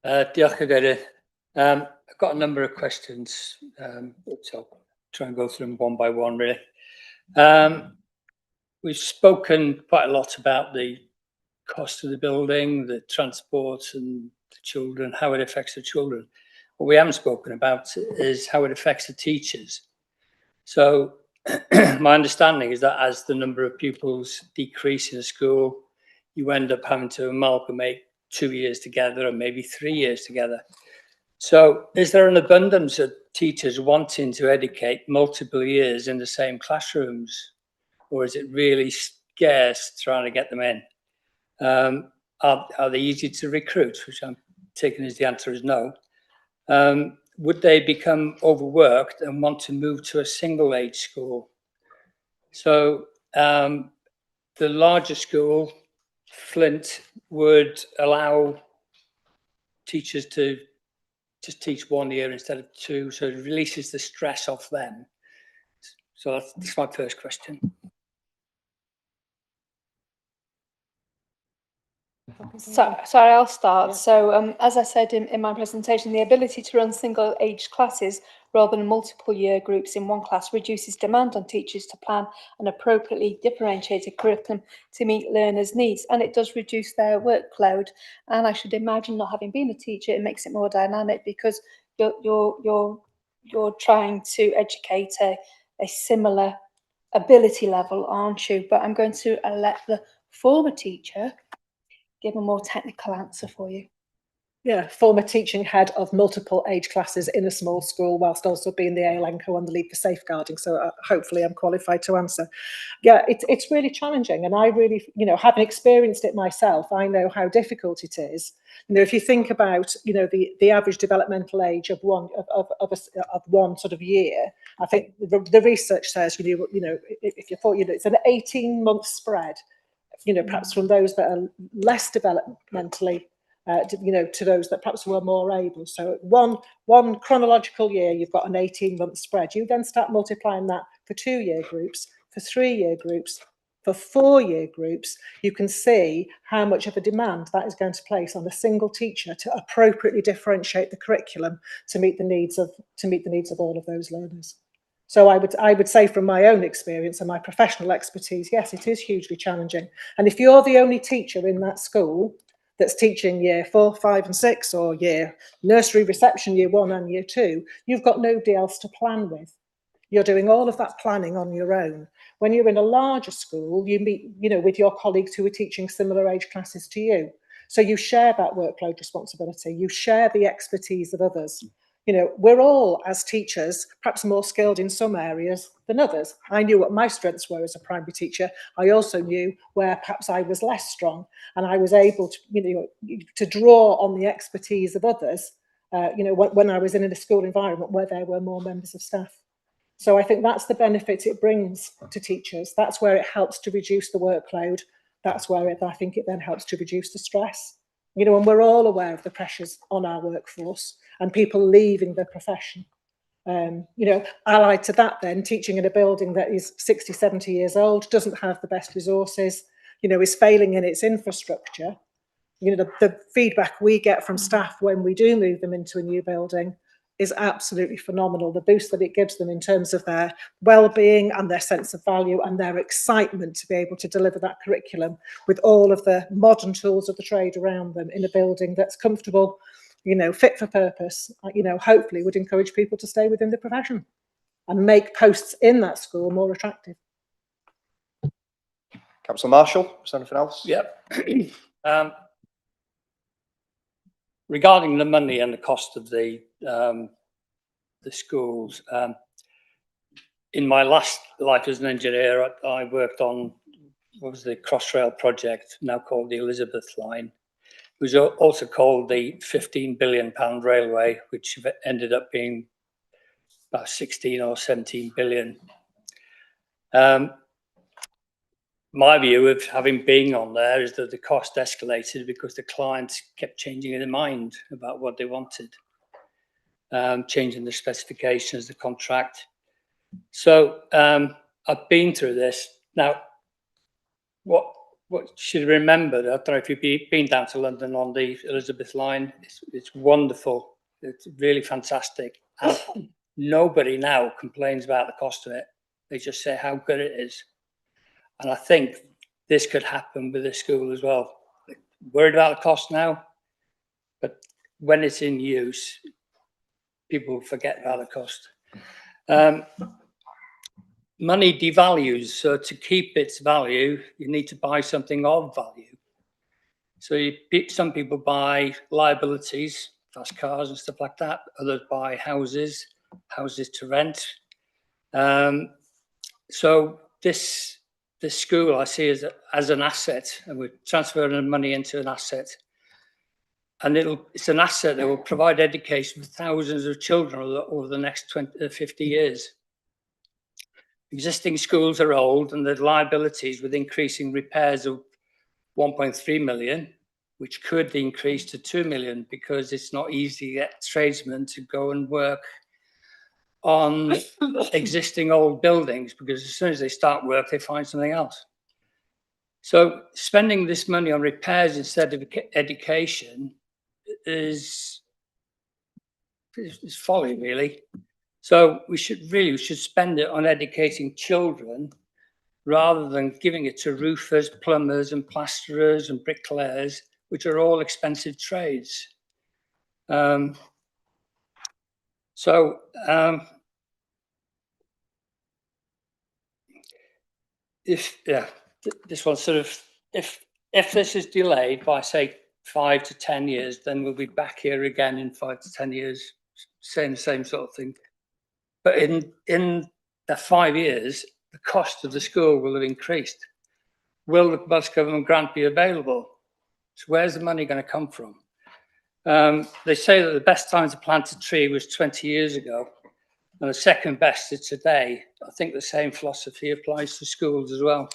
Speaker 12: Diolch yn fawr. I've got a number of questions, so I'll try and go through them one by one, really. We've spoken quite a lot about the cost of the building, the transport and the children, how it affects the children. What we haven't spoken about is how it affects the teachers. So my understanding is that as the number of pupils decrease in a school, you end up having to amalgamate 2 years together or maybe 3 years together. So is there an abundance of teachers wanting to educate multiple years in the same classrooms? Or is it really scarce trying to get them in? Are they easy to recruit, which I'm taking as the answer is no. Would they become overworked and want to move to a single age school? So the larger school, Flint, would allow teachers to just teach 1 year instead of 2, so it releases the stress off them. So that's my first question.
Speaker 10: Sorry, I'll start. Yeah. So as I said in my presentation, the ability to run single age classes rather than multiple year groups in one class reduces demand on teachers to plan an appropriately differentiated curriculum to meet learners' needs, and it does reduce their workload. And I should imagine, not having been a teacher, it makes it more dynamic because you're trying to educate a similar ability level, aren't you? But I'm going to let the former teacher give a more technical answer for you.
Speaker 9: Yeah, former teaching head of multiple age classes in a small school, whilst also being the ALNCO on the lead for safeguarding. So hopefully I'm qualified to answer. Yeah, it's really challenging. And I really, having experienced it myself, I know how difficult it is. If you think about, the average developmental age of one sort of year, I think the research says, if you thought, it's an 18-month spread, perhaps from those that are less developmentally to those that perhaps were more able. So one chronological year, you've got an 18-month spread. You then start multiplying that for 2-year groups, for 3-year groups, for 4-year groups. You can see how much of a demand that is going to place on a single teacher to appropriately differentiate the curriculum to meet the needs of all of those learners. So I would say from my own experience and my professional expertise, yes, it is hugely challenging. And if you're the only teacher in that school that's teaching year 4, 5 and 6 or year nursery reception, year 1 and year 2, you've got nobody else to plan with. You're doing all of that planning on your own. When you're in a larger school, you meet, with your colleagues who are teaching similar age classes to you. So you share that workload responsibility. You share the expertise of others. We're all, as teachers, perhaps more skilled in some areas than others. I knew what my strengths were as a primary teacher. I also knew where perhaps I was less strong, and I was able to, to draw on the expertise of others, when I was in a school environment where there were more members of staff. So I think that's the benefit it brings to teachers. That's where it helps to reduce the workload. That's where I think it then helps to reduce the stress. And we're all aware of the pressures on our workforce and people leaving the profession. Allied to that then, teaching in a building that is 60, 70 years old, doesn't have the best resources, is failing in its infrastructure. The feedback we get from staff when we do move them into a new building is absolutely phenomenal. The boost that it gives them in terms of their well-being and their sense of value and their excitement to be able to deliver that curriculum with all of the modern tools of the trade around them in a building that's comfortable, fit for purpose, hopefully would encourage people to stay within the profession and make posts in that school more attractive.
Speaker 2: Councillor Marshall, is there anything else?
Speaker 12: Yep. Regarding the money and the cost of the schools, in my last life as an engineer, I worked on what was the Crossrail project, now called the Elizabeth Line. It was also called the £15 billion railway, which ended up being about 16 or 17 billion. My view of having been on there is that the cost escalated because the clients kept changing their mind about what they wanted, changing the specifications, the contract. So I've been through this. Now, what you should remember, I don't know if you've been down to London on the Elizabeth Line, it's wonderful. It's really fantastic. And nobody now complains about the cost of it. They just say how good it is. And I think this could happen with this school as well. worried about the cost now, but when it's in use, people forget about the cost. Money devalues, so to keep its value, you need to buy something of value. So some people buy liabilities, fast cars and stuff like that. Others buy houses to rent. So this school I see as an asset, and we're transferring money into an asset. And it's an asset that will provide education for thousands of children over the next 50 years. Existing schools are old, and the liabilities with increasing repairs of 1.3 million, which could increase to 2 million, because it's not easy to get tradesmen to go and work on existing old buildings, because as soon as they start work, they find something else. So spending this money on repairs instead of education is folly, really. So we should spend it on educating children rather than giving it to roofers, plumbers and plasterers and bricklayers, which are all expensive trades. This one sort of, if this is delayed by, say, 5 to 10 years, then we'll be back here again in 5 to 10 years saying the same sort of thing. But in the 5 years, the cost of the school will have increased. Will the Welsh Government grant be available? So where's the money going to come from? They say that the best time to plant a tree was 20 years ago, and the second best is today. I think the same philosophy applies to schools as well.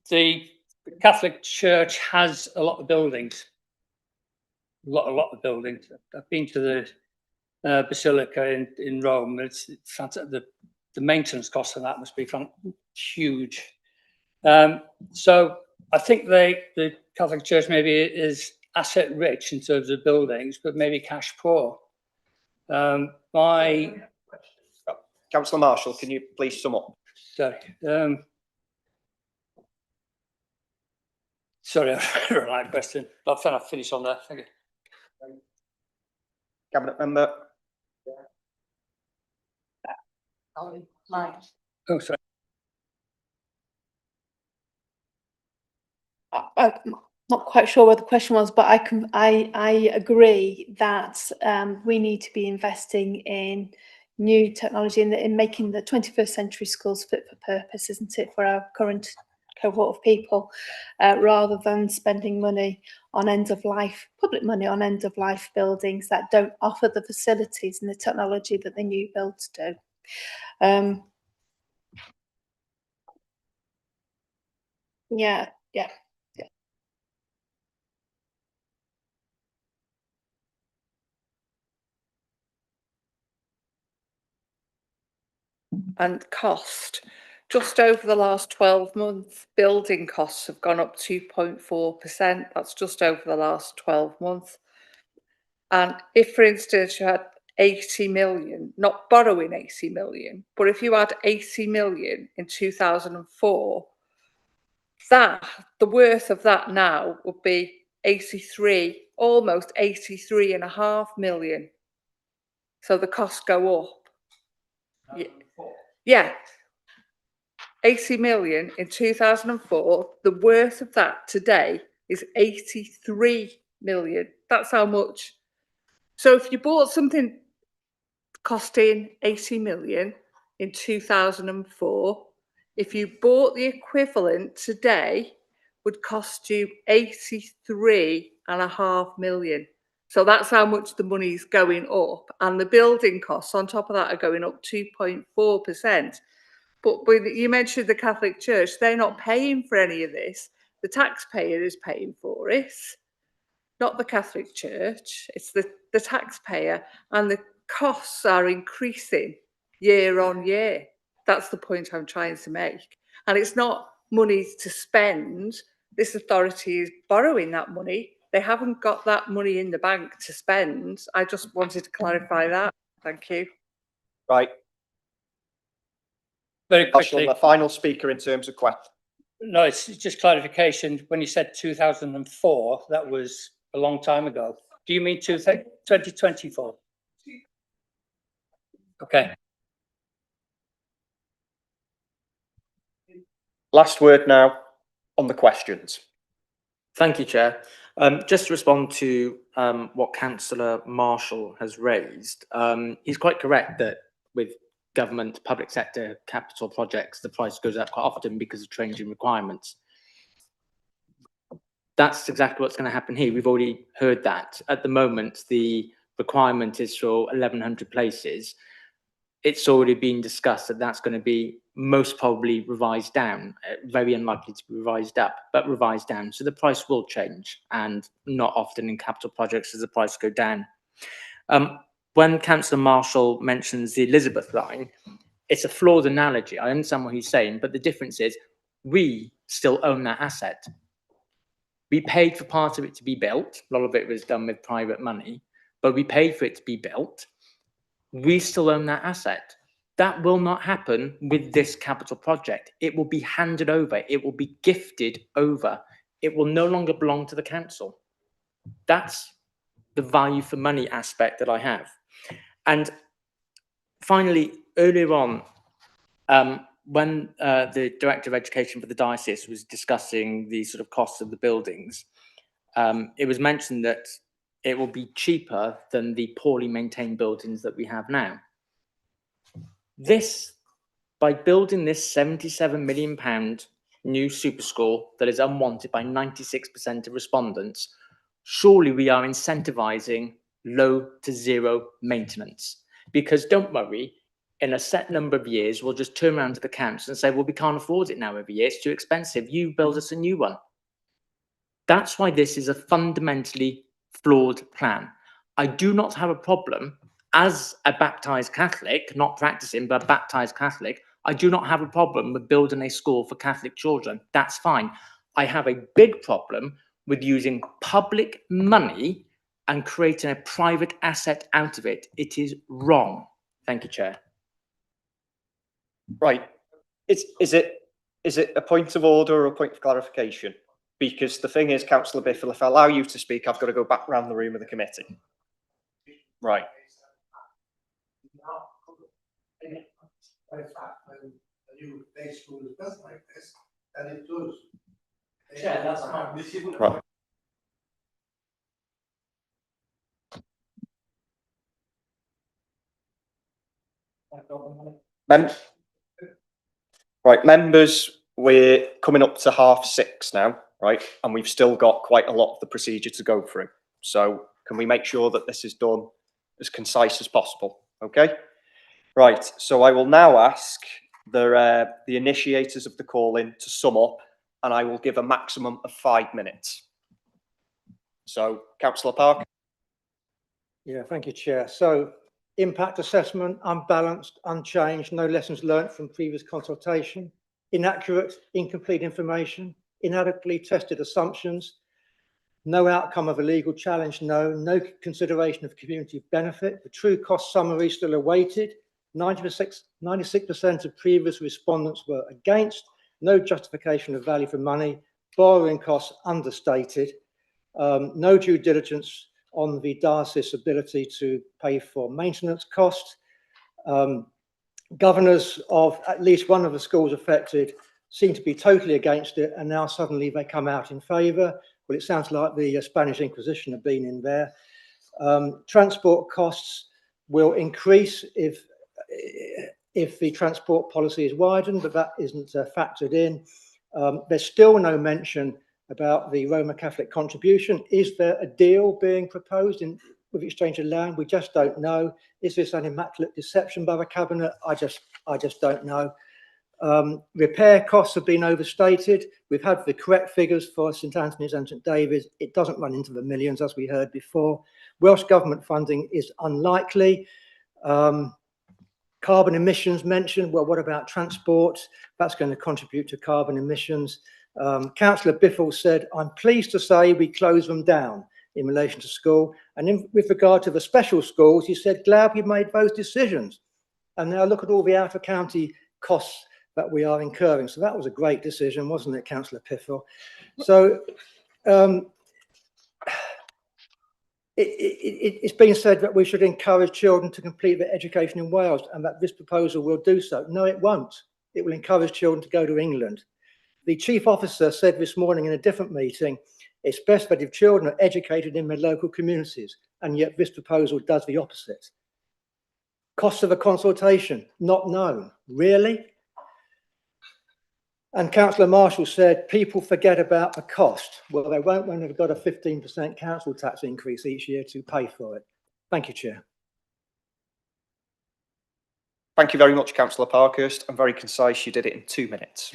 Speaker 12: The Catholic Church has a lot of buildings. A lot of buildings. I've been to the Basilica in Rome. It's fantastic. The maintenance cost of that must be huge. So I think the Catholic Church maybe is asset rich in terms of buildings, but maybe cash poor.
Speaker 2: Councillor Marshall, can you please sum up?
Speaker 12: Sorry. Sorry, I don't like that question. I'll finish on there. Thank you.
Speaker 2: Cabinet member.
Speaker 12: Oh, sorry.
Speaker 10: I'm not quite sure what the question was, but I agree that we need to be investing in new technology in making the 21st century schools fit for purpose, isn't it, for our current cohort of people, rather than spending money on end-of-life, public money on end-of-life buildings that don't offer the facilities and the technology that the new builds do. Yeah.
Speaker 11: And cost, just over the last 12 months, building costs have gone up 2.4%. That's just over the last 12 months. And if, for instance, you had 80 million, not borrowing 80 million, but if you had 80 million in 2004, the worth of that now would be 83, almost 83.5 million. So the costs go up. Yeah. 80 million in 2004, the worth of that today is 83 million. That's how much. So if you bought something costing 80 million in 2004, if you bought the equivalent today, would cost you 83.5 million. So that's how much the money's going up. And the building costs on top of that are going up 2.4%. But you mentioned the Catholic Church, they're not paying for any of this. The taxpayer is paying for it, not the Catholic Church. It's the taxpayer, and the costs are increasing year on year. That's the point I'm trying to make. And it's not money to spend. This authority is borrowing that money. They haven't got that money in the bank to spend. I just wanted to clarify that. Thank you.
Speaker 2: Right.
Speaker 12: Very
Speaker 2: Councillor,
Speaker 12: quickly.
Speaker 2: the final speaker in terms of question.
Speaker 12: No, it's just clarification. When you said 2004, that was a long time ago. Do you mean 2024? Okay.
Speaker 2: Last word now on the questions.
Speaker 8: Thank you, Chair. Just to respond to what Councillor Marshall has raised, he's quite correct that with government, public sector, capital projects, the price goes up quite often because of changing requirements. That's exactly what's going to happen here. We've already heard that. At the moment, the requirement is for 1,100 places. It's already been discussed that that's going to be most probably revised down, very unlikely to be revised up, but revised down. So the price will change, and not often in capital projects does the price go down. When Councillor Marshall mentions the Elizabeth line, it's a flawed analogy. I understand what he's saying, but the difference is we still own that asset. We paid for part of it to be built. A lot of it was done with private money, but we paid for it to be built. We still own that asset. That will not happen with this capital project. It will be handed over. It will be gifted over. It will no longer belong to the council. That's the value for money aspect that I have. And finally, earlier on, when the Director of Education for the diocese was discussing the sort of costs of the buildings, it was mentioned that it will be cheaper than the poorly maintained buildings that we have now. By building this £77 million new super school that is unwanted by 96% of respondents, surely we are incentivising low to zero maintenance. Because don't worry, in a set number of years, we'll just turn around to the council and say, well, we can't afford it now every year. It's too expensive. You build us a new one. That's why this is a fundamentally flawed plan. I do not have a problem as a baptised Catholic, not practicing, but a baptised Catholic. I do not have a problem with building a school for Catholic children. That's fine. I have a big problem with using public money and creating a private asset out of it. It is wrong. Thank you, Chair.
Speaker 2: Right. Is it a point of order or a point of clarification? Because the thing is, Councillor Biffle, if I allow you to speak, I've got to go back round the room of the committee. Right.
Speaker 15: Chair, that's fine.
Speaker 2: Right. Right, members, we're coming up to 6:30 now, right? And we've still got quite a lot of the procedure to go through. So can we make sure that this is done as concise as possible? Okay. Right. So I will now ask the initiators of the call-in to sum up, and I will give a maximum of 5 minutes. So, Councillor Parker.
Speaker 6: Yeah, thank you, Chair. So, impact assessment, unbalanced, unchanged, no lessons learnt from previous consultation, inaccurate, incomplete information, inadequately tested assumptions, no outcome of a legal challenge, no consideration of community benefit, the true cost summary still awaited, 96% of previous respondents were against, no justification of value for money, borrowing costs understated, no due diligence on the diocese's ability to pay for maintenance costs. Governors of at least one of the schools affected seem to be totally against it, and now suddenly they come out in favour. Well, it sounds like the Spanish Inquisition have been in there. Transport costs will increase if the transport policy is widened, but that isn't factored in. There's still no mention about the Roman Catholic contribution. Is there a deal being proposed with exchange of land? We just don't know. Is this an immaculate deception by the cabinet? I just don't know. Repair costs have been overstated. We've had the correct figures for St Anthony's and St David's. It doesn't run into the millions, as we heard before. Welsh Government funding is unlikely. Carbon emissions mentioned. Well, what about transport? That's going to contribute to carbon emissions. Councillor Biffle said, I'm pleased to say we close them down in relation to school. And with regard to the special schools, he said, glad we made those decisions. And now look at all the out-of-county costs that we are incurring. So that was a great decision, wasn't it, Councillor Piffle? So it's been said that we should encourage children to complete their education in Wales and that this proposal will do so. No, it won't. It will encourage children to go to England. The chief officer said this morning in a different meeting, it's best that if children are educated in their local communities, and yet this proposal does the opposite. Cost of a consultation, not known. Really? And Councillor Marshall said people forget about the cost. Well, they won't when they've got a 15% council tax increase each year to pay for it. Thank you, Chair.
Speaker 2: Thank you very much, Councillor Parkhurst. I'm very concise. You did it in 2 minutes.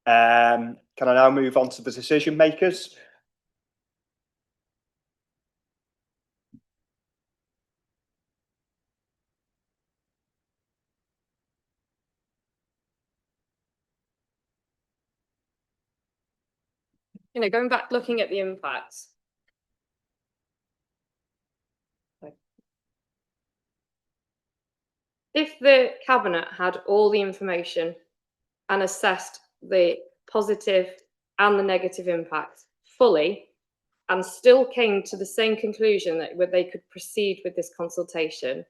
Speaker 2: Can I now move on to the decision makers?
Speaker 16: Going back, looking at the impacts. If the Cabinet had all the information and assessed the positive and the negative impacts fully and still came to the same conclusion that they could proceed with this consultation,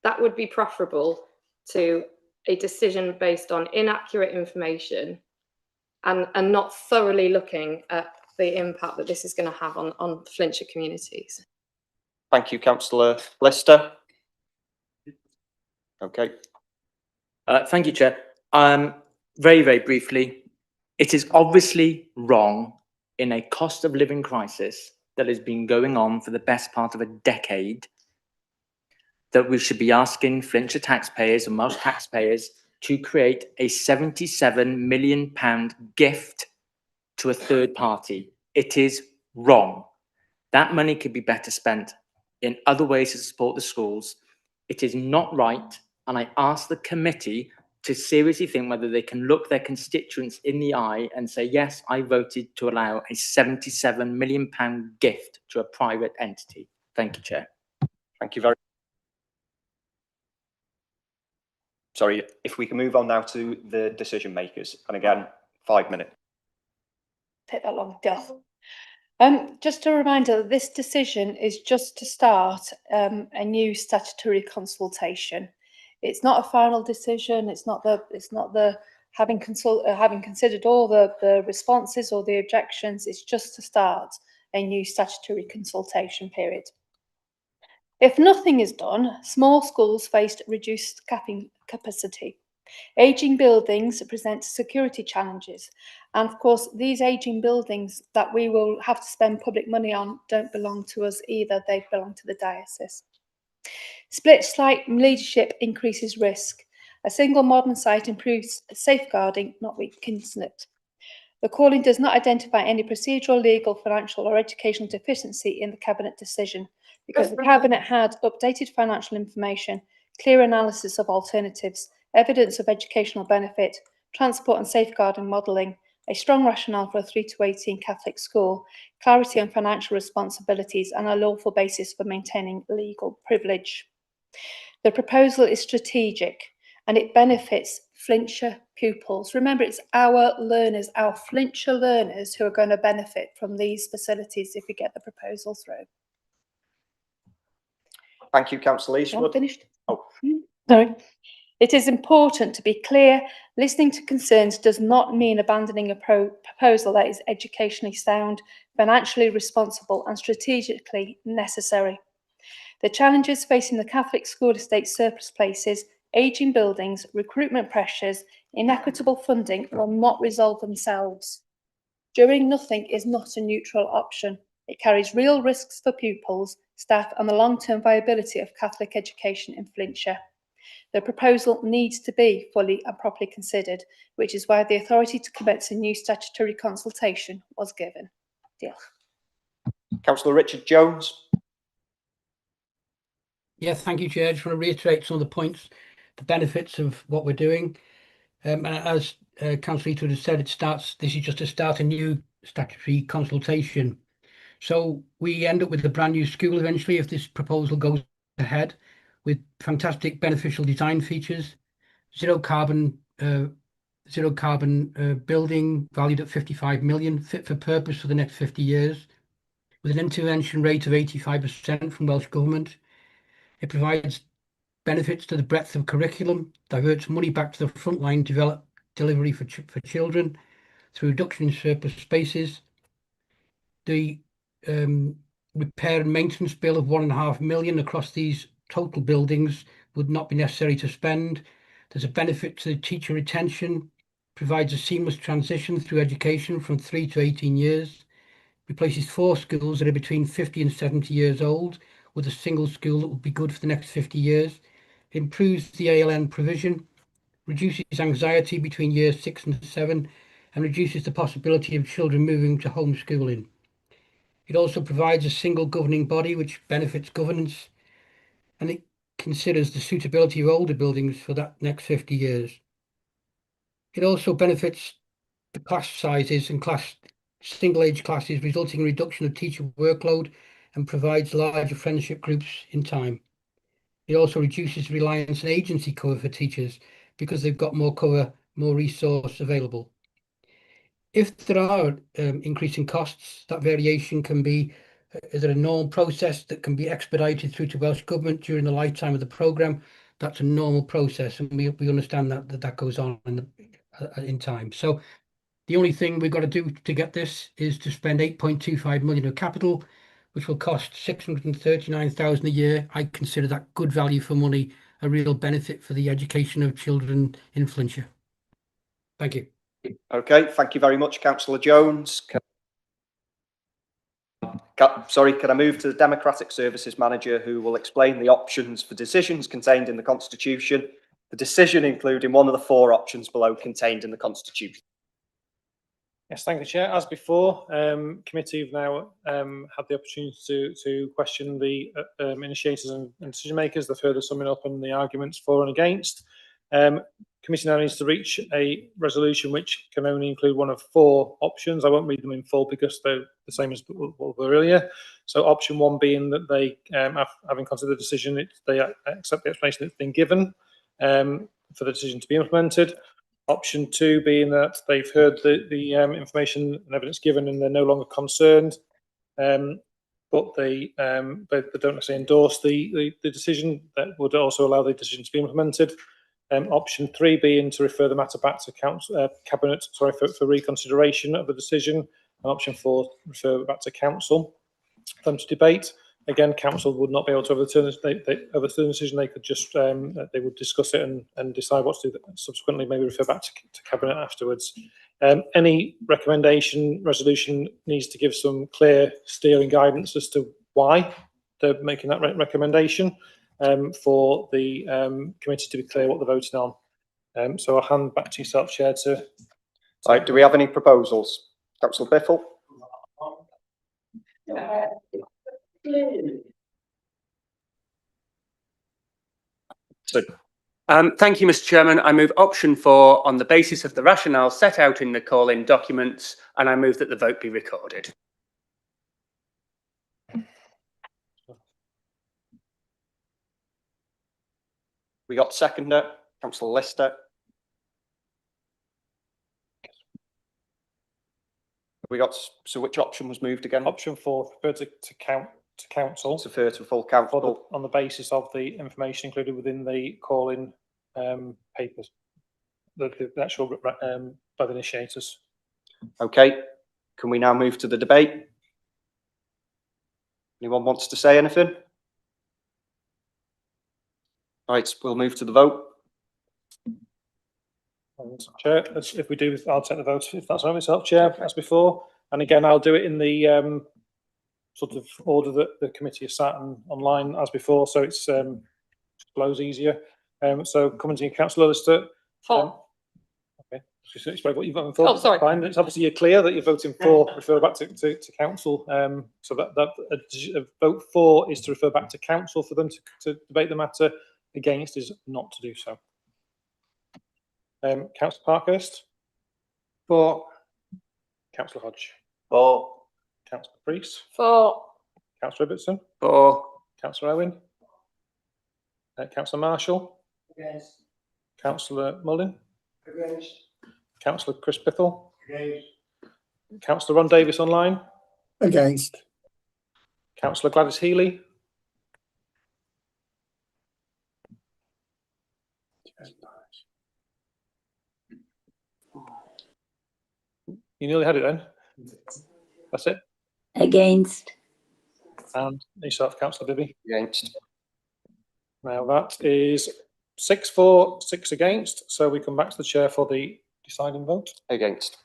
Speaker 16: that would be preferable to a decision based on inaccurate information and not thoroughly looking at the impact that this is going to have on Flintshire communities.
Speaker 2: Thank you, Councillor Lister. Okay.
Speaker 8: Thank you, Chair. Very, very briefly, it is obviously wrong in a cost of living crisis that has been going on for the best part of a decade that we should be asking Flintshire taxpayers and Welsh taxpayers to create a £77 million gift to a third party. It is wrong. That money could be better spent in other ways to support the schools. It is not right, and I ask the committee to seriously think whether they can look their constituents in the eye and say, yes, I voted to allow a £77 million gift to a private entity. Thank you, Chair.
Speaker 2: Thank you very much. Sorry, if we can move on now to the decision makers. And again, 5 minutes.
Speaker 10: Take that long, Diolch. Just a reminder that this decision is just to start a new statutory consultation. It's not a final decision. It's not the having considered all the responses or the objections. It's just to start a new statutory consultation period. If nothing is done, small schools face reduced capping capacity. Ageing buildings present security challenges. And of course, these ageing buildings that we will have to spend public money on don't belong to us either. They belong to the diocese. Split site leadership increases risk. A single modern site improves safeguarding, not weakens it. The calling does not identify any procedural, legal, financial or educational deficiency in the Cabinet decision because the Cabinet had updated financial information, clear analysis of alternatives, evidence of educational benefit, transport and safeguarding modelling, a strong rationale for a 3 to 18 Catholic school, clarity on financial responsibilities and a lawful basis for maintaining legal privilege. The proposal is strategic and it benefits Flintshire pupils. Remember, it's our learners, our Flintshire learners who are going to benefit from these facilities if we get the proposal through.
Speaker 2: Thank you, Councillor Eastwood.
Speaker 10: I'm finished.
Speaker 2: Oh.
Speaker 10: Sorry. It is important to be clear, listening to concerns does not mean abandoning a proposal that is educationally sound, financially responsible and strategically necessary. The challenges facing the Catholic school estate surplus places, ageing buildings, recruitment pressures, inequitable funding will not resolve themselves. Doing nothing is not a neutral option. It carries real risks for pupils, staff and the long-term viability of Catholic education in Flintshire. The proposal needs to be fully and properly considered, which is why the authority to commence a new statutory consultation was given. Diolch.
Speaker 2: Councillor Richard Jones.
Speaker 15: Yeah, thank you, Chair. I just want to reiterate some of the points, the benefits of what we're doing. And as Councillor Eastwood has said, this is just to start a new statutory consultation. So we end up with a brand new school eventually if this proposal goes ahead, with fantastic beneficial design features, zero carbon building valued at 55 million, fit for purpose for the next 50 years, with an intervention rate of 85% from Welsh Government. It provides benefits to the breadth of curriculum, diverts money back to the frontline delivery for children through reduction in surplus spaces. The repair and maintenance bill of 1.5 million across these total buildings would not be necessary to spend. There's a benefit to teacher retention, provides a seamless transition through education from 3 to 18 years, replaces 4 schools that are between 50 and 70 years old with a single school that will be good for the next 50 years, improves the ALN provision, reduces anxiety between years 6 and 7, and reduces the possibility of children moving to homeschooling. It also provides a single governing body which benefits governance, and it considers the suitability of older buildings for that next 50 years. It also benefits the class sizes and single age classes, resulting in reduction of teacher workload and provides larger friendship groups in time. It also reduces reliance on agency cover for teachers because they've got more cover, more resource available. If there are increasing costs, that variation can be is it a normal process that can be expedited through to Welsh Government during the lifetime of the programme. That's a normal process, and we understand that goes on in time. So the only thing we've got to do to get this is to spend 8.25 million of capital, which will cost 639,000 a year. I consider that good value for money, a real benefit for the education of children in Flintshire. Thank you.
Speaker 2: Okay, thank you very much, Councillor Jones. Can I move to the Democratic Services Manager, who will explain the options for decisions contained in the Constitution, the decision including one of the 4 options below contained in the Constitution.
Speaker 1: Yes, thank you, Chair. As before, committee have now had the opportunity to question the initiators and decision makers. They've heard the summing up and the arguments for and against. Committee now needs to reach a resolution which can only include one of 4 options. I won't read them in full because they're the same as what were earlier. So option 1 being that they, having considered the decision, they accept the explanation that's been given for the decision to be implemented. Option 2 being that they've heard the information and evidence given and they're no longer concerned, but they don't necessarily endorse the decision. That would also allow the decision to be implemented. Option 3 being to refer the matter back to Cabinet, for reconsideration of the decision. And option 4, refer it back to Council for them to debate. Again, Council would not be able to overturn the decision. They could just they would discuss it and decide what to do. Subsequently, maybe refer back to Cabinet afterwards. Any resolution needs to give some clear steering guidance as to why they're making that recommendation, for the committee to be clear what they're voting on. So I'll hand back to yourself, Chair.
Speaker 2: Right, do we have any proposals? Councillor Biffle?
Speaker 19: Thank you, Mr. Chairman. I move option 4 on the basis of the rationale set out in the call-in documents, and I move that the vote be recorded.
Speaker 2: We got seconder, Councillor Lister. We got, so which option was moved again?
Speaker 1: Option 4, refer to Council.
Speaker 2: Refer to full Council.
Speaker 1: On the basis of the information included within the call-in papers, the actual by the initiators.
Speaker 2: Okay, can we now move to the debate? Anyone wants to say anything? Right, we'll move to the vote.
Speaker 1: Chair, if we do, I'll take the vote if that's all right myself, Chair, as before. And again, I'll do it in the sort of order that the committee is sat and online as before, so it's flows easier. So coming to you, Councillor Lister. Okay, just explain what you've voted for.
Speaker 16: Oh, sorry.
Speaker 1: Fine. It's obviously you're clear that you're voting for refer back to Council. So that a vote for is to refer back to Council for them to debate the matter. Against is not to do so. Councillor Parkhurst.
Speaker 6: For.
Speaker 1: Councillor Hodge.
Speaker 2: For.
Speaker 1: Councillor Priest.
Speaker 16: For.
Speaker 1: Councillor Robertson.
Speaker 19: For.
Speaker 1: Councillor Owen. Councillor Marshall.
Speaker 6: Yes.
Speaker 1: Councillor Mullin.
Speaker 5: Against.
Speaker 1: Councillor Chris Bithell.
Speaker 5: Against.
Speaker 1: Councillor Ron Davis online.
Speaker 20: Against.
Speaker 1: Councillor Gladys Healy. You nearly had it then. That's it.
Speaker 17: Against.
Speaker 1: And yourself, Councillor Bibby.
Speaker 2: Against.
Speaker 1: Now that is 6 for, 6 against. So we come back to the chair for the deciding vote.
Speaker 2: Against.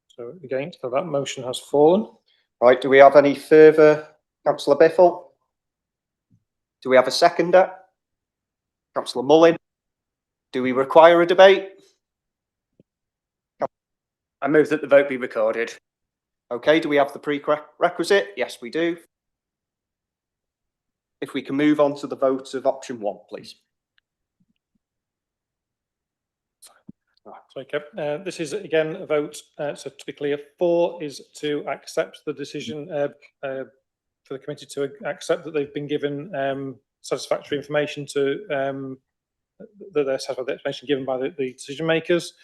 Speaker 1: So against, so that motion has fallen.
Speaker 2: Right, do we have any further? Councillor Bithell? Do we have a seconder? Councillor Mullin? Do we require a debate?
Speaker 19: I move that the vote be recorded.
Speaker 2: Okay, do we have the prerequisite? Yes, we do. If we can move on to the vote of option 1, please.
Speaker 1: Okay, this is again a vote. So to be clear, 4 is to accept the decision for the committee to accept that they've been given satisfactory information to that they're satisfied with the explanation given by the decision makers.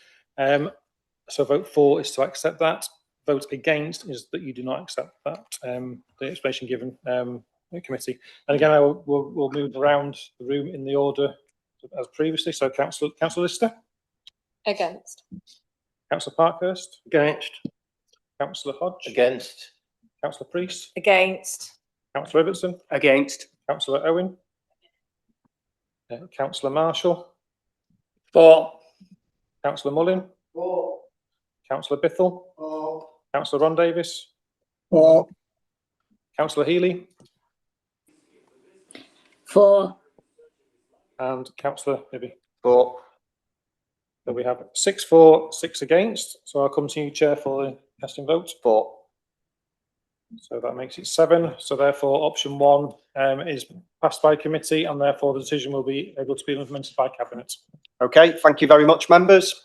Speaker 1: So vote 4 is to accept that. Vote against is that you do not accept that the explanation given the committee. And again, we'll move around the room in the order as previously. So Councillor Lister.
Speaker 16: Against.
Speaker 1: Councillor Parkhurst.
Speaker 18: Against.
Speaker 1: Councillor Hodge.
Speaker 18: Against.
Speaker 1: Councillor Priest.
Speaker 13: Against.
Speaker 1: Councillor Ibbotson.
Speaker 19: Against.
Speaker 1: Councillor Owen. Councillor Marshall.
Speaker 12: For.
Speaker 1: Councillor Mullin.
Speaker 5: For.
Speaker 1: Councillor Bithell.
Speaker 5: For.
Speaker 1: Councillor Ron Davis.
Speaker 20: For.
Speaker 1: Councillor Healy.
Speaker 17: For.
Speaker 1: And Councillor Bibby.
Speaker 2: For.
Speaker 1: So we have 6 for, 6 against. So I'll come to you, Chair, for the casting vote.
Speaker 2: For.
Speaker 1: So that makes it 7. So therefore, option 1 is passed by committee, and therefore the decision will be able to be implemented by Cabinet.
Speaker 2: Okay, thank you very much, members.